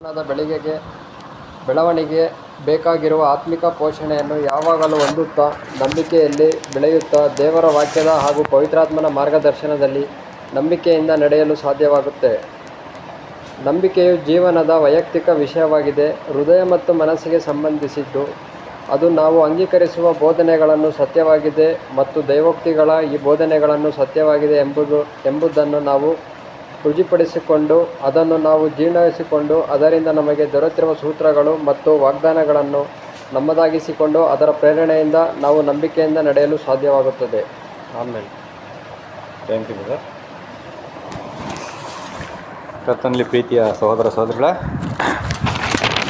ಜೀವನದ ಬೆಳವಣಿಗೆ ಬೇಕಾಗಿರುವ ಆತ್ಮಿಕ ಪೋಷಣೆಯನ್ನು ಯಾವಾಗಲೂ ಹೊಂದುತ್ತಾ, ನಂಬಿಕೆಯಲ್ಲಿ ಬೆಳೆಯುತ್ತಾ, ದೇವರ ವಾಕ್ಯದ ಹಾಗೂ ಪವಿತ್ರಾತ್ಮನ ಮಾರ್ಗದರ್ಶನದಲ್ಲಿ ನಂಬಿಕೆಯಿಂದ ನಡೆಯಲು ಸಾಧ್ಯವಾಗುತ್ತೆ. ನಂಬಿಕೆಯು ಜೀವನದ ವೈಯಕ್ತಿಕ ವಿಷಯವಾಗಿದೆ, ಹೃದಯ ಮತ್ತು ಮನಸ್ಸಿಗೆ ಸಂಬಂಧಿಸಿದ್ದು. ಅದು ನಾವು ಅಂಗೀಕರಿಸುವ ಬೋಧನೆಗಳನ್ನು ಸತ್ಯವಾಗಿದೆ ಮತ್ತು ದೈವೋಕ್ತಿಗಳ ಈ ಬೋಧನೆಗಳನ್ನು ಸತ್ಯವಾಗಿದೆ ಎಂಬುದನ್ನು ನಾವು ರುಜುಪಡಿಸಿಕೊಂಡು, ಅದನ್ನು ನಾವು ಜೀರ್ಣಿಸಿಕೊಂಡು, ಅದರಿಂದ ನಮಗೆ ದೊರೆತಿರುವ ಸೂತ್ರಗಳು ಮತ್ತು ವಾಗ್ದಾನಗಳನ್ನು ನಮ್ಮದಾಗಿಸಿಕೊಂಡು, ಅದರ ಪ್ರೇರಣೆಯಿಂದ ನಾವು ನಂಬಿಕೆಯಿಂದ ನಡೆಯಲು ಸಾಧ್ಯವಾಗುತ್ತದೆ. ಆಮೇಲೆ ಥ್ಯಾಂಕ್ ಯು ಬ್ರದರ್. ಕರ್ತನಲ್ಲಿ ಪ್ರೀತಿಯ ಸಹೋದರ ಸಹೋದರಿಗಳ,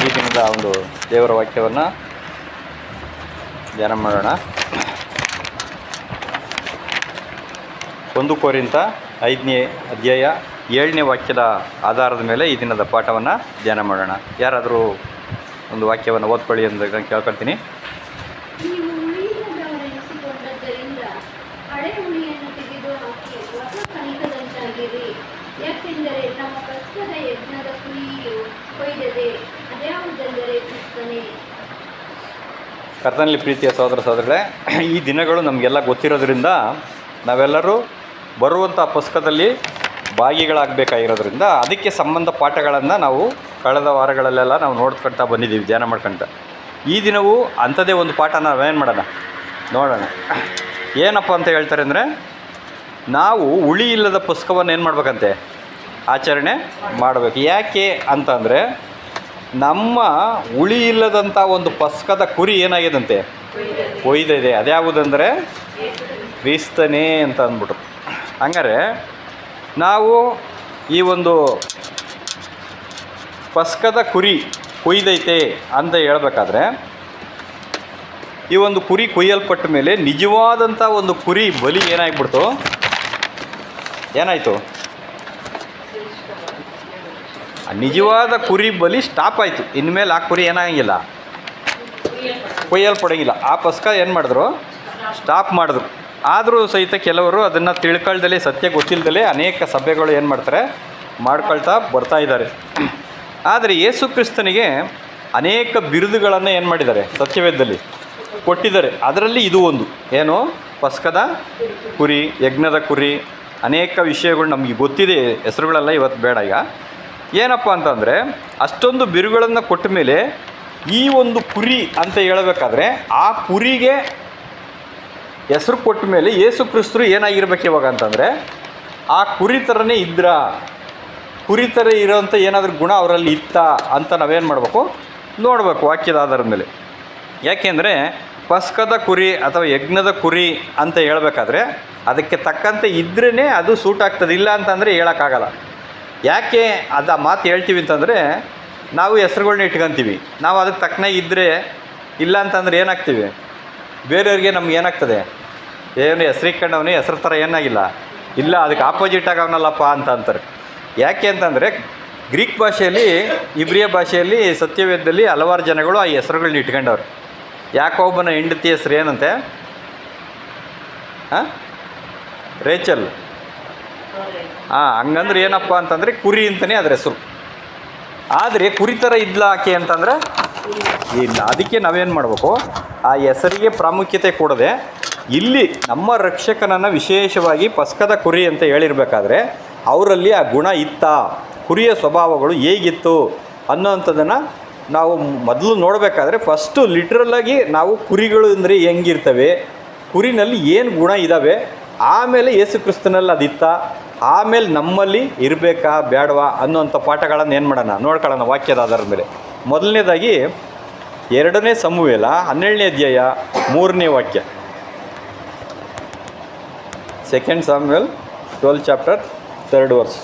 ಈ ದಿನದ ಒಂದು ದೇವರ ವಾಕ್ಯವನ್ನು ಧ್ಯಾನ ಮಾಡೋಣ. 1 ಕೊರಿಂಥ 5ನೇ ಅಧ್ಯಾಯ 7ನೇ ವಾಕ್ಯದ ಆಧಾರದ ಮೇಲೆ ಈ ದಿನದ ಪಾಠವನ್ನು ಧ್ಯಾನ ಮಾಡೋಣ. ಯಾರಾದರೂ ಒಂದು ವಾಕ್ಯವನ್ನು ಓದ್ಕೊಳ್ಳಿ ಅಂತ ಕೇಳ್ಕೊಳ್ತೀನಿ. ನೀವು ಉಳಿದವರೆನಿಸಿಕೊಂಡದ್ದರಿಂದ ಹಳೆ ಹುಳಿಯನ್ನು ತೆಗೆದುಹಾಕಿ ಹೊಸ ಕಣಿಕದಂತಾಗಿರಿ. ಯಾಕೆಂದರೆ ನಮ್ಮ ಪಸ್ಕದ ಯಜ್ಞದ ಕುರಿಯು ಕೊಯ್ದದೆ, ಅದ್ಯಾವುದೆಂದರೆ ಕ್ರಿಸ್ತನೇ. ಕರ್ತನಲ್ಲಿ ಪ್ರೀತಿಯ ಸಹೋದರ ಸಹೋದರಿಗಳೇ, ಈ ದಿನಗಳು ನಮಗೆಲ್ಲ ಗೊತ್ತಿರೋದ್ರಿಂದ ನಾವೆಲ್ಲರೂ ಬರುವಂಥ ಪುಸ್ತಕದಲ್ಲಿ ಭಾಗಿಗಳಾಗಬೇಕಾಗಿರೋದ್ರಿಂದ ಅದಕ್ಕೆ ಸಂಬಂಧ ಪಾಠಗಳನ್ನು ನಾವು ಕಳೆದ ವಾರಗಳಲ್ಲೆಲ್ಲ ನಾವು ನೋಡ್ಕೊಳ್ತಾ ಬಂದಿದ್ದೀವಿ, ಧ್ಯಾನ ಮಾಡ್ಕೊಳ್ತಾ. ಈ ದಿನವೂ ಅಂಥದ್ದೇ ಒಂದು ಪಾಠ ನಾವೇನು ಮಾಡೋಣ, ನೋಡೋಣ. ಏನಪ್ಪ ಅಂತ ಹೇಳ್ತಾರೆ ಅಂದರೆ, ನಾವು ಹುಳಿ ಇಲ್ಲದ ಪುಸ್ತಕವನ್ನು ಏನು ಮಾಡ್ಬೇಕಂತೆ, ಆಚರಣೆ ಮಾಡಬೇಕು. ಯಾಕೆ ಅಂತಂದರೆ, ನಮ್ಮ ಹುಳಿ ಇಲ್ಲದಂಥ ಒಂದು ಪಸ್ಕದ ಕುರಿ ಏನಾಗಿದಂತೆ, ಕೊಯ್ದಿದೆ. ಅದ್ಯಾವುದಂದರೆ ಕ್ರಿಸ್ತನೇ ಅಂತ ಅಂದ್ಬಿಟ್ರು. ಹಂಗಾರೆ ನಾವು ಈ ಒಂದು ಪಸ್ಕದ ಕುರಿ ಕೊಯ್ದೈತೆ ಅಂತ ಹೇಳ್ಬೇಕಾದ್ರೆ, ಈ ಒಂದು ಕುರಿ ಕೊಯ್ಯಲ್ಪಟ್ಟ ಮೇಲೆ ನಿಜವಾದಂಥ ಒಂದು ಕುರಿ ಬಲಿ ಏನಾಗ್ಬಿಡ್ತು, ಏನಾಯಿತು, ನಿಜವಾದ ಕುರಿ ಬಲಿ ಸ್ಟಾಪ್ ಆಯಿತು. ಇನ್ಮೇಲೆ ಆ ಕುರಿ ಏನಾಗಿಲ್ಲ, ಕೊಯ್ಯಲ್ಪಡೋಂಗಿಲ್ಲ. ಆ ಪಸ್ಕ ಏನು ಮಾಡಿದ್ರು, ಸ್ಟಾಪ್ ಮಾಡಿದ್ರು. ಆದರೂ ಸಹಿತ ಕೆಲವರು ಅದನ್ನು ತಿಳ್ಕೊಳ್ದಲೇ, ಸತ್ಯ ಗೊತ್ತಿಲ್ಲದಲೇ ಅನೇಕ ಸಭೆಗಳು ಏನು ಮಾಡ್ತಾರೆ, ಮಾಡ್ಕೊಳ್ತಾ ಬರ್ತಾ ಇದ್ದಾರೆ. ಆದರೆ ಯೇಸು ಕ್ರಿಸ್ತನಿಗೆ ಅನೇಕ ಬಿರುದುಗಳನ್ನು ಏನು ಮಾಡಿದ್ದಾರೆ, ಸತ್ಯವೇದದಲ್ಲಿ ಕೊಟ್ಟಿದ್ದಾರೆ. ಅದರಲ್ಲಿ ಇದು ಒಂದು, ಏನು, ಪಸ್ಕದ ಕುರಿ, ಯಜ್ಞದ ಕುರಿ. ಅನೇಕ ವಿಷಯಗಳು ನಮಗೆ ಗೊತ್ತಿದೆ, ಹೆಸರುಗಳೆಲ್ಲ ಇವತ್ತು ಬೇಡ. ಈಗ ಏನಪ್ಪ ಅಂತಂದರೆ, ಅಷ್ಟೊಂದು ಬಿರುಗಳನ್ನು ಕೊಟ್ಟ ಮೇಲೆ ಈ ಒಂದು ಕುರಿ ಅಂತ ಹೇಳಬೇಕಾದ್ರೆ, ಆ ಕುರಿಗೆ ಹೆಸರು ಕೊಟ್ಟ ಮೇಲೆ ಯೇಸು ಕ್ರಿಸ್ತರು ಏನಾಗಿರ್ಬೇಕು ಇವಾಗ ಅಂತಂದರೆ, ಆ ಕುರಿ ಥರನೇ ಇದ್ರ, ಕುರಿ ಥರ ಇರೋವಂಥ ಏನಾದರೂ ಗುಣ ಅವರಲ್ಲಿ ಇತ್ತಾ ಅಂತ ನಾವೇನು ಮಾಡಬೇಕು, ನೋಡಬೇಕು ವಾಕ್ಯದ ಆಧಾರದ ಮೇಲೆ. ಯಾಕೆಂದರೆ ಪಸ್ಕದ ಕುರಿ ಅಥವಾ ಯಜ್ಞದ ಕುರಿ ಅಂತ ಹೇಳಬೇಕಾದ್ರೆ ಅದಕ್ಕೆ ತಕ್ಕಂತೆ ಇದ್ರೇ ಅದು ಸೂಟ್ ಆಗ್ತದೆ. ಇಲ್ಲ ಅಂತಂದರೆ ಹೇಳೋಕ್ಕಾಗಲ್ಲ. ಯಾಕೆ ಅದು ಆ ಮಾತು ಹೇಳ್ತೀವಿ ಅಂತಂದರೆ, ನಾವು ಹೆಸ್ರುಗಳ್ನ ಇಟ್ಕೊತೀವಿ, ನಾವು ಅದಕ್ಕೆ ತಕ್ಕನಾಗಿ ಇದ್ದರೆ, ಇಲ್ಲ ಅಂತಂದರೆ ಏನಾಗ್ತೀವಿ, ಬೇರೆಯವ್ರಿಗೆ ನಮ್ಗೆ ಏನಾಗ್ತದೆ, ಏನು ಹೆಸ್ರಿಕ್ಕಂಡವನೇ ಹೆಸ್ರು ಥರ ಏನಾಗಿಲ್ಲ, ಇಲ್ಲ ಅದಕ್ಕೆ ಆಪೋಸಿಟ್ ಆಗವನಲ್ಲಪ್ಪ ಅಂತ ಅಂತಾರೆ. ಯಾಕೆ ಅಂತಂದರೆ, ಗ್ರೀಕ್ ಭಾಷೆಯಲ್ಲಿ, ಇಬ್ರಿಯ ಭಾಷೆಯಲ್ಲಿ, ಸತ್ಯವೇದದಲ್ಲಿ ಹಲವಾರು ಜನಗಳು ಆ ಹೆಸ್ರುಗಳನ್ನ ಇಟ್ಕೊಂಡವ್ರು. ಯಾಕೊಬ್ಬನ ಹೆಂಡತಿ ಹೆಸ್ರು ಏನಂತೆ, ರೇಚಲ್. ಹಂಗಂದ್ರೆ ಏನಪ್ಪ ಅಂತಂದರೆ ಕುರಿ ಅಂತಲೇ ಅದ್ರ ಹೆಸರು. ಆದರೆ ಕುರಿ ಥರ ಇದ್ಲ ಆಕೆ ಅಂತಂದರೆ ಇಲ್ಲ. ಅದಕ್ಕೆ ನಾವೇನು ಮಾಡಬೇಕು, ಆ ಹೆಸರಿಗೆ ಪ್ರಾಮುಖ್ಯತೆ ಕೊಡದೆ, ಇಲ್ಲಿ ನಮ್ಮ ರಕ್ಷಕನನ್ನು ವಿಶೇಷವಾಗಿ ಪಸ್ಕದ ಕುರಿ ಅಂತ ಹೇಳಿರ್ಬೇಕಾದ್ರೆ ಅವರಲ್ಲಿ ಆ ಗುಣ ಇತ್ತಾ, ಕುರಿಯ ಸ್ವಭಾವಗಳು ಹೇಗಿತ್ತು ಅನ್ನೋವಂಥದ್ದನ್ನು ನಾವು ಮೊದಲು ನೋಡಬೇಕಾದ್ರೆ, ಫಸ್ಟು ಲಿಟ್ರಲ್ಲಾಗಿ ನಾವು ಕುರಿಗಳು ಅಂದರೆ ಹೆಂಗಿರ್ತವೆ, ಕುರಿನಲ್ಲಿ ಏನು ಗುಣ ಇದ್ದಾವೆ, ಆಮೇಲೆ ಯೇಸು ಕ್ರಿಸ್ತನಲ್ಲಿ ಅದಿತ್ತ, ಆಮೇಲೆ ನಮ್ಮಲ್ಲಿ ಇರಬೇಕಾ ಬೇಡವಾ ಅನ್ನೋಂಥ ಪಾಠಗಳನ್ನು ಏನು ಮಾಡೋಣ, ನೋಡ್ಕೊಳ್ಳೋಣ ವಾಕ್ಯದ ಆಧಾರದ ಮೇಲೆ. ಮೊದಲನೇದಾಗಿ 2ನೇ ಸಮುವೇಲ 12ನೇ ಅಧ್ಯಾಯ 3ನೇ ವಾಕ್ಯ. 2 Samuel 12 chapter 3rd verse.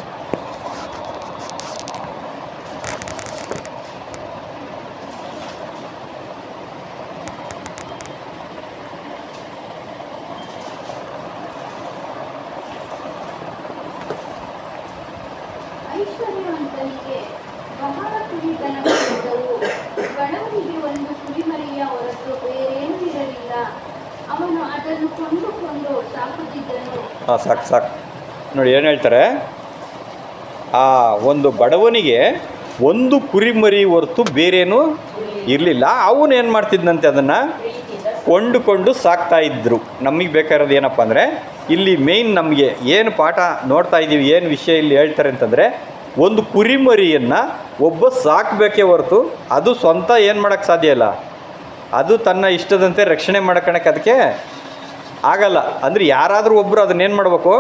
ಐಶ್ವರ್ಯವಂತನಿಗೆ ಬಹಳ ಕುರಿದನಗಳಿದ್ದವು, ಬಡವನಿಗೆ ಒಂದು ಕುರಿಮರಿಯ ಹೊರತು ಬೇರೇನೂ ಇರಲಿಲ್ಲ. ಅವನು ಅದನ್ನು ಕೊಂಡುಕೊಂಡು ಸಾಕುತ್ತಿದ್ದನು. ಸಾಕು ನೋಡಿ ಏನು ಹೇಳ್ತಾರೆ, ಆ ಒಂದು ಬಡವನಿಗೆ ಒಂದು ಕುರಿಮರಿ ಹೊರತು ಬೇರೇನೂ ಇರಲಿಲ್ಲ. ಅವನು ಏನು ಮಾಡ್ತಿದ್ದಂತೆ, ಅದನ್ನು ಕೊಂಡುಕೊಂಡು ಸಾಕ್ತಾ ಇದ್ದರು. ನಮಗೆ ಬೇಕಾಗಿರೋದು ಏನಪ್ಪ ಅಂದರೆ, ಇಲ್ಲಿ ಮೇಯ್ನ್ ನಮಗೆ ಏನು ಪಾಠ ನೋಡ್ತಾ ಇದ್ದೀವಿ, ಏನು ವಿಷಯ ಇಲ್ಲಿ ಹೇಳ್ತಾರೆ ಅಂತಂದರೆ, ಒಂದು ಕುರಿಮರಿಯನ್ನು ಒಬ್ಬ ಸಾಕಬೇಕೇ ಹೊರತು ಅದು ಸ್ವಂತ ಏನು ಮಾಡೋಕ್ಕೆ ಸಾಧ್ಯ ಇಲ್ಲ. ಅದು ತನ್ನ ಇಷ್ಟದಂತೆ ರಕ್ಷಣೆ ಮಾಡ್ಕೊಳಕ್ಕೆ ಅದಕ್ಕೆ ಆಗಲ್ಲ. ಅಂದರೆ ಯಾರಾದರೂ ಒಬ್ಬರು ಅದನ್ನೇನು ಮಾಡಬೇಕು,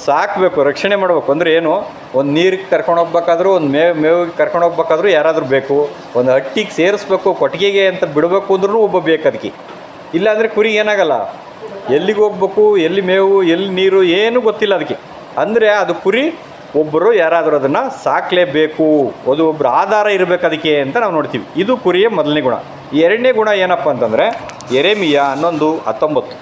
ಸಾಕಬೇಕು, ರಕ್ಷಣೆ ಮಾಡಬೇಕು. ಅಂದರೆ ಏನು, ಒಂದು ನೀರಿಗೆ ಕರ್ಕೊಂಡು ಹೋಗ್ಬೇಕಾದ್ರೂ, ಒಂದು ಮೇವಿಗೆ ಕರ್ಕೊಂಡು ಹೋಗ್ಬೇಕಾದ್ರೂ ಯಾರಾದರೂ ಬೇಕು. ಒಂದು ಹಟ್ಟಿಗೆ ಸೇರಿಸ್ಬೇಕು, ಕೊಟ್ಟಿಗೆಗೆ ಅಂತ ಬಿಡಬೇಕು ಅಂದ್ರೂ ಒಬ್ಬ ಬೇಕು ಅದಕ್ಕೆ. ಇಲ್ಲಾಂದರೆ ಕುರಿ ಏನಾಗಲ್ಲ, ಎಲ್ಲಿಗೆ ಹೋಗ್ಬೇಕು, ಎಲ್ಲಿ ಮೇವು, ಎಲ್ಲಿ ನೀರು, ಏನೂ ಗೊತ್ತಿಲ್ಲ ಅದಕ್ಕೆ. ಅಂದರೆ ಅದು ಕುರಿ ಒಬ್ಬರು ಯಾರಾದರೂ ಅದನ್ನು ಸಾಕಲೇಬೇಕು, ಅದು ಒಬ್ಬರು ಆಧಾರ ಇರಬೇಕು ಅದಕ್ಕೆ ಅಂತ ನಾವು ನೋಡ್ತೀವಿ. ಇದು ಕುರಿಯ ಮೊದಲನೇ ಗುಣ. ಎರಡನೇ ಗುಣ ಏನಪ್ಪ ಅಂತಂದರೆ, ಯೆರೆಮೀಯ 11:19.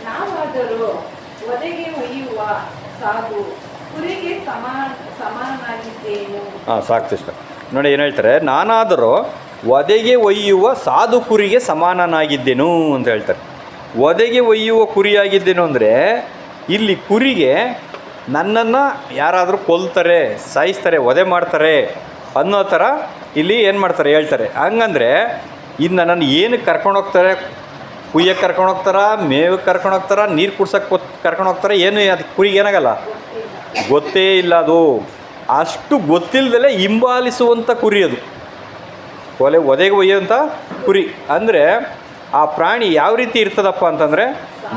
ನಾವಾದರೂ ಒದೆಗೆ ಒಯ್ಯುವ ಸಾಧು ಕುರಿಗೆ ಸಮಾನನಾಗಿದ್ದೇನು. ಸಾಕು ಇಷ್ಟ ನೋಡಿ, ಏನು ಹೇಳ್ತಾರೆ, ನಾನಾದರೂ ಒದೆಗೆ ಒಯ್ಯುವ ಸಾಧು ಕುರಿಗೆ ಸಮಾನನಾಗಿದ್ದೇನು ಅಂತ ಹೇಳ್ತಾರೆ. ಒದೆಗೆ ಒಯ್ಯುವ ಕುರಿಯಾಗಿದ್ದೇನು ಅಂದರೆ, ಇಲ್ಲಿ ಕುರಿಗೆ ನನ್ನನ್ನು ಯಾರಾದರೂ ಕೊಲ್ತಾರೆ, ಸಾಯಿಸ್ತಾರೆ, ವಧೆ ಮಾಡ್ತಾರೆ ಅನ್ನೋ ಥರ ಇಲ್ಲಿ ಏನು ಮಾಡ್ತಾರೆ ಹೇಳ್ತಾರೆ. ಹಂಗಂದರೆ ಇದು ನನ್ನನ್ನು ಏನಕ್ಕೆ ಕರ್ಕೊಂಡೋಗ್ತಾರೆ, ಕುಯ್ಯಕ್ಕೆ ಕರ್ಕೊಂಡೋಗ್ತಾರ, ಮೇವಿಗೆ ಕರ್ಕೊಂಡೋಗ್ತಾರ, ನೀರು ಕುಡ್ಸೋಕ್ಕೆ ಕರ್ಕೊಂಡೋಗ್ತಾರೆ, ಏನು ಅದು ಕುರಿಗೆ ಏನಾಗಲ್ಲ, ಗೊತ್ತೇ ಇಲ್ಲ. ಅದು ಅಷ್ಟು ಗೊತ್ತಿಲ್ಲದಲೇ ಹಿಂಬಾಲಿಸುವಂಥ ಕುರಿ ಅದು, ಒದೆಗೆ ಒಯ್ಯುವಂಥ ಕುರಿ. ಅಂದರೆ ಆ ಪ್ರಾಣಿ ಯಾವ ರೀತಿ ಇರ್ತದಪ್ಪ ಅಂತಂದರೆ,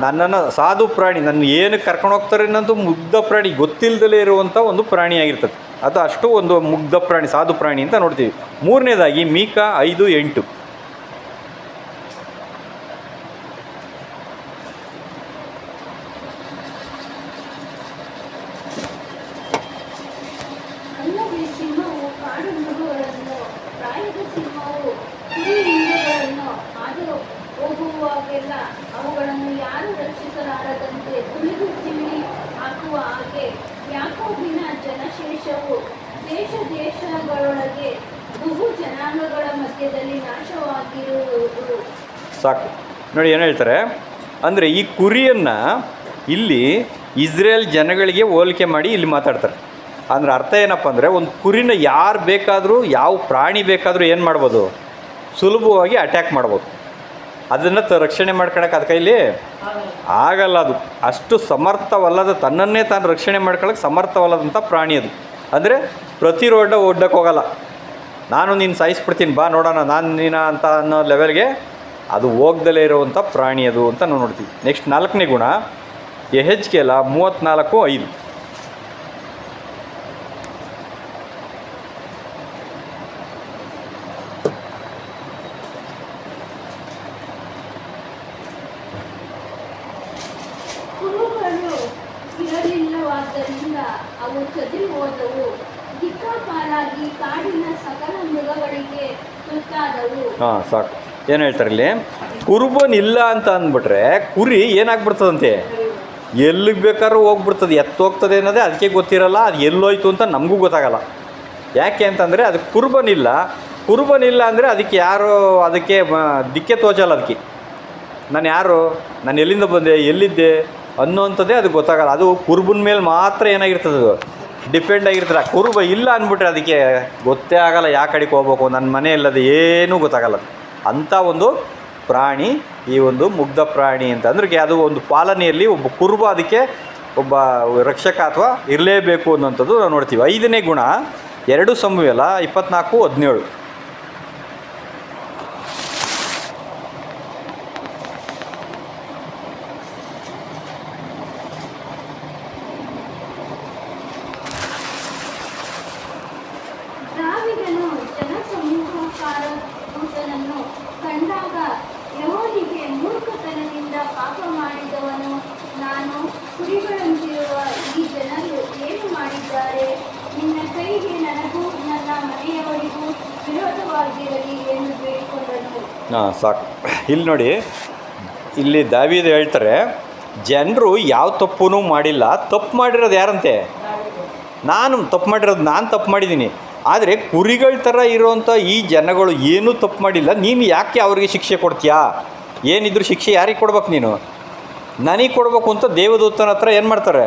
ನನ್ನನ್ನು ಸಾಧು ಪ್ರಾಣಿ, ನನ್ನ ಏನಕ್ಕೆ ಕರ್ಕೊಂಡು ಹೋಗ್ತಾರೆ ಅನ್ನೋದು ಮುಗ್ಧ ಪ್ರಾಣಿ, ಗೊತ್ತಿಲ್ಲದಲೇ ಇರುವಂಥ ಒಂದು ಪ್ರಾಣಿಯಾಗಿರ್ತದೆ. ಅದು ಅಷ್ಟು ಒಂದು ಮುಗ್ಧ ಪ್ರಾಣಿ, ಸಾಧು ಪ್ರಾಣಿ ಅಂತ ನೋಡ್ತೀವಿ. ಮೂರನೇದಾಗಿ ಮೀಕ 5:8. ಅಲ್ಲದೆ ಸಿಂಹವು ಕಾಡು ಮೃಗಗಳನ್ನು, ಪ್ರಾಯದ ಸಿಂಹವು ಕುರಿ ಹಿಂಡುಗಳನ್ನು ಹಾದು ಹೋಗುವಾಗೆಲ್ಲ ಅವುಗಳನ್ನು ಯಾರು ರಕ್ಷಿಸಲಾರದಂತೆ ತುಳಿದು ಸಿಮಿ ಹಾಕುವ ಹಾಗೆ ಯಾಕೋಬಿನ ಜನಶೇಷವು ದೇಶ ದೇಶಗಳೊಳಗೆ ಬಹು ಜನಾಂಗಗಳ ಮಧ್ಯದಲ್ಲಿ ನಾಶವಾಗಿರುವುದು. ಸಾಕು ನೋಡಿ, ಏನು ಹೇಳ್ತಾರೆ ಅಂದರೆ, ಈ ಕುರಿಯನ್ನು ಇಲ್ಲಿ ಇಸ್ರೇಲ್ ಜನಗಳಿಗೆ ಹೋಲಿಕೆ ಮಾಡಿ ಇಲ್ಲಿ ಮಾತಾಡ್ತಾರೆ. ಅಂದರೆ ಅರ್ಥ ಏನಪ್ಪ ಅಂದರೆ, ಒಂದು ಕುರಿನ ಯಾರು ಬೇಕಾದರೂ, ಯಾವ ಪ್ರಾಣಿ ಬೇಕಾದರೂ ಏನು ಮಾಡ್ಬೋದು, ಸುಲಭವಾಗಿ ಅಟ್ಯಾಕ್ ಮಾಡ್ಬೋದು. ಅದನ್ನು ರಕ್ಷಣೆ ಮಾಡ್ಕೊಳಕ್ಕೆ ಅದು ಕೈಲಿ ಆಗಲ್ಲ. ಅದು ಅಷ್ಟು ಸಮರ್ಥವಲ್ಲದ, ತನ್ನನ್ನೇ ತಾನು ರಕ್ಷಣೆ ಮಾಡ್ಕೊಳಕ್ಕೆ ಸಮರ್ಥವಲ್ಲದಂಥ ಪ್ರಾಣಿ ಅದು. ಅಂದರೆ ಪ್ರತಿರೋಧ ಒಡ್ಡಕ್ಕೆ ಹೋಗಲ್ಲ, ನಾನು ನೀನು ಸಾಯಿಸ್ಬಿಡ್ತೀನಿ ಬಾ ನೋಡೋಣ ನಾನು ನೀನ ಅಂತ ಅನ್ನೋ ಲೆವೆಲ್ಗೆ ಅದು ಹೋಗ್ದಲೇ ಇರುವಂಥ ಪ್ರಾಣಿ ಅದು ಅಂತ ನಾವು ನೋಡ್ತೀವಿ. ನೆಕ್ಸ್ಟ್ 4ನೇ ಗುಣ, ಯೆಹೆಜ್ಕೇಲ 34:5. ಕುರುಗಳು ಇರಲಿಲ್ಲವಾದ್ದರಿಂದ ಅವು ಚದುರಿ ಹೋದವು, ದಿಕ್ಕಾಪಾಲಾಗಿ ಕಾಡಿನ ಸಕಲ ಮೃಗಗಳಿಗೆ ತುತ್ತಾದವು. ಸಾಕು. ಏನು ಹೇಳ್ತಾರೆ ಇಲ್ಲಿ, ಕುರುಬನಿಲ್ಲ ಅಂತ ಅಂದ್ಬಿಟ್ರೆ ಕುರಿ ಏನಾಗ್ಬಿಡ್ತದಂತೆ, ಎಲ್ಲಿಗೆ ಬೇಕಾದ್ರೂ ಹೋಗ್ಬಿಡ್ತದೆ, ಎತ್ತೋಗ್ತದೆ ಅನ್ನೋದೇ ಅದಕ್ಕೆ ಗೊತ್ತಿರಲ್ಲ. ಅದು ಎಲ್ಲೋಯ್ತು ಅಂತ ನಮಗೂ ಗೊತ್ತಾಗಲ್ಲ. ಯಾಕೆ ಅಂತಂದರೆ ಅದು ಕುರುಬನಿಲ್ಲ ಅಂದರೆ ಅದಕ್ಕೆ ಯಾರು, ಅದಕ್ಕೆ ದಿಕ್ಕೆ ತೋಚಲ್ಲ. ಅದಕ್ಕೆ ನಾನು ಎಲ್ಲಿಂದ ಬಂದೆ, ಎಲ್ಲಿದ್ದೆ ಅನ್ನೋವಂಥದ್ದೇ ಅದು ಗೊತ್ತಾಗಲ್ಲ. ಅದು ಕುರುಬನ ಮೇಲೆ ಮಾತ್ರ ಏನಾಗಿರ್ತದೆ, ಅದು ಡಿಪೆಂಡ್ ಆಗಿರ್ತದೆ. ಕುರುಬ ಇಲ್ಲ ಅಂದ್ಬಿಟ್ರೆ ಅದಕ್ಕೆ ಗೊತ್ತೇ ಆಗಲ್ಲ ಯಾವ ಕಡೆಗೆ ಹೋಗ್ಬೇಕು, ನನ್ನ ಮನೆ ಇಲ್ಲದೆ ಏನೂ ಗೊತ್ತಾಗಲ್ಲ. ಅಂಥ ಒಂದು ಪ್ರಾಣಿ ಈ ಒಂದು ಮುಗ್ಧ ಪ್ರಾಣಿ ಅಂತ. ಅಂದ್ರೆ ಅದು ಒಂದು ಪಾಲನೆಯಲ್ಲಿ ಒಬ್ಬ ಕುರುಬ ಅದಕ್ಕೆ ಒಬ್ಬ ರಕ್ಷಕ ಅಥವಾ ಇರಲೇಬೇಕು ಅನ್ನೋಂಥದ್ದು ನಾವು ನೋಡ್ತೀವಿ. 5ನೇ ಗುಣ 2 ಸಮುವೇಲ 24:17. ದಾವೀದನು ಜನಸಮೂಹಕಾರ ದೂತನನ್ನು ಕಂಡಾಗ ಯೆಹೋವನಿಗೆ, ಮೂರ್ಖತನದಿಂದ ಪಾಪ ಮಾಡಿದವನು ನಾನು, ಕುರಿಗಳಂತಿರುವ ಈ ಜನರು ಏನು ಮಾಡಿದ್ದಾರೆ? ನಿನ್ನ ಕೈಗೆ ನನಗೂ ನನ್ನ ಮನೆಯವರಿಗೂ ವಿರೋಧವಾಗಿರಲಿ ಎಂದು ಬೇಡಿಕೊಂಡನು. ಸಾಕು. ಇಲ್ಲಿ ನೋಡಿ, ಇಲ್ಲಿ ದಾವೀದ ಹೇಳ್ತಾರೆ, ಜನರು ಯಾವ ತಪ್ಪೂ ಮಾಡಿಲ್ಲ, ತಪ್ಪು ಮಾಡಿರೋದು ಯಾರಂತೆ, ನಾನು ತಪ್ಪು ಮಾಡಿದ್ದೀನಿ. ಆದರೆ ಕುರಿಗಳ ಥರ ಇರೋವಂಥ ಈ ಜನಗಳು ಏನೂ ತಪ್ಪು ಮಾಡಿಲ್ಲ, ನೀನು ಯಾಕೆ ಅವ್ರಿಗೆ ಶಿಕ್ಷೆ ಕೊಡ್ತೀಯಾ? ಏನಿದ್ರು ಶಿಕ್ಷೆ ಯಾರಿಗೆ ಕೊಡ್ಬೇಕು? ನೀನು ನನಗೆ ಕೊಡ್ಬೇಕು ಅಂತ ದೇವದೂತನ ಹತ್ರ ಏನು ಮಾಡ್ತಾರೆ?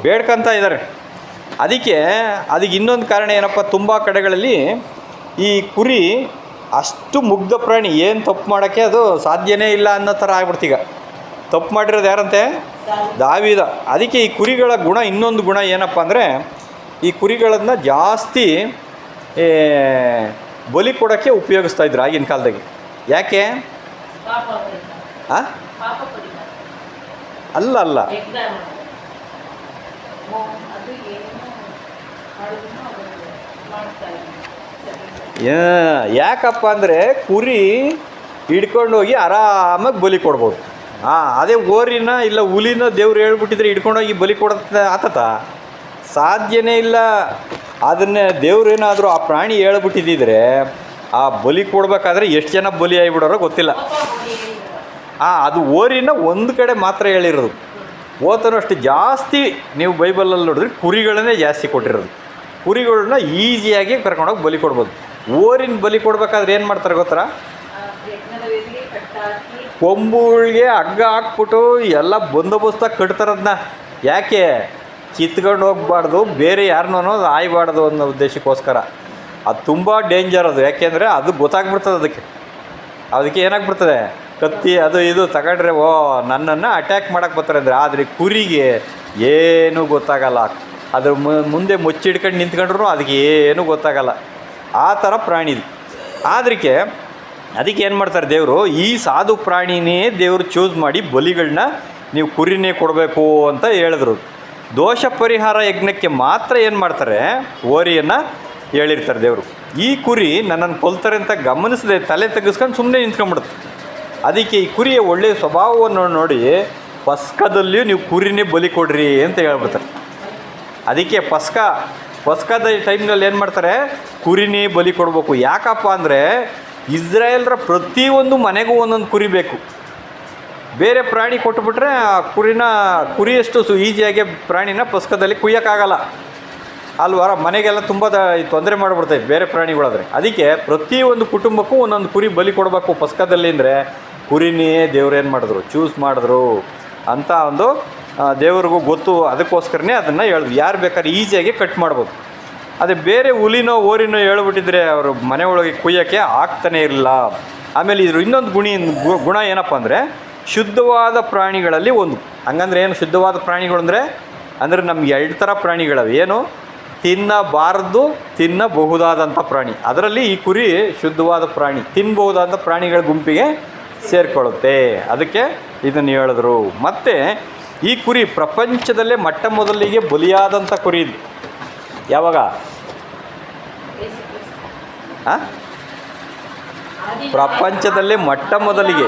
ಬೇಡ್ಕೊಂತ ಇದ್ದಾರೆ. ಅದಕ್ಕೆ ಇನ್ನೊಂದು ಕಾರಣ ಏನಪ್ಪ, ತುಂಬ ಕಡೆಗಳಲ್ಲಿ ಈ ಕುರಿ ಅಷ್ಟು ಮುಗ್ಧ ಪ್ರಾಣಿ, ಏನು ತಪ್ಪು ಮಾಡೋಕ್ಕೆ ಅದು ಸಾಧ್ಯನೇ ಇಲ್ಲ ಅನ್ನೋ ಥರ ಆಗ್ಬಿಡ್ತೀಗ. ತಪ್ಪು ಮಾಡಿರೋದು ಯಾರಂತೆ? ದಾವೀದ. ಅದಕ್ಕೆ ಈ ಕುರಿಗಳ ಗುಣ, ಇನ್ನೊಂದು ಗುಣ ಏನಪ್ಪ ಅಂದರೆ, ಈ ಕುರಿಗಳನ್ನು ಜಾಸ್ತಿ ಬಲಿ ಕೊಡೋಕ್ಕೆ ಉಪಯೋಗಿಸ್ತಾಯಿದ್ರು ಆಗಿನ ಕಾಲದಾಗೆ. ಯಾಕೆ? ಅಲ್ಲ ಯಾಕಪ್ಪ ಅಂದರೆ ಕುರಿ ಹಿಡ್ಕೊಂಡೋಗಿ ಆರಾಮಾಗಿ ಬಲಿ ಕೊಡ್ಬೋದು. ಅದೇ ಓರಿನ ಇಲ್ಲ ಹುಲಿನ ದೇವ್ರು ಹೇಳ್ಬಿಟ್ಟಿದ್ರೆ ಹಿಡ್ಕೊಂಡೋಗಿ ಬಲಿ ಕೊಡೋದು ಆತತ? ಸಾಧ್ಯನೇ ಇಲ್ಲ. ಅದನ್ನೇ ದೇವ್ರೇನಾದರೂ ಆ ಪ್ರಾಣಿ ಹೇಳ್ಬಿಟ್ಟಿದ್ದಿದ್ರೆ ಆ ಬಲಿ ಕೊಡಬೇಕಾದ್ರೆ ಎಷ್ಟು ಜನ ಬಲಿ ಆಗಿಬಿಡೋರೋ ಗೊತ್ತಿಲ್ಲ. ಅದು ಓರಿನ ಒಂದು ಕಡೆ ಮಾತ್ರ ಹೇಳಿರೋದು. ಓತನೂ ಅಷ್ಟು ಜಾಸ್ತಿ ನೀವು ಬೈಬಲಲ್ಲಿ ನೋಡಿದ್ರೆ ಕುರಿಗಳನ್ನೇ ಜಾಸ್ತಿ ಕೊಟ್ಟಿರೋದು. ಕುರಿಗಳನ್ನ ಈಸಿಯಾಗಿ ಕರ್ಕೊಂಡೋಗಿ ಬಲಿ ಕೊಡ್ಬೋದು. ಓರಿನ ಬಲಿ ಕೊಡ್ಬೇಕಾದ್ರೆ ಏನು ಮಾಡ್ತಾರೆ ಗೊತ್ತಾ? ಕೊಂಬುಗಳಿಗೆ ಹಗ್ಗ ಹಾಕ್ಬಿಟ್ಟು ಎಲ್ಲ ಬಂದೋಬಸ್ತಾಗಿ ಕಟ್ತಾರದನ್ನ. ಯಾಕೆ? ಕಿತ್ಕೊಂಡು ಹೋಗ್ಬಾರ್ದು, ಬೇರೆ ಯಾರನ್ನೋ ಆಯ್ಬಾರ್ದು ಅನ್ನೋ ಉದ್ದೇಶಕ್ಕೋಸ್ಕರ. ಅದು ತುಂಬ ಡೇಂಜರ್ ಅದು. ಯಾಕೆಂದರೆ ಅದು ಗೊತ್ತಾಗ್ಬಿಡ್ತದೆ ಅದಕ್ಕೆ ಏನಾಗ್ಬಿಡ್ತದೆ, ಕತ್ತಿ ಅದು ಇದು ತಗೊಂಡ್ರೆ ನನ್ನನ್ನು ಅಟ್ಯಾಕ್ ಮಾಡೋಕ್ಕೆ ಬರ್ತಾರೆ ಅಂದರೆ. ಆದರೆ ಕುರಿಗೆ ಏನೂ ಗೊತ್ತಾಗಲ್ಲ. ಅದ್ರ ಮುಂದೆ ಮುಚ್ಚಿಡ್ಕೊಂಡು ನಿಂತ್ಕೊಂಡ್ರು ಅದಕ್ಕೆ ಏನೂ ಗೊತ್ತಾಗಲ್ಲ. ಆ ಥರ ಪ್ರಾಣಿ ಇದು. ಅದಕ್ಕೆ ಏನು ಮಾಡ್ತಾರೆ ದೇವರು, ಈ ಸಾಧು ಪ್ರಾಣಿನೇ ದೇವರು ಚೂಸ್ ಮಾಡಿ ಬಲಿಗಳನ್ನ ನೀವು ಕುರಿನೇ ಕೊಡಬೇಕು ಅಂತ ಹೇಳಿದ್ರು. ದೋಷ ಪರಿಹಾರ ಯಜ್ಞಕ್ಕೆ ಮಾತ್ರ ಏನು ಮಾಡ್ತಾರೆ, ಓರಿಯನ್ನು ಹೇಳಿರ್ತಾರೆ ದೇವರು. ಈ ಕುರಿ ನನ್ನನ್ನು ಕೊಲ್ತಾರೆ ಅಂತ ಗಮನಿಸದೆ ತಲೆ ತೆಗೆಸ್ಕೊಂಡು ಸುಮ್ಮನೆ ನಿಂತ್ಕೊಂಡ್ಬಿಡುತ್ತೆ. ಅದಕ್ಕೆ ಈ ಕುರಿಯ ಒಳ್ಳೆಯ ಸ್ವಭಾವವನ್ನು ನೋಡಿ ಪಸ್ಕದಲ್ಲಿಯೂ ನೀವು ಕುರಿನೇ ಬಲಿ ಕೊಡ್ರಿ ಅಂತ ಹೇಳ್ಬಿಡ್ತಾರೆ. ಅದಕ್ಕೆ ಪಸ್ಕದ ಟೈಮ್ನಲ್ಲಿ ಏನು ಮಾಡ್ತಾರೆ, ಕುರಿನೇ ಬಲಿ ಕೊಡಬೇಕು. ಯಾಕಪ್ಪ ಅಂದರೆ ಇಸ್ರಾಯೇಲ್ರ ಪ್ರತಿಯೊಂದು ಮನೆಗೂ ಒಂದೊಂದು ಕುರಿ ಬೇಕು. ಬೇರೆ ಪ್ರಾಣಿ ಕೊಟ್ಟುಬಿಟ್ರೆ ಆ ಕುರಿಯಷ್ಟು ಈಸಿಯಾಗಿ ಪ್ರಾಣಿನ ಪಸ್ಕದಲ್ಲಿ ಕುಯ್ಯೋಕ್ಕಾಗಲ್ಲ ಅಲ್ವಾರ. ಮನೆಗೆಲ್ಲ ತುಂಬ ತೊಂದರೆ ಮಾಡಿಬಿಡ್ತೈತೆ ಬೇರೆ ಪ್ರಾಣಿಗಳಾದರೆ. ಅದಕ್ಕೆ ಪ್ರತಿಯೊಂದು ಕುಟುಂಬಕ್ಕೂ ಒಂದೊಂದು ಕುರಿ ಬಲಿ ಕೊಡಬೇಕು ಪಸ್ಕದಲ್ಲಿ. ಅಂದರೆ ಕುರಿನೇ ದೇವ್ರೇನು ಮಾಡಿದ್ರು, ಚೂಸ್ ಮಾಡಿದ್ರು ಅಂತ ಒಂದು ದೇವ್ರಿಗೂ ಗೊತ್ತು. ಅದಕ್ಕೋಸ್ಕರನೇ ಅದನ್ನು ಹೇಳಿದ್ರು. ಯಾರು ಬೇಕಾದ್ರೆ ಈಸಿಯಾಗಿ ಕಟ್ ಮಾಡ್ಬೋದು. ಅದೇ ಬೇರೆ ಹುಲಿನೋ ಓರಿನೋ ಹೇಳ್ಬಿಟ್ಟಿದ್ರೆ ಅವರು ಮನೆ ಒಳಗೆ ಕುಯ್ಯೋಕ್ಕೆ ಆಗ್ತಾನೆ ಇರಲಿಲ್ಲ. ಆಮೇಲೆ ಇದ್ರ ಇನ್ನೊಂದು ಗುಣ ಏನಪ್ಪ ಅಂದರೆ, ಶುದ್ಧವಾದ ಪ್ರಾಣಿಗಳಲ್ಲಿ ಒಂದು. ಹಂಗಂದ್ರೆ ಏನು ಶುದ್ಧವಾದ ಪ್ರಾಣಿಗಳು ಅಂದರೆ ನಮ್ಗೆ 2 ಥರ ಪ್ರಾಣಿಗಳವೆ. ಏನು? ತಿನ್ನಬಾರದು, ತಿನ್ನಬಹುದಾದಂಥ ಪ್ರಾಣಿ. ಅದರಲ್ಲಿ ಈ ಕುರಿ ಶುದ್ಧವಾದ ಪ್ರಾಣಿ, ತಿನ್ನಬಹುದಾದ ಪ್ರಾಣಿಗಳ ಗುಂಪಿಗೆ ಸೇರಿಕೊಳ್ಳುತ್ತೆ. ಅದಕ್ಕೆ ಇದನ್ನು ಹೇಳಿದ್ರು. ಮತ್ತು ಈ ಕುರಿ ಪ್ರಪಂಚದಲ್ಲೇ ಮೊಟ್ಟ ಮೊದಲಿಗೆ ಬಲಿಯಾದಂಥ ಕುರಿ ಇದು. ಯಾವಾಗ? ಪ್ರಪಂಚದಲ್ಲೇ ಮೊಟ್ಟ ಮೊದಲಿಗೆ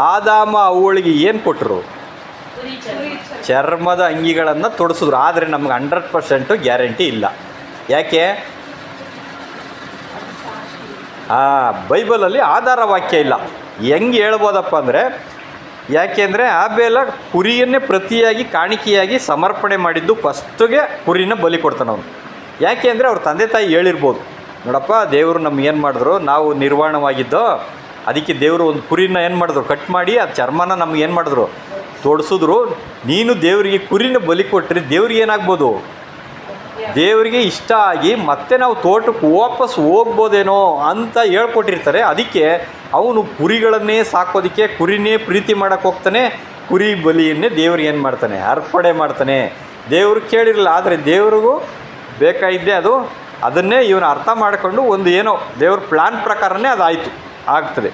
ಆದಾಮ ಅವಳಿಗೆ ಏನು ಕೊಟ್ಟರು? ಚರ್ಮದ ಅಂಗಿಗಳನ್ನು ತೊಡಿಸಿದ್ರು. ಆದರೆ ನಮ್ಗೆ 100% ಗ್ಯಾರಂಟಿ ಇಲ್ಲ. ಯಾಕೆ? ಬೈಬಲಲ್ಲಿ ಆಧಾರ ವಾಕ್ಯ ಇಲ್ಲ. ಹೆಂಗೆ ಹೇಳ್ಬೋದಪ್ಪ ಅಂದರೆ, ಯಾಕೆಂದರೆ ಆಬೇಲ ಕುರಿಯನ್ನೇ ಪ್ರತಿಯಾಗಿ ಕಾಣಿಕೆಯಾಗಿ ಸಮರ್ಪಣೆ ಮಾಡಿದ್ದು ಫಸ್ಟಿಗೆ ಕುರಿನ ಬಲಿ ಕೊಡ್ತಾನೆ ಅವನು. ಯಾಕೆ ಅಂದರೆ ಅವ್ರ ತಂದೆ ತಾಯಿ ಹೇಳಿರ್ಬೋದು, ನೋಡಪ್ಪ ದೇವರು ನಮ್ಗೇನು ಮಾಡಿದ್ರು, ನಾವು ನಿರ್ವಾಣವಾಗಿದ್ದೋ, ಅದಕ್ಕೆ ದೇವರು ಒಂದು ಕುರಿನ ಏನು ಮಾಡಿದ್ರು, ಕಟ್ ಮಾಡಿ ಆ ಚರ್ಮನ ನಮ್ಗೇನು ಮಾಡಿದ್ರು, ತೊಡಿಸಿದ್ರು. ನೀನು ದೇವರಿಗೆ ಕುರಿನ ಬಲಿ ಕೊಟ್ಟರೆ ದೇವ್ರಿಗೆ ಏನಾಗ್ಬೋದು, ದೇವರಿಗೆ ಇಷ್ಟ ಆಗಿ ಮತ್ತೆ ನಾವು ತೋಟಕ್ಕೆ ವಾಪಸ್ ಹೋಗ್ಬೋದೇನೋ ಅಂತ ಹೇಳ್ಕೊಟ್ಟಿರ್ತಾರೆ. ಅದಕ್ಕೆ ಅವನು ಕುರಿಗಳನ್ನೇ ಸಾಕೋದಕ್ಕೆ, ಕುರಿನೇ ಪ್ರೀತಿ ಮಾಡೋಕ್ಕೆ ಹೋಗ್ತಾನೆ. ಕುರಿ ಬಲಿಯನ್ನೇ ದೇವ್ರಿಗೆ ಏನು ಮಾಡ್ತಾನೆ, ಅರ್ಪಣೆ ಮಾಡ್ತಾನೆ. ದೇವ್ರು ಕೇಳಿರಲಿಲ್ಲ, ಆದರೆ ದೇವ್ರಿಗೂ ಬೇಕಾಗಿದ್ದೆ ಅದು. ಅದನ್ನೇ ಇವನು ಅರ್ಥ ಮಾಡಿಕೊಂಡು ಒಂದು ಏನೋ ದೇವ್ರ ಪ್ಲ್ಯಾನ್ ಪ್ರಕಾರನೇ ಅದು ಆಗ್ತದೆ.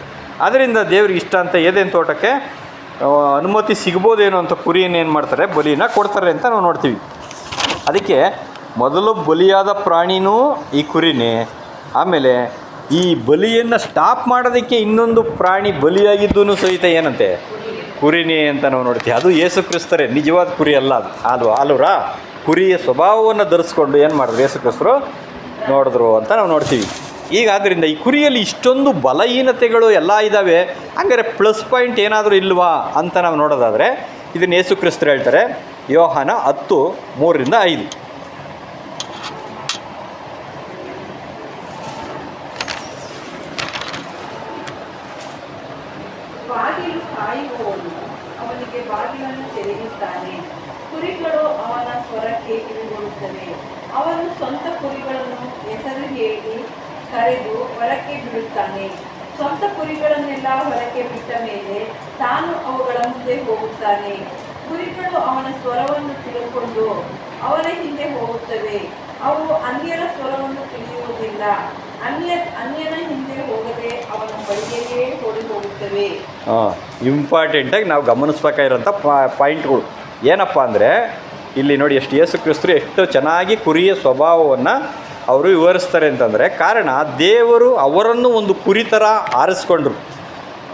ಅದರಿಂದ ದೇವ್ರಿಗೆ ಇಷ್ಟ ಅಂತ ಏದೇನು ತೋಟಕ್ಕೆ ಅನುಮತಿ ಸಿಗ್ಬೋದೇನೋ ಅಂತ ಕುರಿಯನ್ನು ಏನು ಮಾಡ್ತಾರೆ, ಬಲಿನ ಕೊಡ್ತಾರೆ ಅಂತ ನಾವು ನೋಡ್ತೀವಿ. ಅದಕ್ಕೆ ಮೊದಲು ಬಲಿಯಾದ ಪ್ರಾಣಿನೂ ಈ ಕುರಿನೇ. ಆಮೇಲೆ ಈ ಬಲಿಯನ್ನು ಸ್ಟಾಪ್ ಮಾಡೋದಕ್ಕೆ ಇನ್ನೊಂದು ಪ್ರಾಣಿ ಬಲಿಯಾಗಿದ್ದೂ ಸಹಿತ ಏನಂತೆ, ಕುರಿನೇ ಅಂತ ನಾವು ನೋಡ್ತೀವಿ. ಅದು ಯೇಸು ಕ್ರಿಸ್ತರೇ, ನಿಜವಾದ ಕುರಿ ಅಲ್ಲ ಅದು ಅಲ್ವರಾ. ಕುರಿಯ ಸ್ವಭಾವವನ್ನು ಧರಿಸ್ಕೊಂಡು ಏನು ಮಾಡಿದ್ರು ಯೇಸು ಕ್ರಿಸ್ತರು ನೋಡಿದ್ರು ಅಂತ ನಾವು ನೋಡ್ತೀವಿ. ಈಗ ಆದ್ದರಿಂದ ಈ ಕುರಿಯಲ್ಲಿ ಇಷ್ಟೊಂದು ಬಲಹೀನತೆಗಳು ಎಲ್ಲ ಇದ್ದಾವೆ, ಹಂಗಾರೆ ಪ್ಲಸ್ ಪಾಯಿಂಟ್ ಏನಾದರೂ ಇಲ್ವಾ ಅಂತ ನಾವು ನೋಡೋದಾದರೆ ಇದನ್ನು ಯೇಸು ಕ್ರಿಸ್ತರು ಹೇಳ್ತಾರೆ. ಯೋಹಾನ 10:3-5. ಬಾಗಿಲು ಕಾಯುವವನು ಅವನಿಗೆ ಬಾಗಿಲನ್ನು ತೆರೆಯುತ್ತಾನೆ. ಕುರಿಗಳು ಅವನ ಸ್ವರಕ್ಕೆ ಕಿವಿಗೊಡುತ್ತವೆ. ಅವನು ಸ್ವಂತ ಕುರಿಗಳನ್ನು ಹೆಸರು ಹೇಳಿ ಕರೆದು ಹೊರಕ್ಕೆ ಬಿಡುತ್ತಾನೆ. ಸ್ವಂತ ಕುರಿಗಳನ್ನೆಲ್ಲ ಹೊರಕ್ಕೆ ಬಿಟ್ಟ ಮೇಲೆ ತಾನು ಅವುಗಳ ಮುಂದೆ ಹೋಗುತ್ತಾನೆ. ಕುರಿಗಳು ಅವನ ಸ್ವರವನ್ನು ತಿಳ್ಕೊಂಡು ಅವನ ಹಿಂದೆ ಹೋಗುತ್ತವೆ. ಅವು ಅನ್ಯರ ಸ್ವರವನ್ನು ತಿಳಿಯುವುದಿಲ್ಲ. ಅನ್ಯನ ಹಿಂದೆ ಹೋಗದೆ ಅವನ ಬಳಿಯೇ ಓಡಿ ಹೋಗುತ್ತವೆ. ಇಂಪಾರ್ಟೆಂಟಾಗಿ ನಾವು ಗಮನಿಸ್ಬೇಕಾಗಿರೋಂಥ ಪಾಯಿಂಟ್ಗಳು ಏನಪ್ಪ ಅಂದರೆ, ಇಲ್ಲಿ ನೋಡಿ ಎಷ್ಟು ಯೇಸು ಕ್ರಿಸ್ತರು ಎಷ್ಟು ಚೆನ್ನಾಗಿ ಕುರಿಯ ಸ್ವಭಾವವನ್ನು ಅವರು ವಿವರಿಸ್ತಾರೆ ಅಂತಂದರೆ, ಕಾರಣ ದೇವರು ಅವರನ್ನು ಒಂದು ಕುರಿ ಥರ ಆರಿಸ್ಕೊಂಡ್ರು.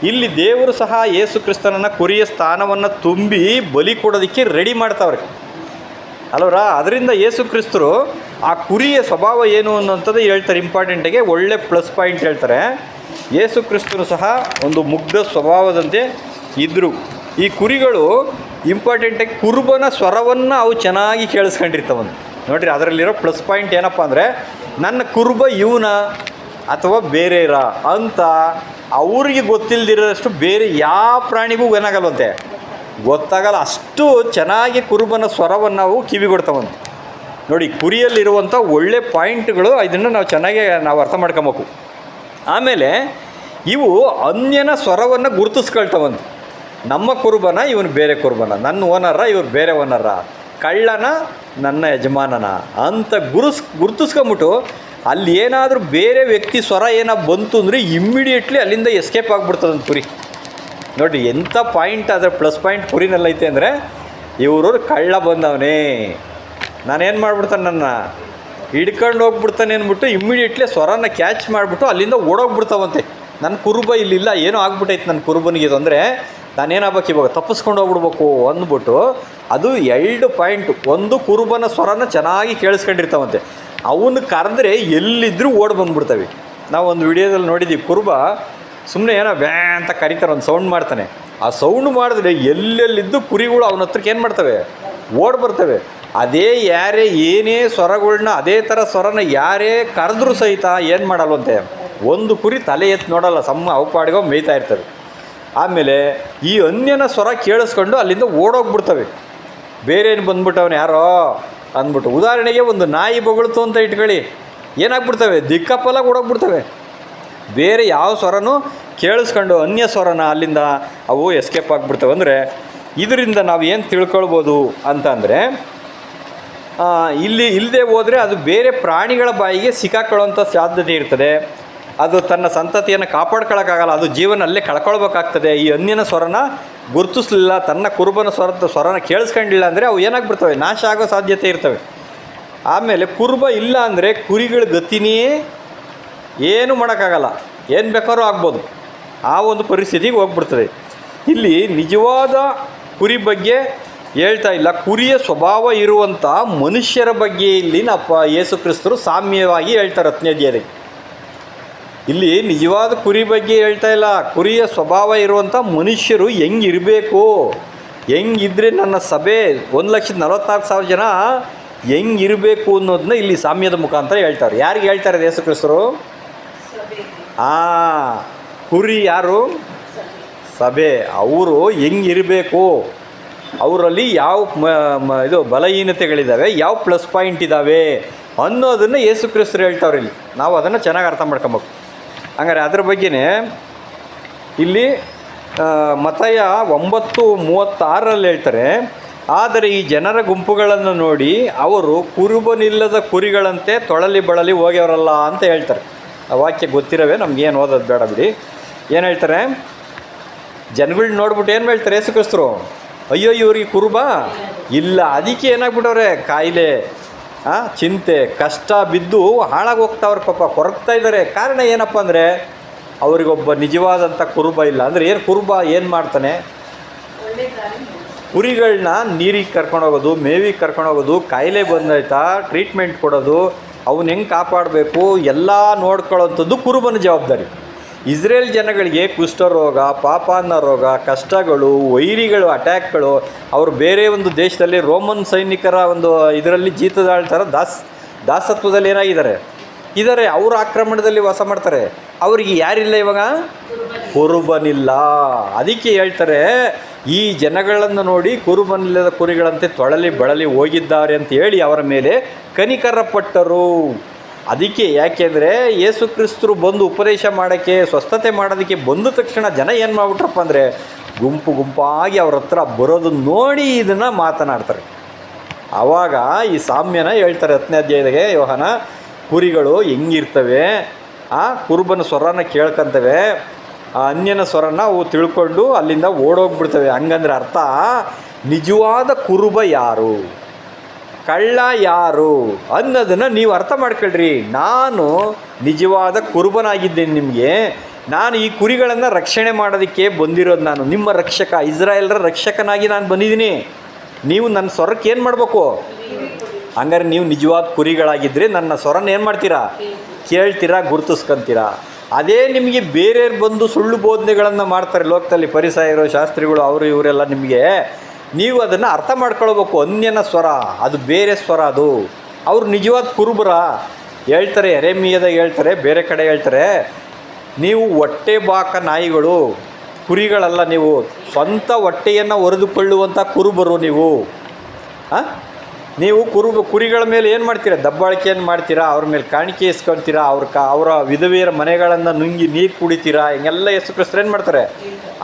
ಇಲ್ಲಿ ದೇವರು ಸಹ ಯೇಸು ಕ್ರಿಸ್ತನನ್ನು ಕುರಿಯ ಸ್ಥಾನವನ್ನು ತುಂಬಿ ಬಲಿ ಕೊಡೋದಕ್ಕೆ ರೆಡಿ ಮಾಡ್ತಾವ್ರೆ ಅಲ್ವರ. ಅದರಿಂದ ಯೇಸು ಕ್ರಿಸ್ತರು ಆ ಕುರಿಯ ಸ್ವಭಾವ ಏನು ಅನ್ನೋಂಥದ್ದು ಹೇಳ್ತಾರೆ. ಇಂಪಾರ್ಟೆಂಟಾಗಿ ಒಳ್ಳೆ ಪ್ಲಸ್ ಪಾಯಿಂಟ್ ಹೇಳ್ತಾರೆ. ಯೇಸು ಕ್ರಿಸ್ತನು ಸಹ ಒಂದು ಮುಗ್ಧ ಸ್ವಭಾವದಂತೆ ಇದ್ದರು. ಈ ಕುರಿಗಳು ಇಂಪಾರ್ಟೆಂಟಾಗಿ ಕುರುಬನ ಸ್ವರವನ್ನು ಅವು ಚೆನ್ನಾಗಿ ಕೇಳಿಸ್ಕೊಂಡಿರ್ತಾವಂತ ನೋಡಿರಿ. ಅದರಲ್ಲಿರೋ ಪ್ಲಸ್ ಪಾಯಿಂಟ್ ಏನಪ್ಪ ಅಂದರೆ, ನನ್ನ ಕುರುಬ ಇವನ ಅಥವಾ ಬೇರೆರಾ ಅಂತ ಅವ್ರಿಗೆ ಗೊತ್ತಿಲ್ಲದಿರೋದಷ್ಟು ಬೇರೆ ಯಾವ ಪ್ರಾಣಿಗೂ ಏನಾಗಲ್ವಂತೆ, ಗೊತ್ತಾಗಲ್ಲ. ಅಷ್ಟು ಚೆನ್ನಾಗಿ ಕುರುಬನ ಸ್ವರವನ್ನು ನಾವು ಕಿವಿಗೊಡ್ತಾವಂತೆ ನೋಡಿ. ಕುರಿಯಲ್ಲಿರುವಂಥ ಒಳ್ಳೆ ಪಾಯಿಂಟ್ಗಳು ಇದನ್ನು ನಾವು ಚೆನ್ನಾಗಿ ಅರ್ಥ ಮಾಡ್ಕೊಬೇಕು. ಆಮೇಲೆ ಇವು ಅನ್ಯನ ಸ್ವರವನ್ನು ಗುರುತಿಸ್ಕೊಳ್ತಾವಂತೆ. ನಮ್ಮ ಕುರುಬನ ಇವನು ಬೇರೆ ಕುರುಬನ, ನನ್ನ ಓನರ ಇವ್ರು ಬೇರೆ ಓನರ, ಕಳ್ಳನ ನನ್ನ ಯಜಮಾನನ ಅಂತ ಗುರುತಿಸ್ಕೊಂಬಿಟ್ಟು ಅಲ್ಲಿ ಏನಾದರೂ ಬೇರೆ ವ್ಯಕ್ತಿ ಸ್ವರ ಬಂತು ಅಂದರೆ ಇಮ್ಮಿಡಿಯೇಟ್ಲಿ ಅಲ್ಲಿಂದ ಎಸ್ಕೇಪ್ ಆಗಿಬಿಡ್ತದಂತ ಕುರಿ. ನೋಡಿ ಎಂಥ ಪಾಯಿಂಟ್, ಅದರ ಪ್ಲಸ್ ಪಾಯಿಂಟ್ ಕುರಿನಲ್ಲೈತೆ ಅಂದರೆ, ಇವರು ಕಳ್ಳ ಬಂದವನೇ, ನಾನೇನು ಮಾಡ್ಬಿಡ್ತಾನೆ, ನನ್ನ ಹಿಡ್ಕೊಂಡು ಹೋಗ್ಬಿಡ್ತಾನೆ ಅಂದ್ಬಿಟ್ಟು ಇಮ್ಮಿಡಿಯೇಟ್ಲಿ ಸ್ವರನ ಕ್ಯಾಚ್ ಮಾಡಿಬಿಟ್ಟು ಅಲ್ಲಿಂದ ಓಡೋಗ್ಬಿಡ್ತಾವಂತೆ. ನನ್ನ ಕುರುಬ ಇಲ್ಲಿಲ್ಲ, ಏನೋ ಆಗ್ಬಿಟ್ಟೈತೆ ನನ್ನ ಕುರುಬನಿಗೆ ಇದು ಅಂದರೆ ನಾನೇನಾಗಬೇಕು ಇವಾಗ, ತಪ್ಪಿಸ್ಕೊಂಡು ಹೋಗ್ಬಿಡ್ಬೇಕು ಅಂದ್ಬಿಟ್ಟು ಅದು 2 ಪಾಯಿಂಟು. ಒಂದು ಕುರುಬನ ಸ್ವರನ ಚೆನ್ನಾಗಿ ಕೇಳಿಸ್ಕೊಂಡಿರ್ತಾವಂತೆ. ಅವನು ಕರೆದ್ರೆ ಎಲ್ಲಿದ್ದರೂ ಓಡಿ ಬಂದುಬಿಡ್ತವೆ. ನಾವು ಒಂದು ವಿಡಿಯೋದಲ್ಲಿ ನೋಡಿದ್ದೀವಿ, ಕುರುಬ ಸುಮ್ಮನೆ ಏನೋ ಬ್ಯಾ ಅಂತ ಕರೀತಾರೆ, ಒಂದು ಸೌಂಡ್ ಮಾಡ್ತಾನೆ. ಆ ಸೌಂಡ್ ಮಾಡಿದ್ರೆ ಎಲ್ಲೆಲ್ಲಿದ್ದು ಕುರಿಗಳು ಅವನ ಹತ್ರಕ್ಕೆ ಏನು ಮಾಡ್ತವೆ, ಓಡಿ ಬರ್ತವೆ. ಅದೇ ಯಾರೇ ಏನೇ ಸ್ವರಗಳನ್ನ ಅದೇ ಥರ ಸ್ವರನ ಯಾರೇ ಕರೆದ್ರೂ ಸಹಿತ ಏನು ಮಾಡಲ್ವಂತೆ, ಒಂದು ಕುರಿ ತಲೆ ಎತ್ತು ನೋಡಲ್ಲ, ಅವು ಪಾಡಿಗೋ ಮೇಯ್ತಾ ಇರ್ತವೆ. ಆಮೇಲೆ ಈ ಅನ್ಯನ ಸ್ವರ ಕೇಳಿಸ್ಕೊಂಡು ಅಲ್ಲಿಂದ ಓಡೋಗ್ಬಿಡ್ತವೆ. ಬೇರೆ ಏನು ಬಂದ್ಬಿಟ್ಟವನು ಯಾರೋ ಅಂದ್ಬಿಟ್ಟು. ಉದಾಹರಣೆಗೆ ಒಂದು ನಾಯಿ ಬೊಗಳ್ತು ಅಂತ ಇಟ್ಕೊಳ್ಳಿ, ಏನಾಗ್ಬಿಡ್ತವೆ, ದಿಕ್ಕಪ್ಪಲಾಗಿ ಓಡೋಗ್ಬಿಡ್ತವೆ. ಬೇರೆ ಯಾವ ಸ್ವರನೂ ಕೇಳಿಸ್ಕೊಂಡು ಅನ್ಯ ಸ್ವರನ ಅಲ್ಲಿಂದ ಅವು ಎಸ್ಕೇಪ್ ಆಗಿಬಿಡ್ತವೆ. ಅಂದರೆ ಇದರಿಂದ ನಾವು ಏನು ತಿಳ್ಕೊಳ್ಬೋದು ಅಂತಂದರೆ, ಇಲ್ಲಿ ಇಲ್ಲದೆ ಹೋದರೆ ಅದು ಬೇರೆ ಪ್ರಾಣಿಗಳ ಬಾಯಿಗೆ ಸಿಕ್ಕಾಕೊಳ್ಳೋಂಥ ಸಾಧ್ಯತೆ ಇರ್ತದೆ. ಅದು ತನ್ನ ಸಂತತಿಯನ್ನು ಕಾಪಾಡ್ಕೊಳ್ಳೋಕ್ಕಾಗಲ್ಲ, ಅದು ಜೀವನ ಅಲ್ಲೇ ಕಳ್ಕೊಳ್ಬೇಕಾಗ್ತದೆ. ಈ ಅನ್ಯನ ಸ್ವರನ ಗುರುತಿಸ್ಲಿಲ್ಲ, ತನ್ನ ಕುರುಬನ ಸ್ವರನ ಕೇಳಿಸ್ಕೊಂಡಿಲ್ಲ ಅಂದರೆ ಅವು ಏನಾಗ್ಬಿಡ್ತವೆ, ನಾಶ ಆಗೋ ಸಾಧ್ಯತೆ ಇರ್ತವೆ. ಆಮೇಲೆ ಕುರುಬ ಇಲ್ಲ ಅಂದರೆ ಕುರಿಗಳ ಗತಿನೇ ಏನು ಮಾಡೋಕ್ಕಾಗಲ್ಲ, ಏನು ಬೇಕಾದ್ರೂ ಆಗ್ಬೋದು, ಆ ಒಂದು ಪರಿಸ್ಥಿತಿಗೆ ಹೋಗ್ಬಿಡ್ತದೆ. ಇಲ್ಲಿ ನಿಜವಾದ ಕುರಿ ಬಗ್ಗೆ ಹೇಳ್ತಾ ಇಲ್ಲ, ಕುರಿಯ ಸ್ವಭಾವ ಇರುವಂಥ ಮನುಷ್ಯರ ಬಗ್ಗೆ ಇಲ್ಲಿ ಯೇಸು ಕ್ರಿಸ್ತರು ಸಾಮ್ಯವಾಗಿ ಹೇಳ್ತಾರೆ 10ನೇ ಅಧ್ಯಾಯದಲ್ಲಿ. ಇಲ್ಲಿ ನಿಜವಾದ ಕುರಿ ಬಗ್ಗೆ ಹೇಳ್ತಾ ಇಲ್ಲ, ಕುರಿಯ ಸ್ವಭಾವ ಇರುವಂಥ ಮನುಷ್ಯರು ಹೆಂಗಿರಬೇಕು, ಹೆಂಗಿದ್ರೆ ನನ್ನ ಸಭೆ 1,44,000 ಜನ ಹೆಂಗಿರಬೇಕು ಅನ್ನೋದನ್ನ ಇಲ್ಲಿ ಸಾಮ್ಯದ ಮುಖಾಂತರ ಹೇಳ್ತಾರೆ. ಯಾರಿಗೆ ಹೇಳ್ತಾರೆ ಯೇಸು ಕ್ರಿಸ್ತರು? ಕುರಿ ಯಾರು? ಸಭೆ. ಅವರು ಹೆಂಗಿರಬೇಕು, ಅವರಲ್ಲಿ ಯಾವ ಇದು ಬಲಹೀನತೆಗಳಿದ್ದಾವೆ, ಯಾವ ಪ್ಲಸ್ ಪಾಯಿಂಟ್ ಇದ್ದಾವೆ ಅನ್ನೋದನ್ನು ಯೇಸು ಕ್ರಿಸ್ತರು ಹೇಳ್ತಾವ್ರಿ. ಇಲ್ಲಿ ನಾವು ಅದನ್ನು ಚೆನ್ನಾಗಿ ಅರ್ಥ ಮಾಡ್ಕೊಬೇಕು. ಹಂಗಾರೆ ಅದ್ರ ಬಗ್ಗೆನೇ ಇಲ್ಲಿ ಮತ್ತಾಯ 9:36 ಹೇಳ್ತಾರೆ, ಆದರೆ ಈ ಜನರ ಗುಂಪುಗಳನ್ನು ನೋಡಿ ಅವರು ಕುರುಬನಿಲ್ಲದ ಕುರಿಗಳಂತೆ ತೊಳಲಿ ಬಳಲಿ ಹೋಗ್ಯವರಲ್ಲ ಅಂತ ಹೇಳ್ತಾರೆ. ಆ ವಾಕ್ಯ ಗೊತ್ತಿರವೇ, ನಮಗೇನು ಓದೋದು ಬೇಡ ಬಿಡಿ. ಏನು ಹೇಳ್ತಾರೆ, ಜನಗಳನ್ನ ನೋಡ್ಬಿಟ್ಟು ಏನು ಹೇಳ್ತಾರೆ ಯೇಸು ಕ್ರಿಸ್ತರು, ಅಯ್ಯೋ ಇವ್ರಿಗೆ ಕುರುಬ ಇಲ್ಲ, ಅದಕ್ಕೆ ಏನಾಗ್ಬಿಟ್ಟವ್ರೆ, ಕಾಯಿಲೆ, ಚಿಂತೆ, ಕಷ್ಟ ಬಿದ್ದು ಹಾಳಾಗಿ ಹೋಗ್ತಾವ್ರೆ, ಪಾಪ ಕೊರಗ್ತಾ ಇದ್ದಾರೆ. ಕಾರಣ ಏನಪ್ಪ ಅಂದರೆ ಅವರಿಗೊಬ್ಬ ನಿಜವಾದಂಥ ಕುರುಬ ಇಲ್ಲ. ಅಂದರೆ ಏನು ಕುರುಬ ಏನು ಮಾಡ್ತಾನೆ, ಕುರಿಗಳನ್ನ ನೀರಿಗೆ ಕರ್ಕೊಂಡೋಗೋದು, ಮೇವಿಗೆ ಕರ್ಕೊಂಡೋಗೋದು, ಕಾಯಿಲೆ ಬಂದಾಯ್ತಾ ಟ್ರೀಟ್ಮೆಂಟ್ ಕೊಡೋದು, ಅವನ್ನ ಹೆಂಗೆ ಕಾಪಾಡಬೇಕು ಎಲ್ಲ ನೋಡ್ಕೊಳ್ಳೋಂಥದ್ದು ಕುರುಬನ ಜವಾಬ್ದಾರಿ. ಇಸ್ರೇಲ್ ಜನಗಳಿಗೆ ಕುಷ್ಠರೋಗ, ಪಾಪಾನ್ನ ರೋಗ, ಕಷ್ಟಗಳು, ವೈರಿಗಳು, ಅಟ್ಯಾಕ್ಗಳು, ಅವರು ಬೇರೆ ಒಂದು ದೇಶದಲ್ಲಿ ರೋಮನ್ ಸೈನಿಕರ ಒಂದು ಇದರಲ್ಲಿ ಜೀತದಾಳ್ತಾರ ದಾಸತ್ವದಲ್ಲಿ ಏನಾಗಿದ್ದಾರೆ ಅವರ ಆಕ್ರಮಣದಲ್ಲಿ ವಾಸ ಮಾಡ್ತಾರೆ. ಅವರಿಗೆ ಯಾರಿಲ್ಲ ಇವಾಗ? ಕುರುಬನಿಲ್ಲ. ಅದಕ್ಕೆ ಹೇಳ್ತಾರೆ, ಈ ಜನಗಳನ್ನು ನೋಡಿ ಕುರುಬನಿಲ್ಲದ ಕುರಿಗಳಂತೆ ತೊಳಲಿ ಬಳಲಿ ಹೋಗಿದ್ದಾರೆ ಅಂತ ಹೇಳಿ ಅವರ ಮೇಲೆ ಕನಿಕರ ಪಟ್ಟರು. ಅದಕ್ಕೆ ಯಾಕೆಂದರೆ ಯೇಸು ಕ್ರಿಸ್ತರು ಬಂದು ಉಪದೇಶ ಮಾಡೋಕ್ಕೆ, ಸ್ವಸ್ಥತೆ ಮಾಡೋದಕ್ಕೆ ಬಂದ ತಕ್ಷಣ ಜನ ಏನು ಮಾಡಿಬಿಟ್ರಪ್ಪ ಅಂದರೆ ಗುಂಪು ಗುಂಪಾಗಿ ಅವ್ರ ಹತ್ರ ಬರೋದು ನೋಡಿ ಇದನ್ನು ಮಾತನಾಡ್ತಾರೆ. ಆವಾಗ ಈ ಸಾಮ್ಯನ ಹೇಳ್ತಾರೆ 10ನೇ ಅಧ್ಯಾಯದಾಗೆ ಯೋಹಾನ, ಕುರಿಗಳು ಹೆಂಗಿರ್ತವೆ, ಆ ಕುರುಬನ ಸ್ವರನ ಕೇಳ್ಕೊಂತವೆ, ಆ ಅನ್ಯನ ಸ್ವರನ ಅವು ತಿಳ್ಕೊಂಡು ಅಲ್ಲಿಂದ ಓಡೋಗ್ಬಿಡ್ತವೆ. ಹಂಗಂದ್ರೆ ಅರ್ಥ, ನಿಜವಾದ ಕುರುಬ ಯಾರು, ಕಳ್ಳ ಯಾರು ಅನ್ನೋದನ್ನು ನೀವು ಅರ್ಥ ಮಾಡ್ಕೊಳ್ರಿ. ನಾನು ನಿಜವಾದ ಕುರುಬನಾಗಿದ್ದೇನೆ ನಿಮಗೆ. ನಾನು ಈ ಕುರಿಗಳನ್ನು ರಕ್ಷಣೆ ಮಾಡೋದಕ್ಕೆ ಬಂದಿರೋದು. ನಾನು ನಿಮ್ಮ ರಕ್ಷಕ, ಇಸ್ರಾಯೇಲರ ರಕ್ಷಕನಾಗಿ ನಾನು ಬಂದಿದ್ದೀನಿ. ನೀವು ನನ್ನ ಸ್ವರಕ್ಕೆ ಏನು ಮಾಡಬೇಕು? ಹಂಗಾರೆ ನೀವು ನಿಜವಾದ ಕುರಿಗಳಾಗಿದ್ದರೆ ನನ್ನ ಸ್ವರನ ಏನು ಮಾಡ್ತೀರಾ? ಕೇಳ್ತೀರಾ, ಗುರುತಿಸ್ಕೊಂತೀರಾ. ಅದೇ ನಿಮಗೆ ಬೇರೆಯವ್ರು ಬಂದು ಸುಳ್ಳು ಬೋಧನೆಗಳನ್ನು ಮಾಡ್ತಾರೆ ಲೋಕದಲ್ಲಿ, ಫರಿಸಾಯರು, ಶಾಸ್ತ್ರಿಗಳು, ಅವರು ಇವರೆಲ್ಲ. ನಿಮಗೆ ನೀವು ಅದನ್ನು ಅರ್ಥ ಮಾಡ್ಕೊಳ್ಬೇಕು. ಅನ್ಯನ ಸ್ವರ ಅದು ಬೇರೆ ಸ್ವರ, ಅದು ಅವ್ರು ನಿಜವಾದ ಕುರುಬರ. ಹೇಳ್ತಾರೆ, ಯೆರೆಮೀಯದಾಗ ಹೇಳ್ತಾರೆ, ಬೇರೆ ಕಡೆ ಹೇಳ್ತಾರೆ, ನೀವು ಹೊಟ್ಟೆ ಬಾಕ ನಾಯಿಗಳು, ಕುರಿಗಳಲ್ಲ ನೀವು, ಸ್ವಂತ ಹೊಟ್ಟೆಯನ್ನು ಒರೆದುಕೊಳ್ಳುವಂಥ ಕುರುಬರು ನೀವು. ನೀವು ಕುರಿಗಳ ಮೇಲೆ ಏನು ಮಾಡ್ತೀರಾ? ದಬ್ಬಾಳಿಕೆಯನ್ನು ಮಾಡ್ತೀರಾ, ಅವ್ರ ಮೇಲೆ ಕಾಣಿಕೆ ಇಸ್ಕೊಳ್ತೀರಾ, ಅವರ ವಿಧವೆಯರ ಮನೆಗಳನ್ನು ನುಂಗಿ ನೀರು ಕುಡಿತೀರಾ. ಹಿಂಗೆಲ್ಲ ಯೇಸು ಕ್ರಿಸ್ತರು ಏನು ಮಾಡ್ತಾರೆ?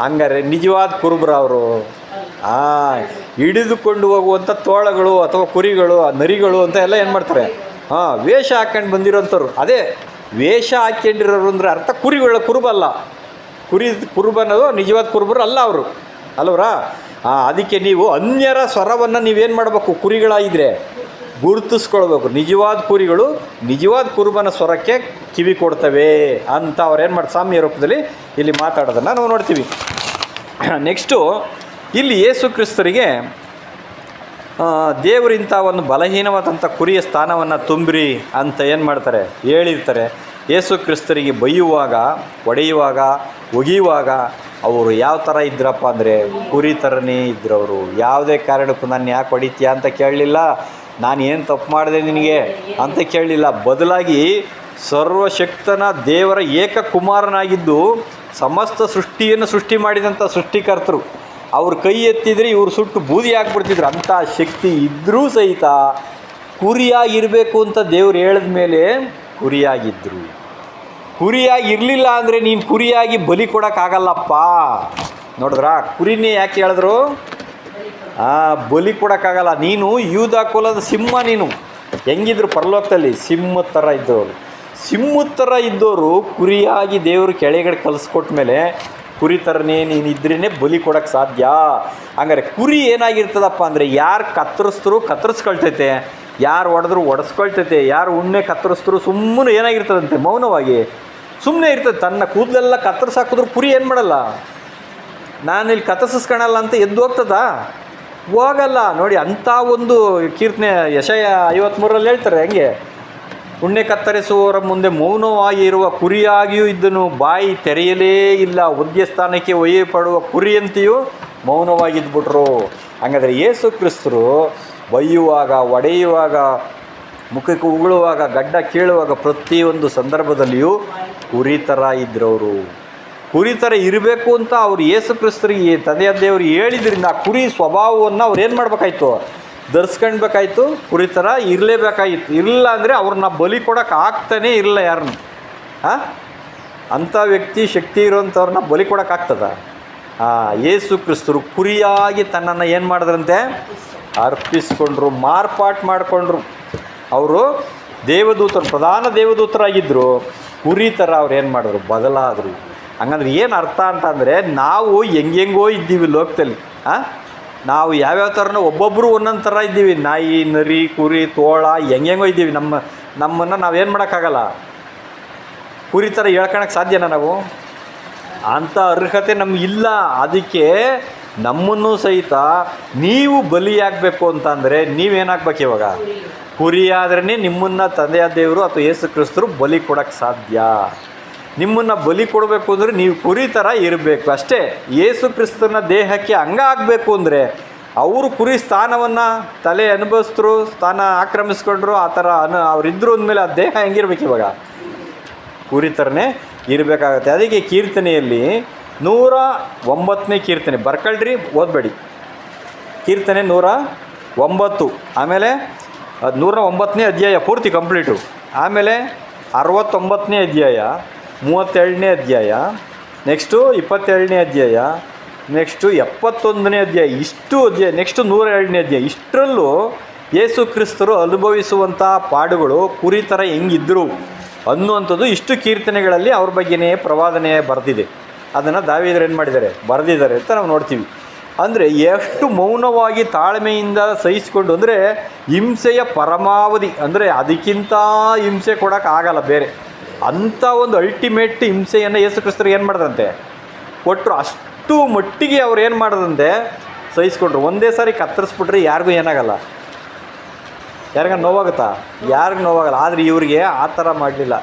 ಹಂಗಾರೆ ನಿಜವಾದ ಕುರುಬರು ಅವರು. ಹಿಡಿದುಕೊಂಡು ಹೋಗುವಂಥ ತೋಳಗಳು ಅಥವಾ ಕುರಿಗಳು, ನರಿಗಳು ಅಂತ ಎಲ್ಲ ಏನು ಮಾಡ್ತಾರೆ? ವೇಷ ಹಾಕ್ಕೊಂಡು ಬಂದಿರೋಂಥವ್ರು. ಅದೇ ವೇಷ ಹಾಕ್ಕೊಂಡಿರೋರು ಅಂದರೆ ಅರ್ಥ ಕುರುಬಲ್ಲ. ಕುರುಬ ಅನ್ನೋದು ನಿಜವಾದ ಕುರುಬರು ಅಲ್ಲ ಅವರು, ಅಲ್ವರಾ? ಅದಕ್ಕೆ ನೀವು ಅನ್ಯರ ಸ್ವರವನ್ನು ನೀವೇನು ಮಾಡಬೇಕು? ಕುರಿಗಳಾಗಿದ್ದರೆ ಗುರುತಿಸ್ಕೊಳ್ಬೇಕು. ನಿಜವಾದ ಕುರಿಗಳು ನಿಜವಾದ ಕುರುಬನ ಸ್ವರಕ್ಕೆ ಕಿವಿ ಕೊಡ್ತವೆ ಅಂತ ಅವ್ರೇನು ಮಾಡಿ ಸಾಮ್ಯ ರೂಪದಲ್ಲಿ ಇಲ್ಲಿ ಮಾತಾಡೋದನ್ನು ನಾವು ನೋಡ್ತೀವಿ. ನೆಕ್ಸ್ಟು ಇಲ್ಲಿ ಯೇಸು ಕ್ರಿಸ್ತರಿಗೆ ದೇವರಿಂಥ ಒಂದು ಬಲಹೀನವಾದಂಥ ಕುರಿಯ ಸ್ಥಾನವನ್ನು ತುಂಬ್ರಿ ಅಂತ ಏನು ಮಾಡ್ತಾರೆ? ಹೇಳಿರ್ತಾರೆ. ಯೇಸು ಕ್ರಿಸ್ತರಿಗೆ ಬೈಯುವಾಗ, ಹೊಡೆಯುವಾಗ, ಒಗೆಯುವಾಗ ಅವರು ಯಾವ ಥರ ಇದ್ರಪ್ಪ ಅಂದರೆ ಕುರಿ ಥರನೇ ಇದ್ರು ಅವರು. ಯಾವುದೇ ಕಾರಣಕ್ಕೂ ನಾನು ಯಾಕೆ ಹೊಡಿತೀಯ ಅಂತ ಕೇಳಲಿಲ್ಲ, ನಾನು ಏನು ತಪ್ಪು ಮಾಡಿದೆ ನಿನಗೆ ಅಂತ ಕೇಳಲಿಲ್ಲ. ಬದಲಾಗಿ ಸರ್ವಶಕ್ತನ ದೇವರ ಏಕಕುಮಾರನಾಗಿದ್ದು ಸಮಸ್ತ ಸೃಷ್ಟಿಯನ್ನು ಸೃಷ್ಟಿ ಮಾಡಿದಂಥ ಸೃಷ್ಟಿಕರ್ತರು. ಅವ್ರ ಕೈ ಎತ್ತಿದರೆ ಇವರು ಸುಟ್ಟು ಬೂದಿ ಹಾಕ್ಬಿಡ್ತಿದ್ರು. ಅಂಥ ಶಕ್ತಿ ಇದ್ದರೂ ಸಹಿತ ಕುರಿಯಾಗಿರಬೇಕು ಅಂತ ದೇವ್ರು ಹೇಳಿದ ಮೇಲೆ ಕುರಿಯಾಗಿದ್ದರು. ಕುರಿಯಾಗಿ ಇರಲಿಲ್ಲ ಅಂದರೆ ನೀನು ಕುರಿಯಾಗಿ ಬಲಿ ಕೊಡೋಕ್ಕಾಗಲ್ಲಪ್ಪ. ನೋಡಿದ್ರಾ? ಕುರಿನೇ ಯಾಕೆ ಹೇಳಿದ್ರು? ಬಲಿ ಕೊಡೋಕ್ಕಾಗಲ್ಲ. ನೀನು ಯೂದ ಕುಲದ ಸಿಂಹ. ನೀನು ಹೆಂಗಿದ್ರು ಪರಲೋಕದಲ್ಲಿ ಸಿಂಹದ ಥರ ಇದ್ದವರು. ಸಿಂಹದ ಥರ ಇದ್ದವರು ಕುರಿಯಾಗಿ ದೇವರು ಕೆಳಗಡೆ ಕಲಿಸ್ಕೊಟ್ಟ ಮೇಲೆ ಕುರಿ ಥರನೇ ನೀನು ಇದ್ರೇ ಬಲಿ ಕೊಡೋಕ್ಕೆ ಸಾಧ್ಯ. ಹಂಗಾರೆ ಕುರಿ ಏನಾಗಿರ್ತದಪ್ಪ ಅಂದರೆ ಯಾರು ಕತ್ತರಿಸಿದ್ರು ಕತ್ತರಿಸ್ಕೊಳ್ತೈತೆ, ಯಾರು ಹೊಡೆದ್ರು ಹೊಡೆಸ್ಕೊಳ್ತೈತೆ, ಯಾರು ಉಣ್ಣೆ ಕತ್ತರಿಸಿದ್ರು ಸುಮ್ಮನೆ ಏನಾಗಿರ್ತದಂತೆ ಮೌನವಾಗಿ ಸುಮ್ಮನೆ ಇರ್ತದೆ. ತನ್ನ ಕೂದಲೆಲ್ಲ ಕತ್ತರಿಸಾಕಿದ್ರು ಕುರಿ ಏನು ಮಾಡಲ್ಲ, ನಾನಿಲ್ಲಿ ಕತ್ತರಿಸ್ಕೊಳಲ್ಲ ಅಂತ ಎದ್ದು ಹೋಗ್ತದಾ? ಹೋಗಲ್ಲ. ನೋಡಿ, ಅಂಥ ಒಂದು ಕೀರ್ತನೆ ಯೆಶಾಯ 53 ಹೇಳ್ತಾರೆ, ಹೆಂಗೆ ಉಣ್ಣೆ ಕತ್ತರಿಸುವವರ ಮುಂದೆ ಮೌನವಾಗಿ ಇರುವ ಕುರಿಯಾಗಿಯೂ ಇದ್ದನು, ಬಾಯಿ ತೆರೆಯಲೇ ಇಲ್ಲ, ವಧ್ಯ ಸ್ಥಾನಕ್ಕೆ ಒಯ್ಯಪಡುವ ಕುರಿಯಂತೆಯೂ ಮೌನವಾಗಿದ್ಬಿಟ್ರು. ಹಾಗಾದರೆ ಯೇಸು ಕ್ರಿಸ್ತರು ಬೈಯುವಾಗ, ಹೊಡೆಯುವಾಗ, ಮುಖಕ್ಕೆ ಉಗುಳುವಾಗ, ಗಡ್ಡ ಕೀಳುವಾಗ ಪ್ರತಿಯೊಂದು ಸಂದರ್ಭದಲ್ಲಿಯೂ ಕುರಿ ಥರ ಇದ್ರವರು. ಕುರಿ ಥರ ಇರಬೇಕು ಅಂತ ಅವ್ರು ಯೇಸು ಕ್ರಿಸ್ತರಿಗೆ ತಂದೆಯ ದೇವರು ಹೇಳಿದ್ರಿಂದ ಆ ಕುರಿ ಸ್ವಭಾವವನ್ನು ಅವ್ರು ಏನು ಮಾಡಬೇಕಾಯ್ತು? ಧರಿಸ್ಕೊಳ್ಬೇಕಾಯ್ತು. ಕುರಿ ಥರ ಇರಲೇಬೇಕಾಗಿತ್ತು. ಇರಲಿಲ್ಲ ಅಂದರೆ ಅವ್ರನ್ನ ಬಲಿ ಕೊಡೋಕೆ ಆಗ್ತಾನೇ ಇರಲಿಲ್ಲ ಯಾರನ್ನು. ಅಂಥ ವ್ಯಕ್ತಿ, ಶಕ್ತಿ ಇರೋಂಥವ್ರನ್ನ ಬಲಿ ಕೊಡೋಕ್ಕಾಗ್ತದ? ಯೇಸು ಕ್ರಿಸ್ತರು ಕುರಿಯಾಗಿ ತನ್ನನ್ನು ಏನು ಮಾಡಿದ್ರಂತೆ? ಅರ್ಪಿಸ್ಕೊಂಡ್ರು, ಮಾರ್ಪಾಟು ಮಾಡಿಕೊಂಡ್ರು. ಅವರು ದೇವದೂತರು, ಪ್ರಧಾನ ದೇವದೂತರಾಗಿದ್ದರು. ಕುರಿ ಥರ ಅವ್ರು ಏನು ಮಾಡಿದ್ರು? ಬದಲಾದರು. ಹಂಗಂದ್ರೆ ಏನು ಅರ್ಥ ಅಂತಂದರೆ, ನಾವು ಹೆಂಗೆಂಗೋ ಇದ್ದೀವಿ ಲೋಕದಲ್ಲಿ. ನಾವು ಯಾವ್ಯಾವ ಥರನೋ ಒಬ್ಬೊಬ್ಬರು ಒಂದೊಂದು ಥರ ಇದ್ದೀವಿ. ನಾಯಿ, ನರಿ, ಕುರಿ, ತೋಳ ಹೆಂಗೆಂಗೋ ಇದ್ದೀವಿ. ನಮ್ಮನ್ನು ನಾವೇನು ಮಾಡೋಕ್ಕಾಗಲ್ಲ, ಕುರಿ ಥರ ಹೇಳ್ಕೊಳಕ್ಕೆ ಸಾಧ್ಯನಾ ನಾವು? ಅಂಥ ಅರ್ಹತೆ ನಮಗಿಲ್ಲ. ಅದಕ್ಕೆ ನಮ್ಮನ್ನು ಸಹಿತ ನೀವು ಬಲಿಯಾಗಬೇಕು ಅಂತಂದರೆ ನೀವೇನಾಗಬೇಕು? ಇವಾಗ ಕುರಿ ಆದ್ರೇ ನಿಮ್ಮನ್ನು ತಂದೆಯ ದೇವರು ಅಥವಾ ಯೇಸು ಕ್ರಿಸ್ತರು ಬಲಿ ಕೊಡೋಕ್ಕೆ ಸಾಧ್ಯ. ನಿಮ್ಮನ್ನು ಬಲಿ ಕೊಡಬೇಕು ಅಂದರೆ ನೀವು ಕುರಿ ಥರ ಇರಬೇಕು ಅಷ್ಟೇ. ಯೇಸು ಕ್ರಿಸ್ತನ ದೇಹಕ್ಕೆ ಅಂಗ ಆಗಬೇಕು ಅಂದರೆ ಅವರು ಕುರಿ ಸ್ಥಾನವನ್ನು ತಲೆ ಅನುಭವಿಸಿದ್ರು, ಸ್ಥಾನ ಆಕ್ರಮಿಸ್ಕೊಂಡ್ರು, ಆ ಥರ ಅವರಿದ್ದರು ಅಂದಮೇಲೆ ಆ ದೇಹ ಹೆಂಗಿರ್ಬೇಕು ಇವಾಗ? ಕುರಿ ಥರನೇ ಇರಬೇಕಾಗತ್ತೆ. ಅದಕ್ಕೆ ಕೀರ್ತನೆಯಲ್ಲಿ 109ನೇ ಕೀರ್ತನೆ ಬರ್ಕೊಳ್ರಿ, ಓದಬೇಡಿ. ಕೀರ್ತನೆ 109, ಆಮೇಲೆ 109ನೇ ಅಧ್ಯಾಯ ಪೂರ್ತಿ ಕಂಪ್ಲೀಟು, ಆಮೇಲೆ 69ನೇ ಅಧ್ಯಾಯ, 32ನೇ ಅಧ್ಯಾಯ, ನೆಕ್ಸ್ಟು 22ನೇ ಅಧ್ಯಾಯ, ನೆಕ್ಸ್ಟು 71ನೇ ಅಧ್ಯಾಯ, ಇಷ್ಟು ಅಧ್ಯಾಯ, ನೆಕ್ಸ್ಟು 102ನೇ ಅಧ್ಯಾಯ. ಇಷ್ಟರಲ್ಲೂ ಯೇಸು ಕ್ರಿಸ್ತರು ಅನುಭವಿಸುವಂಥ ಪಾಡುಗಳು ಕುರಿ ಥರ ಹೆಂಗಿದ್ದರು ಅನ್ನುವಂಥದ್ದು ಇಷ್ಟು ಕೀರ್ತನೆಗಳಲ್ಲಿ ಅವ್ರ ಬಗ್ಗೆನೇ ಪ್ರವಾದನೆ ಬರೆದಿದೆ. ಅದನ್ನು ದಾವೀದರು ಏನು ಮಾಡಿದ್ದಾರೆ, ಬರೆದಿದ್ದಾರೆ ಅಂತ ನಾವು ನೋಡ್ತೀವಿ. ಅಂದರೆ ಎಷ್ಟು ಮೌನವಾಗಿ ತಾಳ್ಮೆಯಿಂದ ಸಹಿಸಿಕೊಂಡು, ಅಂದರೆ ಹಿಂಸೆಯ ಪರಮಾವಧಿ, ಅಂದರೆ ಅದಕ್ಕಿಂತ ಹಿಂಸೆ ಕೊಡೋಕ್ಕಾಗಲ್ಲ ಬೇರೆ, ಅಂಥ ಒಂದು ಅಲ್ಟಿಮೇಟ್ ಹಿಂಸೆಯನ್ನು ಯೇಸು ಕ್ರಿಸ್ತರಿಗೆ ಏನು ಮಾಡಿದಂತೆ ಕೊಟ್ಟರು. ಅಷ್ಟು ಮಟ್ಟಿಗೆ ಅವ್ರು ಏನು ಮಾಡೋದಂತೆ ಸಹಿಸ್ಕೊಂಡ್ರು. ಒಂದೇ ಸಾರಿ ಕತ್ತರಿಸ್ಬಿಟ್ರೆ ಯಾರಿಗೂ ಏನಾಗಲ್ಲ, ಯಾರಿಗ ನೋವಾಗುತ್ತಾ? ಯಾರಿಗೂ ನೋವಾಗಲ್ಲ. ಆದರೆ ಇವ್ರಿಗೆ ಆ ಥರ ಮಾಡಲಿಲ್ಲ.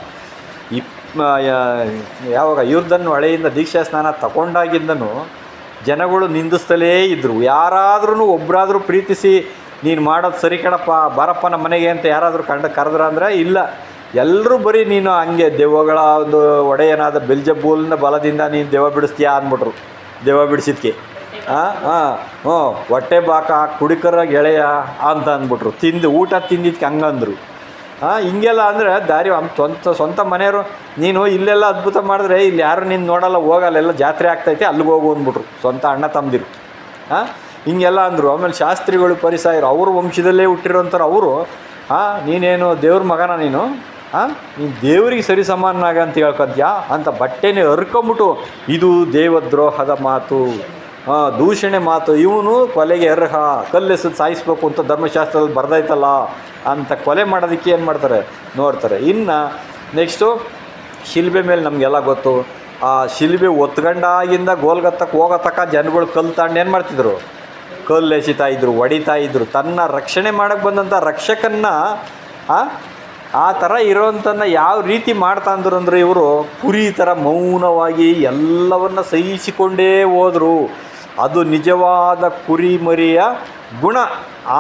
ಯಾವಾಗ ಇವ್ರದನ್ನು ಹಳೆಯಿಂದ ದೀಕ್ಷಾ ಸ್ನಾನ ತಗೊಂಡಾಗಿಂದನೂ ಜನಗಳು ನಿಂದಿಸ್ತಲೇ ಇದ್ದರು. ಯಾರಾದ್ರೂ ಒಬ್ಬರಾದರೂ ಪ್ರೀತಿಸಿ ನೀನು ಮಾಡೋದು ಸರಿ ಕಣಪ್ಪ, ಬಾರಪ್ಪ ನಮ್ಮ ಮನೆಗೆ ಅಂತ ಯಾರಾದರೂ ಕರೆದ್ರ ಅಂದರೆ ಇಲ್ಲ, ಎಲ್ಲರೂ ಬರೀ ನೀನು ಹಂಗೆ ದೆವ್ವಗಳ ಒಂದು ಒಡೆಯನಾದ ಬೆಲ್ಜಬೂಲ್ನ ಬಲದಿಂದ ನೀನು ದೆವ್ವ ಬಿಡಿಸ್ತೀಯಾ ಅಂದ್ಬಿಟ್ರು. ದೆವ್ವ ಬಿಡಿಸಿದ್ಕೆ ಹೊಟ್ಟೆ ಬಾಕ ಕುಡಿಕರ ಗೆಳೆಯ ಅಂತ ಅಂದ್ಬಿಟ್ರು. ಊಟ ತಿಂದಿದ್ದಕ್ಕೆ ಹಂಗಂದ್ರು. ಹಿಂಗೆಲ್ಲ ಅಂದರೆ ದಾರಿ ಸ್ವಂತ ಮನೆಯವರು ನೀನು ಇಲ್ಲೆಲ್ಲ ಅದ್ಭುತ ಮಾಡಿದ್ರೆ ಇಲ್ಲಿ ಯಾರು ನೀನು ನೋಡಲ್ಲ, ಹೋಗಲ್ಲ, ಎಲ್ಲ ಜಾತ್ರೆ ಆಗ್ತೈತೆ ಅಲ್ಲಿಗೆ ಹೋಗು ಅಂದ್ಬಿಟ್ರು. ಸ್ವಂತ ಅಣ್ಣ ತಮ್ಮದಿರು ಹಿಂಗೆಲ್ಲ ಅಂದರು. ಆಮೇಲೆ ಶಾಸ್ತ್ರಿಗಳು, ಪರಿಸಾಯರು, ಅವ್ರ ವಂಶದಲ್ಲೇ ಹುಟ್ಟಿರೋಂಥವ್ರು ಅವರು ನೀನೇನು ದೇವ್ರ ಮಗನ ನೀನು ನೀನು ದೇವರಿಗೆ ಸರಿ ಸಮಾನಾಗ ಅಂತ ಹೇಳ್ಕೊತೀಯಾ ಅಂತ ಬಟ್ಟೆನೇ ಹರ್ಕೊಂಬಿಟ್ಟು ಇದು ದೇವದ್ರೋಹದ ಮಾತು, ದೂಷಣೆ ಮಾತು, ಇವನು ಕೊಲೆಗೆ ಅರ್ಹ, ಕಲ್ಲೆಸೆದು ಸಾಯಿಸ್ಬೇಕು ಅಂತ ಧರ್ಮಶಾಸ್ತ್ರದಲ್ಲಿ ಬರ್ದೈತಲ್ಲ ಅಂತ ಕೊಲೆ ಮಾಡೋದಕ್ಕೆ ಏನು ಮಾಡ್ತಾರೆ ನೋಡ್ತಾರೆ. ಇನ್ನು ನೆಕ್ಸ್ಟು ಶಿಲ್ಬೆ ಮೇಲೆ ನಮಗೆಲ್ಲ ಗೊತ್ತು. ಆ ಶಿಲ್ಬೆ ಒತ್ಗಂಡಾಗಿಂದ ಗೋಲ್ಗತ್ತಕ್ಕೆ ಹೋಗೋತಕ್ಕ ಜನಗಳು ಕಲ್ಲು ತಾಂಡು ಏನು ಮಾಡ್ತಿದ್ರು, ಕಲ್ಲು ಎಸಿತಾಯಿದ್ರು, ಹೊಡಿತಾಯಿದ್ರು. ತನ್ನ ರಕ್ಷಣೆ ಮಾಡೋಕ್ಕೆ ಬಂದಂಥ ರಕ್ಷಕನ್ನ ಆ ಥರ ಇರೋವಂಥನ್ನ ಯಾವ ರೀತಿ ಮಾಡ್ತಾ ಅಂದರು ಅಂದರೆ ಇವರು ಕುರಿ ಥರ ಮೌನವಾಗಿ ಎಲ್ಲವನ್ನು ಸಹಿಸಿಕೊಂಡೇ ಹೋದರು. ಅದು ನಿಜವಾದ ಕುರಿಮರಿಯ ಗುಣ.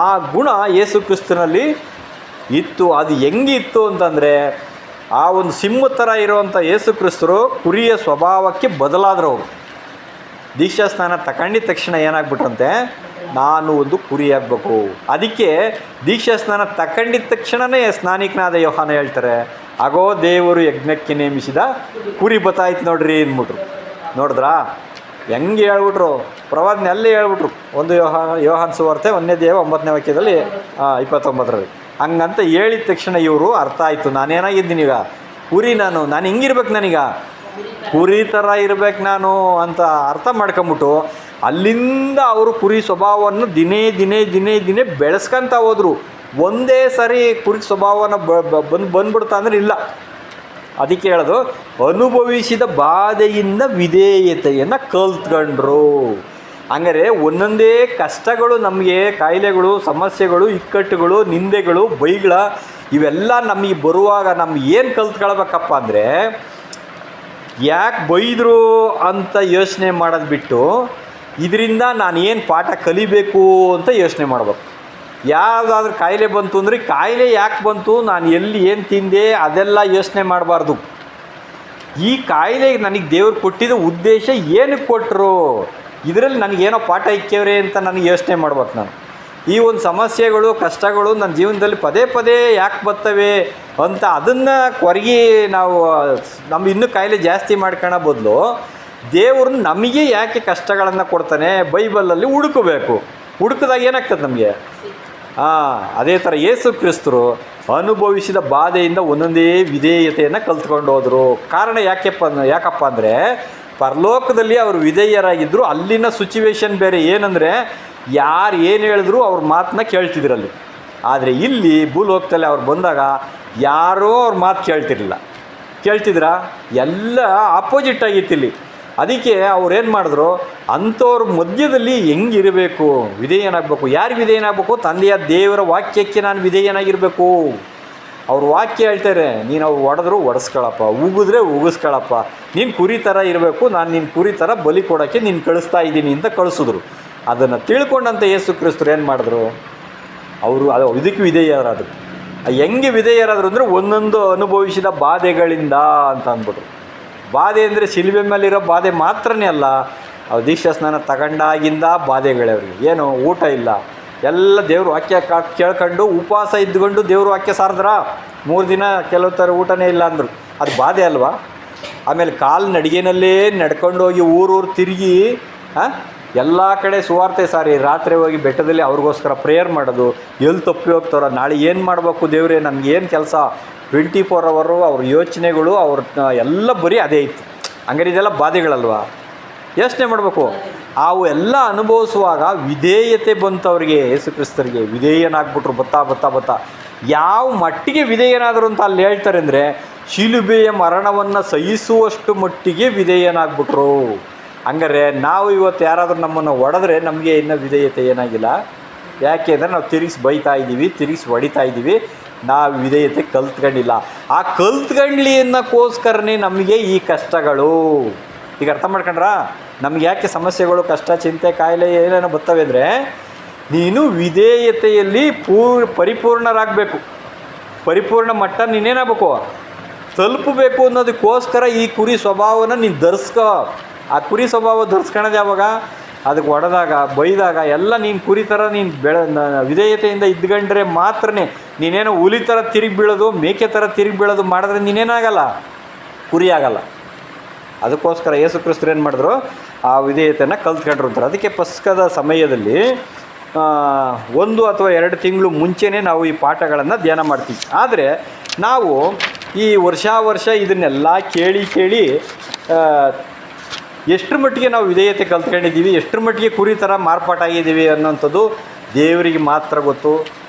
ಆ ಗುಣ ಯೇಸು ಕ್ರಿಸ್ತನಲ್ಲಿ ಇತ್ತು. ಅದು ಹೆಂಗಿತ್ತು ಅಂತಂದರೆ ಆ ಒಂದು ಸಿಂಹ ಥರ ಇರುವಂಥ ಯೇಸು ಕ್ರಿಸ್ತರು ಕುರಿಯ ಸ್ವಭಾವಕ್ಕೆ ಬದಲಾದರು. ಅವರು ದೀಕ್ಷಾ ಸ್ನಾನ ತಗೊಂಡಿದ ತಕ್ಷಣ ಏನಾಗ್ಬಿಟ್ರಂತೆ, ನಾನು ಒಂದು ಕುರಿ ಆಗಬೇಕು. ಅದಕ್ಕೆ ದೀಕ್ಷಾ ಸ್ನಾನ ತಗೊಂಡಿದ ತಕ್ಷಣವೇ ಸ್ನಾನಿಕನಾದ ಯೋಹಾನ ಹೇಳ್ತಾರೆ, ಆಗೋ ದೇವರು ಯಜ್ಞಕ್ಕೆ ನೇಮಿಸಿದ ಕುರಿ ಬತ್ತಾಯ್ತು ನೋಡ್ರಿ ಅಂದ್ಬಿಟ್ರು. ನೋಡಿದ್ರಾ ಹೆಂಗೆ ಹೇಳ್ಬಿಟ್ರು, ಪ್ರವಾದನೆ ಅಲ್ಲೇ ಹೇಳ್ಬಿಟ್ರು. ಒಂದು ಯೋಹಾನ್ ಸುವಾರ್ತೆ 1ನೇ ಅಧ್ಯಾಯ 9ನೇ ವಾಕ್ಯದಲ್ಲಿ 29ರಲ್ಲಿ ಹಂಗಂತ ಹೇಳಿದ ತಕ್ಷಣ ಇವರು ಅರ್ಥ ಆಯಿತು, ನಾನೇನಾಗಿದ್ದೀನಿ ಈಗ ಕುರಿ, ನಾನು ಹಿಂಗಿರ್ಬೇಕು, ನಾನೀಗ ಕುರಿ ಥರ ಇರ್ಬೇಕು ನಾನು ಅಂತ ಅರ್ಥ ಮಾಡ್ಕೊಂಬಿಟ್ಟು ಅಲ್ಲಿಂದ ಅವರು ಕುರಿ ಸ್ವಭಾವವನ್ನು ದಿನೇ ಬೆಳೆಸ್ಕೊಂತ ಹೋದರು. ಒಂದೇ ಸರಿ ಕುರಿ ಸ್ವಭಾವನ ಬಂದ್ಬಿಡ್ತಾ ಅಂದರೆ ಇಲ್ಲ. ಅದಕ್ಕೆ ಹೇಳೋದು, ಅನುಭವಿಸಿದ ಬಾಧೆಯಿಂದ ವಿಧೇಯತೆಯನ್ನು ಕಲ್ತ್ಕೊಂಡ್ರು. ಹಂಗಾರೆ ಒಂದೊಂದೇ ಕಷ್ಟಗಳು ನಮಗೆ, ಕಾಯಿಲೆಗಳು, ಸಮಸ್ಯೆಗಳು, ಇಕ್ಕಟ್ಟುಗಳು, ನಿಂದೆಗಳು, ಬೈಗಳ ಇವೆಲ್ಲ ನಮಗೆ ಬರುವಾಗ ನಮ್ಗೆ ಏನು ಕಲ್ತ್ಕೊಳ್ಬೇಕಪ್ಪ ಅಂದರೆ, ಯಾಕೆ ಬೈದರು ಅಂತ ಯೋಚನೆ ಮಾಡೋದು ಬಿಟ್ಟು ಇದರಿಂದ ನಾನು ಏನು ಪಾಠ ಕಲಿಬೇಕು ಅಂತ ಯೋಚನೆ ಮಾಡ್ಬೇಕು. ಯಾವುದಾದ್ರೂ ಕಾಯಿಲೆ ಬಂತು ಅಂದರೆ ಕಾಯಿಲೆ ಯಾಕೆ ಬಂತು, ನಾನು ಎಲ್ಲಿ ಏನು ತಿಂದೆ ಅದೆಲ್ಲ ಯೋಚನೆ ಮಾಡಬಾರ್ದು. ಈ ಕಾಯಿಲೆಗೆ ನನಗೆ ದೇವ್ರು ಕೊಟ್ಟಿದ್ದ ಉದ್ದೇಶ ಏನಕ್ಕೆ ಕೊಟ್ಟರು, ಇದರಲ್ಲಿ ನನಗೇನೋ ಪಾಠ ಇಕ್ಕವ್ರೆ ಅಂತ ನನಗೆ ಯೋಚನೆ ಮಾಡ್ಬೇಕು. ನಾನು ಈ ಒಂದು ಸಮಸ್ಯೆಗಳು, ಕಷ್ಟಗಳು ನನ್ನ ಜೀವನದಲ್ಲಿ ಪದೇ ಯಾಕೆ ಬರ್ತವೆ ಅಂತ ಅದನ್ನು ಕೊರಗಿ ನಾವು ಇನ್ನೂ ಕಾಯಿಲೆ ಜಾಸ್ತಿ ಮಾಡ್ಕೊಳ್ಳೋ ಬದಲು ದೇವರು ನಮಗೆ ಯಾಕೆ ಕಷ್ಟಗಳನ್ನು ಕೊಡ್ತಾನೆ ಬೈಬಲಲ್ಲಿ ಹುಡುಕಬೇಕು. ಹುಡುಕಿದಾಗ ಏನಾಗ್ತದೆ ನಮಗೆ? ಅದೇ ಥರ ಯೇಸು ಕ್ರಿಸ್ತರು ಅನುಭವಿಸಿದ ಬಾಧೆಯಿಂದ ಒಂದೊಂದೇ ವಿಧೇಯತೆಯನ್ನು ಕಲ್ತ್ಕೊಂಡು ಹೋದರು. ಕಾರಣ ಯಾಕಪ್ಪ ಅಂದರೆ ಪರಲೋಕದಲ್ಲಿ ಅವರು ವಿಧೇಯರಾಗಿದ್ದರು. ಅಲ್ಲಿನ ಸಿಚುವೇಶನ್ ಬೇರೆ. ಏನಂದರೆ ಯಾರು ಏನು ಹೇಳಿದ್ರು ಅವ್ರ ಮಾತನ್ನ ಕೇಳ್ತಿದ್ರಲ್ಲಿ. ಆದರೆ ಇಲ್ಲಿ ಭೂಲೋಕದಲ್ಲಿ ಅವ್ರು ಬಂದಾಗ ಯಾರೂ ಅವ್ರ ಮಾತು ಕೇಳ್ತಿದ್ರಾ? ಎಲ್ಲ ಆಪೋಸಿಟ್ ಆಗಿತ್ತು ಇಲ್ಲಿ. ಅದಕ್ಕೆ ಅವ್ರೇನು ಮಾಡಿದ್ರು, ಅಂಥವ್ರ ಮಧ್ಯದಲ್ಲಿ ಹೆಂಗಿರಬೇಕು, ವಿಧೇಯನಾಗಬೇಕು. ಯಾರು ವಿಧೇಯನಾಗಬೇಕು? ತಂದೆಯ ದೇವರ ವಾಕ್ಯಕ್ಕೆ ನಾನು ವಿಧೇಯನಾಗಿರಬೇಕು. ಅವ್ರ ವಾಕ್ಯ ಹೇಳ್ತಾರೆ, ನೀನು ಅವ್ರು ಹೊಡೆದ್ರು ಹೊಡೆಸ್ಕೊಳಪ್ಪ, ಉಗಿದ್ರೆ ಉಗಿಸ್ಕೊಳಪ್ಪ, ನೀನು ಕುರಿ ಥರ ಇರಬೇಕು, ನಾನು ನಿನ್ನ ಕುರಿ ಥರ ಬಲಿ ಕೊಡೋಕ್ಕೆ ನೀನು ಕಳಿಸ್ತಾ ಇದ್ದೀನಿ ಅಂತ ಕಳಿಸಿದ್ರು. ಅದನ್ನು ತಿಳ್ಕೊಂಡಂಥ ಯೇಸು ಕ್ರಿಸ್ತರು ಏನು ಮಾಡಿದ್ರು, ಅವರು ಇದಕ್ಕೆ ವಿಧೇಯರಾದರು. ಹೆಂಗೆ ವಿಧೇಯರಾದರು ಅಂದರೆ ಒಂದೊಂದು ಅನುಭವಿಸಿದ ಬಾಧೆಗಳಿಂದ ಅಂತ ಅಂದ್ಬಿಟ್ರು. ಬಾಧೆ ಅಂದರೆ ಶಿಲುಬೆ ಮೇಲಿರೋ ಬಾಧೆ ಮಾತ್ರನೇ ಅಲ್ಲ, ಅವ್ರು ದೀಕ್ಷಾ ಸ್ನಾನ ತಗೊಂಡಾಗಿಂದ ಬಾಧೆಗಳೇ ಅವ್ರಿಗೆ. ಏನು ಊಟ ಇಲ್ಲ, ಎಲ್ಲ ದೇವ್ರ ವಾಕ್ಯ ಕೇಳ್ಕೊಂಡು ಉಪವಾಸ ಇದ್ಕೊಂಡು ದೇವ್ರ ವಾಕ್ಯ ಸಾರಿದ್ರ 3 ದಿನ ಕೆಲವು ಥರ ಊಟನೇ ಇಲ್ಲ ಅಂದರು. ಅದು ಬಾಧೆ ಅಲ್ವಾ? ಆಮೇಲೆ ಕಾಲು ನಡಿಗೆನಲ್ಲೇ ನಡ್ಕೊಂಡು ಹೋಗಿ ಊರೂರು ತಿರುಗಿ ಎಲ್ಲ ಕಡೆ ಸುವಾರ್ತೆ ಸಾರಿ, ರಾತ್ರಿ ಹೋಗಿ ಬೆಟ್ಟದಲ್ಲಿ ಅವ್ರಿಗೋಸ್ಕರ ಪ್ರೇಯರ್ ಮಾಡೋದು. ಎಲ್ಲಿ ತಪ್ಪಿ ಹೋಗ್ತಾರೋ, ನಾಳೆ ಏನು ಮಾಡಬೇಕು ದೇವರೇ, ನನಗೇನು ಕೆಲಸ, 24 ಅವರು ಅವ್ರ ಯೋಚನೆಗಳು ಅವ್ರ ಎಲ್ಲ ಬರೀ ಅದೇ ಇತ್ತು. ಹಂಗಾರೆ ಇದೆಲ್ಲ ಬಾಧೆಗಳಲ್ವಾ? ಯೋಚನೆ ಮಾಡಬೇಕು. ಅವು ಎಲ್ಲ ಅನುಭವಿಸುವಾಗ ವಿಧೇಯತೆ ಬಂತವ್ರಿಗೆ, ಯೇಸು ಕ್ರಿಸ್ತರಿಗೆ ವಿಧೇಯನಾಗ್ಬಿಟ್ರು. ಬತ್ತಾ ಯಾವ ಮಟ್ಟಿಗೆ ವಿಧೇಯನಾದರು ಅಂತ ಅಲ್ಲಿ ಹೇಳ್ತಾರೆ ಅಂದರೆ, ಶಿಲುಬೆಯ ಮರಣವನ್ನು ಸಹಿಸುವಷ್ಟು ಮಟ್ಟಿಗೆ ವಿಧೇಯನಾಗ್ಬಿಟ್ರು. ಹಂಗಾರೆ ನಾವು ಇವತ್ತು ಯಾರಾದರೂ ನಮ್ಮನ್ನು ಹೊಡೆದ್ರೆ ನಮಗೆ ಇನ್ನೂ ವಿಧೇಯತೆ ಏನಾಗಿಲ್ಲ. ಯಾಕೆ ಅಂದರೆ ನಾವು ತಿರುಗಿಸಿ ಬೈತಾ ಇದ್ದೀವಿ, ತಿರುಗಿಸಿ ಹೊಡಿತಾ ಇದ್ದೀವಿ, ನಾವು ವಿಧೇಯತೆ ಕಲ್ತ್ಕೊಂಡಿಲ್ಲ. ಆ ಕಲ್ತ್ಕೊಂಡ್ಲಿ ಅನ್ನೋಕ್ಕೋಸ್ಕರನೇ ನಮಗೆ ಈ ಕಷ್ಟಗಳು. ಈಗ ಅರ್ಥ ಮಾಡ್ಕೊಂಡ್ರಾ? ನಮ್ಗೆ ಯಾಕೆ ಸಮಸ್ಯೆಗಳು, ಕಷ್ಟ, ಚಿಂತೆ, ಕಾಯಿಲೆ ಏನೇನೋ ಬರ್ತವೆ ಅಂದರೆ, ನೀನು ವಿಧೇಯತೆಯಲ್ಲಿ ಪರಿಪೂರ್ಣರಾಗಬೇಕು. ಪರಿಪೂರ್ಣ ಮಟ್ಟ ನೀನೇನಾಗಬೇಕು, ತಲುಪಬೇಕು ಅನ್ನೋದಕ್ಕೋಸ್ಕರ ಈ ಕುರಿ ಸ್ವಭಾವನ ನೀನು ಧರಿಸ್ಕೋ. ಆ ಕುರಿ ಸ್ವಭಾವ ಧರಿಸ್ಕೊಳ್ಳೋದು ಯಾವಾಗ? ಅದಕ್ಕೆ ಹೊಡೆದಾಗ, ಬೈದಾಗ ಎಲ್ಲ ನೀನು ಕುರಿ ಥರ ನೀನು ವಿಧೇಯತೆಯಿಂದ ಇದ್ಕೊಂಡ್ರೆ ಮಾತ್ರನೇ. ನೀನೇನೋ ಹುಲಿ ಥರ ತಿರುಗಿ ಬೀಳೋದು, ಮೇಕೆ ಥರ ತಿರುಗಿ ಬೀಳೋದು ಮಾಡಿದ್ರೆ ನೀನೇನಾಗಲ್ಲ, ಕುರಿ ಆಗಲ್ಲ. ಅದಕ್ಕೋಸ್ಕರ ಯೇಸು ಕ್ರಿಸ್ತರು ಏನು ಮಾಡಿದ್ರು, ಆ ವಿಧೇಯತೆಯನ್ನು ಕಲ್ತ್ಕೊಂಡ್ರು ಅಂತಾರೆ. ಅದಕ್ಕೆ ಪಸ್ಕದ ಸಮಯದಲ್ಲಿ 1 ಅಥವಾ 2 ತಿಂಗಳು ಮುಂಚೆನೇ ನಾವು ಈ ಪಾಠಗಳನ್ನು ಧ್ಯಾನ ಮಾಡ್ತೀವಿ. ಆದರೆ ನಾವು ಈ ವರ್ಷ ಇದನ್ನೆಲ್ಲ ಕೇಳಿ ಎಷ್ಟರ ಮಟ್ಟಿಗೆ ನಾವು ವಿಧೇಯತೆ ಕಲ್ತ್ಕೊಂಡಿದ್ದೀವಿ, ಎಷ್ಟರ ಮಟ್ಟಿಗೆ ಕುರಿ ಥರ ಮಾರ್ಪಾಟಾಗಿದ್ದೀವಿ ಅನ್ನೋಂಥದ್ದು ದೇವರಿಗೆ ಮಾತ್ರ ಗೊತ್ತು,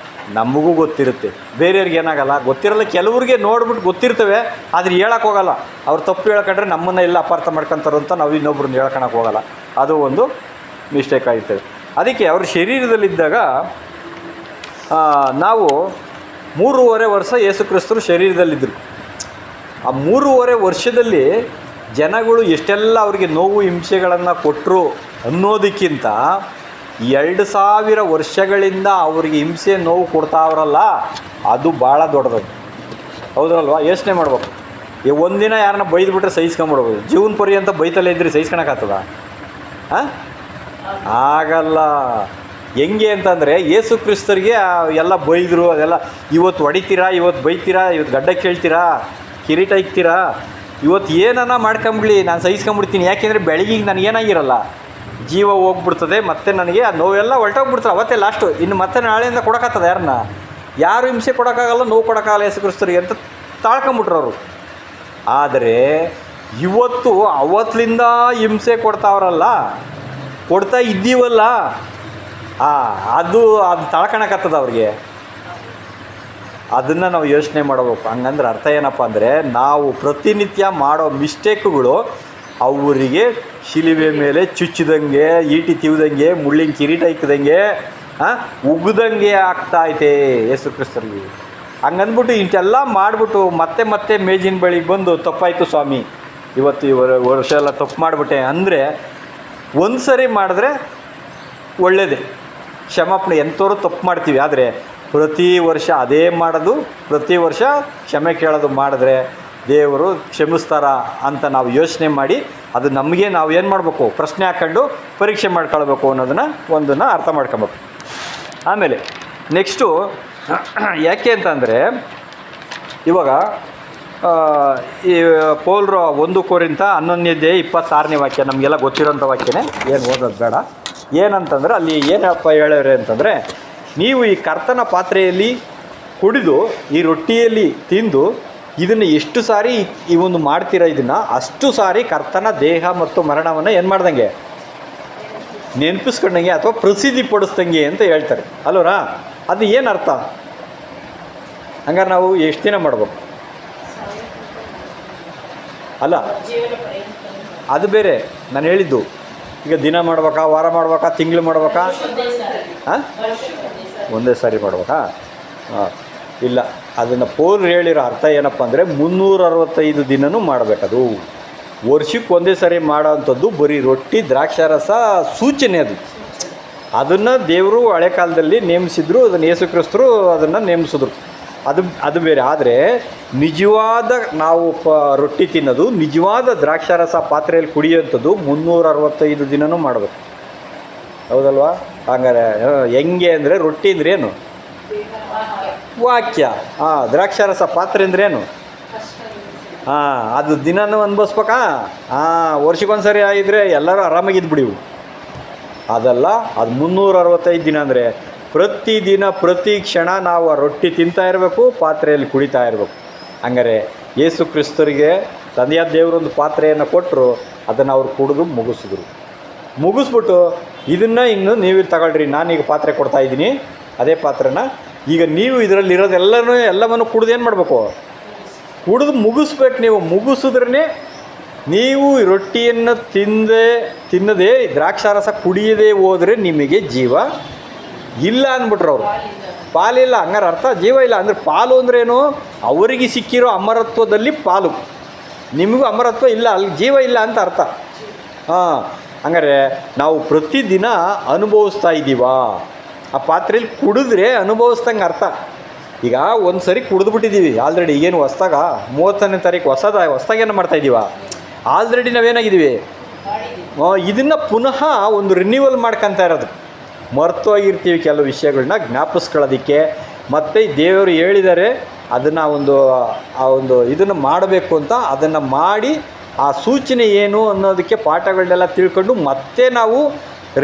ನಮಗೂ ಗೊತ್ತಿರುತ್ತೆ. ಬೇರೆಯವ್ರಿಗೆ ಏನಾಗಲ್ಲ, ಗೊತ್ತಿರಲ್ಲ. ಕೆಲವ್ರಿಗೆ ನೋಡ್ಬಿಟ್ಟು ಗೊತ್ತಿರ್ತವೆ, ಆದರೆ ಹೇಳಕ್ಕೆ ಹೋಗಲ್ಲ. ಅವ್ರು ತಪ್ಪು ಹೇಳ್ಕೊಂಡ್ರೆ ನಮ್ಮನ್ನು ಎಲ್ಲ ಅಪಾರ್ಥ ಮಾಡ್ಕೊತಾರೆ ಅಂತ ನಾವು ಇನ್ನೊಬ್ರನ್ನ ಹೇಳ್ಕೊಳಕ್ಕೆ ಹೋಗಲ್ಲ. ಅದು ಒಂದು ಮಿಸ್ಟೇಕ್ ಆಗಿರ್ತದೆ. ಅದಕ್ಕೆ ಅವ್ರ ಶರೀರದಲ್ಲಿದ್ದಾಗ ನಾವು 3.5 ವರ್ಷ ಯೇಸು ಕ್ರಿಸ್ತರು ಶರೀರದಲ್ಲಿದ್ದರು. ಆ 3.5 ವರ್ಷದಲ್ಲಿ ಜನಗಳು ಎಷ್ಟೆಲ್ಲ ಅವರಿಗೆ ನೋವು ಹಿಂಸೆಗಳನ್ನು ಕೊಟ್ಟರು ಅನ್ನೋದಕ್ಕಿಂತ 2000 ವರ್ಷಗಳಿಂದ ಅವ್ರಿಗೆ ಹಿಂಸೆ ನೋವು ಕೊಡ್ತಾವ್ರಲ್ಲ, ಅದು ಭಾಳ ದೊಡ್ಡದು. ಹೌದ್ರಲ್ವ? ಯೋಚನೆ ಮಾಡ್ಬೇಕು. ಈ ಒಂದಿನ ಯಾರನ್ನ ಬೈದ್ಬಿಟ್ರೆ ಸಹಿಸ್ಕೊಂಬಿಡ್ಬೋದು, ಜೀವನ ಪರ್ಯಂತ ಬೈತಲೇ ಇದ್ದರೆ ಸಹಿಸ್ಕೊಳಕ್ಕಾಗ್ತದ? ಆಗಲ್ಲ. ಹೆಂಗೆ ಅಂತಂದರೆ, ಯೇಸು ಕ್ರಿಸ್ತರಿಗೆ ಎಲ್ಲ ಬೈದರು, ಅದೆಲ್ಲ ಇವತ್ತು ಹೊಡಿತೀರಾ, ಇವತ್ತು ಬೈತೀರಾ, ಇವತ್ತು ಗಡ್ಡ ಕೇಳ್ತೀರಾ, ಕಿರೀಟ ಇಕ್ತೀರಾ, ಇವತ್ತು ಏನನ್ನ ಮಾಡ್ಕೊಂಬಿಡ್ಲಿ, ನಾನು ಸಹಿಸ್ಕೊಂಬಿಡ್ತೀನಿ. ಯಾಕೆಂದರೆ ಬೆಳಗಿಗೆ ನನಗೇನಾಗಿರಲ್ಲ, ಜೀವ ಹೋಗ್ಬಿಡ್ತದೆ, ಮತ್ತು ನನಗೆ ಆ ನೋವೆಲ್ಲ ಹೊರಟೋಗ್ಬಿಡ್ತಾರೆ. ಅವತ್ತೇ ಲಾಸ್ಟು. ಇನ್ನು ಮತ್ತೆ ನಾಳೆಯಿಂದ ಕೊಡೋಕ್ಕಾಗ್ತದೆ ಯಾರನ್ನ? ಯಾರು ಹಿಂಸೆ ಕೊಡೋಕ್ಕಾಗಲ್ಲ, ನೋವು ಕೊಡೋಕ್ಕಾಗಲ್ಲ ಯೇಸು ಕ್ರಿಸ್ತರಿಗೆ ಅಂತ ತಾಳ್ಕೊಂಬಿಟ್ರು ಅವರು. ಆದರೆ ಇವತ್ತು ಅವತ್ತಿನಿಂದ ಹಿಂಸೆ ಕೊಡ್ತಾವ್ರಲ್ಲ, ಕೊಡ್ತಾ ಇದ್ದೀವಲ್ಲ, ಅದು ತಾಳ್ಕೊಳಕ್ಕಾಗ್ತದೆ ಅವ್ರಿಗೆ. ಅದನ್ನು ನಾವು ಯೋಚನೆ ಮಾಡಬೇಕು. ಹಂಗಂದ್ರೆ ಅರ್ಥ ಏನಪ್ಪ ಅಂದರೆ, ನಾವು ಪ್ರತಿನಿತ್ಯ ಮಾಡೋ ಮಿಸ್ಟೇಕುಗಳು ಅವರಿಗೆ ಶಿಲುಬೆ ಮೇಲೆ ಚುಚ್ಚಿದಂಗೆ, ಈಟಿ ತಿವಿದಂಗೆ, ಮುಳ್ಳಿನ ಕಿರೀಟ ಇಕ್ಕದಂಗೆ, ಉಗ್ದಂಗೆ ಆಗ್ತಾಯಿದೆ ಯೇಸು ಕ್ರಿಸ್ತರಿಗೆ. ಹಂಗಂದ್ಬಿಟ್ಟು ಇಂತೆಲ್ಲ ಮಾಡಿಬಿಟ್ಟು ಮತ್ತೆ ಮೇಜಿನ ಬಳಿಗೆ ಬಂದು, ತಪ್ಪಾಯಿತು ಸ್ವಾಮಿ, ಇವತ್ತು ಈ ವರ್ಷ ಎಲ್ಲ ತಪ್ಪು ಮಾಡಿಬಿಟ್ಟೆ ಅಂದರೆ, ಒಂದು ಸರಿ ಮಾಡಿದ್ರೆ ಒಳ್ಳೆಯದೇ, ಕ್ಷಮಾಪಣೆ. ಎಂಥವ್ರು ತಪ್ಪು ಮಾಡ್ತೀವಿ, ಆದರೆ ಪ್ರತಿ ವರ್ಷ ಅದೇ ಮಾಡೋದು, ಪ್ರತಿ ವರ್ಷ ಕ್ಷಮೆ ಕೇಳೋದು ಮಾಡಿದ್ರೆ ದೇವರು ಕ್ಷಮಿಸ್ತಾರ ಅಂತ ನಾವು ಯೋಚನೆ ಮಾಡಿ, ಅದು ನಮಗೆ ನಾವು ಏನು ಮಾಡಬೇಕು, ಪ್ರಶ್ನೆ ಹಾಕ್ಕೊಂಡು ಪರೀಕ್ಷೆ ಮಾಡ್ಕೊಳ್ಬೇಕು ಒಂದನ್ನು ಅರ್ಥ ಮಾಡ್ಕೊಬೇಕು. ಆಮೇಲೆ ನೆಕ್ಸ್ಟು ಯಾಕೆ ಅಂತಂದರೆ, ಇವಾಗ ಈ ಪೌಲ್ರು 1 ಕೊರಿಂಥ 11:26 ವಾಕ್ಯ ನಮಗೆಲ್ಲ ಗೊತ್ತಿರೋಂಥ ವಾಕ್ಯನೇ, ಏನು ಓದೋದು ಬೇಡ. ಏನಂತಂದರೆ ಅಲ್ಲಿ ಏನಪ್ಪ ಹೇಳ್ಯಾರೆ ಅಂತಂದರೆ, ನೀವು ಈ ಕರ್ತನ ಪಾತ್ರೆಯಲ್ಲಿ ಕುಡಿದು ಈ ರೊಟ್ಟಿಯಲ್ಲಿ ತಿಂದು ಇದನ್ನು ಎಷ್ಟು ಸಾರಿ ಈ ಒಂದು ಮಾಡ್ತೀರಾ, ಇದನ್ನು ಅಷ್ಟು ಸಾರಿ ಕರ್ತನ ದೇಹ ಮತ್ತು ಮರಣವನ್ನು ಏನು ಮಾಡ್ದಂಗೆ, ನೆನಪಿಸ್ಕೊಂಡಂಗೆ ಅಥವಾ ಪ್ರಸಿದ್ಧಿ ಪಡಿಸ್ದಂಗೆ ಅಂತ ಹೇಳ್ತಾರೆ ಅಲ್ವರಾ? ಅದು ಏನು ಅರ್ಥ? ಹಂಗಾರೆ ನಾವು ಎಷ್ಟು ದಿನ ಮಾಡ್ಬೇಕು? ಅಲ್ಲ, ಅದು ಬೇರೆ ನಾನು ಹೇಳಿದ್ದು. ಈಗ ದಿನ ಮಾಡ್ಬೇಕಾ, ವಾರ ಮಾಡ್ಬೇಕಾ, ತಿಂಗಳು ಮಾಡ್ಬೇಕಾ? ಒಂದೇ ಸಾರಿ ಮಾಡ್ಬೇಕಾ? ಇಲ್ಲ, ಅದನ್ನು ಪೌಲ್ರು ಹೇಳಿರೋ ಅರ್ಥ ಏನಪ್ಪ ಅಂದರೆ 365 ದಿನವೂ ಮಾಡಬೇಕದು. ವರ್ಷಕ್ಕೆ ಒಂದೇ ಸರಿ ಮಾಡೋ ಅಂಥದ್ದು ಬರೀ ರೊಟ್ಟಿ ದ್ರಾಕ್ಷಾರಸ ಸೂಚನೆ ಅದು. ಅದನ್ನು ದೇವರು ಹಳೆ ಕಾಲದಲ್ಲಿ ನೇಮಿಸಿದ್ರು, ಅದನ್ನು ಯೇಸು ಕ್ರಿಸ್ತರು ಅದನ್ನು ನೇಮಿಸಿದ್ರು. ಅದು ಬೇರೆ. ಆದರೆ ನಿಜವಾದ ನಾವು ರೊಟ್ಟಿ ತಿನ್ನೋದು, ನಿಜವಾದ ದ್ರಾಕ್ಷಾರಸ ಪಾತ್ರೆಯಲ್ಲಿ ಕುಡಿಯೋಂಥದ್ದು 365 ದಿನವೂ ಮಾಡಬೇಕು. ಹೌದಲ್ವಾ? ಹಂಗಾರೆ ಹೆಂಗೆ ಅಂದರೆ ರೊಟ್ಟಿ ಅಂದ್ರೆ ಏನು? ವಾಕ್ಯ. ದ್ರಾಕ್ಷಾರಸ ಪಾತ್ರೆ ಅಂದ್ರೇನು? ಅದು ದಿನನೂ ಅನ್ಭವಿಸ್ಬೇಕಾ? ವರ್ಷಕ್ಕೊಂದು ಸರಿ ಆಗಿದ್ರೆ ಎಲ್ಲರೂ ಆರಾಮಾಗಿದ್ದು ಅದಲ್ಲ. ಅದು 365 ದಿನ ಅಂದರೆ ಪ್ರತಿದಿನ ಪ್ರತಿ ಕ್ಷಣ ನಾವು ಆ ರೊಟ್ಟಿ ತಿಂತಾ ಇರಬೇಕು, ಪಾತ್ರೆಯಲ್ಲಿ ಕುಡಿತಾ ಇರಬೇಕು. ಹಂಗಾರೆ ಯೇಸು ಕ್ರಿಸ್ತರಿಗೆ ತಂದೆಯಾದ ದೇವರೊಂದು ಪಾತ್ರೆಯನ್ನು ಕೊಟ್ಟರು, ಅದನ್ನು ಅವ್ರು ಕುಡಿದು ಮುಗಿಸ್ಬಿಟ್ಟು ಇದನ್ನು ಇನ್ನು ನೀವು ತಗೊಳ್ರಿ, ನಾನೀಗ ಪಾತ್ರೆ ಕೊಡ್ತಾಯಿದ್ದೀನಿ, ಅದೇ ಪಾತ್ರೆನ ಈಗ ನೀವು ಇದರಲ್ಲಿರೋದೆಲ್ಲನೂ ಎಲ್ಲವನ್ನು ಕುಡಿದು ಏನು ಮಾಡಬೇಕು? ಕುಡಿದು ಮುಗಿಸ್ಬೇಕು. ನೀವು ಮುಗಿಸಿದ್ರೇ ನೀವು ರೊಟ್ಟಿಯನ್ನು ತಿನ್ನದೆ ದ್ರಾಕ್ಷಾರಸ ಕುಡಿಯದೇ ಹೋದರೆ ನಿಮಗೆ ಜೀವ ಇಲ್ಲ ಅಂದ್ಬಿಟ್ರು ಅವರು. ಪಾಲಿಲ್ಲ. ಹಂಗಾರೆ ಅರ್ಥ ಜೀವ ಇಲ್ಲ ಅಂದರೆ ಪಾಲು ಅಂದ್ರೇನು? ಅವರಿಗೆ ಸಿಕ್ಕಿರೋ ಅಮರತ್ವದಲ್ಲಿ ಪಾಲು, ನಿಮಗೂ ಅಮರತ್ವ ಇಲ್ಲ, ಅಲ್ಲಿ ಜೀವ ಇಲ್ಲ ಅಂತ ಅರ್ಥ. ಹಂಗಾರೆ ನಾವು ಪ್ರತಿದಿನ ಅನುಭವಿಸ್ತಾ ಇದ್ದೀವಾ? ಆ ಪಾತ್ರೆಯಲ್ಲಿ ಕುಡಿದ್ರೆ ಅನುಭವಿಸ್ದಂಗೆ ಅರ್ಥ. ಈಗ ಒಂದು ಸರಿ ಕುಡಿದ್ಬಿಟ್ಟಿದ್ದೀವಿ ಆಲ್ರೆಡಿ. ಏನು ಹೊಸ್ದಾಗ 30ನೇ ತಾರೀಕು ಹೊಸ್ದಾಗೇನು ಮಾಡ್ತಾಯಿದ್ದೀವ? ಆಲ್ರೆಡಿ ನಾವೇನಾಗಿದ್ದೀವಿ, ಇದನ್ನು ಪುನಃ ಒಂದು ರಿನ್ಯೂವಲ್ ಮಾಡ್ಕೊತಾ ಇರೋದು. ಮರ್ತೋಗಿರ್ತೀವಿ ಕೆಲವು ವಿಷಯಗಳನ್ನ ಜ್ಞಾಪಿಸ್ಕೊಳ್ಳೋದಕ್ಕೆ. ಮತ್ತು ದೇವರು ಹೇಳಿದ್ದಾರೆ ಅದನ್ನು ಒಂದು ಇದನ್ನು ಮಾಡಬೇಕು ಅಂತ, ಅದನ್ನು ಮಾಡಿ ಆ ಸೂಚನೆ ಏನು ಅನ್ನೋದಕ್ಕೆ ಪಾಠಗಳನ್ನೆಲ್ಲ ತಿಳ್ಕೊಂಡು ಮತ್ತೆ ನಾವು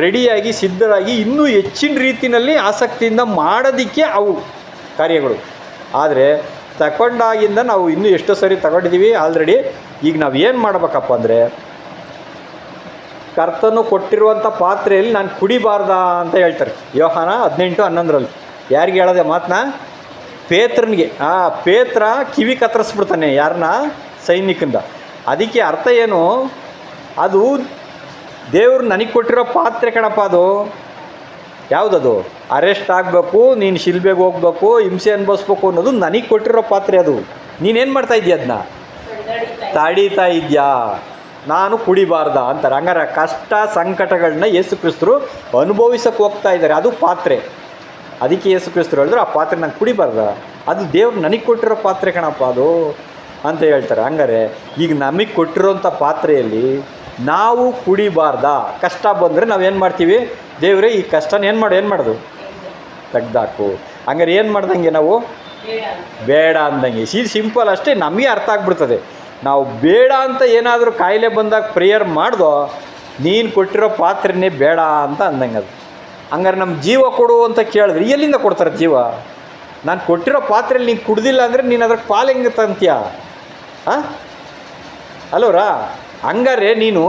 ರೆಡಿಯಾಗಿ ಸಿದ್ಧರಾಗಿ ಇನ್ನೂ ಹೆಚ್ಚಿನ ರೀತಿಯಲ್ಲಿ ಆಸಕ್ತಿಯಿಂದ ಮಾಡೋದಕ್ಕೆ ಅವು ಕಾರ್ಯಗಳು. ಆದರೆ ತಗೊಂಡಾಗಿಂದ ನಾವು ಇನ್ನೂ ಎಷ್ಟೋ ಸರಿ ತಗೊಂಡಿದ್ದೀವಿ ಆಲ್ರೆಡಿ. ಈಗ ನಾವು ಏನು ಮಾಡಬೇಕಪ್ಪ ಅಂದರೆ, ಕರ್ತನು ಕೊಟ್ಟಿರುವಂಥ ಪಾತ್ರೆಯಲ್ಲಿ ನಾನು ಕುಡಿಬಾರ್ದಾ ಅಂತ ಹೇಳ್ತಾರೆ. ಯೋಹಾನ 18:11 ಯಾರಿಗೆ ಹೇಳೋದೆ ಮಾತನ್ನ? ಪೇತ್ರನಿಗೆ. ಪೇತ್ರ ಕಿವಿ ಕತ್ತರಿಸ್ಬಿಡ್ತಾನೆ, ಯಾರನ್ನ? ಸೈನಿಕಂದ. ಅದಕ್ಕೆ ಅರ್ಥ ಏನು? ಅದು ದೇವರು ನನಗೆ ಕೊಟ್ಟಿರೋ ಪಾತ್ರೆ ಕಣಪ್ಪ. ಅದು ಯಾವುದದು? ಅರೆಸ್ಟ್ ಆಗಬೇಕು, ನೀನು ಶಿಲ್ಬೆಗೆ ಹೋಗ್ಬೇಕು, ಹಿಂಸೆ ಅನುಭವಿಸ್ಬೇಕು ಅನ್ನೋದು ನನಗೆ ಕೊಟ್ಟಿರೋ ಪಾತ್ರೆ. ಅದು ನೀನೇನು ಮಾಡ್ತಾಯಿದ್ದೀಯ? ಅದನ್ನ ತಡೀತಾ ಇದೆಯಾ? ನಾನು ಕುಡಿಬಾರ್ದ ಅಂತಾರೆ. ಹಂಗಾರೆ ಕಷ್ಟ ಸಂಕಟಗಳನ್ನ ಯೇಸು ಕ್ರಿಸ್ತರು ಅನುಭವಿಸೋಕೆ ಹೋಗ್ತಾ ಇದ್ದಾರೆ. ಅದು ಪಾತ್ರೆ. ಅದಕ್ಕೆ ಯೇಸು ಕ್ರಿಸ್ತರು ಹೇಳಿದ್ರು ಆ ಪಾತ್ರೆ ನಾನು ಕುಡಿಬಾರ್ದ, ಅದು ದೇವ್ರು ನನಗೆ ಕೊಟ್ಟಿರೋ ಪಾತ್ರೆ ಕಣಪ್ಪ ಅದು ಅಂತ ಹೇಳ್ತಾರೆ. ಹಂಗಾರೆ ಈಗ ನಮಗೆ ಕೊಟ್ಟಿರೋಂಥ ಪಾತ್ರೆಯಲ್ಲಿ ನಾವು ಕುಡಿಬಾರ್ದ? ಕಷ್ಟ ಬಂದರೆ ನಾವೇನು ಮಾಡ್ತೀವಿ? ದೇವರೇ ಈ ಕಷ್ಟನ ಏನು ಮಾಡೋದು? ತೆಗ್ದಾಕು. ಹಂಗಾರೆ ಏನು ಮಾಡ್ದಂಗೆ ನಾವು? ಬೇಡ ಅಂದಂಗೆ. ಸಿಂಪಲ್ ಅಷ್ಟೇ. ನಮಗೆ ಅರ್ಥ ಆಗ್ಬಿಡ್ತದೆ. ನಾವು ಬೇಡ ಅಂತ ಏನಾದರೂ ಕಾಯಿಲೆ ಬಂದಾಗ ಪ್ರೇಯರ್ ಮಾಡ್ದೋ, ನೀನು ಕೊಟ್ಟಿರೋ ಪಾತ್ರೆನೇ ಬೇಡ ಅಂತ ಅಂದಂಗೆ ಅದು. ಹಂಗಾರೆ ನಮ್ಮ ಜೀವ ಕೊಡು ಅಂತ ಕೇಳಿದ್ರೆ ಎಲ್ಲಿಂದ ಕೊಡ್ತಾರೆ ಜೀವ? ನಾನು ಕೊಟ್ಟಿರೋ ಪಾತ್ರೆಯಲ್ಲಿ ನೀನು ಕುಡ್ದಿಲ್ಲ ಅಂದರೆ ನೀನು ಅದ್ರ ಪಾಲು ಹೆಂಗೆ ತಂತೀಯ? ಅಲ್ಲವ್ರಾ? ಹಂಗಾರೆ ನೀನು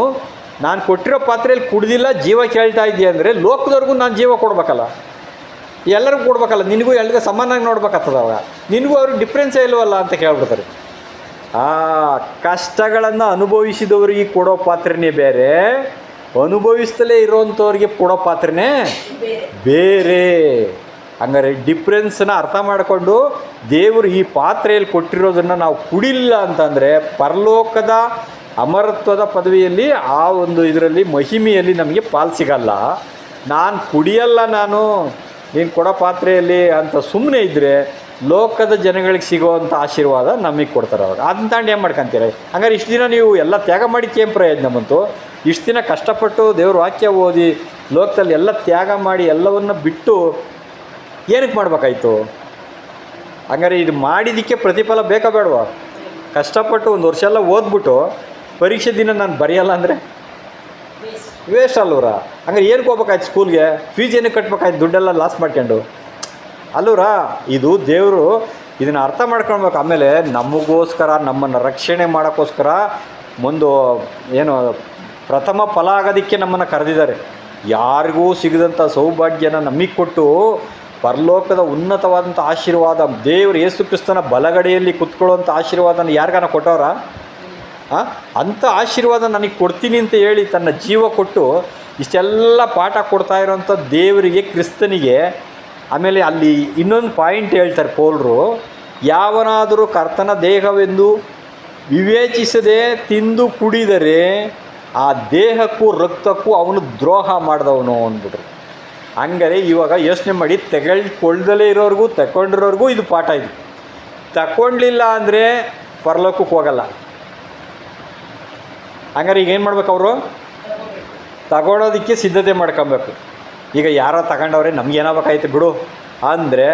ನಾನು ಕೊಟ್ಟಿರೋ ಪಾತ್ರೆಯಲ್ಲಿ ಕುಡ್ದಿಲ್ಲ, ಜೀವ ಕೇಳ್ತಾ ಇದೆಯಾ ಅಂದರೆ ಲೋಕದವ್ರಿಗೂ ನಾನು ಜೀವ ಕೊಡ್ಬೇಕಲ್ಲ, ಎಲ್ಲರಿಗೂ ಕೊಡ್ಬೇಕಲ್ಲ, ನಿನಗೂ ಎಲ್ರಿಗೂ ಸಮಾನಾಗಿ ನೋಡ್ಬೇಕಾಗ್ತದವಾಗ. ನಿನಗೂ ಅವ್ರಿಗೆ ಡಿಫ್ರೆನ್ಸೇ ಇಲ್ವಲ್ಲ ಅಂತ ಕೇಳ್ಬಿಡ್ತಾರೆ. ಕಷ್ಟಗಳನ್ನು ಅನುಭವಿಸಿದವರಿಗೆ ಕೊಡೋ ಪಾತ್ರೆನೇ ಬೇರೆ, ಅನುಭವಿಸ್ತಲೇ ಇರೋವಂಥವ್ರಿಗೆ ಕೊಡೋ ಪಾತ್ರೆನೇ ಬೇರೆ. ಹಂಗಾರೆ ಡಿಫ್ರೆನ್ಸನ್ನ ಅರ್ಥ ಮಾಡಿಕೊಂಡು ದೇವರು ಈ ಪಾತ್ರೆಯಲ್ಲಿ ಕೊಟ್ಟಿರೋದನ್ನು ನಾವು ಕುಡಿಲಿಲ್ಲ ಅಂತಂದರೆ ಪರಲೋಕದ ಅಮರತ್ವದ ಪದವಿಯಲ್ಲಿ ಆ ಒಂದು ಇದರಲ್ಲಿ ಮಹಿಮೆಯಲ್ಲಿ ನಮಗೆ ಪಾಲು ಸಿಗಲ್ಲ. ನಾನು ಕುಡಿಯಲ್ಲ, ನೀನು ಕೊಡೋ ಪಾತ್ರೆಯಲ್ಲಿ ಅಂತ ಸುಮ್ಮನೆ ಇದ್ದರೆ ಲೋಕದ ಜನಗಳಿಗೆ ಸಿಗೋವಂಥ ಆಶೀರ್ವಾದ ನಮಗೆ ಕೊಡ್ತಾರೆ. ಅವಾಗ ಅದನ್ನ ತಾಂಡು ಏನು ಮಾಡ್ಕೊಂತೀರ? ಹಂಗಾರೆ ಇಷ್ಟು ದಿನ ನೀವು ಎಲ್ಲ ತ್ಯಾಗ ಮಾಡಿಕ್ಕೆ ಏನು ಪ್ರಯೋಜನ ಬಂತು? ಇಷ್ಟು ದಿನ ಕಷ್ಟಪಟ್ಟು ದೇವ್ರ ವಾಕ್ಯ ಓದಿ ಲೋಕದಲ್ಲಿ ಎಲ್ಲ ತ್ಯಾಗ ಮಾಡಿ ಎಲ್ಲವನ್ನು ಬಿಟ್ಟು ಏನಕ್ಕೆ ಮಾಡಬೇಕಾಯ್ತು? ಹಂಗಾರೆ ಇದು ಮಾಡಿದ್ದಕ್ಕೆ ಪ್ರತಿಫಲ ಬೇಕಾ ಬೇಡವಾ? ಕಷ್ಟಪಟ್ಟು ಒಂದು ವರ್ಷ ಎಲ್ಲ ಓದ್ಬಿಟ್ಟು ಪರೀಕ್ಷೆ ದಿನ ನಾನು ಬರೆಯಲ್ಲ ಅಂದರೆ ವೇಸ್ಟ್ ಅಲ್ಲೂರ? ಹಂಗಾರೆ ಏನಕ್ಕೆ ಹೋಗ್ಬೇಕಾಯ್ತು ಸ್ಕೂಲ್ಗೆ? ಫೀಸ್ ಏನಕ್ಕೆ ಕಟ್ಬೇಕಾಯ್ತು? ದುಡ್ಡೆಲ್ಲ ಲಾಸ್ ಮಾಡ್ಕೊಂಡು ಅಲ್ಲೂರ? ಇದು ದೇವರು ಇದನ್ನು ಅರ್ಥ ಮಾಡ್ಕೊಳ್ಬೇಕು. ಆಮೇಲೆ ನಮಗೋಸ್ಕರ, ನಮ್ಮನ್ನು ರಕ್ಷಣೆ ಮಾಡೋಕ್ಕೋಸ್ಕರ ಏನು ಪ್ರಥಮ ಫಲ ಆಗೋದಕ್ಕೆ ನಮ್ಮನ್ನು ಕರೆದಿದ್ದಾರೆ. ಯಾರಿಗೂ ಸಿಗದಂಥ ಸೌಭಾಗ್ಯನ ನಮಗೆ ಕೊಟ್ಟು ಪರಲೋಕದ ಉನ್ನತವಾದಂಥ ಆಶೀರ್ವಾದ, ದೇವರು ಯೇಸು ಕ್ರಿಸ್ತನ ಬಲಗಡೆಯಲ್ಲಿ ಕುತ್ಕೊಳ್ಳುವಂಥ ಆಶೀರ್ವಾದನ ಯಾರಿಗಾನ ಕೊಟ್ಟವ್ರ? ಅಂಥ ಆಶೀರ್ವಾದ ನನಗೆ ಕೊಡ್ತೀನಿ ಅಂತ ಹೇಳಿ ತನ್ನ ಜೀವ ಕೊಟ್ಟು ಇಷ್ಟೆಲ್ಲ ಪಾಠ ಕೊಡ್ತಾ ಇರೋಂಥ ದೇವರಿಗೆ, ಕ್ರಿಸ್ತನಿಗೆ ಆಮೇಲೆ ಅಲ್ಲಿ ಇನ್ನೊಂದು ಪಾಯಿಂಟ್ ಹೇಳ್ತಾರೆ ಪೌಲರು, ಯಾವನಾದರೂ ಕರ್ತನ ದೇಹವೆಂದು ವಿವೇಚಿಸದೆ ತಿಂದು ಕುಡಿದರೆ ಆ ದೇಹಕ್ಕೂ ರಕ್ತಕ್ಕೂ ಅವನು ದ್ರೋಹ ಮಾಡಿದವನು ಅಂದ್ಬಿಟ್ರು. ಹಂಗಾರೆ ಇವಾಗ ಯೋಚನೆ ಮಾಡಿ, ತೆಗೆದುಕೊಳ್ದಲೇ ಇರೋರಿಗೂ ತಗೊಂಡಿರೋರಿಗೂ ಇದು ಪಾಠ. ಇದು ತಗೊಂಡ್ಲಿಲ್ಲ ಅಂದರೆ ಪರಲೋಕಕ್ಕೆ ಹೋಗಲ್ಲ. ಹಂಗಾರೆ ಈಗ ಏನು ಮಾಡ್ಬೇಕು, ಅವರು ತಗೊಳೋದಕ್ಕೆ ಸಿದ್ಧತೆ ಮಾಡ್ಕೊಬೇಕು. ಈಗ ಯಾರೋ ತಗೊಂಡವ್ರೆ ನಮ್ಗೇನಾಗಬೇಕಾಯ್ತು ಬಿಡು ಅಂದರೆ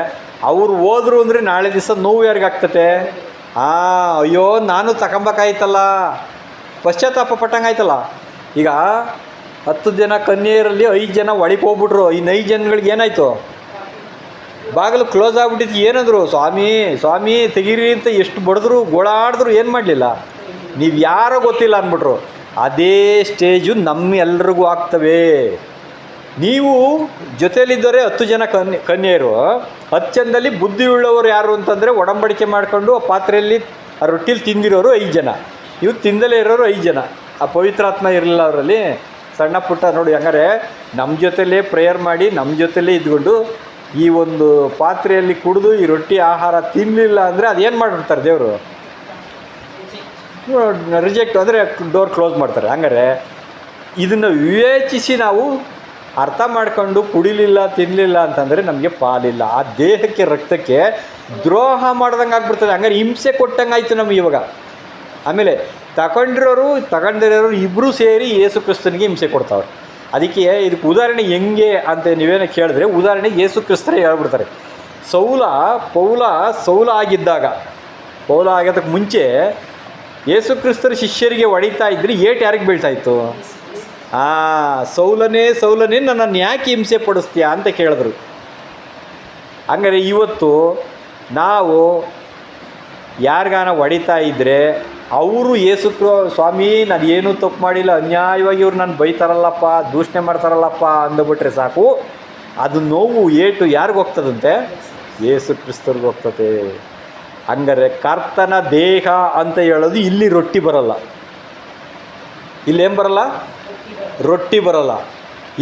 ಅವ್ರು ಹೋದ್ರು ಅಂದರೆ ನಾಳೆ ದಿವಸ ನೋವು ಯಾರಿಗಾಗ್ತತೆ? ಅಯ್ಯೋ ನಾನು ತಗೊಂಬೇಕಾಯ್ತಲ್ಲ, ಪಶ್ಚಾತ್ತಾಪ ಪಟ್ಟಂಗಾಯ್ತಲ್ಲ. ಈಗ 10 ಜನ ಕನ್ಯೆಯರಲ್ಲಿ 5 ಜನ ಒಳಗೆ ಹೋಗ್ಬಿಟ್ರು. ಇನ್ನು 5 ಜನಗಳಿಗೆ ಏನಾಯಿತು? ಬಾಗಿಲು ಕ್ಲೋಸ್ ಆಗಿಬಿಟ್ಟಿದ್ದು. ಏನಂದರು, ಸ್ವಾಮಿ ಸ್ವಾಮಿ ತೆಗೀರಿ ಅಂತ ಎಷ್ಟು ಬಡಿದ್ರು ಗೋಳಾಡಿದ್ರು, ಏನು ಮಾಡಲಿಲ್ಲ. ನೀವು ಯಾರೋ ಗೊತ್ತಿಲ್ಲ ಅಂದ್ಬಿಟ್ರು. ಅದೇ ಸ್ಟೇಜು ನಮ್ಮೆಲ್ರಿಗೂ ಆಗ್ತವೆ. ನೀವು ಜೊತೆಯಲ್ಲಿದ್ದವರೇ 10 ಜನ ಕನ್ಯೆಯರು. 10 ಜನದಲ್ಲಿ ಬುದ್ಧಿ ಉಳ್ಳವರು ಯಾರು ಅಂತಂದರೆ ಒಡಂಬಡಿಕೆ ಮಾಡಿಕೊಂಡು ಆ ಪಾತ್ರೆಯಲ್ಲಿ ಆ ರೊಟ್ಟಿಲಿ ತಿಂದಿರೋರು 5 ಜನ. ಇವು ತಿಂದಲೇ ಇರೋರು 5 ಜನ. ಆ ಪವಿತ್ರಾತ್ಮ ಇರಲಿಲ್ಲ ಅವರಲ್ಲಿ. ಸಣ್ಣ ಪುಟ್ಟ ನೋಡಿ. ಹಂಗಾರೆ ನಮ್ಮ ಜೊತೆಲೇ ಪ್ರೇಯರ್ ಮಾಡಿ ನಮ್ಮ ಜೊತೆಲೇ ಇದ್ಕೊಂಡು ಈ ಒಂದು ಪಾತ್ರೆಯಲ್ಲಿ ಕುಡಿದು ಈ ರೊಟ್ಟಿ ಆಹಾರ ತಿನ್ನಲಿಲ್ಲ ಅಂದರೆ ಅದೇನು ಮಾಡಿರ್ತಾರೆ ದೇವರು? ರಿಜೆಕ್ಟ್ ಅಂದರೆ ಡೋರ್ ಕ್ಲೋಸ್ ಮಾಡ್ತಾರೆ. ಹಂಗಾರೆ ಇದನ್ನು ವಿವೇಚಿಸಿ ನಾವು ಅರ್ಥ ಮಾಡ್ಕೊಂಡು ಕುಡಿಲಿಲ್ಲ ತಿನ್ನಲಿಲ್ಲ ಅಂತಂದರೆ ನಮಗೆ ಪಾಲಿಲ್ಲ. ಆ ದೇಹಕ್ಕೆ ರಕ್ತಕ್ಕೆ ದ್ರೋಹ ಮಾಡ್ದಂಗೆ ಆಗ್ಬಿಡ್ತದೆ. ಹಂಗಾರೆ ಹಿಂಸೆ ಕೊಟ್ಟಂಗೆ ಆಯಿತು ನಮಗೆ ಇವಾಗ. ಆಮೇಲೆ ತಗೊಂಡಿರೋರು ತಗೊಂಡಿರೋರು ಇಬ್ಬರೂ ಸೇರಿ ಯೇಸು ಕ್ರಿಸ್ತನಿಗೆ ಹಿಂಸೆ ಕೊಡ್ತಾವ್ರೆ. ಅದಕ್ಕೆ ಇದಕ್ಕೆ ಉದಾಹರಣೆ ಹೆಂಗೆ ಅಂತ ನೀವೇನೋ ಕೇಳಿದ್ರೆ, ಉದಾಹರಣೆ ಯೇಸು ಕ್ರಿಸ್ತರೇ ಹೇಳ್ಬಿಡ್ತಾರೆ. ಪೌಲ ಆಗಿದ್ದಾಗ, ಪೌಲ ಆಗೋದಕ್ಕೆ ಮುಂಚೆ ಯೇಸು ಕ್ರಿಸ್ತರ ಶಿಷ್ಯರಿಗೆ ಹೊಡಿತಾ ಇದ್ದರೆ ಏಟು ಯಾರಿಗೆ ಬೀಳ್ತಾಯಿತ್ತು? ಸೌಲನೇ ನನ್ನನ್ನು ಯಾಕೆ ಹಿಂಸೆ ಪಡಿಸ್ತೀಯಾ ಅಂತ ಕೇಳಿದ್ರು. ಹಂಗಾರೆ ಇವತ್ತು ನಾವು ಯಾರಿಗಾನ ಹೊಡಿತಾ ಇದ್ದರೆ ಅವರು ಸ್ವಾಮಿ ನಾನು ಏನೂ ತಪ್ಪು ಮಾಡಿಲ್ಲ, ಅನ್ಯಾಯವಾಗಿ ಇವ್ರು ನಾನು ಬೈತಾರಲ್ಲಪ್ಪ, ದೂಷಣೆ ಮಾಡ್ತಾರಲ್ಲಪ್ಪ ಅಂದುಬಿಟ್ರೆ ಸಾಕು, ಅದು ನೋವು ಏಟು ಯಾರಿಗೆ ಹೋಗ್ತದಂತೆ? ಯೇಸು ಕ್ರಿಸ್ತರಿಗೆ ಹೋಗ್ತದೆ. ಹಂಗಾರೆ ಕರ್ತನ ದೇಹ ಅಂತ ಹೇಳೋದು ಇಲ್ಲಿ ರೊಟ್ಟಿ ಬರಲ್ಲ. ಇಲ್ಲೇನು ಬರಲ್ಲ? ರೊಟ್ಟಿ ಬರಲ್ಲ.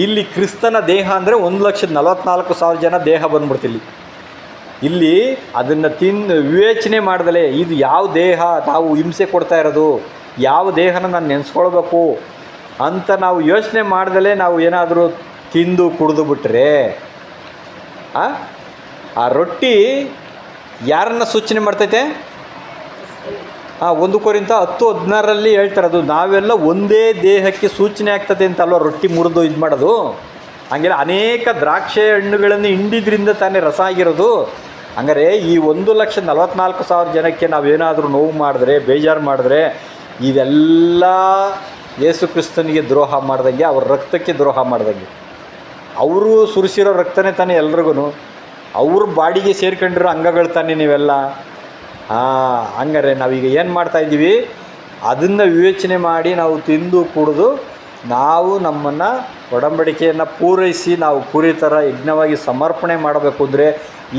ಇಲ್ಲಿ ಕ್ರಿಸ್ತನ ದೇಹ ಅಂದರೆ 1,44,000 ಜನ ದೇಹ ಬಂದ್ಬಿಡ್ತಿಲ್ಲಿ. ಇಲ್ಲಿ ಅದನ್ನು ವಿವೇಚನೆ ಮಾಡ್ದಲೇ ಇದು ಯಾವ ದೇಹ ನಾವು ಹಿಂಸೆ ಕೊಡ್ತಾ ಇರೋದು, ಯಾವ ದೇಹನ ನಾನು ನೆನೆಸ್ಕೊಳ್ಬೇಕು ಅಂತ ನಾವು ಯೋಚನೆ ಮಾಡ್ದಲೇ ನಾವು ಏನಾದರೂ ತಿಂದು ಕುಡಿದು ಬಿಟ್ರೆ ಆ ರೊಟ್ಟಿ ಯಾರನ್ನು ಸೂಚನೆ ಮಾಡ್ತೈತೆ? 1 ಕೊರಿಂಥ 10:16 ಹೇಳ್ತಾರೆ, ಅದು ನಾವೆಲ್ಲ ಒಂದೇ ದೇಹಕ್ಕೆ ಸೂಚನೆ ಆಗ್ತದೆ ಅಂತಲ್ವ ರೊಟ್ಟಿ ಮುರಿದು ಇದು ಮಾಡೋದು. ಹಂಗೆಲ್ಲ ಅನೇಕ ದ್ರಾಕ್ಷಿ ಹಣ್ಣುಗಳನ್ನು ಹಿಂಡಿದ್ರಿಂದ ತಾನೇ ರಸ ಆಗಿರೋದು. ಹಂಗಾರೆ ಈ 1,44,000 ಜನಕ್ಕೆ ನಾವೇನಾದರೂ ನೋವು ಮಾಡಿದ್ರೆ, ಬೇಜಾರು ಮಾಡಿದ್ರೆ, ಇದೆಲ್ಲ ಯೇಸು ಕ್ರಿಸ್ತನಿಗೆ ದ್ರೋಹ ಮಾಡ್ದಂಗೆ, ಅವ್ರ ರಕ್ತಕ್ಕೆ ದ್ರೋಹ ಮಾಡ್ದಂಗೆ. ಅವರು ಸುರಿಸಿರೋ ರಕ್ತನೇ ತಾನೇ ಎಲ್ರಿಗೂ, ಅವ್ರ ಬಾಡಿಗೆ ಸೇರ್ಕೊಂಡಿರೋ ಅಂಗಗಳು ತಾನೇ ನೀವೆಲ್ಲ. ಹಂಗಾರೆ ನಾವೀಗ ಏನು ಮಾಡ್ತಾಯಿದ್ದೀವಿ? ಅದನ್ನು ವಿವೇಚನೆ ಮಾಡಿ ನಾವು ತಿಂದು ಕುಡಿದು ನಾವು ನಮ್ಮನ್ನು ಒಡಂಬಡಿಕೆಯನ್ನು ಪೂರೈಸಿ ನಾವು ಕುರಿ ಥರ ಯಜ್ಞವಾಗಿ ಸಮರ್ಪಣೆ ಮಾಡಬೇಕು ಅಂದರೆ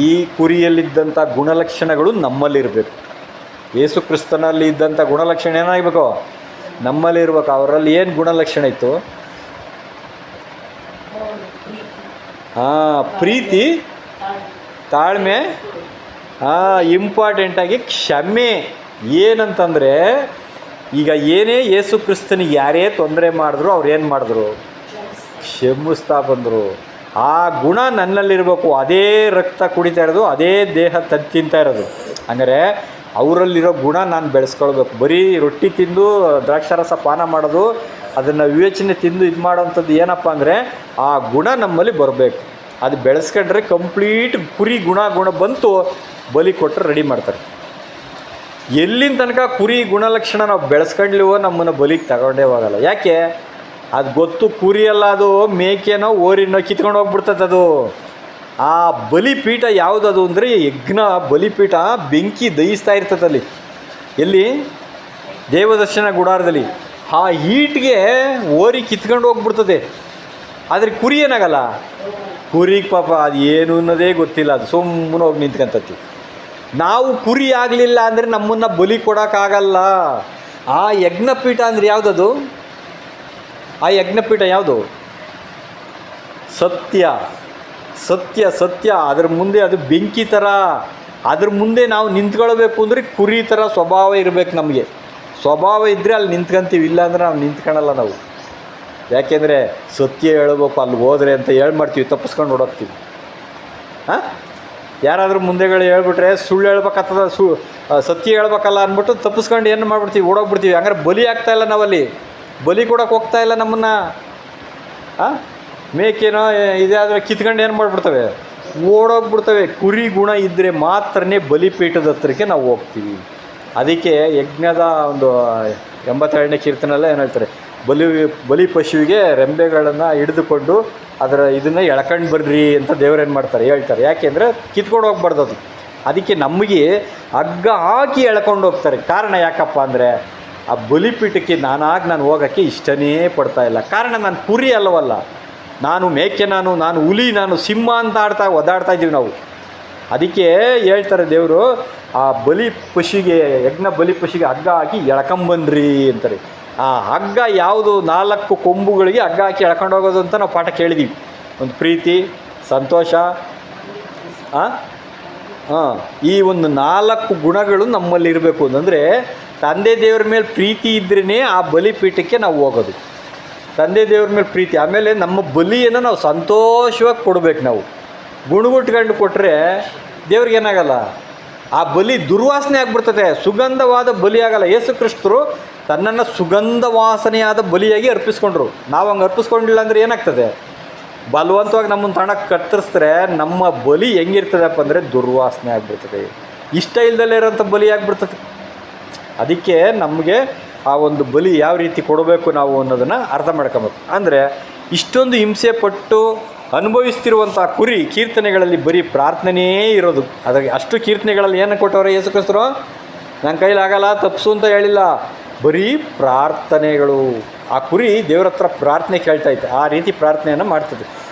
ಈ ಕುರಿಯಲ್ಲಿದ್ದಂಥ ಗುಣಲಕ್ಷಣಗಳು ನಮ್ಮಲ್ಲಿರಬೇಕು. ಯೇಸು ಕ್ರಿಸ್ತನಲ್ಲಿ ಇದ್ದಂಥ ಗುಣಲಕ್ಷಣ ಏನಾಗಬೇಕು? ನಮ್ಮಲ್ಲಿರ್ಬೇಕು. ಅವರಲ್ಲಿ ಏನು ಗುಣಲಕ್ಷಣ ಇತ್ತು? ಪ್ರೀತಿ, ತಾಳ್ಮೆ, ಇಂಪಾರ್ಟೆಂಟಾಗಿ ಕ್ಷಮೆ. ಏನಂತಂದರೆ ಈಗ ಏನೇ ಯೇಸು ಕ್ರಿಸ್ತನಿಗೆ ಯಾರೇ ತೊಂದರೆ ಮಾಡಿದ್ರು ಅವ್ರು ಏನು ಮಾಡಿದ್ರು? ಕ್ಷಮಿಸ್ತಾ ಬಂದರು. ಆ ಗುಣ ನನ್ನಲ್ಲಿರಬೇಕು. ಅದೇ ರಕ್ತ ಕುಡಿತಾ ಇರೋದು, ಅದೇ ದೇಹ ತಿಂತಾ ಇರೋದು. ಹಂಗಾರೆ ಅವರಲ್ಲಿರೋ ಗುಣ ನಾನು ಬೆಳೆಸ್ಕೊಳ್ಬೇಕು. ಬರೀ ರೊಟ್ಟಿ ತಿಂದು ದ್ರಾಕ್ಷಾರಸ ಪಾನ ಮಾಡೋದು, ಅದನ್ನು ವಿವೇಚನೆ ತಿಂದು ಇದು ಮಾಡೋವಂಥದ್ದು ಏನಪ್ಪ ಅಂದರೆ ಆ ಗುಣ ನಮ್ಮಲ್ಲಿ ಬರಬೇಕು. ಅದು ಬೆಳೆಸ್ಕೊಂಡ್ರೆ ಕಂಪ್ಲೀಟ್ ಕುರಿ ಗುಣ ಬಂತು, ಬಲಿ ಕೊಟ್ಟರೆ ರೆಡಿ ಮಾಡ್ತಾರೆ. ಎಲ್ಲಿನ ತನಕ ಕುರಿ ಗುಣಲಕ್ಷಣ ನಾವು ಬೆಳೆಸ್ಕೊಂಡ್ಲಿವೋ ನಮ್ಮನ್ನು ಬಲಿಗೆ ತಗೊಂಡೇ ಹೋಗಲ್ಲ. ಯಾಕೆ? ಅದು ಗೊತ್ತು, ಕುರಿಯಲ್ಲ ಅದು ಮೇಕೆನೋ ಓರಿನೋ ಕಿತ್ಕೊಂಡು ಹೋಗ್ಬಿಡ್ತದೆ. ಅದು ಆ ಬಲಿಪೀಠ ಯಾವುದದು ಅಂದರೆ ಯಜ್ಞ ಬಲಿಪೀಠ ಬೆಂಕಿ ದಹಿಸ್ತಾ ಇರ್ತದೆ ಅಲ್ಲಿ. ಎಲ್ಲಿ? ದೇವದರ್ಶನ ಗುಡಾರದಲ್ಲಿ. ಆ ಹೀಟ್ಗೆ ಓರಿ ಕಿತ್ಕೊಂಡು ಹೋಗ್ಬಿಡ್ತದೆ. ಆದರೆ ಕುರಿ ಏನಾಗಲ್ಲ. ಕುರಿಗೆ ಪಾಪ ಅದು ಏನು ಅನ್ನೋದೇ ಗೊತ್ತಿಲ್ಲ, ಅದು ಸುಮ್ಮನೆ ಹೋಗಿ ನಿಂತ್ಕೊಂತತಿ. ನಾವು ಕುರಿ ಆಗಲಿಲ್ಲ ಅಂದರೆ ನಮ್ಮನ್ನು ಬಲಿ ಕೊಡೋಕ್ಕಾಗಲ್ಲ. ಆ ಯಜ್ಞಪೀಠ ಅಂದರೆ ಯಾವುದದು? ಆ ಯಜ್ಞಪೀಠ ಯಾವುದು? ಸತ್ಯ. ಸತ್ಯ ಸತ್ಯ, ಅದ್ರ ಮುಂದೆ ಅದು ಬೆಂಕಿ ಥರ, ಅದ್ರ ಮುಂದೆ ನಾವು ನಿಂತ್ಕೊಳ್ಬೇಕು ಅಂದರೆ ಕುರಿ ಥರ ಸ್ವಭಾವ ಇರಬೇಕು ನಮಗೆ. ಸ್ವಭಾವ ಇದ್ದರೆ ಅಲ್ಲಿ ನಿಂತ್ಕೊಂತೀವಿ, ಇಲ್ಲ ಅಂದರೆ ನಾವು ನಿಂತ್ಕೊಳ್ಳಲ್ಲ ನಾವು. ಯಾಕೆಂದರೆ ಸತ್ಯ ಹೇಳ್ಬೇಕು ಅಲ್ಲಿ ಹೋದರೆ ಅಂತ ಮಾಡ್ತೀವಿ, ತಪ್ಪಿಸ್ಕೊಂಡು ಓಡೋಗ್ತೀವಿ. ಹಾಂ, ಯಾರಾದರೂ ಮುಂದೆಗಳು ಹೇಳ್ಬಿಟ್ರೆ ಸುಳ್ಳು ಹೇಳ್ಬೇಕಾಗ್ತದ, ಸತ್ಯ ಹೇಳ್ಬೇಕಲ್ಲ ಅಂದ್ಬಿಟ್ಟು ತಪ್ಪಿಸ್ಕೊಂಡು ಏನು ಮಾಡ್ಬಿಡ್ತೀವಿ, ಓಡೋಗ್ಬಿಡ್ತೀವಿ. ಹಂಗಾರೆ ಬಲಿ ಆಗ್ತಾಯಿಲ್ಲ, ನಾವಲ್ಲಿ ಬಲಿ ಕೊಡೋಕೆ ಹೋಗ್ತಾಯಿಲ್ಲ ನಮ್ಮನ್ನು. ಹಾಂ, ಮೇಕೇನೋ ಇದಾದರೆ ಕಿತ್ಕೊಂಡು ಏನು ಮಾಡಿಬಿಡ್ತವೆ, ಓಡೋಗ್ಬಿಡ್ತವೆ. ಕುರಿ ಗುಣ ಇದ್ದರೆ ಮಾತ್ರನೇ ಬಲಿಪೀಠದ ಹತ್ರಕ್ಕೆ ನಾವು ಹೋಗ್ತೀವಿ. ಅದಕ್ಕೆ ಯಜ್ಞದ ಒಂದು 82ನೇ ಕೀರ್ತನೆಯಲ್ಲೇ ಏನು ಹೇಳ್ತಾರೆ, ಬಲಿ ಪಶುವಿಗೆ ರೆಂಬೆಗಳನ್ನು ಹಿಡಿದುಕೊಂಡು ಅದರ ಇದನ್ನು ಎಳ್ಕೊಂಡು ಬರ್ರಿ ಅಂತ ದೇವ್ರೇನು ಮಾಡ್ತಾರೆ ಹೇಳ್ತಾರೆ. ಯಾಕೆಂದರೆ ಕಿತ್ಕೊಂಡು ಹೋಗ್ಬಾರ್ದು ಅದು. ಅದಕ್ಕೆ ನಮಗೆ ಹಗ್ಗ ಹಾಕಿ ಎಳ್ಕೊಂಡು ಹೋಗ್ತಾರೆ. ಕಾರಣ ಯಾಕಪ್ಪ ಅಂದರೆ ಆ ಬಲಿಪೀಠಕ್ಕೆ ನಾನು ಹೋಗೋಕ್ಕೆ ಇಷ್ಟನೇ ಪಡ್ತಾಯಿಲ್ಲ. ಕಾರಣ ನಾನು ಕುರಿ ಅಲ್ಲವಲ್ಲ, ನಾನು ಮೇಕೆ, ನಾನು ಹುಲಿ, ನಾನು ಸಿಂಹ ಅಂತ ಒದ್ದಾಡ್ತಾ ಇದ್ದೀವಿ ನಾವು. ಅದಕ್ಕೆ ಹೇಳ್ತಾರೆ ದೇವರು, ಆ ಬಲಿ ಪಶುವಿಗೆ, ಯಜ್ಞ ಬಲಿ ಪಶುವಿಗೆ ಹಗ್ಗ ಹಾಕಿ ಎಳ್ಕೊಂಬನ್ರಿ ಅಂತಾರೆ. ಆ ಹಗ್ಗ ಯಾವುದು, 4 ಕೊಂಬುಗಳಿಗೆ ಹಗ್ಗ ಹಾಕಿ ಎಳ್ಕೊಂಡು ಹೋಗೋದು ಅಂತ ನಾವು ಪಾಠ ಕೇಳಿದ್ದೀವಿ. ಒಂದು ಪ್ರೀತಿ, ಸಂತೋಷ, ಈ ಒಂದು 4 ಗುಣಗಳು ನಮ್ಮಲ್ಲಿ ಇರಬೇಕು. ಅಂತಂದರೆ ತಂದೆ ದೇವ್ರ ಮೇಲೆ ಪ್ರೀತಿ ಇದ್ರೇ ಆ ಬಲಿಪೀಠಕ್ಕೆ ನಾವು ಹೋಗೋದು. ತಂದೆ ದೇವ್ರ ಮೇಲೆ ಪ್ರೀತಿ, ಆಮೇಲೆ ನಮ್ಮ ಬಲಿಯನ್ನು ನಾವು ಸಂತೋಷವಾಗಿ ಕೊಡಬೇಕು. ನಾವು ಗುಣಗುಟ್ಕೊಂಡು ಕೊಟ್ಟರೆ ದೇವ್ರಿಗೆ ಏನಾಗಲ್ಲ, ಆ ಬಲಿ ದುರ್ವಾಸನೆ ಆಗಿಬಿಡ್ತದೆ, ಸುಗಂಧವಾದ ಬಲಿ ಆಗಲ್ಲ. ಯೇಸು ಕ್ರಿಸ್ತರು ತನ್ನನ್ನು ಸುಗಂಧ ವಾಸನೆಯಾದ ಬಲಿಯಾಗಿ ಅರ್ಪಿಸ್ಕೊಂಡ್ರು. ನಾವು ಹಂಗೆ ಅರ್ಪಿಸ್ಕೊಂಡಿಲ್ಲ ಅಂದರೆ ಏನಾಗ್ತದೆ, ಬಲವಂತವಾಗಿ ನಮ್ಮನ್ನು ತಣ್ಣಗೆ ಕತ್ತರಿಸಿದ್ರೆ ನಮ್ಮ ಬಲಿ ಹೆಂಗಿರ್ತದಪ್ಪ ಅಂದರೆ ದುರ್ವಾಸನೆ ಆಗಿಬಿಡ್ತದೆ, ಇಷ್ಟ ಇಲ್ದಲ್ಲೇ ಇರೋಂಥ ಬಲಿ ಆಗಿಬಿಡ್ತದೆ. ಅದಕ್ಕೆ ನಮಗೆ ಆ ಒಂದು ಬಲಿ ಯಾವ ರೀತಿ ಕೊಡಬೇಕು ನಾವು ಅನ್ನೋದನ್ನು ಅರ್ಥ ಮಾಡ್ಕೊಬೇಕು. ಅಂದರೆ ಇಷ್ಟೊಂದು ಹಿಂಸೆ ಪಟ್ಟು ಅನುಭವಿಸ್ತಿರುವಂಥ ಕುರಿ ಕೀರ್ತನೆಗಳಲ್ಲಿ ಬರೀ ಪ್ರಾರ್ಥನೆಯೇ ಇರೋದು. ಅದಕ್ಕೆ ಅಷ್ಟು ಕೀರ್ತನೆಗಳಲ್ಲಿ ಏನು ಕೊಟ್ಟವ್ರೆ ಯೇಸು ಕ್ರಿಸ್ತರು, ನನ್ನ ಕೈಲಾಗಲ್ಲ ತಪ್ಪಿಸು ಅಂತ ಹೇಳಿಲ್ಲ, ಬರೀ ಪ್ರಾರ್ಥನೆಗಳು. ಆ ಕುರಿ ದೇವ್ರ ಹತ್ರ ಪ್ರಾರ್ಥನೆ ಕೇಳ್ತಾಯಿತ್ತು, ಆ ರೀತಿ ಪ್ರಾರ್ಥನೆಯನ್ನು ಮಾಡ್ತದೆ.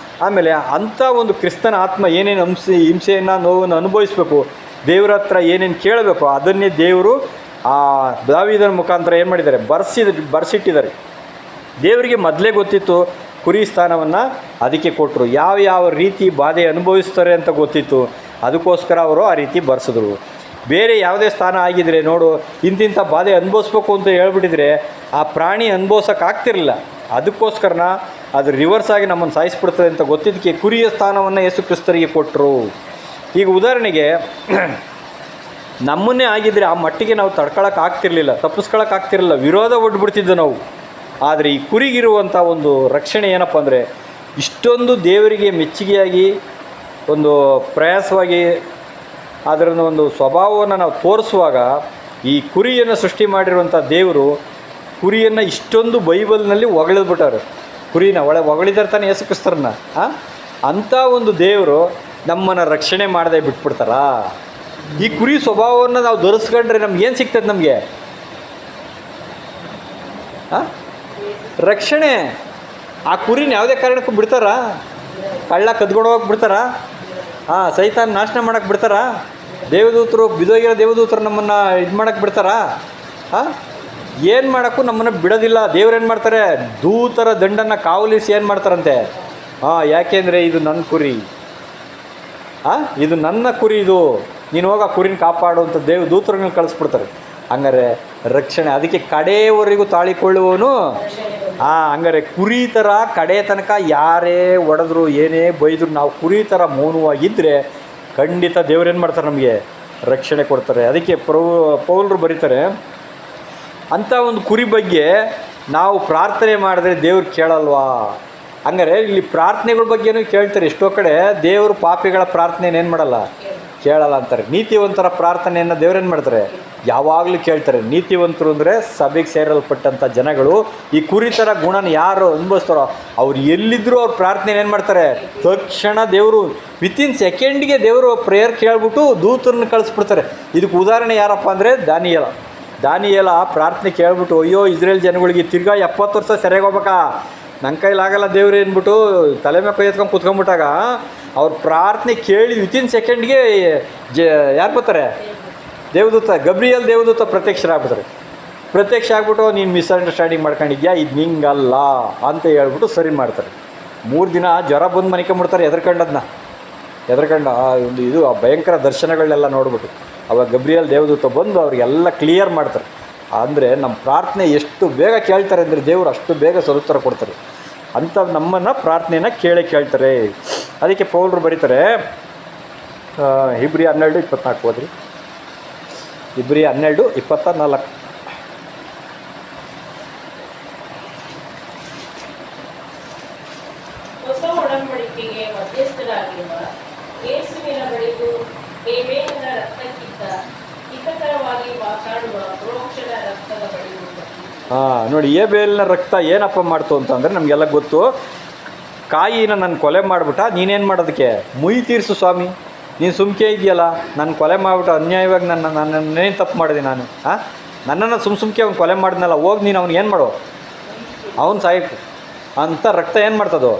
ಆಮೇಲೆ ಅಂಥ ಒಂದು ಕ್ರಿಸ್ತನ ಆತ್ಮ ಏನೇನು ಹಿಂಸೆಯನ್ನು ನೋವನ್ನು ಅನುಭವಿಸ್ಬೇಕು, ದೇವ್ರ ಹತ್ರ ಏನೇನು ಕೇಳಬೇಕು, ಅದನ್ನೇ ದೇವರು ಆ ದಾವೀದನ ಮುಖಾಂತರ ಏನು ಮಾಡಿದ್ದಾರೆ, ಬರೆಸಿಟ್ಟಿದ್ದಾರೆ. ದೇವರಿಗೆ ಮೊದಲೇ ಗೊತ್ತಿತ್ತು ಕುರಿ ಸ್ಥಾನವನ್ನು ಅದಕ್ಕೆ ಕೊಟ್ಟರು. ಯಾವ ರೀತಿ ಬಾಧೆ ಅನುಭವಿಸ್ತಾರೆ ಅಂತ ಗೊತ್ತಿತ್ತು, ಅದಕ್ಕೋಸ್ಕರ ಅವರು ಆ ರೀತಿ ಬರೆಸಿದ್ರು. ಬೇರೆ ಯಾವುದೇ ಸ್ಥಾನ ಆಗಿದ್ರೆ ನೋಡು, ಇಂತಿಂಥ ಬಾಧೆ ಅನುಭವಿಸ್ಬೇಕು ಅಂತ ಹೇಳ್ಬಿಟ್ಟಿದ್ರೆ ಆ ಪ್ರಾಣಿ ಅನುಭವಿಸೋಕ್ಕಾಗ್ತಿರಲಿಲ್ಲ. ಅದಕ್ಕೋಸ್ಕರನ ಅದು ರಿವರ್ಸ್ ಆಗಿ ನಮ್ಮನ್ನು ಸಾಯಿಸ್ಬಿಡ್ತದೆ ಅಂತ ಗೊತ್ತಿದ್ದಕ್ಕೆ ಕುರಿಯ ಸ್ಥಾನವನ್ನು ಯೇಸು ಕ್ರಿಸ್ತರಿಗೆ ಕೊಟ್ಟರು. ಈಗ ಉದಾಹರಣೆಗೆ ನಮ್ಮನ್ನೇ ಆಗಿದ್ದರೆ ಆ ಮಟ್ಟಿಗೆ ನಾವು ತಡ್ಕೊಳಕ್ಕಾಗ್ತಿರ್ಲಿಲ್ಲ, ತಪ್ಪಿಸ್ಕೊಳಕ್ಕಾಗ್ತಿರಲಿಲ್ಲ, ವಿರೋಧ ಒಡ್ಬಿಡ್ತಿದ್ದು ನಾವು. ಆದರೆ ಈ ಕುರಿಗಿರುವಂಥ ಒಂದು ರಕ್ಷಣೆ ಏನಪ್ಪ ಅಂದರೆ, ಇಷ್ಟೊಂದು ದೇವರಿಗೆ ಮೆಚ್ಚುಗೆಯಾಗಿ ಒಂದು ಪ್ರಯಾಸವಾಗಿ ಅದರ ಒಂದು ಸ್ವಭಾವವನ್ನು ನಾವು ತೋರಿಸುವಾಗ, ಈ ಕುರಿಯನ್ನು ಸೃಷ್ಟಿ ಮಾಡಿರುವಂಥ ದೇವರು ಕುರಿಯನ್ನು ಇಷ್ಟೊಂದು ಬೈಬಲ್ನಲ್ಲಿ ಹೊಗಳಿದ್ಬಿಟ್ಟವ್ರು. ಕುರಿನ ಹೊಗಳಿದಾರೆ ತಾನೆ ಯೇಸು ಕ್ರಿಸ್ತರನ್ನ. ಅಂಥ ಒಂದು ದೇವರು ನಮ್ಮನ್ನು ರಕ್ಷಣೆ ಮಾಡದೆ ಬಿಟ್ಬಿಡ್ತಾರಾ? ಈ ಕುರಿ ಸ್ವಭಾವವನ್ನು ನಾವು ಧರಿಸ್ಕೊಂಡ್ರೆ ನಮ್ಗೇನು ಸಿಗ್ತದೆ? ನಮಗೆ ರಕ್ಷಣೆ. ಆ ಕುರಿನ ಯಾವುದೇ ಕಾರಣಕ್ಕೂ ಬಿಡ್ತಾರಾ? ಕಳ್ಳ ಕದ್ಕೊಂಡು ಹೋಗಕ್ಕೆ ಬಿಡ್ತಾರಾ? ಸೈತಾನ ನಾಶನ ಮಾಡೋಕ್ಕೆ ಬಿಡ್ತಾರಾ? ದೇವದೂತರು, ಬಿದೋಗಿರೋ ದೇವದೂತರು ನಮ್ಮನ್ನು ಇದು ಮಾಡೋಕ್ಕೆ ಬಿಡ್ತಾರಾ? ಏನು ಮಾಡೋಕ್ಕೂ ನಮ್ಮನ್ನು ಬಿಡೋದಿಲ್ಲ. ದೇವ್ರೇನು ಮಾಡ್ತಾರೆ, ದೂತರ ದಂಡನ್ನು ಕಾವಲಿಸಿ ಏನು ಮಾಡ್ತಾರಂತೆ, ಯಾಕೆಂದರೆ ಇದು ನನ್ನ ಕುರಿ, ಇದು ನನ್ನ ಕುರಿ, ಇದು ನೀನು ಹೋಗಿ ಆ ಕುರಿನ ಕಾಪಾಡು ಅಂತ ದೂತರನ್ನ ಕಳಿಸ್ಬಿಡ್ತಾರೆ. ಹಂಗಾರೆ ರಕ್ಷಣೆ. ಅದಕ್ಕೆ ಕಡೆಯವರೆಗೂ ತಾಳಿಕೊಳ್ಳುವವನು ಹಂಗಾರೆ ಕುರಿ ಥರ ಕಡೆ ತನಕ ಯಾರೇ ಒಡೆದ್ರು ಏನೇ ಬೈದ್ರು ನಾವು ಕುರಿ ಥರ ಮೌನವಾಗಿದ್ದರೆ ಖಂಡಿತ ದೇವ್ರೇನು ಮಾಡ್ತಾರೆ, ನಮಗೆ ರಕ್ಷಣೆ ಕೊಡ್ತಾರೆ. ಅದಕ್ಕೆ ಪೌಲರು ಬರೀತಾರೆ, ಅಂಥ ಒಂದು ಕುರಿ ಬಗ್ಗೆ ನಾವು ಪ್ರಾರ್ಥನೆ ಮಾಡಿದ್ರೆ ದೇವ್ರು ಕೇಳಲ್ವಾ? ಹಂಗಾರೆ ಇಲ್ಲಿ ಪ್ರಾರ್ಥನೆಗಳ ಬಗ್ಗೆನೂ ಕೇಳ್ತಾರೆ. ಎಷ್ಟೋ ಕಡೆ ದೇವರು ಪಾಪಿಗಳ ಪ್ರಾರ್ಥನೆಯನ್ನು ಏನು ಮಾಡಲ್ಲ, ಕೇಳಲ್ಲ ಅಂತಾರೆ. ನೀತಿವಂತರ ಪ್ರಾರ್ಥನೆಯನ್ನು ದೇವ್ರೇನು ಮಾಡ್ತಾರೆ, ಯಾವಾಗಲೂ ಕೇಳ್ತಾರೆ. ನೀತಿವಂತರು ಅಂದರೆ ಸಭೆಗೆ ಸೇರಲ್ಪಟ್ಟಂಥ ಜನಗಳು. ಈ ಕುರಿ ಥರ ಗುಣನ ಯಾರು ಅನುಭವಿಸ್ತಾರೋ ಅವ್ರು ಎಲ್ಲಿದ್ದರೂ ಅವ್ರ ಪ್ರಾರ್ಥನೆ ಏನು ಮಾಡ್ತಾರೆ, ತಕ್ಷಣ ದೇವರು ವಿತಿನ್ ಸೆಕೆಂಡಿಗೆ ದೇವರು ಪ್ರೇಯರ್ ಕೇಳ್ಬಿಟ್ಟು ದೂತರನ್ನ ಕಳಿಸ್ಬಿಡ್ತಾರೆ. ಇದಕ್ಕೆ ಉದಾಹರಣೆ ಯಾರಪ್ಪ ಅಂದರೆ ದಾನಿಯೇಲ ಪ್ರಾರ್ಥನೆ ಕೇಳ್ಬಿಟ್ಟು, ಅಯ್ಯೋ ಇಸ್ರೇಲ್ ಜನಗಳಿಗೆ ತಿರ್ಗಾ 70 ವರ್ಷ ಸೆರೆಗೆ ಹೋಗ್ಬೇಕಾ, ನನ್ನ ಕೈಲಾಗಲ್ಲ ದೇವ್ರು ಏನ್ಬಿಟ್ಟು ತಲೆ ಮೇಲೆ ಕೈ ಎತ್ಕೊಂಡು ಕೂತ್ಕೊಂಡ್ಬಿಟ್ಟಾಗ ಅವ್ರ ಪ್ರಾರ್ಥನೆ ಕೇಳಿ ವಿತಿನ್ ಸೆಕೆಂಡ್ಗೆ ಯಾರು ಬರ್ತಾರೆ, ಗಬ್ರಿಯಲ್ ದೇವದೂತ ಪ್ರತ್ಯಕ್ಷ ಆಗ್ಬಿಟ್ಟು ನೀನು ಮಿಸ್ಅಂಡರ್ಸ್ಟ್ಯಾಂಡಿಂಗ್ ಮಾಡ್ಕೊಂಡಿದ್ಯಾ, ಇದು ನಿಂಗಲ್ಲ ಅಂತ ಹೇಳ್ಬಿಟ್ಟು ಸರಿ ಮಾಡ್ತಾರೆ. 3 ದಿನ ಜ್ವರ ಬಂದು ಮನಿಕೊಂಬಿಡ್ತಾರೆ ಹೆದರ್ಕೊಂಡದನ್ನ. ಎದ್ರಕಂಡು ಆ ಒಂದು ಇದು ಆ ಭಯಂಕರ ದರ್ಶನಗಳನ್ನೆಲ್ಲ ನೋಡ್ಬಿಟ್ಟು ಅವಾಗ ಗಬ್ರಿಯಲ್ ದೇವದೂತ ಬಂದು ಅವ್ರಿಗೆಲ್ಲ ಕ್ಲಿಯರ್ ಮಾಡ್ತಾರೆ. ಅಂದರೆ ನಮ್ಮ ಪ್ರಾರ್ಥನೆ ಎಷ್ಟು ಬೇಗ ಕೇಳ್ತಾರೆ ಅಂದರೆ ದೇವರು ಅಷ್ಟು ಬೇಗ ಸದುತ್ತರ ಕೊಡ್ತಾರೆ ಅಂತ ನಮ್ಮನ್ನು ಪ್ರಾರ್ಥನೆಯನ್ನು ಕೇಳ್ತಾರೆ. ಅದಕ್ಕೆ ಪೌಲರು ಬರೀತಾರೆ ಇಬ್ರಿ 12:24 ಓದ್ರಿ. ಇಬ್ರಿ 12:24. ಹೊಸ ಒಡಂಬಡಿಕೆಗೆ ಮಧ್ಯಸ್ಥರಾಗಿರುವ ಯೇಸುವಿನ ಬಳಿಗೂ ಹೇಬೇಲನ ರಕ್ತಕ್ಕಿಂತ ಹಿತಕರವಾಗಿ ಮಾತಾಡುವ ಪ್ರೋಕ್ಷಣ ರಕ್ತದ ಬಳಿಗೂ ನೋಡಿ, ಹೇಬೇಲನ ರಕ್ತ ಏನಪ್ಪ ಮಾಡ್ತು ಅಂತಂದರೆ ನಮಗೆಲ್ಲ ಗೊತ್ತು. ಕಾಯಿನ ನಾನು ಕೊಲೆ ಮಾಡಿಬಿಟ್ಟ, ನೀನೇನು ಮಾಡೋದಕ್ಕೆ ಮುಯಿ ತೀರಿಸು ಸ್ವಾಮಿ, ನೀನು ಸುಮ್ಕೆ ಇದೆಯಲ್ಲ, ನಾನು ಕೊಲೆ ಮಾಡಿಬಿಟ್ಟು ಅನ್ಯಾಯವಾಗಿ ನನ್ನೇನು ತಪ್ಪು ಮಾಡಿದೆ ನಾನು, ನನ್ನನ್ನು ಸುಮ್ಕೆ ಅವ್ನು ಕೊಲೆ ಮಾಡಿದ್ನಲ್ಲ, ಹೋಗಿ ನೀನು ಅವ್ನು ಏನು ಮಾಡೋ, ಅವನು ಸಾಯಬೇಕು ಅಂತ ರಕ್ತ ಏನು ಮಾಡ್ತದೋ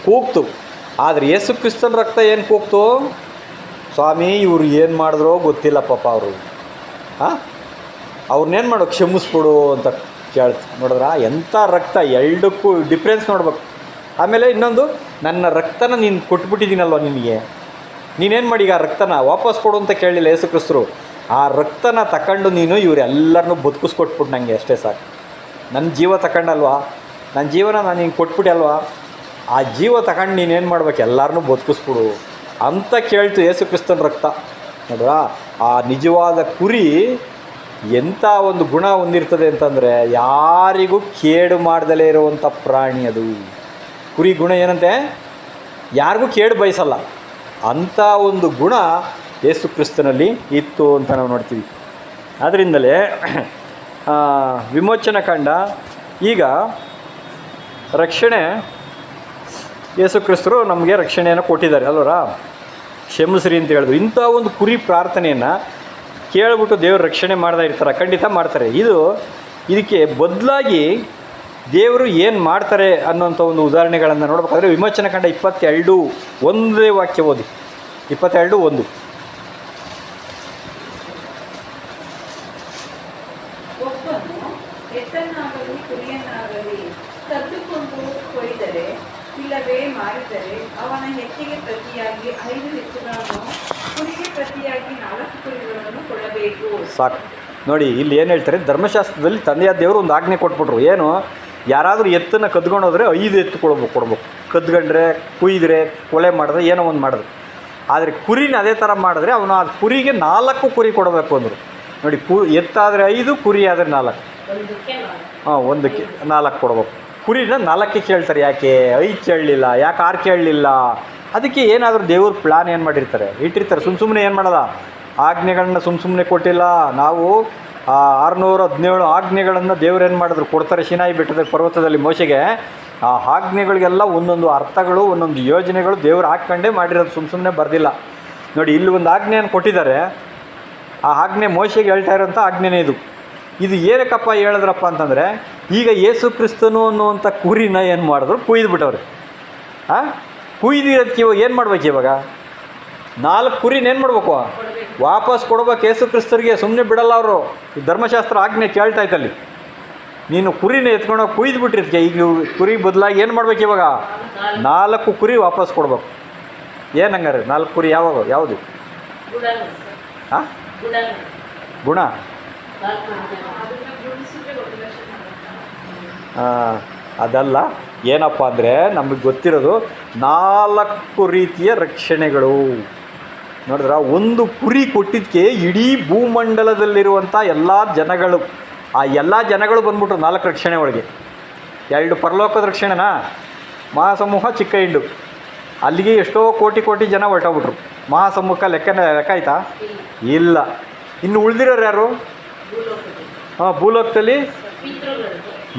ಕೂಗ್ತು. ಆದರೆ ಯೇಸು ಕ್ರಿಸ್ತನ ರಕ್ತ ಏನು ಕೂಗ್ತು, ಸ್ವಾಮಿ ಇವ್ರು ಏನು ಮಾಡಿದ್ರೋ ಗೊತ್ತಿಲ್ಲ ಪಾಪ ಅವರು, ಅವ್ರನ್ನೇನು ಮಾಡೋ ಕ್ಷಮಿಸ್ಬಿಡು ಅಂತ ಕೇಳ್ತು. ನೋಡಿದ್ರ ಎಂಥ ರಕ್ತ, ಎರಡಕ್ಕೂ ಡಿಫ್ರೆನ್ಸ್ ನೋಡ್ಬೇಕು. ಆಮೇಲೆ ಇನ್ನೊಂದು, ನನ್ನ ರಕ್ತನ ನೀನು ಕೊಟ್ಬಿಟ್ಟಿದ್ದೀನಲ್ವ, ನಿನಗೆ ನೀನೇನು ಮಾಡಿ ಈಗ ಆ ರಕ್ತನ ವಾಪಸ್ ಕೊಡು ಅಂತ ಕೇಳಲಿಲ್ಲ ಯೇಸು ಕ್ರಿಸ್ತರು. ಆ ರಕ್ತನ ತಗೊಂಡು ನೀನು ಇವರೆಲ್ಲರನ್ನೂ ಬದುಕಿಸ್ಕೊಟ್ಬಿಟ್ಟು ನನಗೆ ಅಷ್ಟೇ ಸಾಕು. ನನ್ನ ಜೀವ ತಗೊಂಡಲ್ವಾ, ನನ್ನ ಜೀವನ ನಾನು ಹಿಂಗೆ ಕೊಟ್ಬಿಟ್ಟೆ ಅಲ್ವಾ, ಆ ಜೀವ ತಗೊಂಡು ನೀನೇನು ಮಾಡ್ಬೇಕು, ಎಲ್ಲರನ್ನೂ ಬದುಕಿಸ್ಬಿಡು ಅಂತ ಕೇಳ್ತು ಯೇಸು ಕ್ರಿಸ್ತನ ರಕ್ತ. ನೋಡ್ರಾ, ಆ ನಿಜವಾದ ಕುರಿ ಎಂಥ ಒಂದು ಗುಣ ಹೊಂದಿರ್ತದೆ ಅಂತಂದರೆ, ಯಾರಿಗೂ ಕೇಡು ಮಾಡ್ದಲೇ ಇರುವಂಥ ಪ್ರಾಣಿ ಅದು. ಕುರಿ ಗುಣ ಏನಂತೆ, ಯಾರಿಗೂ ಕೇಡು ಬಯಸಲ್ಲ. ಅಂಥ ಒಂದು ಗುಣ ಯೇಸು ಕ್ರಿಸ್ತನಲ್ಲಿ ಇತ್ತು ಅಂತ ನಾವು ನೋಡ್ತೀವಿ. ಆದ್ದರಿಂದಲೇ ವಿಮೋಚನಾ ಕಾಂಡ, ಈಗ ರಕ್ಷಣೆ ಯೇಸು ಕ್ರಿಸ್ತರು ನಮಗೆ ರಕ್ಷಣೆಯನ್ನು ಕೊಟ್ಟಿದ್ದಾರೆ ಅಲ್ವರ, ಕ್ಷಮಿಸ್ರಿ ಅಂತ ಹೇಳಿದ್ರು. ಇಂಥ ಒಂದು ಕುರಿ ಪ್ರಾರ್ಥನೆಯನ್ನು ಕೇಳಿಬಿಟ್ಟು ದೇವರು ರಕ್ಷಣೆ ಮಾಡ್ತಾ ಇರ್ತಾರೆ, ಖಂಡಿತ ಮಾಡ್ತಾರೆ. ಇದಕ್ಕೆ ಬದಲಾಗಿ ದೇವರು ಏನು ಮಾಡ್ತಾರೆ ಅನ್ನೋಂಥ ಒಂದು ಉದಾಹರಣೆಗಳನ್ನು ನೋಡಬೇಕಾದ್ರೆ ವಿಮೋಚನಾ ಕಾಂಡ 22 ಒಂದೇ ವಾಕ್ಯ ಓದಿ. 22:1. ಒಬ್ಬನು ಎತ್ತನ್ನಾಗಲಿ ಕುರಿಯನ್ನಾಗಲಿ ಕದ್ದುಕೊಂಡು ಕೊಯ್ದರೆ ಇಲ್ಲವೇ ಮಾರಿದರೆ ಅವನ ಹೆಚ್ಚಿಗೆ ಪ್ರತಿಯಾಗಿ 5 ಹೆಚ್ಚುಗಳನ್ನು, ಕುರಿಗೆ ಪ್ರತಿಯಾಗಿ 4 ಕುರಿಗಳನ್ನು ಕೊಡಬೇಕು. ಸಾಕು. ನೋಡಿ, ಇಲ್ಲಿ ಏನು ಹೇಳ್ತಾರೆ, ಧರ್ಮಶಾಸ್ತ್ರದಲ್ಲಿ ತಂದೆಯಾದ ದೇವರು ಒಂದು ಆಜ್ಞೆ ಕೊಟ್ಬಿಟ್ರು. ಏನು, ಯಾರಾದರೂ ಎತ್ತನ್ನು ಕದ್ಕೊಂಡು ಹೋದರೆ 5 ಎತ್ತು ಕೊಡಬೇಕು. ಕದ್ಕೊಂಡ್ರೆ, ಕುಯ್ದರೆ, ಕೊಲೆ ಮಾಡಿದ್ರೆ, ಏನೋ ಒಂದು ಮಾಡಿದ್ರೆ. ಆದರೆ ಕುರಿನ ಅದೇ ಥರ ಮಾಡಿದ್ರೆ ಅವನು ಆ ಕುರಿಗೆ 4 ಕುರಿ ಕೊಡಬೇಕು ಅಂದರು. ನೋಡಿ, ಎತ್ತಾದರೆ 5, ಕುರಿ ಆದರೆ 4. ಒಂದಕ್ಕೆ 4 ಕೊಡ್ಬೇಕು. ಕುರಿನ 4 ಕೇಳ್ತಾರೆ. ಯಾಕೆ 5 ಕೇಳಲಿಲ್ಲ, ಯಾಕೆ 6 ಕೇಳಲಿಲ್ಲ? ಅದಕ್ಕೆ ಏನಾದರೂ ದೇವ್ರ ಪ್ಲ್ಯಾನ್ ಏನು ಮಾಡಿರ್ತಾರೆ, ಇಟ್ಟಿರ್ತಾರೆ. ಸುಮ್ಮನೆ ಏನು ಮಾಡೋದ, ಆಜ್ಞೆಗಳನ್ನ ಸುಮ್ಮನೆ ಕೊಟ್ಟಿಲ್ಲ. ನಾವು 617 ಆಜ್ಞೆಗಳನ್ನು ದೇವ್ರು ಏನು ಮಾಡಿದ್ರು, ಕೊಡ್ತಾರೆ ಸಿನಾಯಿ ಬೆಟ್ಟದ ಪರ್ವತದಲ್ಲಿ ಮೋಶೆಗೆ. ಆ ಆಜ್ಞೆಗಳಿಗೆಲ್ಲ ಒಂದೊಂದು ಅರ್ಥಗಳು, ಒಂದೊಂದು ಯೋಜನೆಗಳು ದೇವ್ರು ಹಾಕ್ಕೊಂಡೇ ಮಾಡಿರೋದು, ಸುಮ್ಮನೆ ಬರೆದಿಲ್ಲ. ನೋಡಿ, ಇಲ್ಲಿ ಒಂದು ಆಜ್ಞೆಯನ್ನು ಕೊಟ್ಟಿದ್ದಾರೆ. ಆ ಆಜ್ಞೆ ಮೋಶೆಗೆ ಹೇಳ್ತಾ ಇರೋಂಥ ಆಜ್ಞೆನೇ ಇದು ಏನಕ್ಕಪ್ಪ ಹೇಳಿದ್ರಪ್ಪ ಅಂತಂದರೆ, ಈಗ ಯೇಸು ಕ್ರಿಸ್ತನು ಅನ್ನುವಂಥ ಕುರಿನ ಏನು ಮಾಡಿದ್ರು, ಕುಯ್ದುಬಿಟ್ಟವ್ರೆ. ಕುಯ್ದಿರೋದಕ್ಕೆ ಇವಾಗ ಏನು ಮಾಡ್ಬೇಕು, ಇವಾಗ 4 ಕುರಿನ ಏನು ಮಾಡಬೇಕು, ವಾಪಸ್ ಕೊಡ್ಬೇಕು ಯೇಸು ಕ್ರಿಸ್ತರಿಗೆ. ಸುಮ್ಮನೆ ಬಿಡಲ್ಲ ಅವರು. ಈ ಧರ್ಮಶಾಸ್ತ್ರ ಆಜ್ಞೆ ಕೇಳ್ತಾ ಇತ್ತಲ್ಲಿ, ನೀನು ಕುರಿನ ಎತ್ಕೊಂಡೋಗಿ ಕುಯ್ದುಬಿಟ್ಟಿರ್ತೀಯ. ಈಗ ಕುರಿ ಬದಲಾಗಿ ಏನು ಮಾಡ್ಬೇಕು, ಇವಾಗ 4 ಕುರಿ ವಾಪಸ್ ಕೊಡ್ಬೇಕು. ಏನು ಹಂಗಾರೆ 4 ಕುರಿ ಯಾವುದು ಗುಣ? ಅದಲ್ಲ. ಏನಪ್ಪ ಅಂದರೆ, ನಮಗೆ ಗೊತ್ತಿರೋದು 4 ರೀತಿಯ ರಕ್ಷಣೆಗಳು. ನೋಡಿದ್ರ, ಒಂದು ಕುರಿ ಕೊಟ್ಟಿದ್ದಕ್ಕೆ ಇಡೀ ಭೂಮಂಡಲದಲ್ಲಿರುವಂಥ ಎಲ್ಲ ಜನಗಳು, ಆ ಎಲ್ಲ ಜನಗಳು ಬಂದ್ಬಿಟ್ರು 4 ರಕ್ಷಣೆ ಒಳಗೆ. 2 ಪರಲೋಕದ ರಕ್ಷಣೆನಾ, ಮಹಾಸಮೂಹ ಚಿಕ್ಕ ಹಿಂಡು, ಅಲ್ಲಿಗೆ ಎಷ್ಟೋ ಕೋಟಿ ಜನ ಹೊರಟೋಗ್ಬಿಟ್ರು. ಮಹಾಸಮೂಹಕ್ಕೆ ಲೆಕ್ಕ ಆಯ್ತಾ? ಇಲ್ಲ. ಇನ್ನು ಉಳಿದಿರೋರು ಯಾರು? ಭೂಲೋಕದಲ್ಲಿ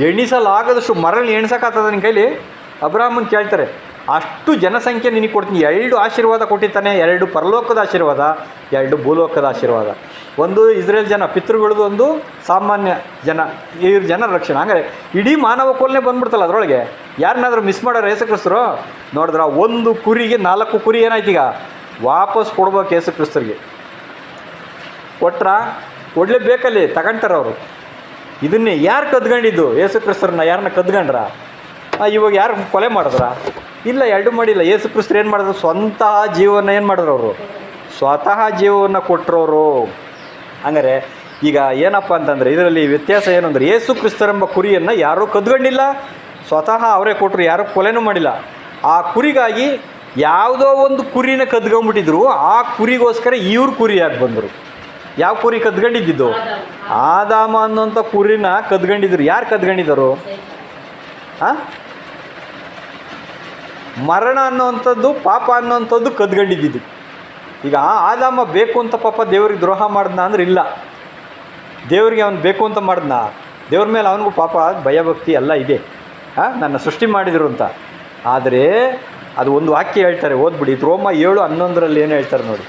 ಎಣಿಸಲಾಗದಷ್ಟು ಮರಳಿ ಎಣ್ಸೋಕ್ಕಾಗ್ತದ ನಿನ್ನ ಕೈಲಿ? ಅಬ್ರಾಹ್ಮನ್ ಕೇಳ್ತಾರೆ, ಅಷ್ಟು ಜನಸಂಖ್ಯೆ ನಿನಗೆ ಕೊಡ್ತೀನಿ. 2 ಆಶೀರ್ವಾದ ಕೊಟ್ಟಿದ್ದಾನೆ, 2 ಪರಲೋಕದ ಆಶೀರ್ವಾದ, 2 ಭೂಲೋಕದ ಆಶೀರ್ವಾದ. ಒಂದು ಇಸ್ರೇಲ್ ಜನ ಪಿತೃಗಳದ್ದು, ಒಂದು ಸಾಮಾನ್ಯ ಜನ, ಇವ್ರ ಜನ ರಕ್ಷಣೆ. ಹಂಗಾರೆ ಇಡೀ ಮಾನವ ಕೋಲ್ನೇ ಬಂದ್ಬಿಡ್ತಲ್ಲ ಅದರೊಳಗೆ. ಯಾರನ್ನಾದರೂ ಮಿಸ್ ಮಾಡೋರು ಯೇಸು ಕ್ರಿಸ್ತರು? ನೋಡಿದ್ರ, ಒಂದು ಕುರಿಗೆ 4 ಕುರಿ ಏನಾಯ್ತು, ಈಗ ವಾಪಸ್ ಕೊಡ್ಬೇಕು ಯೇಸು ಕ್ರಿಸ್ತರಿಗೆ. ಕೊಡಲೇಬೇಕಲ್ಲಿ, ತಗೊಂತಾರೆ ಅವರು. ಇದನ್ನೇ ಯಾರು ಕದ್ಕೊಂಡಿದ್ದು? ಯೇಸು ಕ್ರಿಸ್ತರನ್ನ ಯಾರನ್ನ ಕದ್ಕೊಂಡ್ರ? ಇವಾಗ ಯಾರು ಕೊಲೆ ಮಾಡಿದ್ರ? ಇಲ್ಲ, ಎರಡೂ ಮಾಡಿಲ್ಲ. ಯೇಸು ಕ್ರಿಸ್ತರು ಏನು ಮಾಡಿದ್ರು? ಸ್ವಂತಹ ಜೀವನ ಏನು ಮಾಡಿದ್ರು ಅವರು? ಸ್ವತಃ ಜೀವವನ್ನು ಕೊಟ್ಟರವರು. ಹಂಗಾರೆ ಈಗ ಏನಪ್ಪ ಅಂತಂದರೆ ಇದರಲ್ಲಿ ವ್ಯತ್ಯಾಸ ಏನು ಅಂದರೆ, ಯೇಸು ಕ್ರಿಸ್ತರೆಂಬ ಕುರಿಯನ್ನು ಯಾರೂ ಕದ್ಕೊಂಡಿಲ್ಲ, ಸ್ವತಃ ಅವರೇ ಕೊಟ್ಟರು, ಯಾರೂ ಕೊಲೆನೂ ಮಾಡಿಲ್ಲ. ಆ ಕುರಿಗಾಗಿ ಯಾವುದೋ ಒಂದು ಕುರಿನ ಕದ್ಕೊಂಬಿಟ್ಟಿದ್ರು, ಆ ಕುರಿಗೋಸ್ಕರ ಇವ್ರು ಕುರಿಯಾಗಿ ಬಂದರು. ಯಾವ ಕುರಿ ಕದ್ಕೊಂಡಿದ್ದು? ಆದಾಮ ಅನ್ನೋಂಥ ಕುರಿನ ಕದ್ಕೊಂಡಿದ್ರು. ಯಾರು ಕದ್ಕೊಂಡಿದ್ದರು? ಹಾಂ, ಮರಣ ಅನ್ನೋವಂಥದ್ದು, ಪಾಪ ಅನ್ನೋವಂಥದ್ದು ಕದ್ಕೊಂಡಿದ್ದು. ಈಗ ಆದಾಮ ಬೇಕು ಅಂತ ಪಾಪ ದೇವ್ರಿಗೆ ದ್ರೋಹ ಮಾಡಿದ್ನ ಅಂದ್ರೆ ಇಲ್ಲ, ದೇವ್ರಿಗೆ ಅವನು ಬೇಕು ಅಂತ ಮಾಡಿದ್ನ. ದೇವ್ರ ಮೇಲೆ ಅವನಿಗೂ ಪಾಪ ಭಯಭಕ್ತಿ ಎಲ್ಲ ಇದೆ, ನನ್ನ ಸೃಷ್ಟಿ ಮಾಡಿದರು ಅಂತ. ಆದರೆ ಅದು ಒಂದು ವಾಕ್ಯ ಹೇಳ್ತಾರೆ, ಓದ್ಬಿಡಿ. ರೋಮ 7:11 ಏನು ಹೇಳ್ತಾರೆ ನೋಡಿ.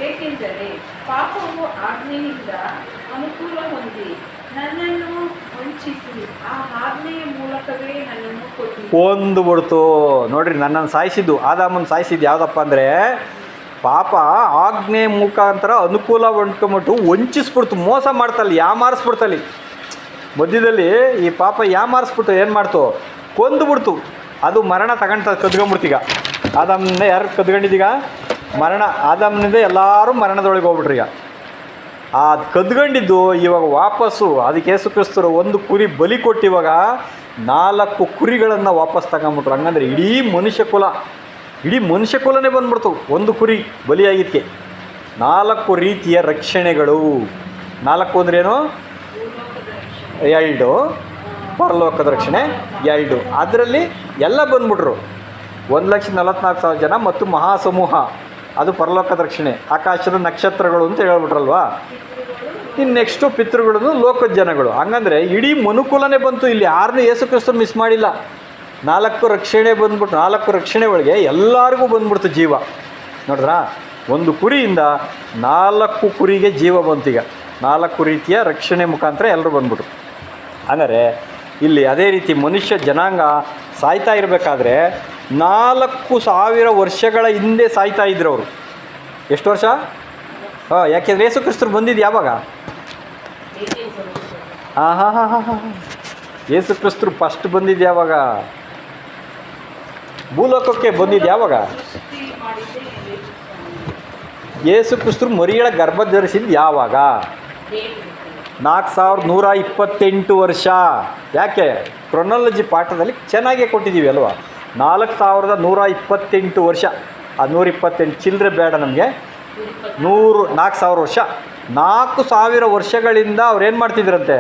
ಏಕೆಂದರೆ ಪಾಪವು ಆಜ್ಞೆಯಿಂದ ಅನುಕೂಲ ಹೊಂದಿ ನನ್ನನ್ನು ವಂಚಿಸಿ ಆ ಆಜ್ಞೆಯ ಮೂಲಕವೇ ನನ್ನನ್ನು ಕೊಂದುಬಿಡ್ತು. ನೋಡ್ರಿ, ನನ್ನನ್ನು ಸಾಯಿಸಿದ್ದು, ಆದಾಮನ್ನು ಸಾಯಿಸಿದ್ದು ಯಾವುದಪ್ಪ ಅಂದರೆ ಪಾಪ ಆಜ್ಞೆ ಮುಖಾಂತರ ಅನುಕೂಲ ಹೊಂದ್ಕೊಂಬಿಟ್ಟು ವಂಚಿಸ್ಬಿಡ್ತು, ಮೋಸ ಮಾಡ್ತಲ್ಲಿ, ಯಾಮಾರಿಸ್ಬಿಡ್ತಲ್ಲಿ. ಮಧ್ಯದಲ್ಲಿ ಈ ಪಾಪ ಯಾಮಾರಿಸ್ಬಿಟ್ಟು ಏನು ಮಾಡ್ತು? ಕೊಂದುಬಿಡ್ತು. ಅದು ಮರಣ ಕದ್ಕೊಂಬಿಡ್ತೀಗ. ಆದಾಮನಿಂದ ಯಾರು ಕದ್ಕೊಂಡಿದ್ದೀಗ? ಮರಣ. ಆದಾಮನಿಂದ ಎಲ್ಲರೂ ಮರಣದೊಳಗೆ ಹೋಗ್ಬಿಟ್ರಿ. ಈಗ ಆ ಕದ್ಕೊಂಡಿದ್ದು ಇವಾಗ ವಾಪಸ್ಸು ಅದಕ್ಕೆ ಯೇಸು ಕ್ರಿಸ್ತರು ಒಂದು ಕುರಿ ಬಲಿ ಕೊಟ್ಟು ಇವಾಗ 4 ಕುರಿಗಳನ್ನು ವಾಪಸ್ ತಗೊಂಬಿಟ್ರು. ಹಂಗಂದ್ರೆ ಇಡೀ ಮನುಷ್ಯ ಕುಲನೇ ಬಂದ್ಬಿಡ್ತು ಒಂದು ಕುರಿ ಬಲಿಯಾಗಿದ್ದಕ್ಕೆ. 4 ರೀತಿಯ ರಕ್ಷಣೆಗಳು. 4 ಅಂದ್ರೇನು? 2 ಪರಲೋಕದ ರಕ್ಷಣೆ, 2 ಅದರಲ್ಲಿ ಎಲ್ಲ ಬಂದ್ಬಿಟ್ರು. 1,44,000 ಜನ ಮತ್ತು ಮಹಾಸಮೂಹ, ಅದು ಪರಲೋಕದ ರಕ್ಷಣೆ. ಆಕಾಶದ ನಕ್ಷತ್ರಗಳು ಅಂತ ಹೇಳ್ಬಿಟ್ರಲ್ವಾ. ಇನ್ನು ನೆಕ್ಸ್ಟು ಪಿತೃಗಳನ್ನು, ಲೋಕದ ಜನಗಳು. ಹಂಗಂದರೆ ಇಡೀ ಮನುಕುಲನೇ ಬಂತು. ಇಲ್ಲಿ ಯಾರನ್ನೂ ಯೇಸು ಕ್ರಿಸ್ತರು ಮಿಸ್ ಮಾಡಿಲ್ಲ. 4 ರಕ್ಷಣೆ ಬಂದ್ಬಿಟ್ಟು 4 ರಕ್ಷಣೆ ಒಳಗೆ ಎಲ್ಲರಿಗೂ ಬಂದ್ಬಿಡ್ತು ಜೀವ. ನೋಡಿದ್ರಾ, ಒಂದು ಕುರಿಯಿಂದ 4 ಕುರಿಗೆ ಜೀವ ಬಂತೀಗ. 4 ರೀತಿಯ ರಕ್ಷಣೆ ಮುಖಾಂತರ ಎಲ್ಲರೂ ಬಂದ್ಬಿಟ್ರು. ಹಂಗಾರೆ ಇಲ್ಲಿ ಅದೇ ರೀತಿ ಮನುಷ್ಯ ಜನಾಂಗ ಸಾಯ್ತಾ ಇರಬೇಕಾದ್ರೆ 4,000 ವರ್ಷಗಳ ಹಿಂದೆ ಸಾಯ್ತಾ ಇದ್ರು ಅವರು. ಎಷ್ಟು ವರ್ಷ? ಯಾಕೆಂದರೆ ಯೇಸು ಕ್ರಿಸ್ತರು ಬಂದಿದ್ದು ಯಾವಾಗ? ಯೇಸು ಕ್ರಿಸ್ತರು ಫಸ್ಟ್ ಬಂದಿದ್ದು ಯಾವಾಗ? ಭೂಲೋಕಕ್ಕೆ ಬಂದಿದ್ದು ಯಾವಾಗ? ಯೇಸು ಕ್ರಿಸ್ತರು ಮರಿಯಳ ಗರ್ಭ ಧರಿಸಿದ್ದು ಯಾವಾಗ? 4,128 ವರ್ಷ. ಯಾಕೆ? ಕ್ರೊನಾಲಜಿ ಪಾಠದಲ್ಲಿ ಚೆನ್ನಾಗೇ ಕೊಟ್ಟಿದ್ದೀವಿ ಅಲ್ವಾ. 4,128 ವರ್ಷ. ಆ 128 ಚಿಲ್ಲರೆ ಬೇಡ ನಮಗೆ, 4,000 ವರ್ಷ. 4,000 ವರ್ಷಗಳಿಂದ ಅವ್ರೇನು ಮಾಡ್ತಿದ್ರಂತೆ?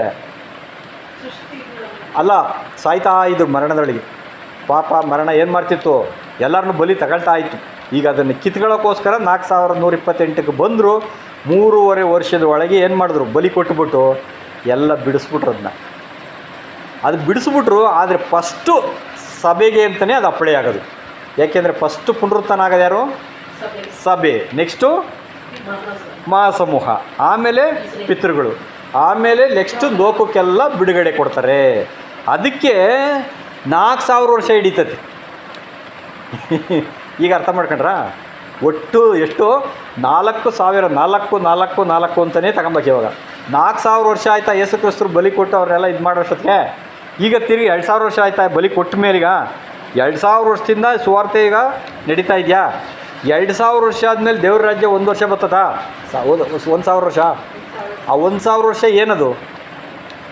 ಅಲ್ಲ, ಸಾಯ್ತಾ ಇದ್ರು ಮರಣದೊಳಗೆ. ಪಾಪ ಮರಣ ಏನು ಮಾಡ್ತಿತ್ತು? ಎಲ್ಲರನ್ನೂ ಬಲಿ ತಗೊಳ್ತಾ ಇತ್ತು. ಈಗ ಅದನ್ನು ಕಿತ್ಕೊಳ್ಳೋಕ್ಕೋಸ್ಕರ 4,128ಕ್ಕೆ ಬಂದರು. 3.5 ವರ್ಷದ ಒಳಗೆ ಏನು ಮಾಡಿದ್ರು? ಬಲಿ ಕೊಟ್ಟುಬಿಟ್ಟು ಎಲ್ಲ ಬಿಡಿಸ್ಬಿಟ್ರು. ಅದು ಬಿಡಿಸ್ಬಿಟ್ರು. ಆದರೆ ಫಸ್ಟು ಸಭೆಗೆ ಅಂತಲೇ ಅದು ಅಪ್ಲೈ ಆಗೋದು. ಯಾಕೆಂದರೆ ಫಸ್ಟು ಪುನರುತ್ಥಾನ ಆಗೋದು ಯಾರು? ಸಭೆ. ನೆಕ್ಸ್ಟು ಮಹಾಸಮೂಹ, ಆಮೇಲೆ ಪಿತೃಗಳು, ಆಮೇಲೆ ನೆಕ್ಸ್ಟು ಲೋಕಕ್ಕೆಲ್ಲ ಬಿಡುಗಡೆ ಕೊಡ್ತಾರೆ. ಅದಕ್ಕೆ 4,000 ವರ್ಷ ಹಿಡಿತೈತಿ. ಈಗ ಅರ್ಥ ಮಾಡ್ಕೊಂಡ್ರಾ? ಒಟ್ಟು ಎಷ್ಟು? 4,000. 4 ಅಂತಲೇ ತಗೊಂಬೇಕು. ಇವಾಗ 4,000 ವರ್ಷ ಆಯಿತಾ ಯೇಸು ಕ್ರಿಸ್ತರು ಬಲಿ ಕೊಟ್ಟು ಅವರೆಲ್ಲ ಇದು ಮಾಡೋಷ್ಟೊತ್ತಿಗೆ. ಈಗ ತಿರುಗಿ 2,000 ವರ್ಷ ಆಯಿತಾ ಬಲಿ ಕೊಟ್ಟ ಮೇಲೀಗ 2,000 ವರ್ಷದಿಂದ ಸುವಾರ್ತೆ ಈಗ ನಡೀತಾ ಇದೆಯಾ? 2,000 ವರ್ಷ ಆದಮೇಲೆ ದೇವ್ರ ರಾಜ್ಯ 1 ವರ್ಷ ಬರ್ತದಾ? 1,000 ವರ್ಷ. ಆ 1,000 ವರ್ಷ ಏನದು?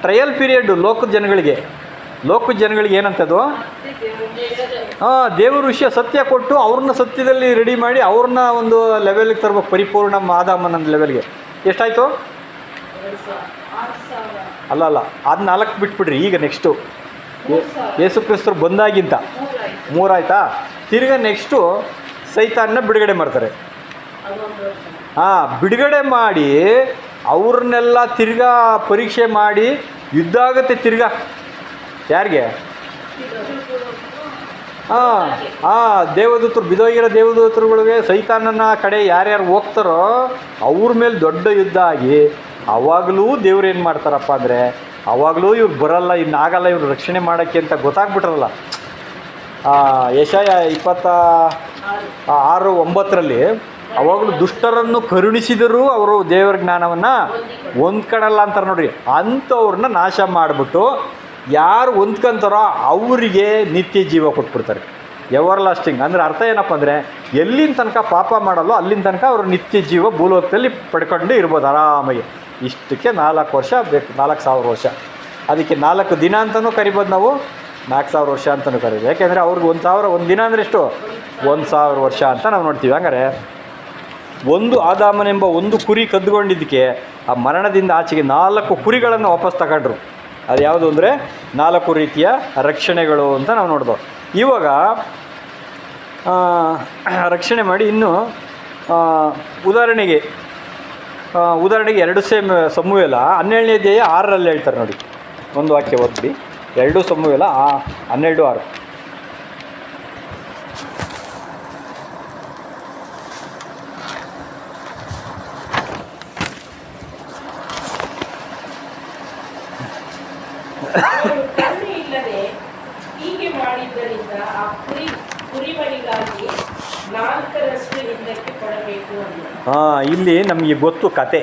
ಟ್ರಯಲ್ ಪೀರಿಯಡ್ಡು ಲೋಕದ ಜನಗಳಿಗೆ. ಏನಂತದು? ದೇವ್ರ ವಿಷಯ ಸತ್ಯ ಕೊಟ್ಟು ಅವ್ರನ್ನ ಸತ್ಯದಲ್ಲಿ ರೆಡಿ ಮಾಡಿ ಅವ್ರನ್ನ ಒಂದು ಲೆವೆಲ್ಗೆ ತರ್ಬೇಕು, ಪರಿಪೂರ್ಣ ಆದಾಮನ ಲೆವೆಲ್ಗೆ. ಎಷ್ಟಾಯಿತು? ಅಲ್ಲ, ಅದು 4 ಬಿಟ್ಬಿಡ್ರಿ. ಈಗ ನೆಕ್ಸ್ಟು ಯೇಸು ಕ್ರಿಸ್ತರು ಬಂದಾಗಿಂತ 3 ಆಯಿತಾ? ತಿರ್ಗಾ ನೆಕ್ಸ್ಟು ಸೈತಾನ್ನ ಬಿಡುಗಡೆ ಮಾಡ್ತಾರೆ. ಬಿಡುಗಡೆ ಮಾಡಿ ಅವ್ರನ್ನೆಲ್ಲ ತಿರ್ಗಾ ಪರೀಕ್ಷೆ ಮಾಡಿ ಯುದ್ಧ ಆಗುತ್ತೆ ತಿರ್ಗಾ. ಯಾರಿಗೆ? ದೇವದೂತರು, ಬಿದೋಗಿರೋ ದೇವದೂತರುಗಳಿಗೆ ಸೈತಾನನ ಕಡೆ ಯಾರ್ಯಾರು ಹೋಗ್ತಾರೋ ಅವ್ರ ಮೇಲೆ ದೊಡ್ಡ ಯುದ್ಧ ಆಗಿ ಅವಾಗಲೂ ದೇವ್ರು ಏನು ಮಾಡ್ತಾರಪ್ಪ ಅಂದರೆ, ಅವಾಗಲೂ ಇವ್ರು ಬರಲ್ಲ, ಇನ್ನಾಗಲ್ಲ ಇವ್ರು ರಕ್ಷಣೆ ಮಾಡೋಕ್ಕೆ ಅಂತ ಗೊತ್ತಾಗ್ಬಿಟ್ರಲ್ಲ. ಯೆಶಾಯ 26:9 ಅವಾಗಲೂ ದುಷ್ಟರನ್ನು ಕರುಣಿಸಿದರೂ ಅವರು ದೇವರ ಜ್ಞಾನವನ್ನು ಹೊಂದ್ಕೊಳಲ್ಲ ಅಂತಾರೆ ನೋಡ್ರಿ. ಅಂಥವ್ರನ್ನ ನಾಶ ಮಾಡಿಬಿಟ್ಟು ಯಾರು ಹೊಂದ್ಕೊಂತಾರೋ ಅವರಿಗೆ ನಿತ್ಯ ಜೀವ ಕೊಟ್ಬಿಡ್ತಾರೆ, ಎವರ್ ಲಾಸ್ಟಿಂಗ್. ಅಂದರೆ ಅರ್ಥ ಏನಪ್ಪ ಅಂದರೆ, ಎಲ್ಲಿನ ತನಕ ಪಾಪ ಮಾಡಲ್ಲೋ ಅಲ್ಲಿನ ತನಕ ಅವರು ನಿತ್ಯ ಜೀವ ಭೂಲೋಕದಲ್ಲಿ ಪಡ್ಕೊಂಡು ಇರ್ಬೋದು ಆರಾಮಾಗಿ. ಇಷ್ಟಕ್ಕೆ 4 ವರ್ಷ ಬೇಕು, 4000 ವರ್ಷ. ಅದಕ್ಕೆ 4 ದಿನ ಅಂತಲೂ ಕರಿಬೋದು ನಾವು, 4000 ವರ್ಷ ಅಂತಲೂ ಕರೀಬೋದು. ಯಾಕೆಂದರೆ ಅವ್ರಿಗೆ 1000 ಒಂದು ದಿನ ಅಂದರೆ ಎಷ್ಟು, 1000 ವರ್ಷ ಅಂತ ನಾವು ನೋಡ್ತೀವಿ. ಹಂಗಾರೆ ಒಂದು ಆದಾಮನೆಂಬ ಒಂದು ಕುರಿ ಕದ್ದುಕೊಂಡಿದ್ದಕ್ಕೆ ಆ ಮರಣದಿಂದ ಆಚೆಗೆ 4 ಕುರಿಗಳನ್ನು ವಾಪಸ್ ತಗೊಂಡ್ರು. ಅದು ಯಾವುದು ಅಂದರೆ 4 ರೀತಿಯ ರಕ್ಷಣೆಗಳು ಅಂತ ನಾವು ನೋಡ್ದೋ. ಇವಾಗ ರಕ್ಷಣೆ ಮಾಡಿ ಇನ್ನು ಉದಾಹರಣೆಗೆ 2 ಸಮುವೇಲ 12ನೇ ಅಧ್ಯಾಯ 6ರಲ್ಲಿ ಹೇಳ್ತಾರೆ ನೋಡಿ. ಒಂದು ವಾಕ್ಯ ಓದ್ಬಿಡಿ. 2 ಸಮುವೇಲ 12:6. ಅವರು ಕರುಣೆ ಇಲ್ಲದೆ ಹೀಗೆ ಮಾಡಿದ್ದರಿಂದ ಆ ಕುರಿಮರಿಗಾಗಿ 4ರಷ್ಟು ಹಿಂದಕ್ಕೆ ಕೊಡಬೇಕು ಅಂತ. ಇಲ್ಲಿ ನಮಗೆ ಗೊತ್ತು ಕತೆ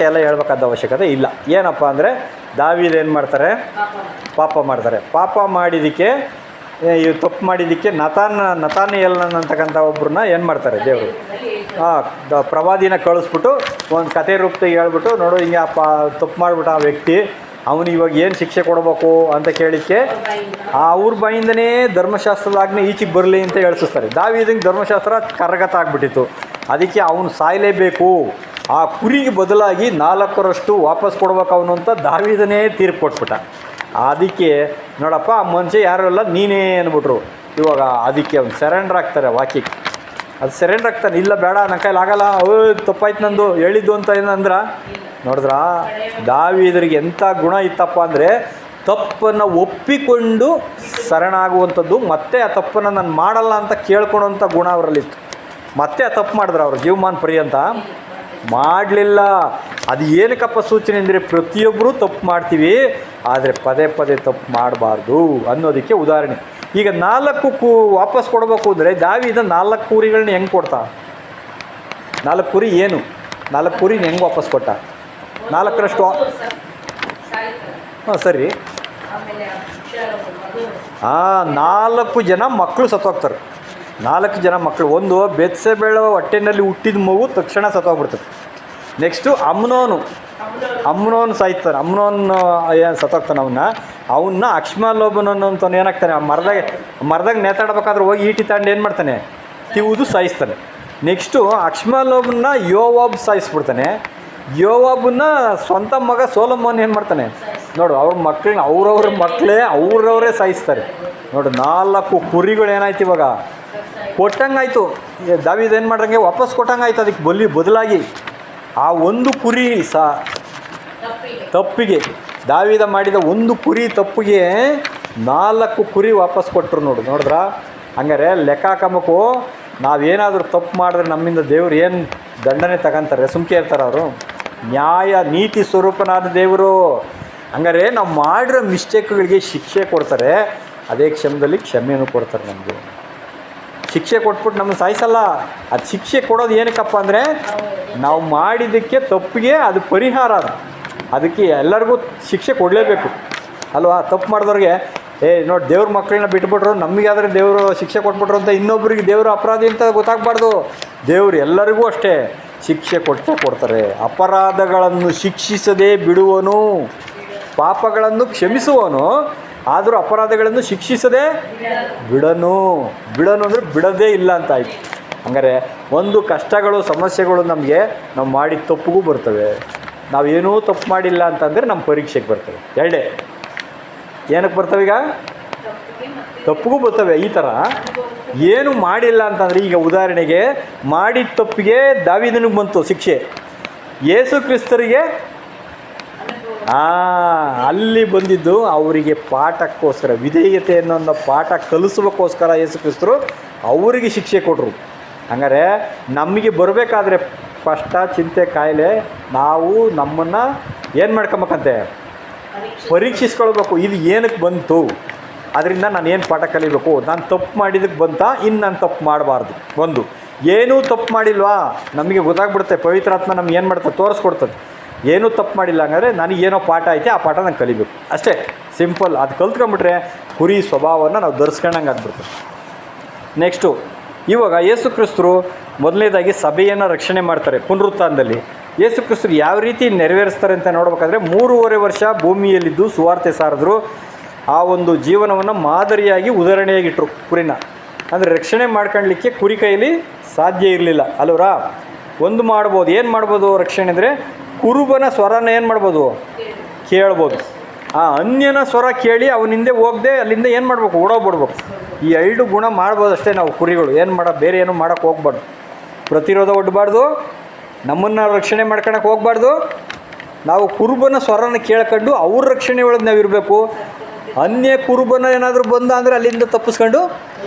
ಎಲ್ಲ ಹೇಳ್ಬೇಕಾದ ಅವಶ್ಯಕತೆ ಇಲ್ಲ. ಏನಪ್ಪ ಅಂದರೆ ದಾವೀದ ಏನು ಮಾಡ್ತಾರೆ, ಪಾಪ ಮಾಡ್ತಾರೆ. ಪಾಪ ಮಾಡಿದ್ದಕ್ಕೆ, ತಪ್ಪು ಮಾಡಿದ್ದಕ್ಕೆ ನತಾನಿಯಲ್ ಅಂತಕ್ಕಂಥ ಒಬ್ಬರನ್ನ ಏನು ಮಾಡ್ತಾರೆ ದೇವರು, ಪ್ರವಾದಿನ ಕಳಿಸ್ಬಿಟ್ಟು ಒಂದು ಕತೆ ರೂಪದಾಗ ಹೇಳ್ಬಿಟ್ಟು, ನೋಡು ಹಿಂಗೆ ತಪ್ಪು ಮಾಡಿಬಿಟ್ಟು ಆ ವ್ಯಕ್ತಿ ಅವನು ಇವಾಗ ಏನು ಶಿಕ್ಷೆ ಕೊಡಬೇಕು ಅಂತ ಕೇಳಿಕ್ಕೆ ಅವ್ರ ಬಾಯಿಂದನೇ ಧರ್ಮಶಾಸ್ತ್ರದ ಆಜ್ಞೆ ಈಚೆಗೆ ಬರಲಿ ಅಂತ ಹೇಳ್ಸಿಸ್ತಾರೆ. ದಾವೀದಂಗೆ ಧರ್ಮಶಾಸ್ತ್ರ ಕರಗತ ಆಗಿಬಿಟ್ಟಿತ್ತು. ಅದಕ್ಕೆ ಅವನು ಸಾಯಲೇಬೇಕು, ಆ ಕುರಿಗೆ ಬದಲಾಗಿ 4ರಷ್ಟು ವಾಪಸ್ ಕೊಡ್ಬೇಕು ಅವನು ಅಂತ ದಾವೀದನೇ ತೀರ್ಪು ಕೊಟ್ಬಿಟ್ಟ. ಅದಕ್ಕೆ ನೋಡಪ್ಪ ಆ ಮನುಷ್ಯ ಯಾರು ಅಲ್ಲ ನೀನೇ ಅಂದ್ಬಿಟ್ರು. ಇವಾಗ ಅದಕ್ಕೆ ಅವ್ನು ಸರೆಂಡ್ರ್ ಆಗ್ತಾರೆ ವಾಕ್ಯಕ್ಕೆ. ಅದು ಸರೆಂಡ್ರ್ ಆಗ್ತಾನೆ, ಇಲ್ಲ ಬೇಡ ನನ್ನ ಕೈಲಿ ಆಗಲ್ಲ, ತಪ್ಪಾಯ್ತು ನಂದು ಹೇಳಿದ್ದು ಅಂತ ಏನಂದ್ರೆ ನೋಡಿದ್ರ ದಾವೀದರಿಗೆ ಎಂಥ ಗುಣ ಇತ್ತಪ್ಪ ಅಂದರೆ ತಪ್ಪನ್ನು ಒಪ್ಪಿಕೊಂಡು ಶರಣಾಗುವಂಥದ್ದು, ಮತ್ತೆ ಆ ತಪ್ಪನ್ನು ನಾನು ಮಾಡಲ್ಲ ಅಂತ ಕೇಳ್ಕೊಳೋಂಥ ಗುಣ ಅವರಲ್ಲಿತ್ತು. ಮತ್ತೆ ಆ ತಪ್ಪು ಮಾಡಿದ್ರು ಅವರು ಜೀವಮಾನ ಪರ್ಯಂತ ಮಾಡಲಿಲ್ಲ. ಅದು ಏನಕ್ಕಪ್ಪ ಸೂಚನೆ ಅಂದರೆ ಪ್ರತಿಯೊಬ್ಬರೂ ತಪ್ಪು ಮಾಡ್ತೀವಿ, ಆದರೆ ಪದೇ ಪದೇ ತಪ್ಪು ಮಾಡಬಾರ್ದು ಅನ್ನೋದಕ್ಕೆ ಉದಾಹರಣೆ. ಈಗ 4 ವಾಪಸ್ ಕೊಡಬೇಕು ಅಂದರೆ ದಾವೀದ 4 ಕುರಿಗಳನ್ನ ಹೆಂಗೆ ಕೊಡ್ತಾ? 4 ಕುರಿ ಏನು, 4 ಕುರಿನ ಹೆಂಗೆ ವಾಪಸ್ ಕೊಟ್ಟ? 4ರಷ್ಟು ಸರಿ. 4 ಜನ ಮಕ್ಕಳು ಸತ್ತೋಗ್ತಾರೆ. 4 ಜನ ಮಕ್ಕಳು. ಒಂದು ಬೆತ್ಸೆಬೇಳ ಹೊಟ್ಟೆನಲ್ಲಿ ಹುಟ್ಟಿದ ಮಗು ತಕ್ಷಣ ಸತ್ತೋಗ್ಬಿಡ್ತದೆ. ನೆಕ್ಸ್ಟು ಅಮ್ನೋನು ಸಾಯ್ತಾನೆ. ಏನು ಸತ್ತೋಗ್ತಾನೆ ಅವನ್ನ ಅಕ್ಷ್ಮಾಲೋಬನ ಅಂತವ್ನು ಏನಾಗ್ತಾನೆ, ಮರದಾಗ ನೇತಾಡ್ಬೇಕಾದ್ರೆ ಹೋಗಿ ಈಟಿ ತಾಂಡು ಏನು ಮಾಡ್ತಾನೆ, ತಿವುದು ಸಾಯಿಸ್ತಾನೆ. Next ಅಕ್ಷ್ಮಾಲೋಬನ್ನ Joab ಸಾಯಿಸ್ಬಿಡ್ತಾನೆ. ಯೋವಾಬನ್ನ ಸ್ವಂತ ಮಗ ಸೋಲೊಮೋನ್ ಏನು ಮಾಡ್ತಾನೆ ನೋಡು, ಅವ್ರ ಮಕ್ಕಳನ್ನ ಅವ್ರವರೇ ಸಾಯಿಸ್ತಾರೆ. ನೋಡು 4 ಕುರಿಗಳು ಏನಾಯ್ತು ಇವಾಗ ಕೊಟ್ಟಂಗಾಯ್ತು. ದಾವೀದ ಏನು ಮಾಡ್ದಂಗೆ ವಾಪಸ್ ಕೊಟ್ಟಂಗಾಯ್ತು. ಅದಕ್ಕೆ ಬದಲಾಗಿ ಆ ಒಂದು ಕುರಿ ತಪ್ಪಿಗೆ ದಾವೀದ ಮಾಡಿದ ಒಂದು ಕುರಿ ತಪ್ಪಿಗೆ 4 ಕುರಿ ವಾಪಸ್ ಕೊಟ್ಟರು. ನೋಡಿದ್ರಾ? ಹಂಗಾರೆ ಲೆಕ್ಕ ಹಾಕಬೇಕು. ನಾವೇನಾದರೂ ತಪ್ಪು ಮಾಡಿದ್ರೆ ನಮ್ಮಿಂದ ದೇವ್ರು ಏನು ದಂಡನೆ ತಗೊಂತಾರೆ? ಸುಮ್ಕೆ ಇರ್ತಾರೆ ಅವರು? ನ್ಯಾಯ ನೀತಿ ಸ್ವರೂಪನಾದ ದೇವರು. ಹಂಗಾರೆ ನಾವು ಮಾಡಿರೋ ಮಿಸ್ಟೇಕ್ಗಳಿಗೆ ಶಿಕ್ಷೆ ಕೊಡ್ತಾರೆ, ಅದೇ ಕ್ಷಮದಲ್ಲಿ ಕ್ಷಮೆಯನ್ನು ಕೊಡ್ತಾರೆ. ನಮಗೆ ಶಿಕ್ಷೆ ಕೊಟ್ಬಿಟ್ಟು ನಮ್ಮನ್ನು ಸಾಯಿಸಲ್ಲ. ಅದು ಶಿಕ್ಷೆ ಕೊಡೋದು ಏನಕ್ಕಪ್ಪ ಅಂದರೆ ನಾವು ಮಾಡಿದ್ದಕ್ಕೆ ತಪ್ಪಿಗೆ ಅದು ಪರಿಹಾರ. ಅದಕ್ಕೆ ಎಲ್ಲರಿಗೂ ಶಿಕ್ಷೆ ಕೊಡಲೇಬೇಕು ಅಲ್ವಾ? ತಪ್ಪು ಮಾಡಿದವ್ರಿಗೆ ನೋಡಿ ದೇವ್ರ ಮಕ್ಕಳನ್ನ ಬಿಟ್ಬಿಟ್ರು, ನಮಗಾದರೆ ದೇವರು ಶಿಕ್ಷೆ ಕೊಟ್ಬಿಟ್ರು ಅಂತ ಇನ್ನೊಬ್ಬರಿಗೆ ದೇವರು ಅಪರಾಧಿ ಅಂತ ಗೊತ್ತಾಗಬಾರ್ದು. ದೇವರು ಎಲ್ಲರಿಗೂ ಅಷ್ಟೇ ಶಿಕ್ಷೆ ಕೊಡ್ತಾರೆ. ಅಪರಾಧಗಳನ್ನು ಶಿಕ್ಷಿಸದೇ ಬಿಡುವನು, ಪಾಪಗಳನ್ನು ಕ್ಷಮಿಸುವನು, ಆದರೂ ಅಪರಾಧಗಳನ್ನು ಶಿಕ್ಷಿಸದೇ ಬಿಡನು ಅಂದರೆ ಬಿಡೋದೇ ಇಲ್ಲ ಅಂತ ಆಯಿತು. ಹಂಗಾರೆ ಒಂದು ಕಷ್ಟಗಳು ಸಮಸ್ಯೆಗಳು ನಮಗೆ ನಾವು ಮಾಡಿದ ತಪ್ಪಿಗೂ ಬರ್ತವೆ. ನಾವೇನೂ ತಪ್ಪು ಮಾಡಿಲ್ಲ ಅಂತಂದರೆ ನಮ್ಮ ಪರೀಕ್ಷೆಗೆ ಬರ್ತವೆ. ಎರಡೇ ಏನಕ್ಕೆ ಬರ್ತವೆ? ಈಗ ತಪ್ಪಿಗೂ ಬರ್ತವೆ. ಈ ಥರ ಏನು ಮಾಡಿಲ್ಲ ಅಂತಂದರೆ, ಈಗ ಉದಾಹರಣೆಗೆ ಮಾಡಿದ ತಪ್ಪಿಗೆ ದಾವೀದನಿಗೆ ಬಂತು ಶಿಕ್ಷೆ, ಯೇಸು ಕ್ರಿಸ್ತರಿಗೆ ಅಲ್ಲಿ ಬಂದಿದ್ದು ಅವರಿಗೆ ಪಾಠಕ್ಕೋಸ್ಕರ, ವಿಧೇಯತೆ ಅನ್ನೋ ಪಾಠ ಕಲಿಸ್ಬೇಕೋಸ್ಕರ ಯೇಸು ಕ್ರಿಸ್ತರು ಅವರಿಗೆ ಶಿಕ್ಷೆ ಕೊಟ್ಟರು. ಹಂಗಾರೆ ನಮಗೆ ಬರಬೇಕಾದ್ರೆ ಕಷ್ಟ, ಚಿಂತೆ, ಕಾಯಿಲೆ, ನಾವು ನಮ್ಮನ್ನು ಏನು ಮಾಡ್ಕೊಬೇಕಂತೆ ಪರೀಕ್ಷಿಸ್ಕೊಳ್ಬೇಕು. ಇದು ಏನಕ್ಕೆ ಬಂತು, ಅದರಿಂದ ನಾನು ಏನು ಪಾಠ ಕಲಿಬೇಕು, ನಾನು ತಪ್ಪು ಮಾಡಿದ್ದಕ್ಕೆ ಬಂತಾ, ಇನ್ನು ನಾನು ತಪ್ಪು ಮಾಡಬಾರ್ದು. ಒಂದು ಏನೂ ತಪ್ಪು ಮಾಡಿಲ್ವಾ, ನಮಗೆ ಗೊತ್ತಾಗ್ಬಿಡುತ್ತೆ. ಪವಿತ್ರಾತ್ಮ ನಮ್ಗೆ ಏನು ಮಾಡ್ತದೆ, ತೋರಿಸ್ಕೊಡ್ತದೆ. ಏನೂ ತಪ್ಪು ಮಾಡಿಲ್ಲ ಹಂಗಾದ್ರೆ ನನಗೇನೋ ಪಾಠ ಐತೆ, ಆ ಪಾಠ ನಾನು ಕಲಿಬೇಕು ಅಷ್ಟೇ, ಸಿಂಪಲ್. ಅದು ಕಲ್ತ್ಕೊಂಬಿಟ್ರೆ ಕುರಿ ಸ್ವಭಾವವನ್ನು ನಾವು ಧರಿಸ್ಕೊಂಡಂಗೆ ಆಗ್ಬಿಡ್ತದೆ. ನೆಕ್ಸ್ಟು, ಇವಾಗ ಯೇಸು ಕ್ರಿಸ್ತರು ಮೊದಲನೇದಾಗಿ ಸಭೆಯನ್ನು ರಕ್ಷಣೆ ಮಾಡ್ತಾರೆ ಪುನರುತ್ಥಾನದಲ್ಲಿ. ಯೇಸು ಕ್ರಿಸ್ತರು ಯಾವ ರೀತಿ ನೆರವೇರಿಸ್ತಾರೆ ಅಂತ ನೋಡ್ಬೇಕಾದ್ರೆ 3.5 ವರ್ಷ ಭೂಮಿಯಲ್ಲಿದ್ದು ಸುವಾರ್ತೆ ಸಾರಿದ್ರು. ಆ ಒಂದು ಜೀವನವನ್ನು ಮಾದರಿಯಾಗಿ ಉದಾಹರಣೆಯಾಗಿಟ್ಟರು ಕುರಿನ. ಅಂದರೆ ರಕ್ಷಣೆ ಮಾಡ್ಕೊಳ್ಳಲಿಕ್ಕೆ ಕುರಿ ಕೈಯಲ್ಲಿ ಸಾಧ್ಯ ಇರಲಿಲ್ಲ ಅಲ್ವರಾ. ಒಂದು ಮಾಡ್ಬೋದು, ಏನು ಮಾಡ್ಬೋದು ರಕ್ಷಣೆ ಅಂದರೆ, ಕುರುಬನ ಸ್ವರನ ಏನು ಮಾಡ್ಬೋದು, ಕೇಳ್ಬೋದು. ಆ ಅನ್ಯನ ಸ್ವರ ಕೇಳಿ ಅವನಿಂದೆ ಹೋಗದೆ ಅಲ್ಲಿಂದ ಏನು ಮಾಡಬೇಕು, ಓಡೋಗ್ಬಿಡ್ಬೇಕು. ಈ 2 ಗುಣ ಮಾಡ್ಬೋದು ಅಷ್ಟೇ ನಾವು ಕುರಿಗಳು. ಏನು ಬೇರೆ ಏನು ಮಾಡೋಕ್ಕೆ ಹೋಗ್ಬಾರ್ದು. ಪ್ರತಿರೋಧ ಒಡ್ಡಬಾರ್ದು, ನಮ್ಮನ್ನು ರಕ್ಷಣೆ ಮಾಡ್ಕೊಳಕ್ಕೆ ಹೋಗ್ಬಾರ್ದು. ನಾವು ಕುರುಬನ ಸ್ವರನ ಕೇಳ್ಕೊಂಡು ಅವ್ರ ರಕ್ಷಣೆ ಒಳಗೆ ನಾವು ಇರಬೇಕು. ಅನ್ಯ ಕುರುಬನ ಏನಾದರೂ ಬಂದ ಅಂದರೆ ಅಲ್ಲಿಂದ ತಪ್ಪಿಸ್ಕೊಂಡು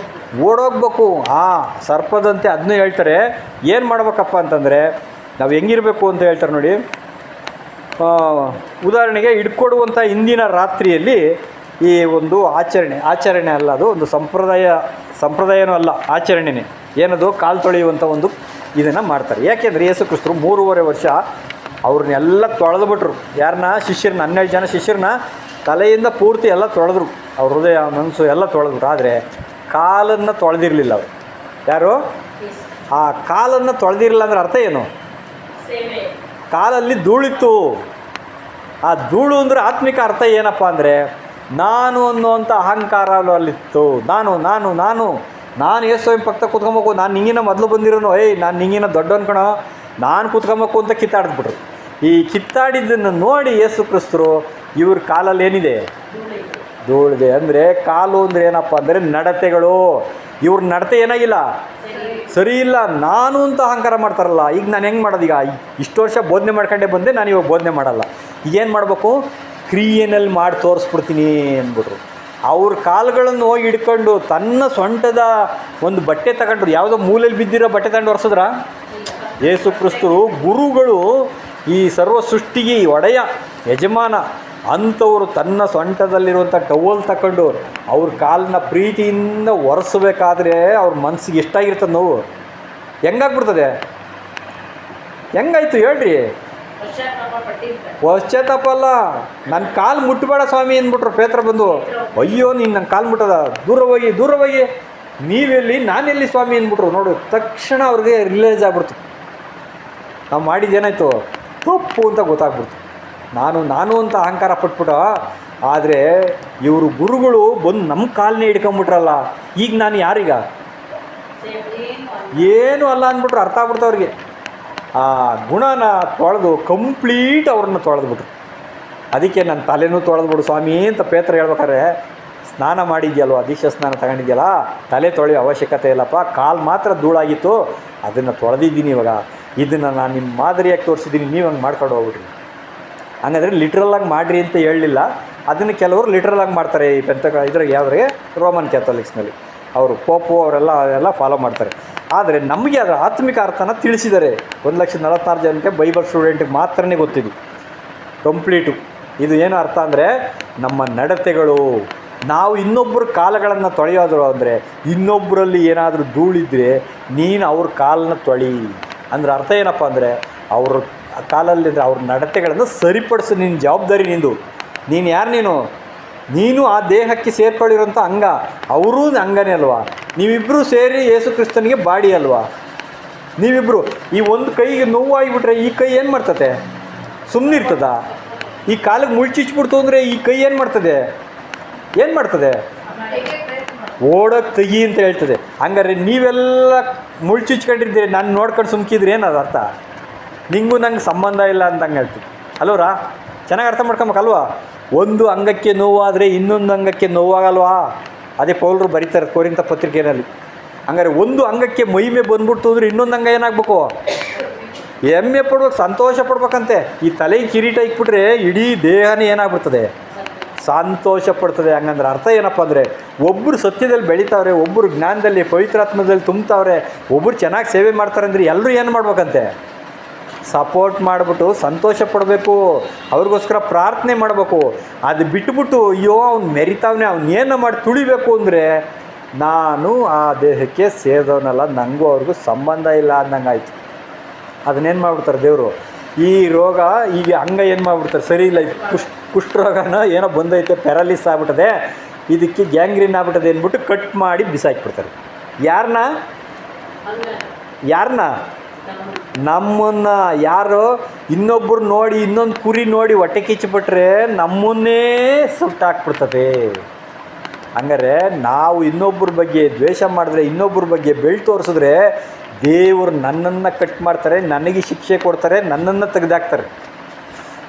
ಓಡೋಗ್ಬೇಕು. ಸರ್ಪದಂತೆ ಅದನ್ನೂ ಹೇಳ್ತಾರೆ. ಏನು ಮಾಡ್ಬೇಕಪ್ಪ ಅಂತಂದರೆ, ನಾವು ಹೆಂಗಿರಬೇಕು ಅಂತ ಹೇಳ್ತಾರೆ ನೋಡಿ. ಉದಾಹರಣೆಗೆ ಹಿಡ್ಕೊಡುವಂಥ ಇಂದಿನ ರಾತ್ರಿಯಲ್ಲಿ ಈ ಒಂದು ಆಚರಣೆ ಅಲ್ಲ, ಅದು ಒಂದು ಸಂಪ್ರದಾಯನೂ ಅಲ್ಲ, ಆಚರಣೆನೇ. ಏನದು, ಕಾಲು ತೊಳೆಯುವಂಥ ಒಂದು ಇದನ್ನು ಮಾಡ್ತಾರೆ. ಯಾಕೆಂದರೆ ಯೇಸು ಕ್ರಿಸ್ತರು 3.5 ವರ್ಷ ಅವ್ರನ್ನೆಲ್ಲ ತೊಳೆದುಬಿಟ್ರು. ಯಾರನ್ನ, ಶಿಷ್ಯರನ್ನ, 12 ಜನ ಶಿಷ್ಯರನ್ನ ತಲೆಯಿಂದ ಪೂರ್ತಿ ಎಲ್ಲ ತೊಳೆದ್ರು. ಅವ್ರ ಹೃದಯ ಮನಸ್ಸು ಎಲ್ಲ ತೊಳೆದ್ರು. ಆದರೆ ಕಾಲನ್ನು ತೊಳೆದಿರಲಿಲ್ಲ ಅವರು. ಯಾರು? ಆ ಕಾಲನ್ನು ತೊಳೆದಿರಲಿಲ್ಲ ಅಂದರೆ ಅರ್ಥ ಏನು? ಕಾಲಲ್ಲಿ ಧೂಳಿತ್ತು. ಆ ಧೂಳು ಅಂದರೆ ಆತ್ಮಿಕ ಅರ್ಥ ಏನಪ್ಪ ಅಂದರೆ, ನಾನು ಅನ್ನುವಂಥ ಅಹಂಕಾರ ಅಲ್ಲಿತ್ತು. ನಾನು ಯೇಸುವಿನ ಪಕ್ಕ ಕೂತ್ಕೊಬೇಕು, ನಾನು ನಿಂಗಿನ ಮೊದಲು ಬಂದಿರೋನು, ನಾನು ನಿಂಗಿನ ದೊಡ್ಡವನು ಕಣೋ, ನಾನು ಕೂತ್ಕೊಬೇಕು ಅಂತ ಕಿತ್ತಾಡಿದ್ಬಿಟ್ರು. ಈ ಕಿತ್ತಾಡಿದ್ದನ್ನು ನೋಡಿ ಯೇಸು ಕ್ರಿಸ್ತರು ಇವ್ರ ಕಾಲಲ್ಲಿ ಏನಿದೆ, ಧೂಳಿದೆ. ಅಂದರೆ ಕಾಲು ಅಂದರೆ ಏನಪ್ಪ ಅಂದರೆ ನಡತೆಗಳು. ಇವ್ರ ನಡತೆ ಏನಾಗಿಲ್ಲ, ಸರಿ ಇಲ್ಲ. ನಾನು ಅಂತ ಅಹಂಕಾರ ಮಾಡ್ತಾರಲ್ಲ. ಈಗ ನಾನು ಹೆಂಗೆ ಮಾಡೋದು, ಈಗ ಇಷ್ಟು ವರ್ಷ ಬೋಧನೆ ಮಾಡ್ಕೊಂಡೇ ಬಂದೆ, ನಾನು ಇವಾಗ ಬೋಧನೆ ಮಾಡಲ್ಲ. ಈಗೇನು ಮಾಡಬೇಕು, ಕ್ರಿಯೆನಲ್ಲಿ ಮಾಡಿ ತೋರಿಸ್ಬಿಡ್ತೀನಿ ಅಂದ್ಬಿಟ್ರು. ಅವ್ರ ಕಾಲುಗಳನ್ನು ಹೋಗಿ ಹಿಡ್ಕೊಂಡು ತನ್ನ ಸೊಂಟದ ಒಂದು ಬಟ್ಟೆ ತಗೊಂಡ್ರು. ಯಾವುದೋ ಮೂಲೆಯಲ್ಲಿ ಬಿದ್ದಿರೋ ಬಟ್ಟೆ ತಗೊಂಡು ಒರೆಸಿದ್ರ? ಯೇಸು ಕ್ರಿಸ್ತರು ಗುರುಗಳು, ಈ ಸರ್ವ ಸೃಷ್ಟಿಗೆ ಒಡೆಯ ಯಜಮಾನ ಅಂಥವರು ತನ್ನ ಸೊಂಟದಲ್ಲಿರುವಂಥ ಟವಲ್ ತಗೊಂಡು ಅವ್ರ ಕಾಲನ್ನ ಪ್ರೀತಿಯಿಂದ ಒರೆಸ್ಬೇಕಾದ್ರೆ ಅವ್ರ ಮನಸ್ಸಿಗೆ ಎಷ್ಟಾಗಿರ್ತದೆ ನೋವು, ಹೆಂಗಾಗ್ಬಿಡ್ತದೆ? ಹೆಂಗಾಯ್ತು ಹೇಳ್ರಿ? ಪಶ್ಚಾತ್ತಾಪ ಅಲ್ಲ, ನನ್ನ ಕಾಲು ಮುಟ್ಟಬೇಡ ಸ್ವಾಮಿ ಅಂದ್ಬಿಟ್ರು. ಪೇತ್ರ ಬಂದು, ಅಯ್ಯೋ ನೀನು ನನ್ನ ಕಾಲು ಮುಟ್ಟದ, ದೂರ ಹೋಗಿ, ನೀವೆಲ್ಲಿ ನಾನೆಲ್ಲಿ ಸ್ವಾಮಿ ಅಂದ್ಬಿಟ್ರು. ನೋಡು, ತಕ್ಷಣ ಅವ್ರಿಗೆ ರಿಲೈಸ್ ಆಗ್ಬಿಡ್ತು, ನಾವು ಮಾಡಿದ್ದೇನಾಯ್ತು ತಪ್ಪು ಅಂತ ಗೊತ್ತಾಗ್ಬಿಡ್ತು. ನಾನು ಅಂತ ಅಹಂಕಾರ ಪಟ್ಬಿಟ್ಟ. ಆದರೆ ಇವರು ಗುರುಗಳು ಬಂದು ನಮ್ಮ ಕಾಲನ್ನೇ ಹಿಡ್ಕೊಂಬಿಟ್ರಲ್ಲ, ಈಗ ನಾನು ಯಾರೀಗ ಏನೂ ಅಲ್ಲ ಅಂದ್ಬಿಟ್ರು. ಅರ್ಥ ಆಗ್ಬಿಡ್ತು ಅವ್ರಿಗೆ. ಆ ಗುಣನ ತೊಳೆದು ಕಂಪ್ಲೀಟ್ ಅವ್ರನ್ನ ತೊಳೆದ್ಬಿಟ್ರು. ಅದಕ್ಕೆ ನನ್ನ ತಲೆನೂ ತೊಳೆದ್ಬಿಡು ಸ್ವಾಮಿ ಅಂತ ಪೇತ್ರ ಹೇಳ್ಬೇಕಾದ್ರೆ, ಸ್ನಾನ ಮಾಡಿದ್ಯಲ್ವ, ದೀಕ್ಷಾ ಸ್ನಾನ ತಗೊಂಡಿದ್ಯಲ್ಲ, ತಲೆ ತೊಳೆಯೋ ಅವಶ್ಯಕತೆ ಇಲ್ಲಪ್ಪ, ಕಾಲು ಮಾತ್ರ ಧೂಳಾಗಿತ್ತು, ಅದನ್ನು ತೊಳೆದಿದ್ದೀನಿ. ಇವಾಗ ಇದನ್ನು ನಾನು ನಿಮ್ಮ ಮಾದರಿಯಾಗಿ ತೋರಿಸಿದ್ದೀನಿ, ನೀವು ಹಂಗೆ ಮಾಡ್ಕೊಂಡು ಹೋಗ್ಬಿಟ್ರಿ. ಹಂಗಂದರೆ ಲಿಟ್ರಲ್ಲಾಗಿ ಮಾಡಿರಿ ಅಂತ ಹೇಳಲಿಲ್ಲ. ಅದನ್ನು ಕೆಲವರು ಲಿಟ್ರಲ್ಲಾಗಿ ಮಾಡ್ತಾರೆ. ಈ ಇದ್ರಾಗೆ ಯಾವುದ್ರಿಗೆ, ರೋಮನ್ ಕ್ಯಾಥೋಲಿಕ್ಸ್ನಲ್ಲಿ ಅವರು ಪೋಪು ಅವರೆಲ್ಲ ಫಾಲೋ ಮಾಡ್ತಾರೆ. ಆದರೆ ನಮಗೆ ಅದರ ಆತ್ಮಿಕ ಅರ್ಥನ ತಿಳಿಸಿದ್ದಾರೆ. 1,46,000 ಜನಕ್ಕೆ ಬೈಬಲ್ ಸ್ಟೂಡೆಂಟಿಗೆ ಮಾತ್ರನೇ ಗೊತ್ತಿದ್ದು ಕಂಪ್ಲೀಟು. ಇದು ಏನು ಅರ್ಥ ಅಂದರೆ, ನಮ್ಮ ನಡತೆಗಳು, ನಾವು ಇನ್ನೊಬ್ಬರ ಕಾಲಗಳನ್ನು ತೊಳೆಯೋದು ಅಂದರೆ, ಇನ್ನೊಬ್ಬರಲ್ಲಿ ಏನಾದರೂ ಧೂಳಿದ್ರೆ ನೀನು ಅವ್ರ ಕಾಲನ್ನ ತೊಳಿ ಅಂದರೆ ಅರ್ಥ ಏನಪ್ಪ ಅಂದರೆ, ಅವ್ರ ಕಾಲಲ್ಲಿ ಅಂದರೆ ಅವ್ರ ನಡತೆಗಳನ್ನು ಸರಿಪಡಿಸು, ನಿನ್ನ ಜವಾಬ್ದಾರಿ ನಿಂದು. ನೀನು ಯಾರು? ನೀನು ಆ ದೇಹಕ್ಕೆ ಸೇರ್ಕೊಳ್ಳಿರೋಂಥ ಅಂಗ, ಅವರೂ ಅಂಗನೇ ಅಲ್ವಾ. ನೀವಿಬ್ಬರು ಸೇರಿ ಯೇಸು ಕ್ರಿಸ್ತನಿಗೆ ಬಾಡಿ ಅಲ್ವಾ. ನೀವಿಬ್ಬರು ಈ ಒಂದು ಕೈಗೆ ನೋವಾಗಿಬಿಟ್ರೆ ಈ ಕೈ ಏನು ಮಾಡ್ತದೆ? ಸುಮ್ಮನಿರ್ತದ? ಈ ಕಾಲಿಗೆ ಮುಳ್ಚಿಚ್ಬಿಡ್ತು ಅಂದರೆ ಈ ಕೈ ಏನು ಮಾಡ್ತದೆ? ಓಡೋಕ್ಕೆ ತೆಗಿ ಅಂತ ಹೇಳ್ತದೆ. ಹಂಗಾರೆ ನೀವೆಲ್ಲ ಮುಳ್ಚಿಚ್ಕೊಂಡಿದ್ದೀರಿ, ನಾನು ನೋಡ್ಕೊಂಡು ಸುಮ್ಕಿದ್ರೆ ಏನದು ಅರ್ಥ? ನಿಂಗೂ ನಂಗೆ ಸಂಬಂಧ ಇಲ್ಲ ಅಂತಂಗೆ ಹೇಳ್ತೀವಿ ಅಲ್ವರಾ? ಚೆನ್ನಾಗಿ ಅರ್ಥ ಮಾಡ್ಕೊಬೇಕಲ್ವಾ? ಒಂದು ಅಂಗಕ್ಕೆ ನೋವಾದರೆ ಇನ್ನೊಂದು ಅಂಗಕ್ಕೆ ನೋವಾಗಲ್ವಾ? ಅದೇ ಪೌಲರು ಬರೀತಾರೆ ಕೊರಿಂಥ ಪತ್ರಿಕೆಯಲ್ಲಿ. ಹಂಗಾರೆ ಒಂದು ಅಂಗಕ್ಕೆ ಮಹಿಮೆ ಬಂದ್ಬಿಡ್ತು ಅಂದರೆ ಇನ್ನೊಂದು ಅಂಗ ಏನಾಗಬೇಕು? ಹೆಮ್ಮೆ ಪಡ್ಬೇಕು, ಸಂತೋಷ ಪಡ್ಬೇಕಂತೆ. ಈ ತಲೆಗೆ ಕಿರೀಟ ಇಟ್ಬಿಟ್ರೆ ಇಡೀ ದೇಹನೇ ಏನಾಗ್ಬಿಡ್ತದೆ? ಸಂತೋಷ ಪಡ್ತದೆ. ಹಂಗಂದ್ರೆ ಅರ್ಥ ಏನಪ್ಪ ಅಂದರೆ, ಒಬ್ಬರು ಸತ್ಯದಲ್ಲಿ ಬೆಳೀತಾವ್ರೆ, ಒಬ್ಬರು ಜ್ಞಾನದಲ್ಲಿ ಪವಿತ್ರಾತ್ಮದಲ್ಲಿ ತುಂಬ್ತಾವ್ರೆ, ಒಬ್ಬರು ಚೆನ್ನಾಗಿ ಸೇವೆ ಮಾಡ್ತಾರೆ ಅಂದರೆ ಎಲ್ಲರೂ ಏನು ಮಾಡ್ಬೇಕಂತೆ? ಸಪೋರ್ಟ್ ಮಾಡಿಬಿಟ್ಟು ಸಂತೋಷ ಪಡಬೇಕು, ಅವ್ರಿಗೋಸ್ಕರ ಪ್ರಾರ್ಥನೆ ಮಾಡಬೇಕು. ಅದು ಬಿಟ್ಬಿಟ್ಟು ಅಯ್ಯೋ ಅವ್ನು ಮೆರಿತಾವನೆ, ಅವ್ನು ಏನು ಮಾಡಿ ತುಳಿಬೇಕು ಅಂದರೆ ನಾನು ಆ ದೇಹಕ್ಕೆ ಸೇರಿದವನಲ್ಲ, ನನಗೂ ಅವ್ರಿಗೂ ಸಂಬಂಧ ಇಲ್ಲ ಅಂದಂಗೆ ಆಯಿತು. ಅದನ್ನೇನು ಮಾಡಿಬಿಡ್ತಾರೆ ದೇವರು, ಈ ರೋಗ ಈಗ ಹಂಗೆ ಏನು ಮಾಡಿಬಿಡ್ತಾರೆ, ಸರಿ ಇಲ್ಲ, ಇದು ಕುಷ್ಠರೋಗನ ಏನೋ ಬಂದೈತೆ, ಪ್ಯಾರಾಲಿಸ್ ಆಗ್ಬಿಟ್ಟದೆ, ಇದಕ್ಕೆ ಗ್ಯಾಂಗ್ರೀನ್ ಆಗ್ಬಿಟ್ಟದೆ ಅಂದ್ಬಿಟ್ಟು ಕಟ್ ಮಾಡಿ ಬಿಸಾಕಿಬಿಡ್ತಾರೆ. ಯಾರನ್ನ ನಮ್ಮನ್ನು ಯಾರು ಇನ್ನೊಬ್ಬರು ನೋಡಿ, ಇನ್ನೊಂದು ಕುರಿ ನೋಡಿ ಹೊಟ್ಟೆ ಕಿಚ್ಚಿಬಿಟ್ರೆ ನಮ್ಮನ್ನೇ ಸುಟ್ಟಾಕ್ಬಿಡ್ತದೆ. ಹಂಗಾರೆ ನಾವು ಇನ್ನೊಬ್ಬರ ಬಗ್ಗೆ ದ್ವೇಷ ಮಾಡಿದ್ರೆ, ಇನ್ನೊಬ್ಬರ ಬಗ್ಗೆ ಬೆಳ್ಳು ತೋರಿಸಿದ್ರೆ ದೇವರು ನನ್ನನ್ನು ಕಟ್ ಮಾಡ್ತಾರೆ, ನನಗೆ ಶಿಕ್ಷೆ ಕೊಡ್ತಾರೆ, ನನ್ನನ್ನು ತೆಗೆದಾಕ್ತಾರೆ.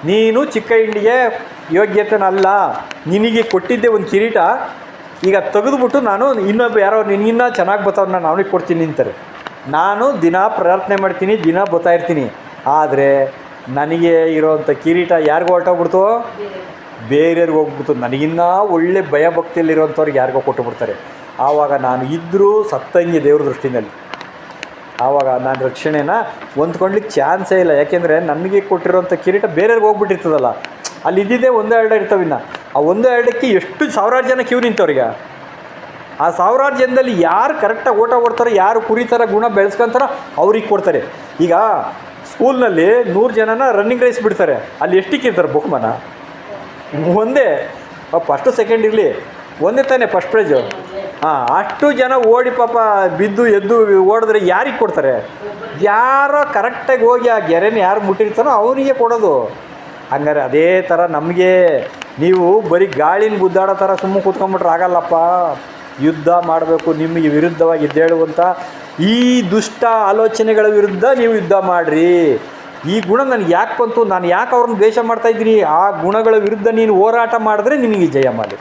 ನೀನು ಚಿಕ್ಕ ಹಿಂಡಿಗೆ ಯೋಗ್ಯತೆನಲ್ಲ, ನಿನಗೆ ಕೊಟ್ಟಿದ್ದೆ ಒಂದು ಕಿರೀಟ, ಈಗ ತೆಗೆದುಬಿಟ್ಟು ನಾನು ಇನ್ನೊಬ್ಬ ಯಾರೋ ನಿನಗಿನ್ನ ಚೆನ್ನಾಗಿ ಬರ್ತಾವ್ರು ನಾನು ಅವನಿಗೆ ಕೊಡ್ತೀನಿ ಅಂತಾರೆ. ನಾನು ದಿನ ಪ್ರಾರ್ಥನೆ ಮಾಡ್ತೀನಿ, ದಿನ ಬರ್ತಾ ಇರ್ತೀನಿ, ಆದರೆ ನನಗೆ ಇರೋವಂಥ ಕಿರೀಟ ಯಾರಿಗೂ ಹೊರಟೋಗ್ಬಿಡ್ತು, ಬೇರೆಯವ್ರಿಗೆ ಹೋಗ್ಬಿಡ್ತು. ನನಗಿನ್ನ ಒಳ್ಳೆ ಭಯ ಭಕ್ತಿಯಲ್ಲಿರೋವಂಥವ್ರಿಗೆ ಯಾರಿಗೋ ಕೊಟ್ಟು ಬಿಡ್ತಾರೆ. ಆವಾಗ ನಾನು ಇದ್ದರೂ ಸತ್ತಂಗೆ ದೇವ್ರ ದೃಷ್ಟಿನಲ್ಲಿ. ಆವಾಗ ನಾನು ರಕ್ಷಣೆನ ಹೊಂದ್ಕೊಳ್ಲಿಕ್ಕೆ ಚಾನ್ಸೇ ಇಲ್ಲ. ಯಾಕೆಂದರೆ ನನಗೆ ಕೊಟ್ಟಿರೋಂಥ ಕಿರೀಟ ಬೇರೆಯವ್ರಿಗೆ ಹೋಗ್ಬಿಟ್ಟಿರ್ತದಲ್ಲ, ಅಲ್ಲಿ ಇದ್ದಿದ್ದೇ ಒಂದೇ ಎರಡ ಇರ್ತಾವಿನ್ನ. ಆ ಒಂದೇ ಎರಡಕ್ಕೆ ಎಷ್ಟು ಸಾವಿರಾರು ಜನ ಕ್ಯೂ ನಿಂತವ್ರಿಗೆ. ಆ ಸಾವಿರಾರು ಜನದಲ್ಲಿ ಯಾರು ಕರೆಕ್ಟಾಗಿ ಓಟ ಓಡ್ತಾರೋ, ಯಾರು ಕುರಿತಾರ ಗುಣ ಬೆಳೆಸ್ಕೊಂತಾರೋ ಅವ್ರಿಗೆ ಕೊಡ್ತಾರೆ. ಈಗ ಸ್ಕೂಲ್ನಲ್ಲಿ 100 ಜನನ ರನ್ನಿಂಗ್ ರೇಸ್ ಬಿಡ್ತಾರೆ, ಅಲ್ಲಿ ಎಷ್ಟಕ್ಕೆ ಇರ್ತಾರೆ ಬಹುಮಾನ? ಒಂದೇ, ಫಸ್ಟು ಸೆಕೆಂಡ್ ಇರಲಿ, ಒಂದೇ ತಾನೇ ಫಸ್ಟ್ ಪ್ರೈಜು. ಅಷ್ಟು ಜನ ಓಡಿ ಪಾಪ ಬಿದ್ದು ಎದ್ದು ಓಡಿದ್ರೆ ಯಾರಿಗೆ ಕೊಡ್ತಾರೆ? ಯಾರೋ ಕರೆಕ್ಟಾಗಿ ಹೋಗಿ ಆ ಗೆರೆನ ಯಾರು ಮುಟ್ಟಿರ್ತಾರೋ ಅವನಿಗೆ ಕೊಡೋದು. ಹಂಗಾರೆ ಅದೇ ಥರ ನಮಗೆ ನೀವು ಬರೀ ಗಾಳಿನ ಗುದ್ದಾಡೋ ಥರ ಸುಮ್ಮನೆ ಕೂತ್ಕೊಂಡ್ಬಿಟ್ರೆ ಆಗಲ್ಲಪ್ಪ. ಯುದ್ಧ ಮಾಡಬೇಕು, ನಿಮಗೆ ವಿರುದ್ಧವಾಗಿ ಎದ್ದೇಳುವಂಥ ಈ ದುಷ್ಟ ಆಲೋಚನೆಗಳ ವಿರುದ್ಧ ನೀವು ಯುದ್ಧ ಮಾಡಿರಿ. ಈ ಗುಣ ನನಗೆ ಯಾಕೆ ಬಂತು, ನಾನು ಯಾಕೆ ಅವ್ರನ್ನ ದ್ವೇಷ ಮಾಡ್ತಾಯಿದ್ದೀನಿ, ಆ ಗುಣಗಳ ವಿರುದ್ಧ ನೀನು ಹೋರಾಟ ಮಾಡಿದ್ರೆ ನಿನಗೆ ಜಯ ಮಾಡಿ.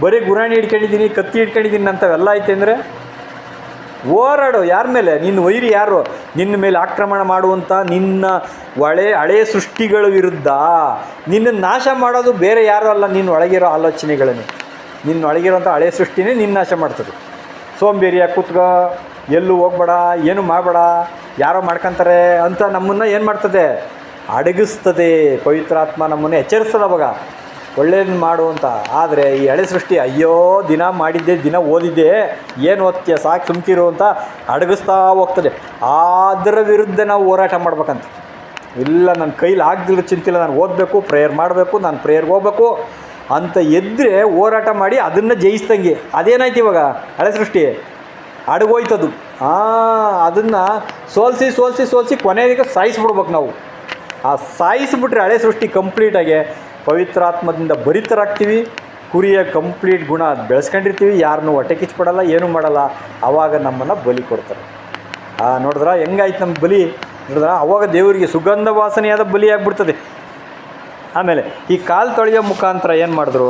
ಬರೀ ಗುರಾಣಿ ಹಿಡ್ಕೊಂಡಿದ್ದೀನಿ, ಕತ್ತಿ ಹಿಡ್ಕೊಂಡಿದ್ದೀನಿ ಅಂಥವೆಲ್ಲ ಐತೆ ಅಂದರೆ ಹೋರಾಡು. ಯಾರ ಮೇಲೆ? ನಿನ್ನ ವೈರಿ ಯಾರು? ನಿನ್ನ ಮೇಲೆ ಆಕ್ರಮಣ ಮಾಡುವಂಥ ನಿನ್ನ ಹಳೆಯ ಸೃಷ್ಟಿಗಳ ವಿರುದ್ಧ ನಿನ್ನ ನಾಶ ಮಾಡೋದು ಬೇರೆ ಯಾರೂ ಅಲ್ಲ, ನಿನ್ನ ಒಳಗಿರೋ ಆಲೋಚನೆಗಳನ್ನು, ನಿನ್ನ ಒಳಗಿರೋಂಥ ಹಳೆಯ ಸೃಷ್ಟಿನೇ ನಿನ್ನ ನಾಶ ಮಾಡ್ತದೆ. ಸೋಂಬೇರಿಯಾಗಿ ಕೂತ್ಕೋ, ಎಲ್ಲೂ ಹೋಗ್ಬೇಡ, ಏನು ಮಾಡಬೇಡ, ಯಾರೋ ಮಾಡ್ಕೊತಾರೆ ಅಂತ ನಮ್ಮನ್ನು ಏನು ಮಾಡ್ತದೆ? ಅಡಗಿಸ್ತದೆ. ಪವಿತ್ರಾತ್ಮ ನಮ್ಮನ್ನು ಎಚ್ಚರಿಸ್ತದೆ ಅವಾಗ ಒಳ್ಳೇದನ್ನು ಮಾಡು ಅಂತ. ಆದರೆ ಈ ಹಳೆ ಸೃಷ್ಟಿ ಅಯ್ಯೋ ದಿನ ಮಾಡಿದ್ದೆ, ದಿನ ಓದಿದ್ದೆ, ಏನು ಓದ್ತೀಯ ಸಾಕು ಸುಮ್ಕಿರು ಅಂತ ಅಡಗಿಸ್ತಾ ಹೋಗ್ತದೆ. ಅದರ ವಿರುದ್ಧ ನಾವು ಹೋರಾಟ ಮಾಡ್ಬೇಕಂತ. ಇಲ್ಲ, ನನ್ನ ಕೈಲಿ ಆಗದಿಲ್ಲ ಚಿಂತಿಲ್ಲ, ನಾನು ಓದಬೇಕು, ಪ್ರೇಯರ್ ಮಾಡಬೇಕು, ನಾನು ಪ್ರೇಯರ್ಗೆ ಹೋಗ್ಬೇಕು ಅಂತ ಎದ್ದರೆ ಹೋರಾಟ ಮಾಡಿ ಅದನ್ನು ಜಯಿಸ್ದಂಗೆ. ಅದೇನಾಯ್ತು ಇವಾಗ? ಹಳೆ ಸೃಷ್ಟಿ ಅಡಗೋಯ್ತದು. ಅದನ್ನು ಸೋಲಿಸಿ ಕೊನೆಗೆ ಸಾಯಿಸ್ಬಿಡ್ಬೇಕು ನಾವು. ಆ ಸಾಯಿಸಿಬಿಟ್ರೆ ಹಳೆ ಸೃಷ್ಟಿ ಕಂಪ್ಲೀಟಾಗಿ ಪವಿತ್ರಾತ್ಮದಿಂದ ಭರಿತರಾಗ್ತೀವಿ. ಕುರಿಯ ಕಂಪ್ಲೀಟ್ ಗುಣ ಬೆಳೆಸ್ಕೊಂಡಿರ್ತೀವಿ, ಯಾರನ್ನೂ ಹೊಟ್ಟೆ ಕಿಚ್ಚಿಬಿಡಲ್ಲ, ಏನೂ ಮಾಡಲ್ಲ. ಆವಾಗ ನಮ್ಮನ್ನು ಬಲಿ ಕೊಡ್ತಾರೆ. ನೋಡಿದ್ರ ಹೆಂಗಾಯ್ತು ನಮ್ಮ ಬಲಿ? ನೋಡಿದ್ರ ಆವಾಗ ದೇವರಿಗೆ ಸುಗಂಧ ವಾಸನೆಯಾದ ಬಲಿ ಆಗಿಬಿಡ್ತದೆ. ಆಮೇಲೆ ಈ ಕಾಲು ತೊಳೆಯೋ ಮುಖಾಂತರ ಏನು ಮಾಡಿದ್ರು,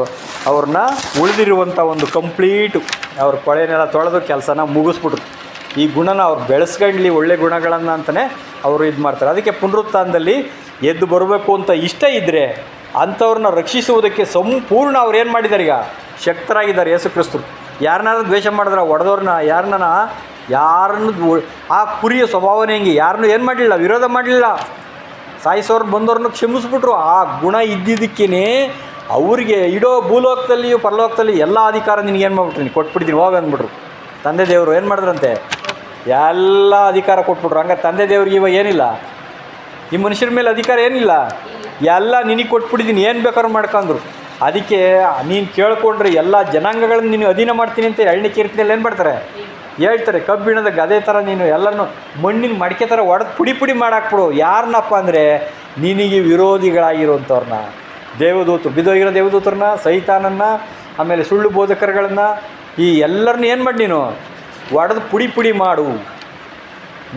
ಅವ್ರನ್ನ ಉಳಿದಿರುವಂಥ ಒಂದು ಕಂಪ್ಲೀಟು ಅವ್ರ ಕೊಳೆನೆಲ್ಲ ತೊಳೆದು ಕೆಲಸನ ಮುಗಿಸ್ಬಿಟ್ರು. ಈ ಗುಣನ ಅವ್ರು ಬೆಳೆಸ್ಕೊಳ್ಳಿ, ಒಳ್ಳೆ ಗುಣಗಳನ್ನು ಅಂತಲೇ ಅವರು ಇದು ಮಾಡ್ತಾರೆ. ಅದಕ್ಕೆ ಪುನರುತ್ಥಾನದಲ್ಲಿ ಎದ್ದು ಬರಬೇಕು ಅಂತ ಇಷ್ಟ ಇದ್ದರೆ ಅಂಥವ್ರನ್ನ ರಕ್ಷಿಸುವುದಕ್ಕೆ ಸಂಪೂರ್ಣ ಅವ್ರು ಏನು ಮಾಡಿದ್ದಾರೆ? ಈಗ ಶಕ್ತರಾಗಿದ್ದಾರೆ ಯೇಸು ಕ್ರಿಸ್ತರು. ಯಾರನ್ನಾದ್ರೂ ದ್ವೇಷ ಮಾಡಿದ್ರೆ ಹೊಡೆದವ್ರನ್ನ, ಯಾರನ್ನು ಆ ಕುರಿಯ ಸ್ವಭಾವನೇ ಹೆಂಗೆ, ಯಾರನ್ನೂ ಏನು ಮಾಡಲಿಲ್ಲ, ವಿರೋಧ ಮಾಡಲಿಲ್ಲ, ಸಾಯಿಸೋರು ಬಂದವ್ರನ್ನ ಕ್ಷಮಿಸ್ಬಿಟ್ರು. ಆ ಗುಣ ಇದ್ದಿದ್ದಕ್ಕೇ ಅವ್ರಿಗೆ ಇಡೋ ಭೂಲೋಕದಲ್ಲಿಯೂ ಪರಲೋಕದಲ್ಲಿ ಎಲ್ಲ ಅಧಿಕಾರ ನಿನಗೇನು ಮಾಡ್ಬಿಟ್ರಿ, ಕೊಟ್ಬಿಡ್ತೀನಿ ಹೋಗಿ ಅಂದ್ಬಿಟ್ರು. ತಂದೆ ದೇವರು ಏನು ಮಾಡಿದ್ರಂತೆ? ಎಲ್ಲ ಅಧಿಕಾರ ಕೊಟ್ಬಿಟ್ರು. ಹಂಗೆ ತಂದೆ ದೇವ್ರಿಗೆ ಇವಾಗ ಏನಿಲ್ಲ, ಈ ಮನುಷ್ಯರ ಮೇಲೆ ಅಧಿಕಾರ ಏನಿಲ್ಲ, ಎಲ್ಲ ನಿನಗೆ ಕೊಟ್ಬಿಟ್ಟಿದ್ದೀನಿ, ಏನು ಬೇಕಾದ್ರೂ ಮಾಡ್ಕೊಂಡ್ರು. ಅದಕ್ಕೆ ನೀನು ಕೇಳ್ಕೊಂಡ್ರೆ ಎಲ್ಲ ಜನಾಂಗಗಳನ್ನು ನೀನು ಅಧೀನ ಮಾಡ್ತೀನಿ ಅಂತ 2ನೇ ಕೀರ್ತನೆಯಲ್ಲಿ ಏನು ಮಾಡ್ತಾರೆ? ಹೇಳ್ತಾರೆ. ಕಬ್ಬಿಣದ ಗದೆ ಥರ ನೀನು ಎಲ್ಲರನ್ನೂ ಮಣ್ಣಿನ ಮಡಿಕೆ ಥರ ಒಡೆದು ಪುಡಿ ಮಾಡಾಕ್ಬಿಡು. ಯಾರನ್ನಪ್ಪ ಅಂದರೆ ನಿನಗೆ ವಿರೋಧಿಗಳಾಗಿರುವಂಥವ್ರನ್ನ, ದೇವದೂತರು, ಬಿದ್ದೋಗಿರೋ ದೇವದೂತರನ್ನ, ಸೈತಾನನ್ನು, ಆಮೇಲೆ ಸುಳ್ಳು ಬೋಧಕರುಗಳನ್ನು, ಈ ಎಲ್ಲರನ್ನೂ ಏನು ಮಾಡಿ ನೀನು ಒಡೆದು ಪುಡಿ ಮಾಡು.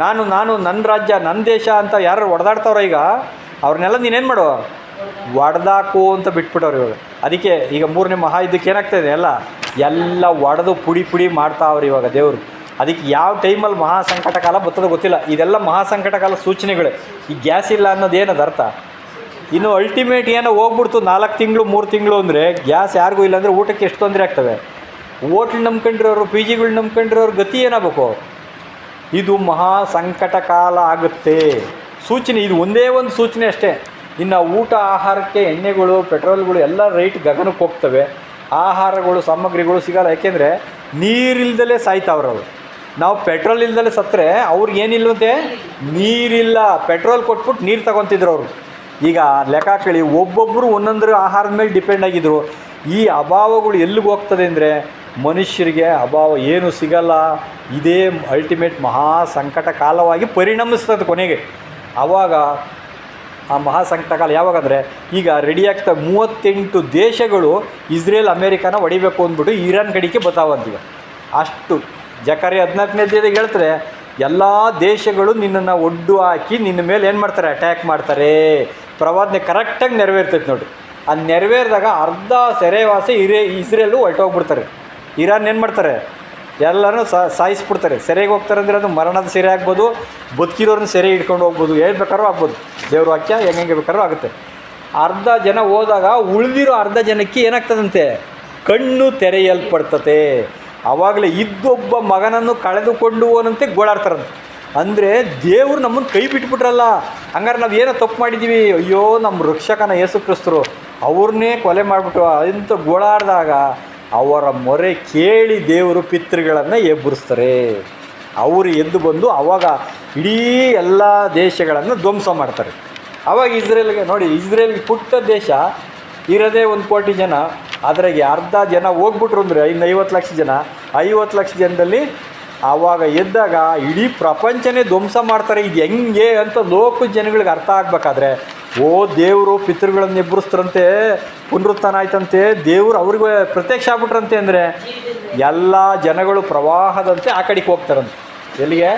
ನಾನು ನನ್ನ ರಾಜ್ಯ, ನನ್ನ ದೇಶ ಅಂತ ಯಾರು ಹೊಡೆದಾಡ್ತಾವ್ರೋ ಈಗ ಅವ್ರನ್ನೆಲ್ಲ ನೀನೇನು ಮಾಡು, ಒಡೆದಾಕು ಅಂತ ಬಿಟ್ಬಿಟ್ಟವ್ರು ಇವಾಗ. ಅದಕ್ಕೆ ಈಗ 3ನೇ ಮಹಾಯುದ್ಧಕ್ಕೆ ಏನಾಗ್ತಾಯಿದೆ, ಎಲ್ಲ ಒಡೆದು ಪುಡಿ ಮಾಡ್ತಾವ್ರು ಇವಾಗ ದೇವರು. ಅದಕ್ಕೆ ಯಾವ ಟೈಮಲ್ಲಿ ಮಹಾಸಂಕಟ ಕಾಲ ಬರ್ತದೋ ಗೊತ್ತಿಲ್ಲ. ಇದೆಲ್ಲ ಮಹಾಸಂಕಟ ಕಾಲ ಸೂಚನೆಗಳು. ಈ ಗ್ಯಾಸ್ ಇಲ್ಲ ಅನ್ನೋದೇನದು ಅರ್ಥ? ಇನ್ನು ಅಲ್ಟಿಮೇಟ್ ಏನೋ ಹೋಗ್ಬಿಡ್ತು 4 ತಿಂಗಳು 3 ತಿಂಗಳು ಅಂದರೆ ಗ್ಯಾಸ್ ಯಾರಿಗೂ ಇಲ್ಲ ಅಂದರೆ ಊಟಕ್ಕೆ ಎಷ್ಟು ತೊಂದರೆ ಆಗ್ತವೆ. ಹೋಟ್ಲ್ ನಂಬ್ಕೊಂಡಿರೋರು, ಪಿ ಜಿಗಳು ನಂಬ್ಕೊಂಡಿರೋರು ಗತಿ ಏನಾಗಬೇಕು? ಇದು ಮಹಾ ಸಂಕಟ ಕಾಲ ಆಗುತ್ತೆ. ಸೂಚನೆ ಇದು ಒಂದೇ ಒಂದು ಸೂಚನೆ ಅಷ್ಟೇ. ಇನ್ನು ಊಟ ಆಹಾರಕ್ಕೆ ಎಣ್ಣೆಗಳು, ಪೆಟ್ರೋಲ್ಗಳು ಎಲ್ಲ ರೇಟ್ ಗಗನಕ್ಕೆ ಹೋಗ್ತವೆ. ಆಹಾರಗಳು ಸಾಮಗ್ರಿಗಳು ಸಿಗಲ್ಲ. ಯಾಕೆಂದರೆ ನೀರಿಲ್ದಲೇ ಸಾಯ್ತಾವ್ರವರು. ನಾವು ಪೆಟ್ರೋಲ್ ಇಲ್ದಲೇ ಸತ್ತರೆ ಅವ್ರಿಗೇನಿಲ್ವಂತೆ, ನೀರಿಲ್ಲ. ಪೆಟ್ರೋಲ್ ಕೊಟ್ಬಿಟ್ಟು ನೀರು ತಗೊತಿದ್ರು ಅವರು. ಈಗ ಲೆಕ್ಕ ಹಾಕಿ ಒಬ್ಬೊಬ್ಬರು ಒಂದೊಂದರ ಆಹಾರದ ಮೇಲೆ ಡಿಪೆಂಡ್ ಆಗಿದ್ದರು. ಈ ಅಭಾವಗಳು ಎಲ್ಲಿಗೆ ಹೋಗ್ತದೆ ಅಂದರೆ ಮನುಷ್ಯರಿಗೆ ಅಭಾವ ಏನು ಸಿಗಲ್ಲ. ಇದೇ ಅಲ್ಟಿಮೇಟ್ ಮಹಾ ಸಂಕಟ ಕಾಲವಾಗಿ ಪರಿಣಮಿಸ್ತದೆ ಕೊನೆಗೆ. ಆವಾಗ ಆ ಮಹಾ ಸಂಕಟ ಕಾಲ ಯಾವಾಗಂದರೆ ಈಗ ರೆಡಿ ಆಗ್ತಾ 38 ದೇಶಗಳು ಇಸ್ರೇಲ್ ಅಮೇರಿಕಾನ ಹೊಡಿಬೇಕು ಅಂದ್ಬಿಟ್ಟು ಇರಾನ್ ಕಡೆಗೆ ಬರ್ತಾವಂತೀಗ. ಅಷ್ಟು ಜಕರಿ 14ನೇದೇದಾಗ ಹೇಳ್ತಾರೆ, ಎಲ್ಲ ದೇಶಗಳು ನಿನ್ನನ್ನು ಒಡ್ಡು ಹಾಕಿ ನಿನ್ನ ಮೇಲೆ ಏನು ಮಾಡ್ತಾರೆ, ಅಟ್ಯಾಕ್ ಮಾಡ್ತಾರೆ. ಪ್ರವಾದನೆ ಕರೆಕ್ಟಾಗಿ ನೆರವೇರ್ತೈತೆ ನೋಡಿ. ಅದು ನೆರವೇರಿದಾಗ ಅರ್ಧ ಸೆರೆವಾಸಿ ಇಸ್ರೇಲು ಹೊರಟೋಗ್ಬಿಡ್ತಾರೆ. ಇರಾನ್ ಏನು ಮಾಡ್ತಾರೆ, ಎಲ್ಲರೂ ಸಾಯಿಸ್ಬಿಡ್ತಾರೆ. ಸೆರೆಗೆ ಹೋಗ್ತಾರೆ ಅಂದರೆ ಅದು ಮರಣದ ಸೆರೆ ಆಗ್ಬೋದು, ಬದುಕಿರೋರನ್ನ ಸೆರೆ ಹಿಡ್ಕೊಂಡು ಹೋಗ್ಬೋದು, ಹೇಳ್ಬೇಕಾದ್ರೂ ಆಗ್ಬೋದು. ದೇವ್ರ ವಾಕ್ಯ ಹೆಂಗೆ ಬೇಕಾದ್ರೂ ಆಗುತ್ತೆ. ಅರ್ಧ ಜನ ಹೋದಾಗ ಉಳಿದಿರೋ ಅರ್ಧ ಜನಕ್ಕೆ ಏನಾಗ್ತದಂತೆ, ಕಣ್ಣು ತೆರೆಯಲ್ಪಡ್ತತೆ. ಆವಾಗಲೇ ಇದ್ದೊಬ್ಬ ಮಗನನ್ನು ಕಳೆದುಕೊಂಡು ಅನ್ನಂತೆ ಗೋಳಾಡ್ತಾರಂತೆ. ಅಂದರೆ ದೇವರು ನಮ್ಮನ್ನು ಕೈ ಬಿಟ್ಬಿಟ್ರಲ್ಲ. ಹಂಗಾರೆ ನಾವು ಏನೋ ತಪ್ಪು ಮಾಡಿದ್ದೀವಿ, ಅಯ್ಯೋ ನಮ್ಮ ರಕ್ಷಕನ ಯೇಸು ಕ್ರಿಸ್ತರು ಅವ್ರನ್ನೇ ಕೊಲೆ ಮಾಡಿಬಿಟ್ಟು ಅಂತ ಗೋಳಾಡಿದಾಗ ಅವರ ಮೊರೆ ಕೇಳಿ ದೇವರು ಪಿತೃಗಳನ್ನು ಎಬ್ಬರಿಸ್ತಾರೆ. ಅವರು ಎದ್ದು ಬಂದು ಆವಾಗ ಇಡೀ ಎಲ್ಲ ದೇಶಗಳನ್ನು ಧ್ವಂಸ ಮಾಡ್ತಾರೆ. ಆವಾಗ ಇಸ್ರೇಲ್ಗೆ ನೋಡಿ, ಇಸ್ರೇಲ್ಗೆ ಪುಟ್ಟ ದೇಶ ಇರೋದೇ 1 ಕೋಟಿ ಜನ, ಅದ್ರಾಗೆ ಅರ್ಧ ಜನ ಹೋಗ್ಬಿಟ್ರು ಅಂದರೆ 50 ಲಕ್ಷ ಜನ. 50 ಲಕ್ಷ ಜನದಲ್ಲಿ ಆವಾಗ ಎದ್ದಾಗ ಇಡೀ ಪ್ರಪಂಚನೇ ಧ್ವಂಸ ಮಾಡ್ತಾರೆ. ಇದು ಹೆಂಗೆ ಅಂತ ಲೋಕದ ಜನಗಳಿಗೆ ಅರ್ಥ ಆಗಬೇಕಾದ್ರೆ, ಓ ದೇವರು ಪಿತೃಗಳನ್ನು ಎಬ್ಬರಿಸ್ತಾರಂತೆ, ಪುನರುತ್ಥಾನ ಆಯ್ತಂತೆ, ದೇವರು ಅವ್ರಿಗೆ ಪ್ರತ್ಯಕ್ಷ ಆಗ್ಬಿಟ್ರಂತೆ. ಅಂದರೆ ಎಲ್ಲ ಜನಗಳು ಪ್ರವಾಹದಂತೆ ಆ ಕಡೆಗೆ ಹೋಗ್ತಾರಂತೆ. ಎಲ್ಲಿಗೆ?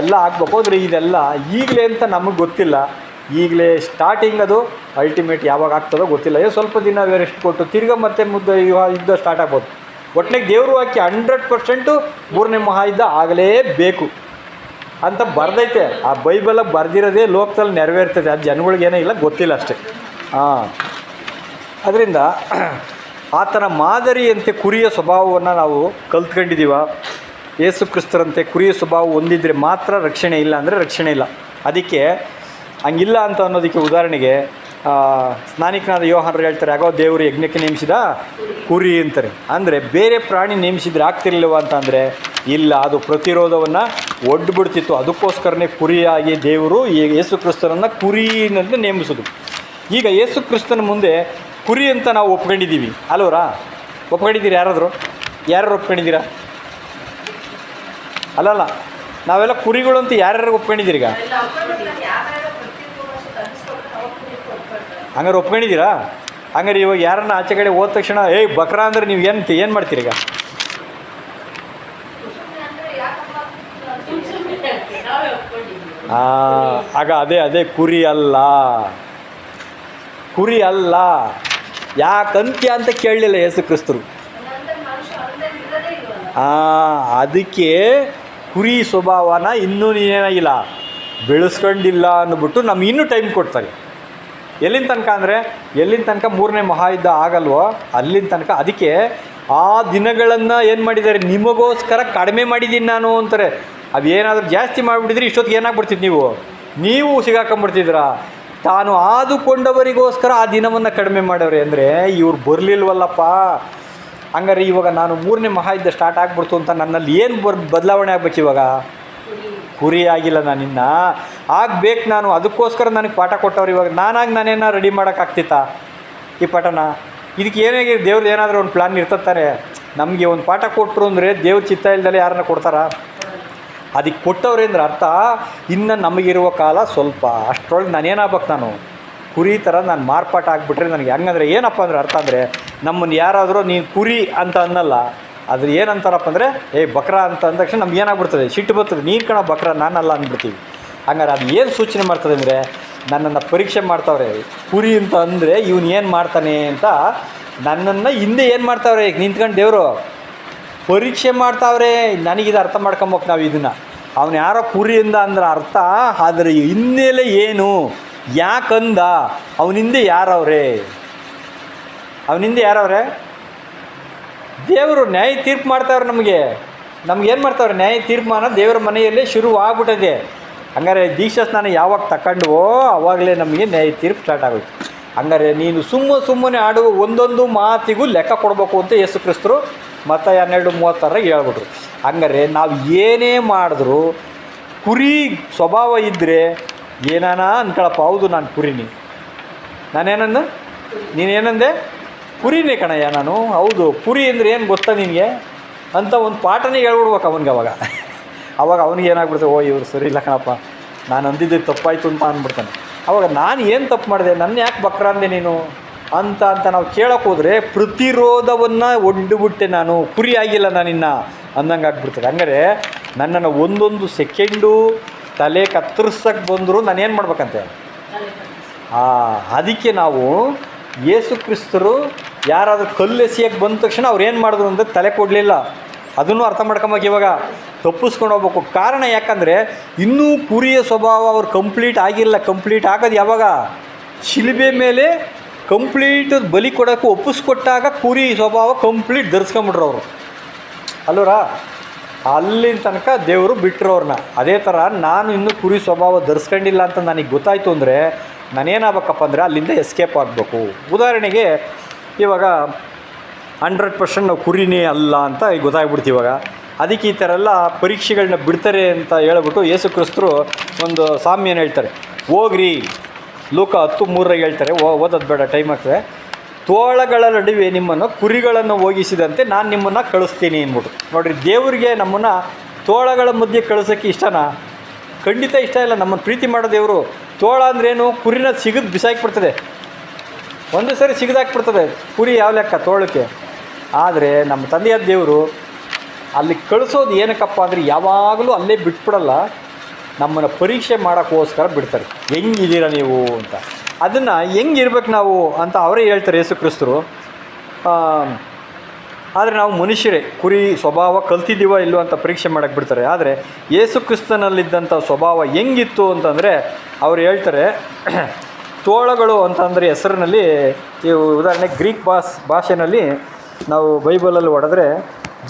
ಎಲ್ಲ ಆಗಬೇಕು. ಅಂದರೆ ಇದೆಲ್ಲ ಈಗಲೇ ಅಂತ ನಮಗೆ ಗೊತ್ತಿಲ್ಲ. ಈಗಲೇ ಸ್ಟಾರ್ಟಿಂಗ್, ಅದು ಅಲ್ಟಿಮೇಟ್ ಯಾವಾಗ ಆಗ್ತದೋ ಗೊತ್ತಿಲ್ಲ. ಸ್ವಲ್ಪ ದಿನ ರೆಸ್ಟ್ ಕೊಟ್ಟು ತಿರ್ಗಾ ಮತ್ತೆ ಯುದ್ಧ ಸ್ಟಾರ್ಟ್ ಆಗ್ಬೋದು. ಒಟ್ಟಿಗೆ ದೇವರು ಹಾಕಿ 100% 3ನೇ ಮಹಾಯುದ್ಧ ಆಗಲೇಬೇಕು ಅಂತ ಬರ್ದೈತೆ. ಆ ಬೈಬಲಾಗಿ ಬರ್ದಿರೋದೇ ಲೋಕದಲ್ಲಿ ನೆರವೇರ್ತದೆ. ಅದು ಜನಗಳಿಗೇನೋ ಇಲ್ಲ, ಗೊತ್ತಿಲ್ಲ ಅಷ್ಟೇ. ಅದರಿಂದ ಆತನ ಮಾದರಿಯಂತೆ ಕುರಿಯ ಸ್ವಭಾವವನ್ನು ನಾವು ಕಲ್ತ್ಕೊಂಡಿದ್ದೀವ. ಯೇಸು ಕ್ರಿಸ್ತರಂತೆ ಕುರಿಯ ಸ್ವಭಾವ ಹೊಂದಿದ್ರೆ ಮಾತ್ರ ರಕ್ಷಣೆ, ಇಲ್ಲ ಅಂದರೆ ರಕ್ಷಣೆ ಇಲ್ಲ. ಅದಕ್ಕೆ ಹಂಗಿಲ್ಲ ಅಂತ ಅನ್ನೋದಕ್ಕೆ ಉದಾಹರಣೆಗೆ ಸ್ನಾನಿಕನಾದ ಯೋಹಾನರು ಹೇಳ್ತಾರೆ, ಆಗೋ ದೇವರು ಯಜ್ಞಕ್ಕೆ ನೇಮಿಸಿದ ಕುರಿ ಅಂತಾರೆ. ಅಂದರೆ ಬೇರೆ ಪ್ರಾಣಿ ನೇಮಿಸಿದ್ರೆ ಆಗ್ತಿರ್ಲಿಲ್ವ ಅಂತ ಅಂದರೆ ಇಲ್ಲ, ಅದು ಪ್ರತಿರೋಧವನ್ನು ಒಡ್ಡುಬಿಡ್ತಿತ್ತು. ಅದಕ್ಕೋಸ್ಕರನೇ ಕುರಿಯಾಗಿ ದೇವರು ಯೇಸು ಕ್ರಿಸ್ತನನ್ನು ಕುರಿನಂತೆ ನೇಮಿಸೋದು. ಈಗ ಯೇಸು ಕ್ರಿಸ್ತನ ಮುಂದೆ ಕುರಿ ಅಂತ ನಾವು ಒಪ್ಕೊಂಡಿದ್ದೀವಿ ಅಲ್ವರಾ? ಒಪ್ಕೊಂಡಿದ್ದೀರಿ? ಯಾರು ಒಪ್ಕೊಂಡಿದ್ದೀರಾ? ಅಲ್ಲಲ್ಲ, ನಾವೆಲ್ಲ ಕುರಿಗಳು ಅಂತ ಯಾರ್ಯಾರು ಒಪ್ಕೊಂಡಿದ್ದೀರಿ? ಈಗ ಹಂಗಾರೆ ಒಪ್ಕೊಂಡಿದ್ದೀರಾ? ಹಂಗಾರೆ ಇವಾಗ ಯಾರನ್ನ ಆಚೆ ಕಡೆ ಹೋದ ತಕ್ಷಣ ಬಕ್ರಾ ಅಂದರೆ ನೀವು ಏನು ಮಾಡ್ತೀರಿ? ಈಗ ಆಗ ಅದೇ ಕುರಿ ಅಲ್ಲ, ಕುರಿ ಅಲ್ಲ. ಯಾಕಂತ್ಯ ಅಂತ ಕೇಳಲಿಲ್ಲ ಯೇಸು ಕ್ರಿಸ್ತರು. ಅದಕ್ಕೆ ಕುರಿ ಸ್ವಭಾವನ ಇನ್ನೂ ಏನಾಗಿಲ್ಲ, ಬೆಳೆಸ್ಕೊಂಡಿಲ್ಲ ಅಂದ್ಬಿಟ್ಟು ನಮ್ಗೆ ಇನ್ನೂ ಟೈಮ್ ಕೊಡ್ತಾರೆ. ಎಲ್ಲಿನ ತನಕ ಅಂದರೆ ಎಲ್ಲಿನ ತನಕ 3ನೇ ಮಹಾಯುದ್ಧ ಆಗಲ್ವೋ ಅಲ್ಲಿನ ತನಕ. ಅದಕ್ಕೆ ಆ ದಿನಗಳನ್ನು ಏನು ಮಾಡಿದ್ದಾರೆ, ನಿಮಗೋಸ್ಕರ ಕಡಿಮೆ ಮಾಡಿದ್ದೀನಿ ನಾನು ಅಂತಾರೆ. ಅವೇನಾದರೂ ಜಾಸ್ತಿ ಮಾಡಿಬಿಟ್ಟಿದ್ರೆ ಇಷ್ಟೊತ್ತಿಗೆ ಏನಾಗ್ಬಿಡ್ತಿದ್ದು, ನೀವು ಸಿಗಾಕೊಂಬಿಡ್ತಿದ್ದೀರಾ. ತಾನು ಆದುಕೊಂಡವರಿಗೋಸ್ಕರ ಆ ದಿನವನ್ನು ಕಡಿಮೆ ಮಾಡವ್ರೆ. ಅಂದರೆ ಇವ್ರು ಬರಲಿಲ್ವಲ್ಲಪ್ಪ. ಹಂಗಾರೆ ಇವಾಗ ನಾನು 3ನೇ ಮಹಾಯುದ್ಧ ಸ್ಟಾರ್ಟ್ ಆಗ್ಬಿಡ್ತು ಅಂತ ನನ್ನಲ್ಲಿ ಏನು ಬದಲಾವಣೆ ಆಗ್ಬೇಕು? ಇವಾಗ ಕುರಿ ಆಗಿಲ್ಲ, ನಾನಿನ್ನ ಆಗಬೇಕು. ನಾನು ಅದಕ್ಕೋಸ್ಕರ ನನಗೆ ಪಾಠ ಕೊಟ್ಟವ್ರು. ಇವಾಗ ನಾನೇನ ರೆಡಿ ಮಾಡೋಕ್ಕಾಗ್ತಿತ್ತಾ ಈ ಪಾಠನ? ಇದಕ್ಕೆ ಏನಾಗಿ ದೇವ್ರದ್ದು ಏನಾದರೂ ಒಂದು ಪ್ಲ್ಯಾನ್ ಇರ್ತತ್ತಾರೆ. ನಮಗೆ ಒಂದು ಪಾಠ ಕೊಟ್ಟರು ಅಂದರೆ ದೇವ್ರ ಚಿತ್ತ ಇಲ್ದಲೇ ಯಾರನ್ನ ಕೊಡ್ತಾರ? ಅದಕ್ಕೆ ಕೊಟ್ಟವ್ರೆ ಅಂದ್ರೆ ಅರ್ಥ ಇನ್ನು ನಮಗಿರುವ ಕಾಲ ಸ್ವಲ್ಪ. ಅಷ್ಟರೊಳಗೆ ನಾನೇನಾಗ್ಬೇಕು, ನಾನು ಕುರಿ ಥರ ನಾನು ಮಾರ್ಪಾಟ ಆಗಿಬಿಟ್ರೆ ನನಗೆ ಹೆಂಗಂದರೆ ಏನಪ್ಪ ಅಂದರೆ ಅರ್ಥ ಅಂದರೆ ನಮ್ಮನ್ನು ಯಾರಾದರೂ ನೀನು ಕುರಿ ಅಂತ ಅನ್ನಲ್ಲ, ಅದ್ರ ಏನಂತಾರಪ್ಪ ಅಂದರೆ ಬಕ್ರಾ ಅಂತ ಅಂದ ತಕ್ಷಣ ನಮ್ಗೆ ಏನಾಗ್ಬಿಡ್ತದೆ, ಸಿಟ್ಟು ಬರ್ತದೆ. ನೀನು ಕಣ ಬಕ್ರಾ, ನಾನಲ್ಲ ಅಂದ್ಬಿಡ್ತೀವಿ. ಹಂಗಾರೆ ಅದು ಏನು ಸೂಚನೆ ಮಾಡ್ತದೆ ಅಂದರೆ ನನ್ನನ್ನು ಪರೀಕ್ಷೆ ಮಾಡ್ತಾವ್ರೆ. ಕುರಿ ಅಂತ ಅಂದರೆ ಇವನು ಏನು ಮಾಡ್ತಾನೆ ಅಂತ ನನ್ನನ್ನು ಹಿಂದೆ ಏನು ಮಾಡ್ತಾವ್ರೆ, ಈಗ ನಿಂತ್ಕೊಂಡು ದೇವರು ಪರೀಕ್ಷೆ ಮಾಡ್ತಾವ್ರೆ. ನನಗಿದು ಅರ್ಥ ಮಾಡ್ಕೊಬೇಕು ನಾವು ಇದನ್ನು. ಅವನು ಯಾರೋ ಕುರಿಯಿಂದ ಅಂದ್ರೆ ಅರ್ಥ, ಆದರೆ ಹಿನ್ನೆಲೆ ಏನು, ಯಾಕಂದ, ಅವನಿಂದ ಯಾರವ್ರೆ? ದೇವರು ನ್ಯಾಯ ತೀರ್ಪು ಮಾಡ್ತಾವ್ರೆ. ನಮಗೇನು ಮಾಡ್ತಾವ್ರೆ? ನ್ಯಾಯ ತೀರ್ಮಾನ ದೇವರ ಮನೆಯಲ್ಲೇ ಶುರು ಆಗ್ಬಿಟ್ಟಿದೆ. ಹಂಗಾರೆ ದೀಕ್ಷಾ ಸ್ನಾನ ಯಾವಾಗ ತಗೊಂಡ್ವೋ ಆವಾಗಲೇ ನಮಗೆ ನ್ಯಾಯ ತೀರ್ಪು ಸ್ಟಾರ್ಟ್ ಆಗೋಯ್ತು. ಹಂಗಾರೆ ನೀನು ಸುಮ್ಮನೆ ಆಡುವ ಒಂದೊಂದು ಮಾತಿಗೂ ಲೆಕ್ಕ ಕೊಡಬೇಕು ಅಂತ ಯೇಸು ಕ್ರಿಸ್ತರು ಮತ್ತು 12:36 ಹೇಳ್ಬಿಟ್ರು. ಹಂಗಾರೆ ನಾವು ಏನೇ ಮಾಡಿದ್ರು ಕುರಿ ಸ್ವಭಾವ ಇದ್ದರೆ ಏನಾನ ಅಂದ್ಕೊಳಪ್ಪ, ಹೌದು ನಾನು ಕುರಿನಿ, ನಾನೇನಂದ ನೀನೇನಂದೆ ಕುರಿನೇ ಕಣಯ್ಯ ನಾನು, ಹೌದು ಕುರಿ ಅಂದರೆ ಏನು ಗೊತ್ತಾ ನಿನಗೆ ಅಂತ ಒಂದು ಪಾಠನೇ ಹೇಳ್ಬಿಡ್ಬೇಕು ಅವನಿಗೆ. ಅವಾಗ ಅವನಿಗೆ ಏನಾಗ್ಬಿಡ್ತದೆ, ಓ ಇವರು ಸರಿ ಇಲ್ಲ ಕಣಪ್ಪ, ನಾನು ಅಂದಿದ್ದೆ ತಪ್ಪಾಯಿತು ಅಂತ ಅಂದ್ಬಿಡ್ತಾನೆ. ಅವಾಗ ನಾನು ಏನು ತಪ್ಪು ಮಾಡಿದೆ, ನನ್ನ ಯಾಕೆ ಬಕ್ರ ಅಂದೆ ನೀನು ಅಂತ ನಾವು ಕೇಳೋಕೆ ಹೋದರೆ ಪ್ರತಿರೋಧವನ್ನು ಒಡ್ಡುಬಿಟ್ಟೆ, ನಾನು ಕುರಿ ಆಗಿಲ್ಲ ನಾನಿನ್ನ ಅಂದಂಗೆ ಆಗ್ಬಿಡ್ತದೆ. ಹಂಗಾರೆ ನನ್ನನ್ನು ಒಂದೊಂದು ಸೆಕೆಂಡು ತಲೆ ಕತ್ತರಿಸಕ್ಕೆ ಬಂದರೂ ನಾನೇನು ಮಾಡ್ಬೇಕಂತೆ. ಅದಕ್ಕೆ ನಾವು ಯೇಸು ಕ್ರಿಸ್ತರು ಯಾರಾದರೂ ಕಲ್ಲೆಸಿಯಕ್ಕೆ ಬಂದ ತಕ್ಷಣ ಅವ್ರು ಏನು ಮಾಡಿದ್ರು ಅಂದರೆ ತಲೆ ಕೊಡಲಿಲ್ಲ. ಅದನ್ನು ಅರ್ಥ ಮಾಡ್ಕೊಂಬೇಕು. ಇವಾಗ ತಪ್ಪಿಸ್ಕೊಂಡು ಹೋಗ್ಬೇಕು. ಕಾರಣ ಯಾಕಂದರೆ ಇನ್ನೂ ಕುರಿಯ ಸ್ವಭಾವ ಅವ್ರು ಕಂಪ್ಲೀಟ್ ಆಗಿಲ್ಲ. ಕಂಪ್ಲೀಟ್ ಆಗೋದು ಯಾವಾಗ? ಶಿಲುಬೆ ಮೇಲೆ ಕಂಪ್ಲೀಟ್ ಬಲಿ ಕೊಡೋಕ್ಕೆ ಒಪ್ಪಿಸ್ಕೊಟ್ಟಾಗ ಕುರಿ ಸ್ವಭಾವ ಕಂಪ್ಲೀಟ್ ಧರಿಸ್ಕೊಂಬಿಟ್ರು ಅವರು, ಅಲ್ವರಾ? ಅಲ್ಲಿನ ತನಕ ದೇವರು ಬಿಟ್ಟರು ಅವ್ರನ್ನ. ಅದೇ ಥರ ನಾನು ಇನ್ನೂ ಕುರಿ ಸ್ವಭಾವ ಧರಿಸ್ಕೊಂಡಿಲ್ಲ ಅಂತ ನನಗೆ ಗೊತ್ತಾಯಿತು ಅಂದರೆ ನಾನೇನಾಗಬೇಕಪ್ಪ ಅಂದರೆ ಅಲ್ಲಿಂದ ಎಸ್ಕೇಪ್ ಆಗಬೇಕು. ಉದಾಹರಣೆಗೆ ಇವಾಗ 100% ನಾವು ಕುರಿನೇ ಅಲ್ಲ ಅಂತ ಗೊತ್ತಾಗ್ಬಿಡ್ತೀವಿ. ಇವಾಗ ಅದಕ್ಕೆ ಈ ಥರ ಎಲ್ಲ ಪರೀಕ್ಷೆಗಳನ್ನ ಬಿಡ್ತಾರೆ ಅಂತ ಹೇಳ್ಬಿಟ್ಟು ಯೇಸು ಕ್ರಿಸ್ತರು ಒಂದು ಸಾಮ್ಯನ ಹೇಳ್ತಾರೆ. ಹೋಗ್ರಿ, ಲೂಕ 10:3 ಹೇಳ್ತಾರೆ, ಓದೋದು ಬೇಡ, ಟೈಮ್ ಆಗ್ತದೆ. ತೋಳಗಳ ನಡುವೆ ನಿಮ್ಮನ್ನು ಕುರಿಗಳನ್ನು ಹೋಗಿಸಿದಂತೆ ನಾನು ನಿಮ್ಮನ್ನು ಕಳಿಸ್ತೀನಿ ಅಂದ್ಬಿಟ್ಟು. ನೋಡಿರಿ, ದೇವರಿಗೆ ನಮ್ಮನ್ನು ತೋಳಗಳ ಮಧ್ಯೆ ಕಳಿಸೋಕ್ಕೆ ಇಷ್ಟನಾ? ಖಂಡಿತ ಇಷ್ಟ ಇಲ್ಲ. ನಮ್ಮನ್ನು ಪ್ರೀತಿ ಮಾಡೋ ದೇವರು. ತೋಳ ಅಂದ್ರೇನು? ಕುರಿನ ಸಿಗದು ಬಿಸಾಕಿಬಿಡ್ತದೆ, ಒಂದು ಸರಿ ಸಿಗದಾಕ್ಬಿಡ್ತದೆ. ಕುರಿ ಯಾವ ಲೆಕ್ಕ ತೋಳಕ್ಕೆ? ಆದರೆ ನಮ್ಮ ತಂದೆಯಾದ ದೇವರು ಅಲ್ಲಿ ಕಳಿಸೋದು ಏನಕ್ಕಪ್ಪ ಅಂದರೆ ಯಾವಾಗಲೂ ಅಲ್ಲೇ ಬಿಟ್ಬಿಡಲ್ಲ, ನಮ್ಮನ್ನು ಪರೀಕ್ಷೆ ಮಾಡೋಕ್ಕೋಸ್ಕರ ಬಿಡ್ತಾರೆ. ಹೆಂಗಿದ್ದೀರ ನೀವು ಅಂತ. ಅದನ್ನು ಹೆಂಗಿರ್ಬೇಕು ನಾವು ಅಂತ ಅವರೇ ಹೇಳ್ತಾರೆ ಯೇಸು ಕ್ರಿಸ್ತರು. ಆದರೆ ನಾವು ಮನುಷ್ಯರೇ ಕುರಿ ಸ್ವಭಾವ ಕಲ್ತಿದ್ದೀವ ಇಲ್ಲೋ ಅಂತ ಪರೀಕ್ಷೆ ಮಾಡೋಕ್ಕೆ ಬಿಡ್ತಾರೆ. ಆದರೆ ಯೇಸು ಕ್ರಿಸ್ತನಲ್ಲಿದ್ದಂಥ ಸ್ವಭಾವ ಹೆಂಗಿತ್ತು ಅಂತಂದರೆ ಅವ್ರು ಹೇಳ್ತಾರೆ, ತೋಳಗಳು ಅಂತಂದರೆ ಹೆಸರಿನಲ್ಲಿ ಈ ಉದಾಹರಣೆ ಗ್ರೀಕ್ ಭಾಷೆಯಲ್ಲಿ ನಾವು ಬೈಬಲಲ್ಲಿ ಹೊಡೆದ್ರೆ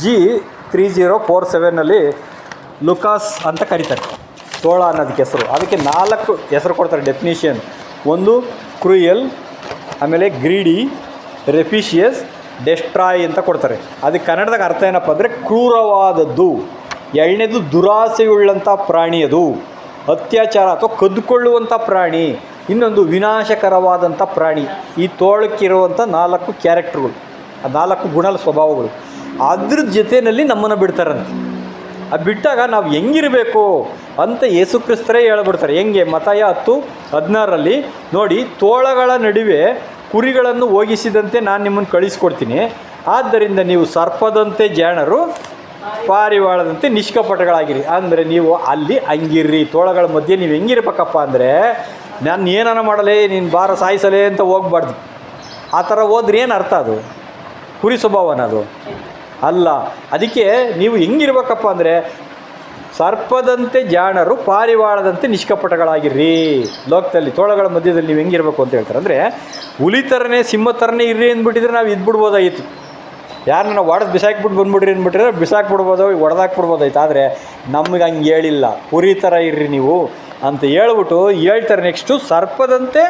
G3047 ಲುಕಾಸ್ ಅಂತ ಕರೀತಾರೆ ತೋಳ ಅನ್ನೋದಕ್ಕೆ ಹೆಸರು. ಅದಕ್ಕೆ 4 ಹೆಸರು ಕೊಡ್ತಾರೆ ಡೆಫಿನಿಷನ್. ಒಂದು ಕ್ರೂಯಲ್, ಆಮೇಲೆ ಗ್ರೀಡಿ, ರೆಫಿಷಿಯಸ್, ಡೆಸ್ಟ್ರಾಯ್ ಅಂತ ಕೊಡ್ತಾರೆ. ಅದಕ್ಕೆ ಕನ್ನಡದಾಗ ಅರ್ಥ ಏನಪ್ಪ ಅಂದರೆ ಕ್ರೂರವಾದದ್ದು. ಎರಡನೇದು ದುರಾಸೆಯುಳ್ಳಂಥ ಪ್ರಾಣಿ, ಅದು ಅತ್ಯಾಚಾರ ಅಥವಾ ಕದ್ದುಕೊಳ್ಳುವಂಥ ಪ್ರಾಣಿ. ಇನ್ನೊಂದು ವಿನಾಶಕರವಾದಂಥ ಪ್ರಾಣಿ. ಈ ತೋಳಕ್ಕಿರುವಂಥ 4 ಕ್ಯಾರೆಕ್ಟರ್ಗಳು, ಆ 4 ಗುಣ ಸ್ವಭಾವಗಳು. ಅದ್ರ ಜೊತೆಯಲ್ಲಿ ನಮ್ಮನ್ನು ಬಿಡ್ತಾರಂತೆ. ಅದು ಬಿಟ್ಟಾಗ ನಾವು ಹೆಂಗಿರಬೇಕು ಅಂತ ಯೇಸು ಕ್ರಿಸ್ತರೇ ಹೇಳ್ಬಿಡ್ತಾರೆ. ಹೆಂಗೆ? ಮತ್ತಾಯ 10:16 ನೋಡಿ, ತೋಳಗಳ ನಡುವೆ ಕುರಿಗಳನ್ನು ಹೋಗಿಸಿದಂತೆ ನಾನು ನಿಮ್ಮನ್ನು ಕಳಿಸ್ಕೊಡ್ತೀನಿ. ಆದ್ದರಿಂದ ನೀವು ಸರ್ಪದಂತೆ ಜಾಣರು, ಪಾರಿವಾಳದಂತೆ ನಿಷ್ಕಪಟಗಳಾಗಿರಿ. ಅಂದರೆ ನೀವು ಅಲ್ಲಿ ಹಂಗಿರ್ರಿ. ತೋಳಗಳ ಮಧ್ಯೆ ನೀವು ಹೆಂಗಿರ್ಬೇಕಪ್ಪ ಅಂದರೆ, ನಾನು ಏನಾನ ಮಾಡಲೇ, ನೀನು ಬಾರ ಸಾಯಿಸಲೇ ಅಂತ ಹೋಗ್ಬಾರ್ದು. ಆ ಥರ ಹೋದ್ರೆ ಏನು ಅರ್ಥ? ಅದು ಕುರಿ ಸ್ವಭಾವನ? ಅದು ಅಲ್ಲ. ಅದಕ್ಕೆ ನೀವು ಹೆಂಗಿರ್ಬೇಕಪ್ಪ ಅಂದರೆ ಸರ್ಪದಂತೆ ಜಾಣರು, ಪಾರಿವಾಳದಂತೆ ನಿಷ್ಕಪಟಗಳಾಗಿರ್ರಿ. ಲೋಕದಲ್ಲಿ ತೋಳಗಳ ಮಧ್ಯದಲ್ಲಿ ನೀವು ಹೆಂಗಿರ್ಬೇಕು ಅಂತ ಹೇಳ್ತಾರೆ. ಅಂದರೆ ಹುಲಿ ಥರನೇ ಸಿಂಹ ಥರನೇ ಇರ್ರಿ ಅಂದ್ಬಿಟ್ಟಿದ್ರೆ ನಾವು ಇದ್ಬಿಡ್ಬೋದಾಗಿತ್ತು. ಯಾರನ್ನ ಹೊಡೆದು ಬಿಸಾಕ್ಬಿಟ್ಟು ಬಂದ್ಬಿಡ್ರಿ ಅಂದ್ಬಿಟ್ರೆ ಬಿಸಾಕ್ಬಿಡ್ಬೋದು, ಹೊಡೆದಾಕ್ಬಿಡ್ಬೋದಾಯ್ತು. ಆದರೆ ನಮಗೆ ಹಂಗೆ ಹೇಳಿಲ್ಲ, ಕುರಿ ಥರ ಇರ್ರಿ ನೀವು ಅಂತ ಹೇಳ್ಬಿಟ್ಟು ಹೇಳ್ತಾರೆ. ನೆಕ್ಸ್ಟು ಸರ್ಪದಂತೆ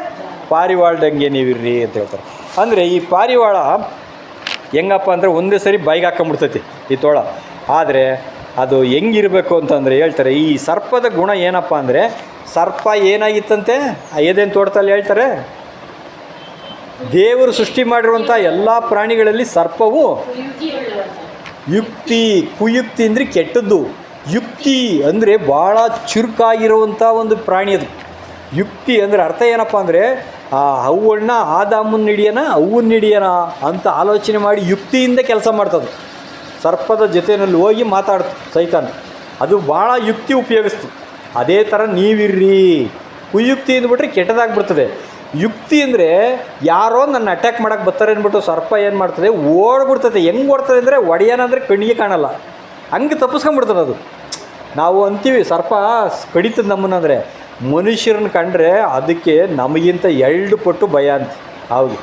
ಪಾರಿವಾಳದಂಗೆ ನೀವಿರ್ರಿ ಅಂತ ಹೇಳ್ತಾರೆ. ಅಂದರೆ ಈ ಪಾರಿವಾಳ ಹೆಂಗಪ್ಪ ಅಂದರೆ ಒಂದೇ ಸರಿ ಬಾಯಿಗೆ ಹಾಕೊಂಬಿಡ್ತೈತಿ ಈ ತೋಳ. ಆದರೆ ಅದು ಹೆಂಗಿರಬೇಕು ಅಂತಂದರೆ ಹೇಳ್ತಾರೆ, ಈ ಸರ್ಪದ ಗುಣ ಏನಪ್ಪ ಅಂದರೆ, ಸರ್ಪ ಏನಾಗಿತ್ತಂತೆ ಏದೇನು ತೋಟದಲ್ಲಿ ಹೇಳ್ತಾರೆ, ದೇವರು ಸೃಷ್ಟಿ ಮಾಡಿರುವಂಥ ಎಲ್ಲ ಪ್ರಾಣಿಗಳಲ್ಲಿ ಸರ್ಪವು ಕುಯುಕ್ತಿ ಅಂದರೆ ಕೆಟ್ಟದ್ದು. ಯುಕ್ತಿ ಅಂದರೆ ಭಾಳ ಚುರುಕಾಗಿರುವಂಥ ಒಂದು ಪ್ರಾಣಿ ಅದು. ಯುಕ್ತಿ ಅಂದರೆ ಅರ್ಥ ಏನಪ್ಪ ಅಂದರೆ, ಆ ಹೂವನ್ನ ಆದಾಮನ್ನ ಹಿಡಿಯೋಣ ಹೂವನ್ನ ಹಿಡಿಯೋಣ ಅಂತ ಆಲೋಚನೆ ಮಾಡಿ ಯುಕ್ತಿಯಿಂದ ಕೆಲಸ ಮಾಡ್ತದೆ. ಸರ್ಪದ ಜೊತೆಯಲ್ಲಿ ಹೋಗಿ ಮಾತಾಡ್ತು ಸೈತಾನ, ಅದು ಭಾಳ ಯುಕ್ತಿ ಉಪಯೋಗಿಸ್ತು. ಅದೇ ಥರ ನೀವಿರ್ರಿ. ಕುಯುಕ್ತಿ ಅಂದ್ಬಿಟ್ರೆ ಕೆಟ್ಟದಾಗ್ಬಿಡ್ತದೆ. ಯುಕ್ತಿ ಅಂದರೆ ಯಾರೋ ನನ್ನ ಅಟ್ಯಾಕ್ ಮಾಡೋಕ್ಕೆ ಬರ್ತಾರೆ ಅಂದ್ಬಿಟ್ಟು ಸರ್ಪ ಏನು ಮಾಡ್ತದೆ, ಓಡ್ಬಿಡ್ತದೆ. ಹೆಂಗೆ ಓಡ್ತದೆ ಅಂದರೆ, ಒಡೆಯೋಣ ಅಂದರೆ ಕಣ್ಣಿಗೆ ಕಾಣಲ್ಲ, ಹಂಗೆ ತಪ್ಪಿಸ್ಕೊಂಡ್ಬಿಡ್ತದೆ ಅದು. ನಾವು ಅಂತೀವಿ ಸರ್ಪ ಕಡಿತದೆ ನಮ್ಮನ್ನಂದರೆ, ಮನುಷ್ಯರನ್ನ ಕಂಡ್ರೆ ಅದಕ್ಕೆ ನಮಗಿಂತ 2 ಪಟ್ಟು ಭಯ ಅಂತ. ಹೌದು,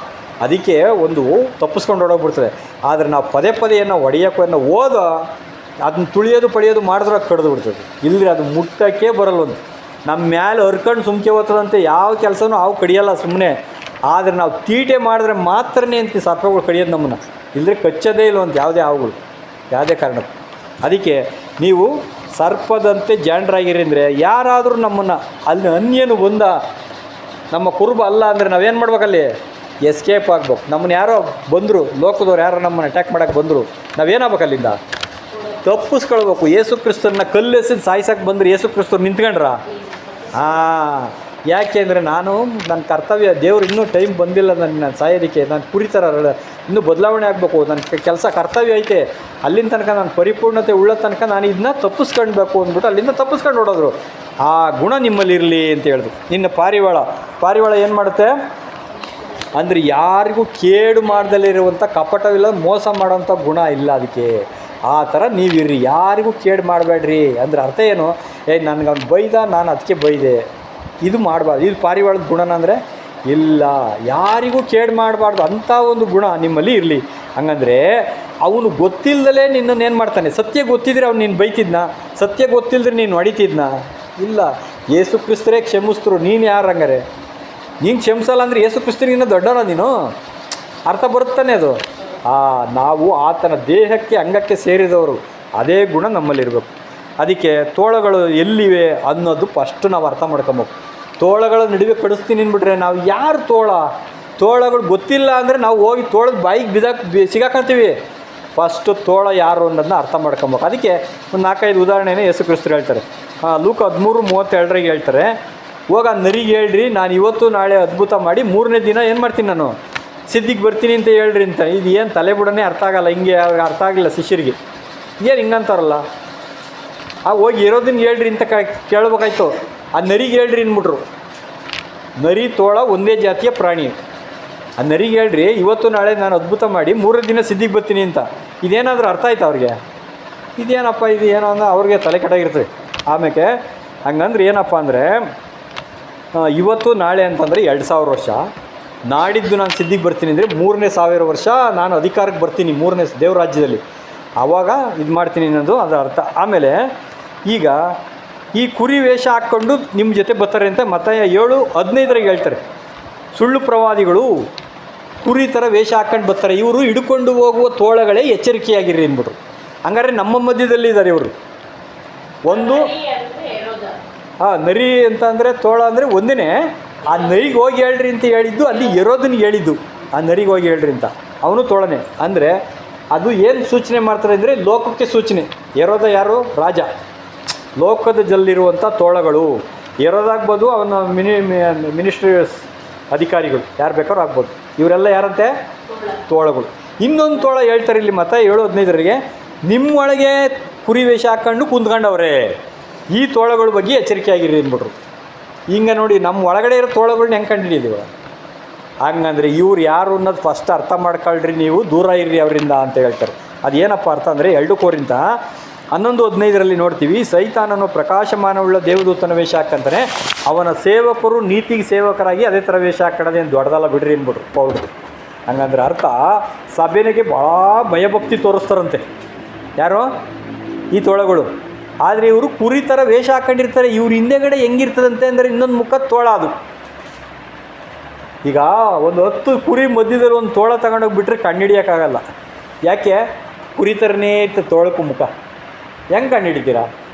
ಅದಕ್ಕೆ ಒಂದು ತಪ್ಪಿಸ್ಕೊಂಡು ಹೊಡೋಗ್ಬಿಡ್ತದೆ. ಆದರೆ ನಾವು ಪದೇ ಏನೋ ಹೊಡೆಯೋಕ್ಕೋ ಓದ ಅದನ್ನ ತುಳಿಯೋದು ಪಡೆಯೋದು ಮಾಡಿದ್ರೆ ಅದು ಕಡ್ದು ಬಿಡ್ತದೆ. ಇಲ್ಲರಿ ಅದು ಮುಟ್ಟೋಕ್ಕೆ ಬರಲ್ಲ. ಒಂದು ನಮ್ಮ ಮ್ಯಾಲೆ ಹರ್ಕೊಂಡು ಸುಮ್ಕೆ ಹೋಗ್ತದಂತೆ. ಯಾವ ಕೆಲಸನೂ ಅವು ಕಡಿಯಲ್ಲ ಸುಮ್ಮನೆ. ಆದರೆ ನಾವು ತೀಟೆ ಮಾಡಿದ್ರೆ ಮಾತ್ರನೇ ಅಂತ ಸರ್ಪಗಳು ಕಡಿಯೋದು ನಮ್ಮನ್ನು, ಇಲ್ಲದ್ರೆ ಕಚ್ಚೋದೇ ಇಲ್ಲವಂತ ಯಾವುದೇ ಹಾವುಗಳು, ಯಾವುದೇ ಕಾರಣಕ್ಕೂ. ಅದಕ್ಕೆ ನೀವು ಸರ್ಪದಂತೆ ಜಾಣರಾಗಿರಿ ಅಂದರೆ ಯಾರಾದರೂ ನಮ್ಮನ್ನು ಅಲ್ಲಿ ಅನ್ಯನು ಬಂದ ನಮ್ಮ ಕುರುಬ ಅಲ್ಲ ಅಂದರೆ ನಾವೇನು ಮಾಡ್ಬೇಕಲ್ಲಿ ಎಸ್ಕೇಪ್ ಆಗ್ಬೇಕು. ನಮ್ಮನ್ನು ಯಾರೋ ಬಂದರು, ಲೋಕದವ್ರು ಯಾರೋ ನಮ್ಮನ್ನು ಅಟ್ಯಾಕ್ ಮಾಡೋಕ್ಕೆ ಬಂದರು, ನಾವೇನಾಗ್ಬೇಕು ಅಲ್ಲಿಂದ ತಪ್ಪಿಸ್ಕೊಳ್ಬೇಕು. ಯೇಸು ಕ್ರಿಸ್ತರನ್ನ ಕಲ್ಲೆಸಿದು ಸಾಯ್ಸಕ್ಕೆ ಬಂದರೆ ಯೇಸು ಕ್ರಿಸ್ತರು ನಿಂತ್ಕೊಂಡ್ರ? ಹಾಂ, ಯಾಕೆ ಅಂದರೆ ನನ್ನ ಕರ್ತವ್ಯ, ದೇವ್ರು ಇನ್ನೂ ಟೈಮ್ ಬಂದಿಲ್ಲ ನಾನು ಸಾಯೋದಕ್ಕೆ, ನಾನು ಕುರಿತರ ಇನ್ನೂ ಬದಲಾವಣೆ ಆಗಬೇಕು, ನನ್ನ ಕೆಲಸ ಕರ್ತವ್ಯ ಐತೆ, ಅಲ್ಲಿನ ತನಕ ನಾನು ಪರಿಪೂರ್ಣತೆ ಉಳ್ಳ ತನಕ ನಾನು ಇದನ್ನ ತಪ್ಪಿಸ್ಕೊಳ್ಬೇಕು ಅಂದ್ಬಿಟ್ಟು ಅಲ್ಲಿಂದ ತಪ್ಪಿಸ್ಕೊಂಡು ಹೊಡೋದ್ರು. ಆ ಗುಣ ನಿಮ್ಮಲ್ಲಿ ಇರಲಿ ಅಂತ ಹೇಳಿದ್ರು. ಇನ್ನು ಪಾರಿವಾಳ ಏನು ಮಾಡುತ್ತೆ ಅಂದರೆ ಯಾರಿಗೂ ಕೇಡು ಮಾಡ್ದಲ್ಲಿರುವಂಥ ಕಪಟವಿಲ್ಲ, ಮೋಸ ಮಾಡೋವಂಥ ಗುಣ ಇಲ್ಲ ಅದಕ್ಕೆ. ಆ ಥರ ನೀವಿರ್ರಿ, ಯಾರಿಗೂ ಕೇಡು ಮಾಡಬೇಡ್ರಿ. ಅಂದರೆ ಅರ್ಥ ಏನು, ನನಗೆ ಅವ್ನು ಬೈದ, ನಾನು ಅದಕ್ಕೆ ಬೈದೆ, ಇದು ಮಾಡಬಾರ್ದು. ಇದು ಪಾರಿವಾಳದ ಗುಣನ ಅಂದರೆ ಇಲ್ಲ, ಯಾರಿಗೂ ಕೇಡು ಮಾಡಬಾರ್ದು ಅಂಥ ಒಂದು ಗುಣ ನಿಮ್ಮಲ್ಲಿ ಇರಲಿ. ಹಂಗಂದರೆ ಅವನು ಗೊತ್ತಿಲ್ಲದಲೇ ನಿನ್ನನ್ನು ಏನು ಮಾಡ್ತಾನೆ? ಸತ್ಯ ಗೊತ್ತಿದ್ರೆ ಅವ್ನು ನೀನು ಬೈತಿದ್ನ? ಸತ್ಯ ಗೊತ್ತಿಲ್ಲದ್ರೆ ನೀನು ಹೊಡಿತಿದ್ನ? ಇಲ್ಲ. ಯೇಸು ಕ್ರಿಸ್ತರೇ ಕ್ಷಮಿಸ್ತರು, ನೀನು ಯಾರು ಹಂಗಾರೆ? ನೀನು ಕ್ಷಮಿಸಲ್ಲ ಅಂದರೆ ಯೇಸು ಕ್ರಿಸ್ತರಿಗಿನ್ನ ದೊಡ್ಡವನ ನೀನು? ಅರ್ಥ ಬರುತ್ತಾನೆ ಅದು. ನಾವು ಆತನ ದೇಹಕ್ಕೆ ಅಂಗಕ್ಕೆ ಸೇರಿದವರು, ಅದೇ ಗುಣ ನಮ್ಮಲ್ಲಿರಬೇಕು. ಅದಕ್ಕೆ ತೋಳಗಳು ಎಲ್ಲಿವೆ ಅನ್ನೋದು ಫಸ್ಟು ನಾವು ಅರ್ಥ ಮಾಡ್ಕೊಬೇಕು. ತೋಳಗಳ ನಡುವೆ ಕಡಿಸ್ತೀನಿ ಅಂದ್ಬಿಟ್ರೆ ನಾವು ಯಾರು ತೋಳಗಳು ಗೊತ್ತಿಲ್ಲ ಅಂದರೆ ನಾವು ಹೋಗಿ ತೋಳದ ಬಾಯಿಗೆ ಸಿಗಾಕಂತೀವಿ. ಫಸ್ಟು ತೋಳ ಯಾರು ಅನ್ನೋದನ್ನ ಅರ್ಥ ಮಾಡ್ಕೊಬೇಕು. ಅದಕ್ಕೆ ಒಂದು 4-5 ಉದಾಹರಣೆನೇ ಯೇಸು ಕ್ರಿಸ್ತರು ಹೇಳ್ತಾರೆ. ಲೂಕ 13:32 ಹೇಳ್ತಾರೆ, ಹೋಗಿ ಆ ನರಿಗೆ ಹೇಳ್ರಿ, ನಾನು ಇವತ್ತು ನಾಳೆ ಅದ್ಭುತ ಮಾಡಿ 3ನೇ ದಿನ ಏನು ಮಾಡ್ತೀನಿ, ನಾನು ಸಿದ್ಧಿಗೆ ಬರ್ತೀನಿ ಅಂತ ಹೇಳ್ರಿ ಅಂತ. ಇದು ಏನು ತಲೆಬುಡನೇ ಅರ್ಥ ಆಗಲ್ಲ, ಹಿಂಗೆ ಅರ್ಥ ಆಗಿಲ್ಲ ಶಿಷ್ಯರಿಗೆ. ಏನು ಹಿಂಗಂತಾರಲ್ಲ, ಹೋಗಿ ಇರೋದನ್ನ ಹೇಳ್ರಿ ಅಂತ ಕೇಳ್ಬೇಕಾಯ್ತು. ಆ ನರಿಗೆ ಹೇಳ್ರಿ ಅಂದ್ಬಿಟ್ರು. ನರಿ ತೋಳ ಒಂದೇ ಜಾತಿಯ ಪ್ರಾಣಿ. ಆ ನರಿಗೆ ಹೇಳ್ರಿ, ಇವತ್ತು ನಾಳೆ ನಾನು ಅದ್ಭುತ ಮಾಡಿ 3ನೇ ದಿನ ಸಿದ್ಧಿಗೆ ಬರ್ತೀನಿ ಅಂತ. ಇದೇನಾದರೂ ಅರ್ಥ ಆಯ್ತು ಅವ್ರಿಗೆ? ಇದೇನಪ್ಪ ಇದು ಏನೋ ಅಂದ್ರೆ ಅವ್ರಿಗೆ ತಲೆ ಕೆಟ್ಟಾಗಿರ್ತದೆ. ಆಮೇಲೆ ಹಂಗಂದ್ರೆ ಏನಪ್ಪ ಅಂದರೆ, ಇವತ್ತು ನಾಳೆ ಅಂತಂದರೆ 2000 ವರ್ಷ, ನಾಡಿದ್ದು ನಾನು ಸಿದ್ಧಿಗೆ ಬರ್ತೀನಿ ಅಂದರೆ 3,000 ವರ್ಷ ನಾನು ಅಧಿಕಾರಕ್ಕೆ ಬರ್ತೀನಿ 3ನೇ ದೇವ್ರ ರಾಜ್ಯದಲ್ಲಿ, ಆವಾಗ ಇದು ಮಾಡ್ತೀನಿ ಅನ್ನೋದು ಅದರ ಅರ್ಥ. ಆಮೇಲೆ ಈಗ ಈ ಕುರಿ ವೇಷ ಹಾಕ್ಕೊಂಡು ನಿಮ್ಮ ಜೊತೆ ಬರ್ತಾರೆ ಅಂತ ಮತ್ತಾಯ 7:15 ಹೇಳ್ತಾರೆ. ಸುಳ್ಳು ಪ್ರವಾದಿಗಳು ಕುರಿ ಥರ ವೇಷ ಹಾಕ್ಕೊಂಡು ಬರ್ತಾರೆ, ಇವರು ಹಿಡ್ಕೊಂಡು ಹೋಗುವ ತೋಳಗಳೇ ಎಚ್ಚರಿಕೆಯಾಗಿರಿ ಅಂದ್ಬಿಟ್ರು. ಹಂಗಾರೆ ನಮ್ಮ ಮಧ್ಯದಲ್ಲಿ ಇದ್ದಾರೆ ಇವರು. ಒಂದು ನರಿ ಅಂತ ಅಂದರೆ ತೋಳ ಅಂದರೆ ಒಂದೇ. ಆ ನರಿಗೆ ಹೋಗಿ ಹೇಳ್ರಿ ಅಂತ ಹೇಳಿದ್ದು ಅಲ್ಲಿ ಹೆರೋದನಿಗೆ ಹೇಳಿದ್ದು, ಆ ನರಿಗೆ ಹೋಗಿ ಹೇಳ್ರಿ ಅಂತ. ಅವನು ತೋಳನೆ. ಅಂದರೆ ಅದು ಏನು ಸೂಚನೆ ಮಾಡ್ತಾರೆ ಅಂದರೆ ಲೋಕಕ್ಕೆ ಸೂಚನೆ. ಹೆರೋದ ಯಾರು? ರಾಜ. ಲೋಕದಲ್ಲಿರುವಂಥ ತೋಳಗಳು. ಹೆರೋದಾಗ್ಬೋದು, ಅವನ ಮಿನಿಸ್ಟ್ರಿ ಅಧಿಕಾರಿಗಳು, ಯಾರು ಬೇಕಾದ್ರೂ ಆಗ್ಬೋದು. ಇವರೆಲ್ಲ ಯಾರಂತೆ? ತೋಳಗಳು. ಇನ್ನೊಂದು ತೋಳ ಹೇಳ್ತಾರೆ ಇಲ್ಲಿ ಮತ್ತೆ 7:15 ನಿಮ್ಮೊಳಗೆ ಕುರಿ ವೇಷ ಹಾಕ್ಕೊಂಡು ಕುಂತ್ಕೊಂಡವ್ರೆ, ಈ ತೋಳಗಳ ಬಗ್ಗೆ ಎಚ್ಚರಿಕೆ ಆಗಿರಿ ಅಂದ್ಬಿಟ್ರು. ಹಿಂಗೆ ನೋಡಿ, ನಮ್ಮ ಒಳಗಡೆ ಇರೋ ತೋಳಗಳನ್ನ ಹೆಂಗೆ ಕಂಡಿದ್ದೀವಿ? ಹಂಗಂದರೆ ಇವ್ರು ಯಾರು ಅನ್ನೋದು ಫಸ್ಟ್ ಅರ್ಥ ಮಾಡ್ಕೊಳ್ರಿ, ನೀವು ದೂರ ಇರ್ರಿ ಅವರಿಂದ ಅಂತ ಹೇಳ್ತಾರೆ. ಅದೇನಪ್ಪ ಅರ್ಥ ಅಂದರೆ 2 ಕೊರಿಂಥ 11:15 ನೋಡ್ತೀವಿ, ಸೈತಾನನು ಪ್ರಕಾಶಮಾನವುಳ್ಳ ದೇವದೂತನ ವೇಷ ಹಾಕಂತಾನೆ, ಅವನ ಸೇವಕರು ನೀತಿಗೆ ಸೇವಕರಾಗಿ ಅದೇ ಥರ ವೇಷ ಹಾಕೋದೇನು ದೊಡ್ಡದಲ್ಲ ಬಿಡ್ರಿ ಅಂದ್ಬಿಟ್ರು ಪೌಲ್ರು. ಹಂಗಂದ್ರೆ ಅರ್ಥ, ಸಭೆನಿಗೆ ಭಾಳ ಭಯಭಕ್ತಿ ತೋರಿಸ್ತಾರಂತೆ ಯಾರು? ಈ ತೋಳಗಳು. ಆದರೆ ಇವರು ಕುರಿ ಥರ ವೇಷ ಹಾಕೊಂಡಿರ್ತಾರೆ. ಇವ್ರ ಹಿಂದೆಗಡೆ ಹೆಂಗಿರ್ತದಂತೆ ಅಂದರೆ ಇನ್ನೊಂದು ಮುಖ ತೋಳ. ಅದು ಈಗ ಒಂದು 10 ಕುರಿ ಮಧ್ಯದಲ್ಲಿ ಒಂದು ತೋಳ ತಗೊಂಡೋಗ್ಬಿಟ್ರೆ ಕಂಡುಹಿಡಿಯೋಕ್ಕಾಗಲ್ಲ. ಯಾಕೆ? ಕುರಿ ಥರನೇ ಇರ್ತದೆ ತೋಳಕ್ಕೂ ಮುಖ. ಹೆಂಗೆ ಕಂಡುಹಿಡಿತೀರಾ?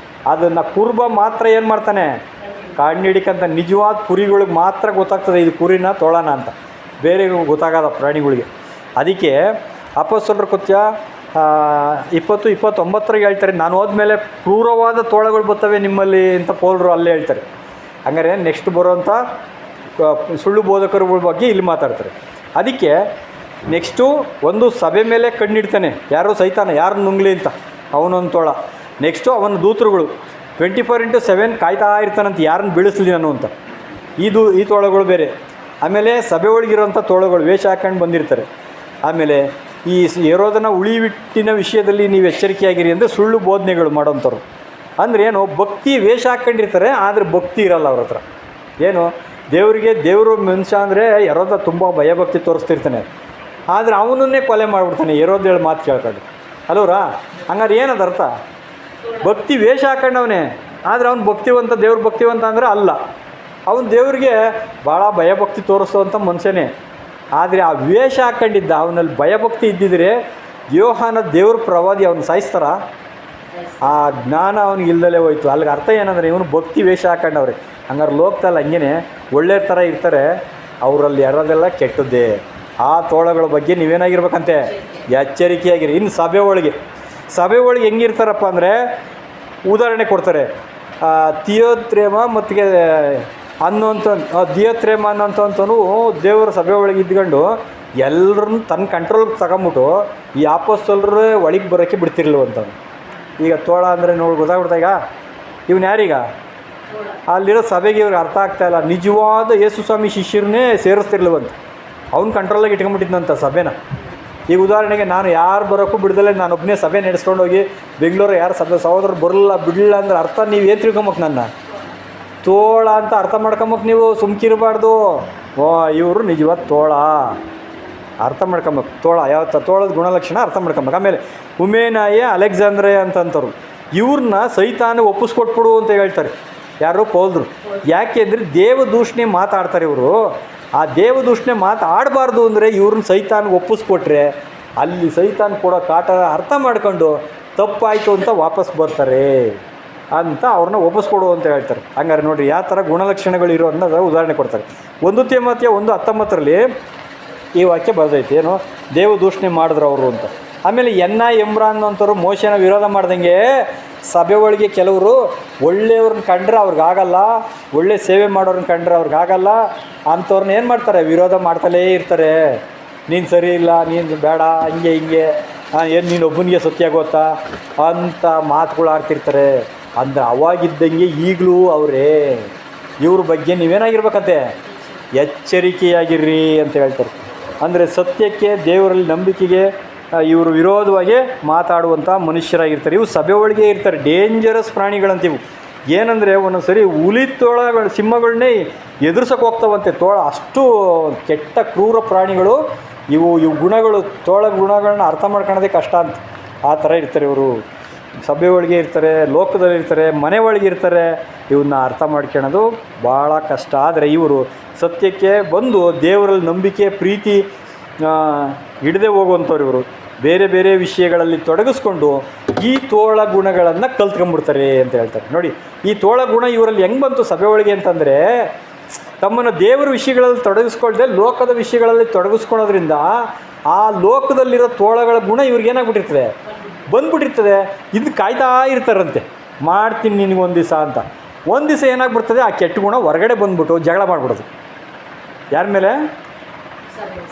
ಅದನ್ನು ಕುರುಬ ಮಾತ್ರ ಏನು ಮಾಡ್ತಾನೆ? ಕಂಡುಹಿಡಿಕಂತ. ನಿಜವಾದ ಕುರಿಗಳಿಗೆ ಮಾತ್ರ ಗೊತ್ತಾಗ್ತದೆ ಇದು ಕುರಿನ ತೋಳನ ಅಂತ, ಬೇರೆ ಗೊತ್ತಾಗಲ್ಲ ಪ್ರಾಣಿಗಳಿಗೆ. ಅದಕ್ಕೆ ಅಪೊಸ್ತಲರ ಕೃತ್ಯ 20:29 ಹೇಳ್ತಾರೆ, ನಾನು ಹೋದ್ಮೇಲೆ ಕ್ರೂರವಾದ ತೋಳಗಳು ಬರ್ತವೆ ನಿಮ್ಮಲ್ಲಿ ಅಂತ ಪೌಲರು ಅಲ್ಲೇ ಹೇಳ್ತಾರೆ. ಹಂಗಾರೆ ನೆಕ್ಸ್ಟ್ ಬರೋವಂಥ ಸುಳ್ಳು ಬೋಧಕರುಗಳ ಬಗ್ಗೆ ಇಲ್ಲಿ ಮಾತಾಡ್ತಾರೆ. ಅದಕ್ಕೆ ನೆಕ್ಸ್ಟು ಒಂದು ಸಭೆ ಮೇಲೆ ಕಣ್ಣಿಡ್ತಾನೆ ಯಾರು? ಸೈತಾನ. ಯಾರು ನುಂಗ್ಲಿ ಅಂತ ಅವನೊಂದು ತೋಳ. ನೆಕ್ಸ್ಟು ಅವನ ದೂತರುಗಳು 24/7 ಕಾಯ್ತಾ ಇರ್ತಾನಂತ, ಯಾರನ್ನು ಬೀಳಿಸ್ಲಿ ನಾನು ಅಂತ. ಈ ತೋಳಗಳು ಬೇರೆ. ಆಮೇಲೆ ಸಭೆ ಒಳಗಿರೋಂಥ ತೋಳಗಳು ವೇಷ ಹಾಕೊಂಡು ಬಂದಿರ್ತಾರೆ. ಆಮೇಲೆ ಈ ಹೆರೋದನ ಉಳಿವಿಟ್ಟಿನ ವಿಷಯದಲ್ಲಿ ನೀವು ಎಚ್ಚರಿಕೆಯಾಗಿರಿ ಅಂದರೆ ಸುಳ್ಳು ಬೋಧನೆಗಳು ಮಾಡೋಂಥವ್ರು. ಅಂದರೆ ಏನು? ಭಕ್ತಿ ವೇಷ ಹಾಕ್ಕೊಂಡಿರ್ತಾರೆ, ಆದರೆ ಭಕ್ತಿ ಇರಲ್ಲ ಅವ್ರ ಹತ್ರ. ಏನು? ದೇವರು ಮನುಷ್ಯ ಅಂದರೆ ಹೆರೋದ ತುಂಬ ಭಯಭಕ್ತಿ ತೋರಿಸ್ತಿರ್ತಾನೆ, ಆದರೆ ಅವನನ್ನೇ ಕೊಲೆ ಮಾಡಿಬಿಡ್ತಾನೆ ಹೆರೋದ ಹೇಳಿ ಮಾತು ಕೇಳ್ಕೊಂಡು. ಅಲ್ಲವ್ರಾ? ಹಂಗಾರೆ ಏನದು ಅರ್ಥ? ಭಕ್ತಿ ವೇಷ ಹಾಕೊಂಡವನೇ, ಆದರೆ ಅವ್ನು ಭಕ್ತಿವಂತ, ದೇವ್ರ ಭಕ್ತಿವಂತ ಅಂದರೆ ಅಲ್ಲ. ಅವನು ದೇವರಿಗೆ ಭಾಳ ಭಯಭಕ್ತಿ ತೋರಿಸುವಂಥ ಮನುಷ್ಯನೇ. ಆದರೆ ಆ ವೇಷ ಹಾಕ್ಕೊಂಡಿದ್ದ, ಅವನಲ್ಲಿ ಭಯಭಕ್ತಿ ಇದ್ದಿದ್ರೆ ಯೋಹಾನ ದೇವ್ರ ಪ್ರವಾದಿ ಅವನು ಸಾಯಿಸ್ತಾರ? ಆ ಜ್ಞಾನ ಅವನಿಗೆ ಇಲ್ದಲೇ ಹೋಯ್ತು. ಅಲ್ಲಿಗೆ ಅರ್ಥ ಏನಂದರೆ ಇವನು ಭಕ್ತಿ ವೇಷ ಹಾಕೊಂಡವ್ರೆ. ಹಂಗಾರೆ ಲೋಕದಲ್ಲಿ ಹಂಗೇ ಒಳ್ಳೆ ಥರ ಇರ್ತಾರೆ, ಅವರಲ್ಲಿ ಯಾರೋದೆಲ್ಲ ಕೆಟ್ಟದ್ದೇ. ಆ ತೋಳಗಳ ಬಗ್ಗೆ ನೀವೇನಾಗಿರ್ಬೇಕಂತೆ, ಎಚ್ಚರಿಕೆಯಾಗಿರಿ. ಇನ್ನು ಸಭೆ ಒಳಗೆ ಹೆಂಗಿರ್ತಾರಪ್ಪ ಅಂದರೆ, ಉದಾಹರಣೆ ಕೊಡ್ತಾರೆ. ಥಿಯೋತ್ರೇಮ ಮತ್ತು ದಿಯೋತ್ರೇಮ ಅನ್ನೋಂಥವನು ದೇವರ ಸಭೆ ಒಳಗೆ ಇದ್ಕೊಂಡು ಎಲ್ಲರನ್ನು ತನ್ನ ಕಂಟ್ರೋಲ್ಗೆ ತಗೊಂಬಿಟ್ಟು ಈ ಅಪೊಸ್ತಲರು ಒಳಗೆ ಬರೋಕ್ಕೆ ಬಿಡ್ತಿರ್ಲಿವಂತವ್ನು. ಈಗ ತೋಳ ಅಂದರೆ ನೋಡಿ ಗೊತ್ತಾಗ್ಬಿಡ್ತಾ ಈಗ ಇವನು ಯಾರೀಗ ಅಲ್ಲಿರೋ ಸಭೆಗೆ ಇವ್ರಿಗೆ ಅರ್ಥ ಆಗ್ತಾಯಿಲ್ಲ. ನಿಜವಾದ ಯೇಸು ಸ್ವಾಮಿ ಶಿಷ್ಯರನ್ನೇ ಸೇರಿಸ್ತಿರ್ಲಿವಂತ, ಅವ್ನು ಕಂಟ್ರೋಲಾಗಿ ಇಟ್ಕೊಂಡ್ಬಿಟ್ಟಿದ್ದಂಥ ಸಭೆನ. ಈಗ ಉದಾಹರಣೆಗೆ ನಾನು ಯಾರು ಬರೋಕ್ಕೂ ಬಿಡ್ದಲ್ಲೇ ನಾನೊಬ್ಬನೇ ಸಭೆ ನಡೆಸ್ಕೊಂಡು ಹೋಗಿ ಬೆಂಗಳೂರು ಯಾರು ಸಹೋದರರು ಬರಲ್ಲ ಬಿಡಲಿಲ್ಲ ಅಂದ್ರೆ ಅರ್ಥ ನೀವು ಏನು ತಿಳ್ಕೊಂಬೇಕು, ನನ್ನ ತೋಳ ಅಂತ ಅರ್ಥ ಮಾಡ್ಕೊಂಬೇಕು. ನೀವು ಸುಮ್ಕಿರಬಾರ್ದು. ಇವರು ನಿಜವಾದ ತೋಳ ಅರ್ಥ ಮಾಡ್ಕೊಬೇಕು. ಯಾವ ತೋಳದ ಗುಣಲಕ್ಷಣ ಅರ್ಥ ಮಾಡ್ಕೊಬೇಕು. ಆಮೇಲೆ ಉಮೇನಾಯೆ ಅಲೆಕ್ಸಾಂಡ್ರೆ ಅಂತಂತವ್ರು, ಇವ್ರನ್ನ ಸೈತಾನ ಒಪ್ಪಿಸ್ಕೊಟ್ಬಿಡು ಅಂತ ಹೇಳ್ತಾರೆ. ಯಾರು? ಪೌಲ್ರು. ಯಾಕೆಂದರೆ ದೇವದೂಷಣೆ ಮಾತಾಡ್ತಾರೆ ಇವರು. ಆ ದೇವದೂಷಣೆ ಮಾತಾಡಬಾರ್ದು ಅಂದರೆ ಇವ್ರನ್ನ ಸೈತಾನ್ಗೆ ಒಪ್ಪಿಸ್ಕೊಟ್ರೆ ಅಲ್ಲಿ ಸೈತಾನ್ ಕೊಡೋ ಕಾಟ ಅರ್ಥ ಮಾಡ್ಕೊಂಡು ತಪ್ಪಾಯಿತು ಅಂತ ವಾಪಸ್ ಬರ್ತಾರೆ ಅಂತ ಅವ್ರನ್ನ ಒಪ್ಪಿಸ್ಕೊಡು ಅಂತ ಹೇಳ್ತಾರೆ. ಹಂಗಾರೆ ನೋಡಿರಿ ಯಾವ ಥರ ಗುಣಲಕ್ಷಣಗಳು ಇರೋ ಅನ್ನೋದು ಉದಾಹರಣೆ ಕೊಡ್ತಾರೆ. 1 ತಿಮೋಥೆಯ 1:19 ಈ ವಾಕ್ಯ ಬರೆದೈತಿ, ಏನು ದೇವದೂಷಣೆ ಮಾಡಿದ್ರು ಅವರು ಅಂತ. ಆಮೇಲೆ ಎಮ್ರಾನ್ ಅಂತವರು ಮೋಶೆನ ವಿರೋಧ ಮಾಡ್ದಂಗೆ ಸಭೆ ಒಳಗೆ ಕೆಲವರು ಒಳ್ಳೆಯವ್ರನ್ನ ಕಂಡ್ರೆ ಅವ್ರಿಗಾಗಲ್ಲ, ಒಳ್ಳೆ ಸೇವೆ ಮಾಡೋರನ್ನ ಕಂಡ್ರೆ ಅವ್ರಿಗಾಗಲ್ಲ ಅಂಥವ್ರನ್ನ ಏನು ಮಾಡ್ತಾರೆ, ವಿರೋಧ ಮಾಡ್ತಲೇ ಇರ್ತಾರೆ. ನೀನು ಸರಿ ಇಲ್ಲ, ನೀನು ಬೇಡ, ಹಿಂಗೆ ಏನು ನೀನು ಒಬ್ಬನಿಗೆ ಸತ್ಯ ಗೊತ್ತಾ ಅಂತ ಮಾತುಗಳು ಆಡ್ತಿರ್ತಾರೆ. ಅಂದರೆ ಅವಾಗಿದ್ದಂಗೆ ಈಗಲೂ ಅವರೇ. ಇವ್ರ ಬಗ್ಗೆ ನೀವೇನಾಗಿರ್ಬೇಕಂತೆ, ಎಚ್ಚರಿಕೆಯಾಗಿರ್ರಿ ಅಂತ ಹೇಳ್ತಾರೆ. ಅಂದರೆ ಸತ್ಯಕ್ಕೆ, ದೇವರಲ್ಲಿ ನಂಬಿಕೆಗೆ ಇವರು ವಿರೋಧವಾಗಿ ಮಾತಾಡುವಂಥ ಮನುಷ್ಯರಾಗಿರ್ತಾರೆ. ಇವು ಸಭೆ ಒಳಗೆ ಇರ್ತಾರೆ. ಡೇಂಜರಸ್ ಪ್ರಾಣಿಗಳಂತೀವು. ಏನಂದರೆ ಒಂದೊಂದು ಸರಿ ಹುಲಿ ತೋಳಗಳು ಸಿಂಹಗಳನ್ನೇ ಎದುರ್ಸೋಕೆ ಹೋಗ್ತಾವಂತೆ. ತೋಳ ಅಷ್ಟು ಕೆಟ್ಟ ಕ್ರೂರ ಪ್ರಾಣಿಗಳು ಇವು ಗುಣಗಳು, ತೋಳ ಗುಣಗಳನ್ನ ಅರ್ಥ ಮಾಡ್ಕೊಳ್ಳೋದೇ ಕಷ್ಟ ಅಂತ. ಆ ಥರ ಇರ್ತಾರೆ ಇವರು. ಸಭೆ ಒಳಗೆ ಇರ್ತಾರೆ, ಲೋಕದಲ್ಲಿ ಇರ್ತಾರೆ, ಮನೆ ಒಳಗೆ ಇರ್ತಾರೆ. ಇವನ್ನ ಅರ್ಥ ಮಾಡ್ಕೊಳ್ಳೋದು ಭಾಳ ಕಷ್ಟ. ಆದರೆ ಇವರು ಸತ್ಯಕ್ಕೆ ಬಂದು ದೇವರಲ್ಲಿ ನಂಬಿಕೆ ಪ್ರೀತಿ ಹಿಡದೆ ಹೋಗುವಂಥವ್ರು. ಇವರು ಬೇರೆ ಬೇರೆ ವಿಷಯಗಳಲ್ಲಿ ತೊಡಗಿಸ್ಕೊಂಡು ಈ ತೋಳ ಗುಣಗಳನ್ನು ಕಲ್ತ್ಕೊಂಡ್ಬಿಡ್ತಾರೆ ಅಂತ ಹೇಳ್ತಾರೆ. ನೋಡಿ, ಈ ತೋಳ ಗುಣ ಇವರಲ್ಲಿ ಹೆಂಗೆ ಬಂತು ಸಭೆ ಒಳಗೆ ಅಂತಂದರೆ, ತಮ್ಮನ್ನು ದೇವರ ವಿಷಯಗಳಲ್ಲಿ ತೊಡಗಿಸ್ಕೊಳ್ದೆ ಲೋಕದ ವಿಷಯಗಳಲ್ಲಿ ತೊಡಗಿಸ್ಕೊಳ್ಳೋದ್ರಿಂದ ಆ ಲೋಕದಲ್ಲಿರೋ ತೋಳಗಳ ಗುಣ ಇವ್ರಿಗೇನಾಗ್ಬಿಟ್ಟಿರ್ತದೆ, ಬಂದ್ಬಿಟ್ಟಿರ್ತದೆ. ಇದು ಕಾಯ್ತಾ ಇರ್ತಾರಂತೆ, ಮಾಡ್ತೀನಿ ನಿನಗೆ ಒಂದು ದಿವಸ ಅಂತ. ಒಂದು ದಿವಸ ಏನಾಗ್ಬಿಡ್ತದೆ, ಆ ಕೆಟ್ಟ ಗುಣ ಹೊರಗಡೆ ಬಂದ್ಬಿಟ್ಟು ಜಗಳ ಮಾಡಿಬಿಡೋದು. ಯಾರ ಮೇಲೆ?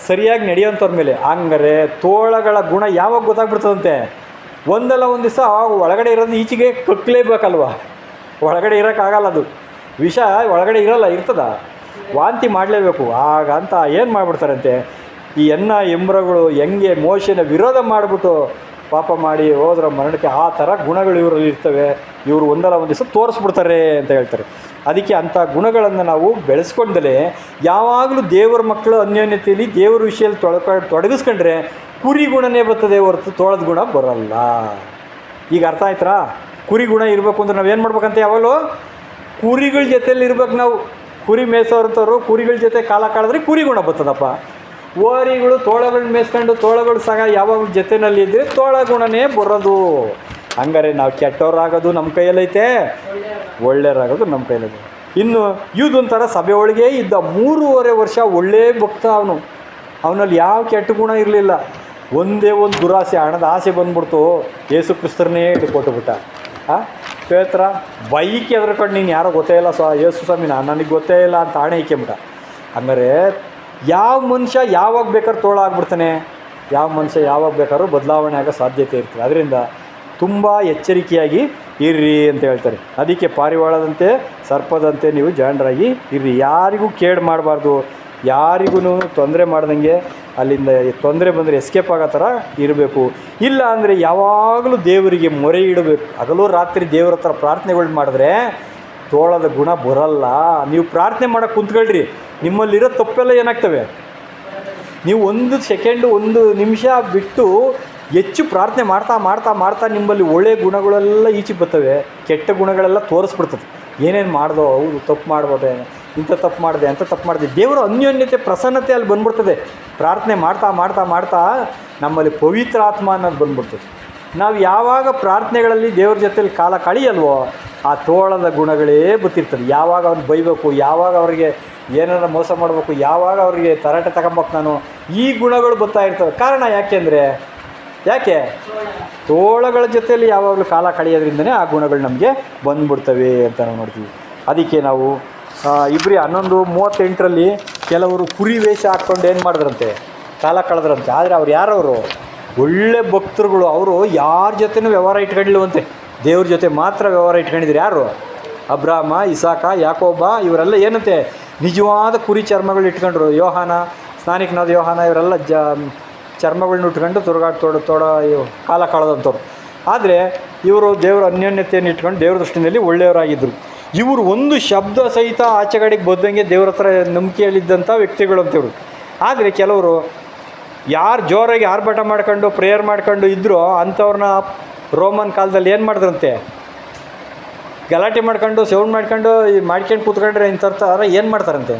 ಸರಿಯಾಗಿ ನಡೆಯೋಂಥವ್ರ ಮೇಲೆ. ಹಂಗಾರೆ ತೋಳಗಳ ಗುಣ ಯಾವಾಗ ಗೊತ್ತಾಗ್ಬಿಡ್ತದಂತೆ, ಒಂದಲ್ಲ ಒಂದು ದಿವಸ ಒಳಗಡೆ ಇರೋದು ಈಚೆಗೆ ಕಕ್ಕಲೇಬೇಕಲ್ವ, ಒಳಗಡೆ ಇರೋಕ್ಕಾಗಲ್ಲ. ಅದು ವಿಷ ಒಳಗಡೆ ಇರ್ತದ, ವಾಂತಿ ಮಾಡಲೇಬೇಕು. ಆಗ ಅಂತ ಏನು ಮಾಡಿಬಿಡ್ತಾರಂತೆ, ಈ ಎಮ್ರಗಳು ಹೆಂಗೆ ಮೋಶೆನ ವಿರೋಧ ಮಾಡಿಬಿಟ್ಟು ಪಾಪ ಮಾಡಿ ಹೋದ್ರ ಮರಣಕ್ಕೆ, ಆ ಥರ ಗುಣಗಳು ಇವರಲ್ಲಿ ಇರ್ತವೆ. ಇವರು ಒಂದಲ್ಲ ಒಂದು ದಿವಸ ತೋರಿಸ್ಬಿಡ್ತಾರೆ ಅಂತ ಹೇಳ್ತಾರೆ. ಅದಕ್ಕೆ ಅಂಥ ಗುಣಗಳನ್ನು ನಾವು ಬೆಳೆಸ್ಕೊಂಡಲೇ ಯಾವಾಗಲೂ ದೇವರ ಮಕ್ಕಳು ಅನ್ಯೋನ್ಯತೆಯಲ್ಲಿ ದೇವರ ವಿಷಯದಲ್ಲಿ ತೊಡಗಿಸ್ಕೊಂಡ್ರೆ ಕುರಿ ಗುಣನೇ ಬರ್ತದೆ ಹೊರತು ತೋಳದ ಗುಣ ಬರೋಲ್ಲ. ಈಗ ಅರ್ಥ ಆಯ್ತಾ? ಕುರಿ ಗುಣ ಇರಬೇಕು ಅಂದ್ರೆ ನಾವೇನು ಮಾಡ್ಬೇಕಂತ, ಯಾವಾಗಲೂ ಕುರಿಗಳ ಜೊತೆಯಲ್ಲಿ ಇರ್ಬೇಕು ನಾವು. ಕುರಿ ಮೇಯಿಸೋರಂಥವ್ರು ಕುರಿಗಳ ಜೊತೆ ಕಾಲ ಕಳೆದ್ರೆ ಕುರಿ ಗುಣ ಬರ್ತದಪ್ಪ. ಓರಿಗಳು ತೋಳಗಳನ್ನ ಮೇಯಿಸ್ಕೊಂಡು ತೋಳಗಳು ಯಾವಾಗಲೂ ಜೊತೆಯಲ್ಲಿ ಇದ್ದರೆ ತೋಳ ಗುಣನೇ ಬರೋದು. ಹಂಗಾರೆ ನಾವು ಕೆಟ್ಟವ್ರಾಗೋದು ನಮ್ಮ ಕೈಯಲ್ಲೈತೆ, ಒಳ್ಳೆಯರಾಗೋದು ನಮ್ಮ ಕೈಯಲ್ಲೈತೆ. ಇನ್ನು ಇದೊಂಥರ ಸಭೆ ಒಳಗೆ ಇದ್ದ 3.5 ವರ್ಷ ಒಳ್ಳೆ ಭಕ್ತ ಅವನು. ಅವನಲ್ಲಿ ಯಾವ ಕೆಟ್ಟ ಗುಣ ಇರಲಿಲ್ಲ. ಒಂದೇ ಒಂದು ದುರಾಸೆ, ಹಣದ ಆಸೆ ಬಂದ್ಬಿಡ್ತು, ಯೇಸು ಕ್ರಿಸ್ತರನ್ನೇ ಕೊಟ್ಟುಬಿಟ್ಟ. ಪೇತ್ರ ಬೈಕ್ ಎದ್ರಕೊಂಡು ನೀನು ಯಾರೋ ಗೊತ್ತೇ ಇಲ್ಲ ಯೇಸು ಸ್ವಾಮಿ ನನಗೆ ಗೊತ್ತೇ ಇಲ್ಲ ಅಂತ ಆಣೆ ಇಕ್ಕೆಬಿಟ್ಟ. ಹಂಗಾರೆ ಯಾವ ಮನುಷ್ಯ ಯಾವಾಗ ಬೇಕಾದ್ರೂ ತೋಳ ಆಗ್ಬಿಡ್ತಾನೆ, ಯಾವ ಮನುಷ್ಯ ಯಾವಾಗ ಬೇಕಾದ್ರೂ ಬದಲಾವಣೆ ಆಗೋ ಸಾಧ್ಯತೆ ಇರ್ತದೆ. ಅದರಿಂದ ತುಂಬ ಎಚ್ಚರಿಕೆಯಾಗಿ ಇರ್ರಿ ಅಂತ ಹೇಳ್ತಾರೆ. ಅದಕ್ಕೆ ಪಾರಿವಾಳದಂತೆ ಸರ್ಪದಂತೆ ನೀವು ಜಾಣರಾಗಿ ಇರ್ರಿ. ಯಾರಿಗೂ ಕೇಡು ಮಾಡಬಾರ್ದು, ಯಾರಿಗೂ ತೊಂದರೆ ಮಾಡ್ದಂಗೆ ಅಲ್ಲಿಂದ ತೊಂದರೆ ಬಂದರೆ ಎಸ್ಕೇಪ್ ಆಗೋ ಥರ ಇರಬೇಕು. ಇಲ್ಲ ಅಂದರೆ ಯಾವಾಗಲೂ ದೇವರಿಗೆ ಮೊರೆ ಇಡಬೇಕು. ಹಗಲು ರಾತ್ರಿ ದೇವರ ಹತ್ರ ಪ್ರಾರ್ಥನೆಗಳು ಮಾಡಿದ್ರೆ ತೋಳದ ಗುಣ ಬರಲ್ಲ. ನೀವು ಪ್ರಾರ್ಥನೆ ಮಾಡೋಕ್ಕೆ ಕುಂತ್ಕೊಳ್ರಿ, ನಿಮ್ಮಲ್ಲಿರೋ ತಪ್ಪೆಲ್ಲ ಏನಾಗ್ತವೆ, ನೀವು 1 ಸೆಕೆಂಡು 1 ನಿಮಿಷ ಬಿಟ್ಟು ಹೆಚ್ಚು ಪ್ರಾರ್ಥನೆ ಮಾಡ್ತಾ ಮಾಡ್ತಾ ಮಾಡ್ತಾ ನಿಮ್ಮಲ್ಲಿ ಒಳ್ಳೆಯ ಗುಣಗಳೆಲ್ಲ ಈಚೆಗೆ ಬರ್ತವೆ, ಕೆಟ್ಟ ಗುಣಗಳೆಲ್ಲ ತೋರಿಸ್ಬಿಡ್ತದೆ. ಏನೇನು ಮಾಡ್ದೋ, ಹೌದು ತಪ್ಪು ಮಾಡ್ಬೋದೆ, ಇಂಥ ತಪ್ಪು ಮಾಡಿದೆ ಅಂಥ ತಪ್ಪು ಮಾಡಿದೆ. ದೇವರ ಅನ್ಯೋನ್ಯತೆ ಪ್ರಸನ್ನತೆ ಅಲ್ಲಿ ಬಂದ್ಬಿಡ್ತದೆ. ಪ್ರಾರ್ಥನೆ ಮಾಡ್ತಾ ಮಾಡ್ತಾ ಮಾಡ್ತಾ ನಮ್ಮಲ್ಲಿ ಪವಿತ್ರ ಆತ್ಮ ಅನ್ನೋದು ಬಂದ್ಬಿಡ್ತದೆ. ನಾವು ಯಾವಾಗ ಪ್ರಾರ್ಥನೆಗಳಲ್ಲಿ ದೇವ್ರ ಜೊತೆಲಿ ಕಾಲ ಕಳೆಯಲ್ವೋ ಆ ತೋಳದ ಗುಣಗಳೇ ಗೊತ್ತಿರ್ತದೆ. ಯಾವಾಗ ಅವ್ನು ಬೈಬೇಕು, ಯಾವಾಗ ಅವರಿಗೆ ಏನಾರ ಮೋಸ ಮಾಡಬೇಕು, ಯಾವಾಗ ಅವರಿಗೆ ತರಾಟೆ ತಗೊಂಬೇಕು ನಾನು, ಈ ಗುಣಗಳು ಬರ್ತಾ ಇರ್ತವೆ. ಕಾರಣ ಯಾಕೆ ತೋಳಗಳ ಜೊತೆಯಲ್ಲಿ ಯಾವಾಗಲೂ ಕಾಲ ಕಳೆಯೋದ್ರಿಂದನೇ ಆ ಗುಣಗಳು ನಮಗೆ ಬಂದ್ಬಿಡ್ತವೆ ಅಂತ ನಾವು ನೋಡ್ತೀವಿ. ಅದಕ್ಕೆ ನಾವು ಇಬ್ರಿ 11:38 ಕೆಲವರು ಕುರಿ ವೇಷ ಹಾಕ್ಕೊಂಡು ಏನು ಮಾಡಿದ್ರಂತೆ, ಕಾಲ ಕಳೆದ್ರಂತೆ. ಆದರೆ ಅವ್ರು ಯಾರವರು? ಒಳ್ಳೆ ಭಕ್ತರುಗಳು. ಅವರು ಯಾರ ಜೊತೆನೂ ವ್ಯವಹಾರ ಇಟ್ಕೊಂಡಿಲ್ವಂತೆ, ದೇವ್ರ ಜೊತೆ ಮಾತ್ರ ವ್ಯವಹಾರ ಇಟ್ಕೊಂಡಿದ್ರು. ಯಾರು? ಅಬ್ರಾಮ, ಇಸಾಕ, ಯಾಕೋಬ ಇವರೆಲ್ಲ ಏನಂತೆ ನಿಜವಾದ ಕುರಿ ಚರ್ಮಗಳು ಇಟ್ಕೊಂಡ್ರು. ಯೋಹಾನ, ಸ್ನಾನಿಕನಾದ ಯೋಹಾನ ಇವರೆಲ್ಲ ಚರ್ಮಗಳನ್ನ ಇಟ್ಕೊಂಡು ತೋಡ ಕಾಲ ಕಳೆದಂಥವ್ರು. ಆದರೆ ಇವರು ದೇವರ ಅನ್ಯೋನ್ಯತೆಯನ್ನು ಇಟ್ಕೊಂಡು ದೇವ್ರ ದೃಷ್ಟಿಯಲ್ಲಿ ಒಳ್ಳೆಯವರಾಗಿದ್ದರು. ಇವರು ಒಂದು ಶಬ್ದ ಸಹಿತ ಆಚೆಗಡೆಗೆ ಬಂದಂಗೆ ದೇವ್ರ ಹತ್ರ ನಂಬಿಕೆಯಲ್ಲಿದ್ದಂಥ ವ್ಯಕ್ತಿಗಳು ಅಂತೇವರು. ಆದರೆ ಕೆಲವರು ಯಾರು ಜೋರಾಗಿ ಆರ್ಭಟ ಮಾಡ್ಕೊಂಡು ಪ್ರೇಯರ್ ಮಾಡ್ಕೊಂಡು ಇದ್ದರೂ ಅಂಥವ್ರನ್ನ ರೋಮನ್ ಕಾಲದಲ್ಲಿ ಏನು ಮಾಡಿದ್ರಂತೆ, ಗಲಾಟೆ ಮಾಡ್ಕೊಂಡು ಸೌಂಡ್ ಮಾಡ್ಕೊಂಡು ಕೂತ್ಕೊಂಡ್ರೆ ಇಂಥವ್ರ ಏನು ಮಾಡ್ತಾರಂತೆ,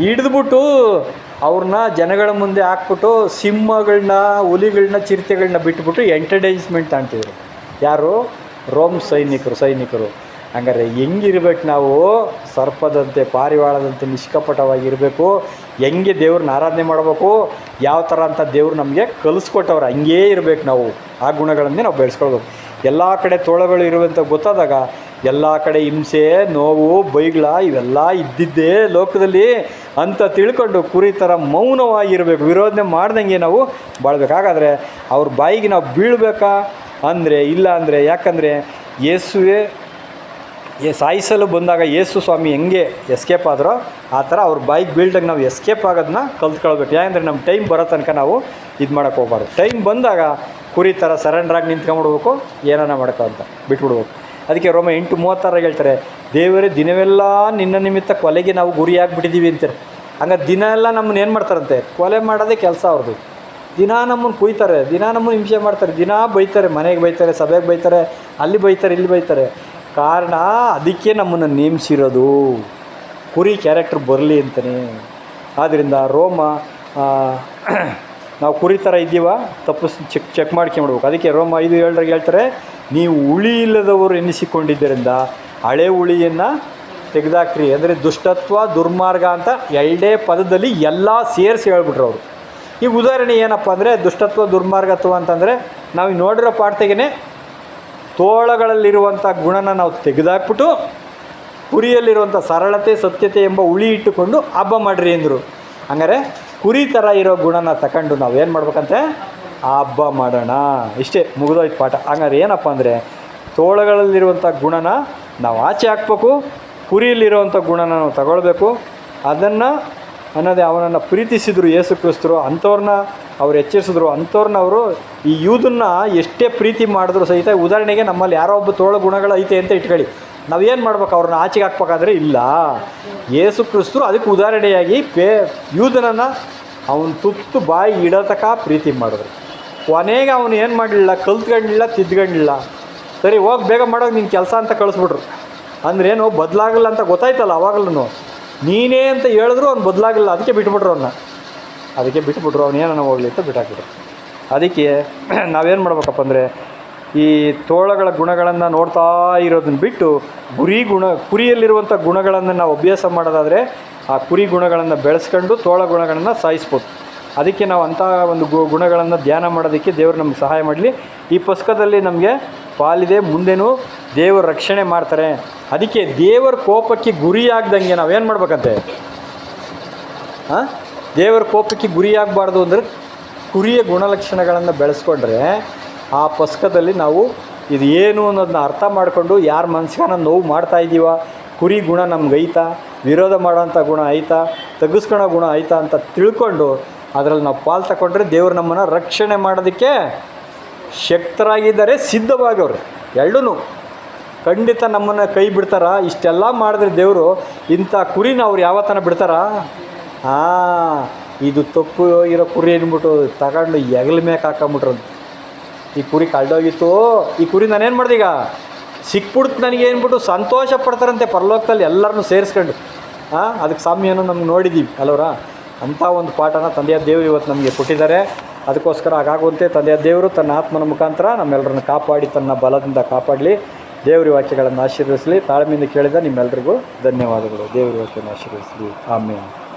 ಹಿಡಿದ್ಬಿಟ್ಟು ಅವ್ರನ್ನ ಜನಗಳ ಮುಂದೆ ಹಾಕ್ಬಿಟ್ಟು ಸಿಂಹಗಳನ್ನ, ಹುಲಿಗಳನ್ನ, ಚಿರತೆಗಳನ್ನ ಬಿಟ್ಬಿಟ್ಟು ಎಂಟರ್ಟೈನ್ಸ್ಮೆಂಟ್ ಅಂತಿದ್ರು. ಯಾರು? ರೋಮ್ ಸೈನಿಕರು. ಹಂಗಾರೆ ಹೆಂಗಿರ್ಬೇಕು ನಾವು? ಸರ್ಪದಂತೆ, ಪಾರಿವಾಳದಂತೆ ನಿಷ್ಕಪಟವಾಗಿರಬೇಕು. ಹೆಂಗೆ ದೇವ್ರನ್ನ ಆರಾಧನೆ ಮಾಡಬೇಕು, ಯಾವ ಥರ ಅಂತ ದೇವ್ರು ನಮಗೆ ಕಲಿಸ್ಕೊಟ್ಟವ್ರು, ಹಂಗೇ ಇರಬೇಕು ನಾವು. ಆ ಗುಣಗಳನ್ನೇ ನಾವು ಬೆಳೆಸ್ಕೊಳ್ಬೇಕು. ಎಲ್ಲ ಕಡೆ ತೋಳಗಳು ಇರುವಂಥ ಗೊತ್ತಾದಾಗ ಎಲ್ಲ ಕಡೆ ಹಿಂಸೆ, ನೋವು, ಬೈಗಳ ಇವೆಲ್ಲ ಇದ್ದಿದ್ದೇ ಲೋಕದಲ್ಲಿ ಅಂತ ತಿಳ್ಕೊಂಡು ಕುರಿ ಥರ ಮೌನವಾಗಿರಬೇಕು. ವಿರೋಧನೆ ಮಾಡ್ದಂಗೆ ನಾವು ಬಾಳ್ಬೇಕು. ಹಾಗಾದರೆ ಅವ್ರ ಬಾಯಿಗೆ ನಾವು ಬೀಳಬೇಕಾ ಅಂದರೆ ಇಲ್ಲ. ಅಂದರೆ ಯಾಕಂದರೆ ಯೇಸುವೇ ಸಾಯಿಸಲು ಬಂದಾಗ ಯೇಸು ಸ್ವಾಮಿ ಹೆಂಗೆ ಎಸ್ಕೇಪ್ ಆದರೋ ಆ ಥರ ಅವ್ರ ಬಾಯಿಗೆ ಬೀಳ್ದಾಗ ನಾವು ಎಸ್ಕೇಪ್ ಆಗೋದನ್ನ ಕಲ್ತ್ಕೊಳ್ಬೇಕು. ಯಾಕಂದರೆ ನಮ್ಮ ಟೈಮ್ ಬರೋ ತನಕ ನಾವು ಇದು ಮಾಡೋಕ್ಕೆ ಹೋಗ್ಬಾರ್ದು. ಟೈಮ್ ಬಂದಾಗ ಕುರಿ ಥರ ಸರೆಂಡ್ರಾಗಿ ನಿಂತ್ಕೊಂಡ್ಬಿಡ್ಬೇಕು, ಏನಾನ ಮಾಡ್ಕೊ ಅಂತ ಬಿಟ್ಬಿಡ್ಬೇಕು. ಅದಕ್ಕೆ ರೋಮ 8:36 ಹೇಳ್ತಾರೆ, ದೇವರೇ ದಿನವೆಲ್ಲ ನಿನ್ನ ನಿಮಿತ್ತ ಕೊಲೆಗೆ ನಾವು ಗುರಿಯಾಗಿಬಿಟ್ಟಿದ್ದೀವಿ ಅಂತಾರೆ. ಹಂಗೆ ದಿನ ಎಲ್ಲ ನಮ್ಮನ್ನು ಏನು ಮಾಡ್ತಾರಂತೆ, ಕೊಲೆ ಮಾಡೋದೇ ಕೆಲಸ ಅವ್ರದ್ದು. ದಿನ ನಮ್ಮನ್ನು ಕುಯ್ತಾರೆ, ದಿನ ನಮ್ಮನ್ನು ಹಿಂಸೆ ಮಾಡ್ತಾರೆ, ದಿನ ಬೈತಾರೆ, ಮನೆಗೆ ಬೈತಾರೆ, ಸಭೆಗೆ ಬೈತಾರೆ, ಅಲ್ಲಿ ಬೈತಾರೆ, ಇಲ್ಲಿ ಬೈತಾರೆ. ಕಾರಣ ಅದಕ್ಕೆ ನಮ್ಮನ್ನು ನೇಮಿಸಿರೋದು, ಕುರಿ ಕ್ಯಾರೆಕ್ಟರ್ ಬರಲಿ ಅಂತಲೇ. ಆದ್ದರಿಂದ ರೋಮ ನಾವು ಕುರಿ ಥರ ಇದ್ದೀವ ಚೆಕ್ ಮಾಡ್ಕೊಂಬಿಡ್ಬೇಕು. ಅದಕ್ಕೆ ರೋಮ 5:7 ಹೇಳ್ತಾರೆ, ನೀವು ಹುಳಿ ಇಲ್ಲದವರು ಎನ್ನಿಸಿಕೊಂಡಿದ್ದರಿಂದ ಹಳೆ ಹುಳಿಯನ್ನು ತೆಗೆದಾಕ್ರಿ. ಅಂದರೆ ದುಷ್ಟತ್ವ, ದುರ್ಮಾರ್ಗ ಅಂತ 2 ಪದದಲ್ಲಿ ಎಲ್ಲ ಸೇರಿಸಿ ಹೇಳ್ಬಿಟ್ರು ಅವರು. ಈಗ ಉದಾಹರಣೆ ಏನಪ್ಪ ಅಂದರೆ, ದುಷ್ಟತ್ವ, ದುರ್ಮಾರ್ಗತ್ವ ಅಂತಂದರೆ ನಾವು ನೋಡಿರೋ ಪಾಠತೆಗೇ ತೋಳಗಳಲ್ಲಿರುವಂಥ ಗುಣನ ನಾವು ತೆಗೆದಾಕ್ಬಿಟ್ಟು ಕುರಿಯಲ್ಲಿರುವಂಥ ಸರಳತೆ, ಸತ್ಯತೆ ಎಂಬ ಹುಳಿ ಇಟ್ಟುಕೊಂಡು ಹಬ್ಬ ಮಾಡಿರಿ ಅಂದರು. ಹಂಗಾರೆ ಕುರಿ ಥರ ಇರೋ ಗುಣನ ತಗೊಂಡು ನಾವು ಏನು ಮಾಡ್ಬೇಕಂತೆ, ಹಬ್ಬ ಮಾಡೋಣ. ಇಷ್ಟೇ, ಮುಗಿದೋಯ್ತು ಪಾಠ. ಹಂಗಾರೆ ಏನಪ್ಪ ಅಂದರೆ ತೋಳಗಳಲ್ಲಿರುವಂಥ ಗುಣನ ನಾವು ಆಚೆ ಹಾಕ್ಬೇಕು, ಕುರಿಯಲ್ಲಿರುವಂಥ ಗುಣನ ನಾವು ತಗೊಳ್ಬೇಕು. ಅದನ್ನು ಅನ್ನೋದೇ ಅವನನ್ನು ಪ್ರೀತಿಸಿದ್ರು ಯೇಸು ಕ್ರಿಸ್ತರು, ಅಂಥವ್ರನ್ನ ಅವ್ರು ಎಚ್ಚರಿಸಿದ್ರು. ಅಂಥವ್ರನ್ನ ಅವರು ಈ ಯೂದನ್ನ ಎಷ್ಟೇ ಪ್ರೀತಿ ಮಾಡಿದ್ರು ಸಹಿತ, ಉದಾಹರಣೆಗೆ ನಮ್ಮಲ್ಲಿ ಯಾರೋ ಒಬ್ಬ ತೋಳ ಗುಣಗಳು ಐತೆ ಅಂತ ಇಟ್ಕೊಳ್ಳಿ, ನಾವೇನು ಮಾಡ್ಬೇಕು, ಅವ್ರನ್ನ ಆಚೆಗೆ ಹಾಕ್ಬೇಕಾದ್ರೆ ಇಲ್ಲ. ಯೇಸು ಕ್ರಿಸ್ತರು ಅದಕ್ಕೆ ಉದಾಹರಣೆಯಾಗಿ ಯೂದನನ್ನು ಅವನು ತುತ್ತು ಬಾಯಿ ಇಡತಕ್ಕ ಪ್ರೀತಿ ಮಾಡಿದ್ರು. ಕೊನೆಗೆ ಅವನು ಏನು ಮಾಡಲಿಲ್ಲ, ಕಲ್ತ್ಕೊಂಡಿಲ್ಲ, ತಿದ್ಕೊಂಡಿಲ್ಲ. ಸರಿ ಹೋಗಿ ಬೇಗ ಮಾಡೋದು ನಿನ್ನ ಕೆಲಸ ಅಂತ ಕಳಿಸ್ಬಿಟ್ರು. ಅಂದ್ರೇನು, ಬದಲಾಗಲ್ಲ ಅಂತ ಗೊತ್ತಾಯ್ತಲ್ಲ ಅವಾಗಲೂ. ನೀನೇ ಅಂತ ಹೇಳಿದ್ರು ಅವ್ನು ಬದಲಾಗಿಲ್ಲ, ಅದಕ್ಕೆ ಬಿಟ್ಬಿಟ್ರು ಅವ್ನು ಏನನ್ನ ಹೋಗಲಿ ಅಂತ ಬಿಟ್ಟಾಕ್ಬಿಟ್ರು. ಅದಕ್ಕೆ ನಾವೇನು ಮಾಡ್ಬೇಕಪ್ಪ ಅಂದರೆ, ಈ ತೋಳಗಳ ಗುಣಗಳನ್ನು ನೋಡ್ತಾ ಇರೋದನ್ನ ಬಿಟ್ಟು ಕುರಿಯಲ್ಲಿರುವಂಥ ಗುಣಗಳನ್ನು ನಾವು ಅಭ್ಯಾಸ ಮಾಡೋದಾದರೆ ಆ ಕುರಿ ಗುಣಗಳನ್ನು ಬೆಳೆಸ್ಕೊಂಡು ತೋಳ ಗುಣಗಳನ್ನು ಸಾಯಿಸ್ಬೋದು. ಅದಕ್ಕೆ ನಾವು ಅಂಥ ಒಂದು ಗುಣಗಳನ್ನು ಧ್ಯಾನ ಮಾಡೋದಕ್ಕೆ ದೇವರು ನಮ್ಗೆ ಸಹಾಯ ಮಾಡಲಿ. ಈ ಪುಸ್ತಕದಲ್ಲಿ ನಮಗೆ ಪಾಲಿದೆ, ಮುಂದೆನೂ ದೇವರು ರಕ್ಷಣೆ ಮಾಡ್ತಾರೆ. ಅದಕ್ಕೆ ದೇವರ ಕೋಪಕ್ಕೆ ಗುರಿಯಾಗ್ದಂಗೆ ನಾವೇನು ಮಾಡ್ಬೇಕಂತೆ, ದೇವರ ಕೋಪಕ್ಕೆ ಗುರಿಯಾಗಬಾರ್ದು ಅಂದರೆ ಕುರಿಯ ಗುಣಲಕ್ಷಣಗಳನ್ನು ಬೆಳೆಸ್ಕೊಂಡ್ರೆ ಆ ಪುಸ್ತಕದಲ್ಲಿ ನಾವು ಇದು ಏನು ಅನ್ನೋದನ್ನ ಅರ್ಥ ಮಾಡಿಕೊಂಡು ಯಾರ ಮನಸ್ಸಿಗೆ ನಾವು ನೋವು ಮಾಡ್ತಾಯಿದ್ದೀವ, ಕುರಿ ಗುಣ ನಮ್ಗೆ ಐತಾ, ವಿರೋಧ ಮಾಡೋಂಥ ಗುಣ ಐತಾ, ತೆಗೆಸ್ಕೊಳೋ ಗುಣ ಐತಾ ಅಂತ ತಿಳ್ಕೊಂಡು ಅದರಲ್ಲಿ ನಾವು ಪಾಲು ತಗೊಂಡ್ರೆ ದೇವರು ನಮ್ಮನ್ನು ರಕ್ಷಣೆ ಮಾಡೋದಕ್ಕೆ ಶಕ್ತರಾಗಿದ್ದಾರೆ, ಸಿದ್ಧವಾಗವ್ರೆ. ಎರಡೂ ಖಂಡಿತ ನಮ್ಮನ್ನು ಕೈ ಬಿಡ್ತಾರ. ಇಷ್ಟೆಲ್ಲ ಮಾಡಿದ್ರೆ ದೇವರು ಇಂಥ ಕುರಿನ ಅವ್ರು ಯಾವತ್ತನ ಬಿಡ್ತಾರ? ಇದು ತಪ್ಪು ಇರೋ ಕುರಿ ಅಂದ್ಬಿಟ್ಟು ತಗೊಂಡು ಎಗಲ ಮೇಕೆ ಹಾಕೊಂಬಿಟ್ರು. ಈ ಕುರಿ ಕಳ್ದೋಗಿತ್ತು, ಈ ಕುರಿ ನಾನೇನು ಮಾಡ್ದೆ, ಈಗ ಸಿಕ್ಬಿಡ್ತು ನನಗೆ ಅಂದ್ಬಿಟ್ಟು ಸಂತೋಷ ಪಡ್ತಾರಂತೆ ಪರಲೋಕದಲ್ಲಿ ಎಲ್ಲರನ್ನೂ ಸೇರಿಸ್ಕೊಂಡು. ಅದಕ್ಕೆ ಸಾಮ್ಯನೂ ನಮ್ಗೆ ನೋಡಿದ್ದೀವಿ ಅಲ್ಲವರ. ಅಂಥ ಒಂದು ಪಾಠನ ತಂದೆಯ ದೇವರು ಇವತ್ತು ನಮಗೆ ಕೊಟ್ಟಿದ್ದಾರೆ. ಅದಕ್ಕೋಸ್ಕರ ಹಾಗಾಗುವಂತೆ ತಂದೆಯ ದೇವರು ತನ್ನ ಆತ್ಮನ ಮುಖಾಂತರ ನಮ್ಮೆಲ್ಲರನ್ನು ಕಾಪಾಡಿ ತನ್ನ ಬಲದಿಂದ ಕಾಪಾಡಲಿ. ದೇವರ ವಾಕ್ಯಗಳನ್ನು ಆಶೀರ್ವದಿಸಲಿ. ತಾಳ್ಮೆಯಿಂದ ಕೇಳಿದ ನಿಮ್ಮೆಲ್ಲರಿಗೂ ಧನ್ಯವಾದಗಳು. ದೇವರ ವಾಕ್ಯವನ್ನು ಆಶೀರ್ವದಿಸಲಿ. ಆಮೇಲೆ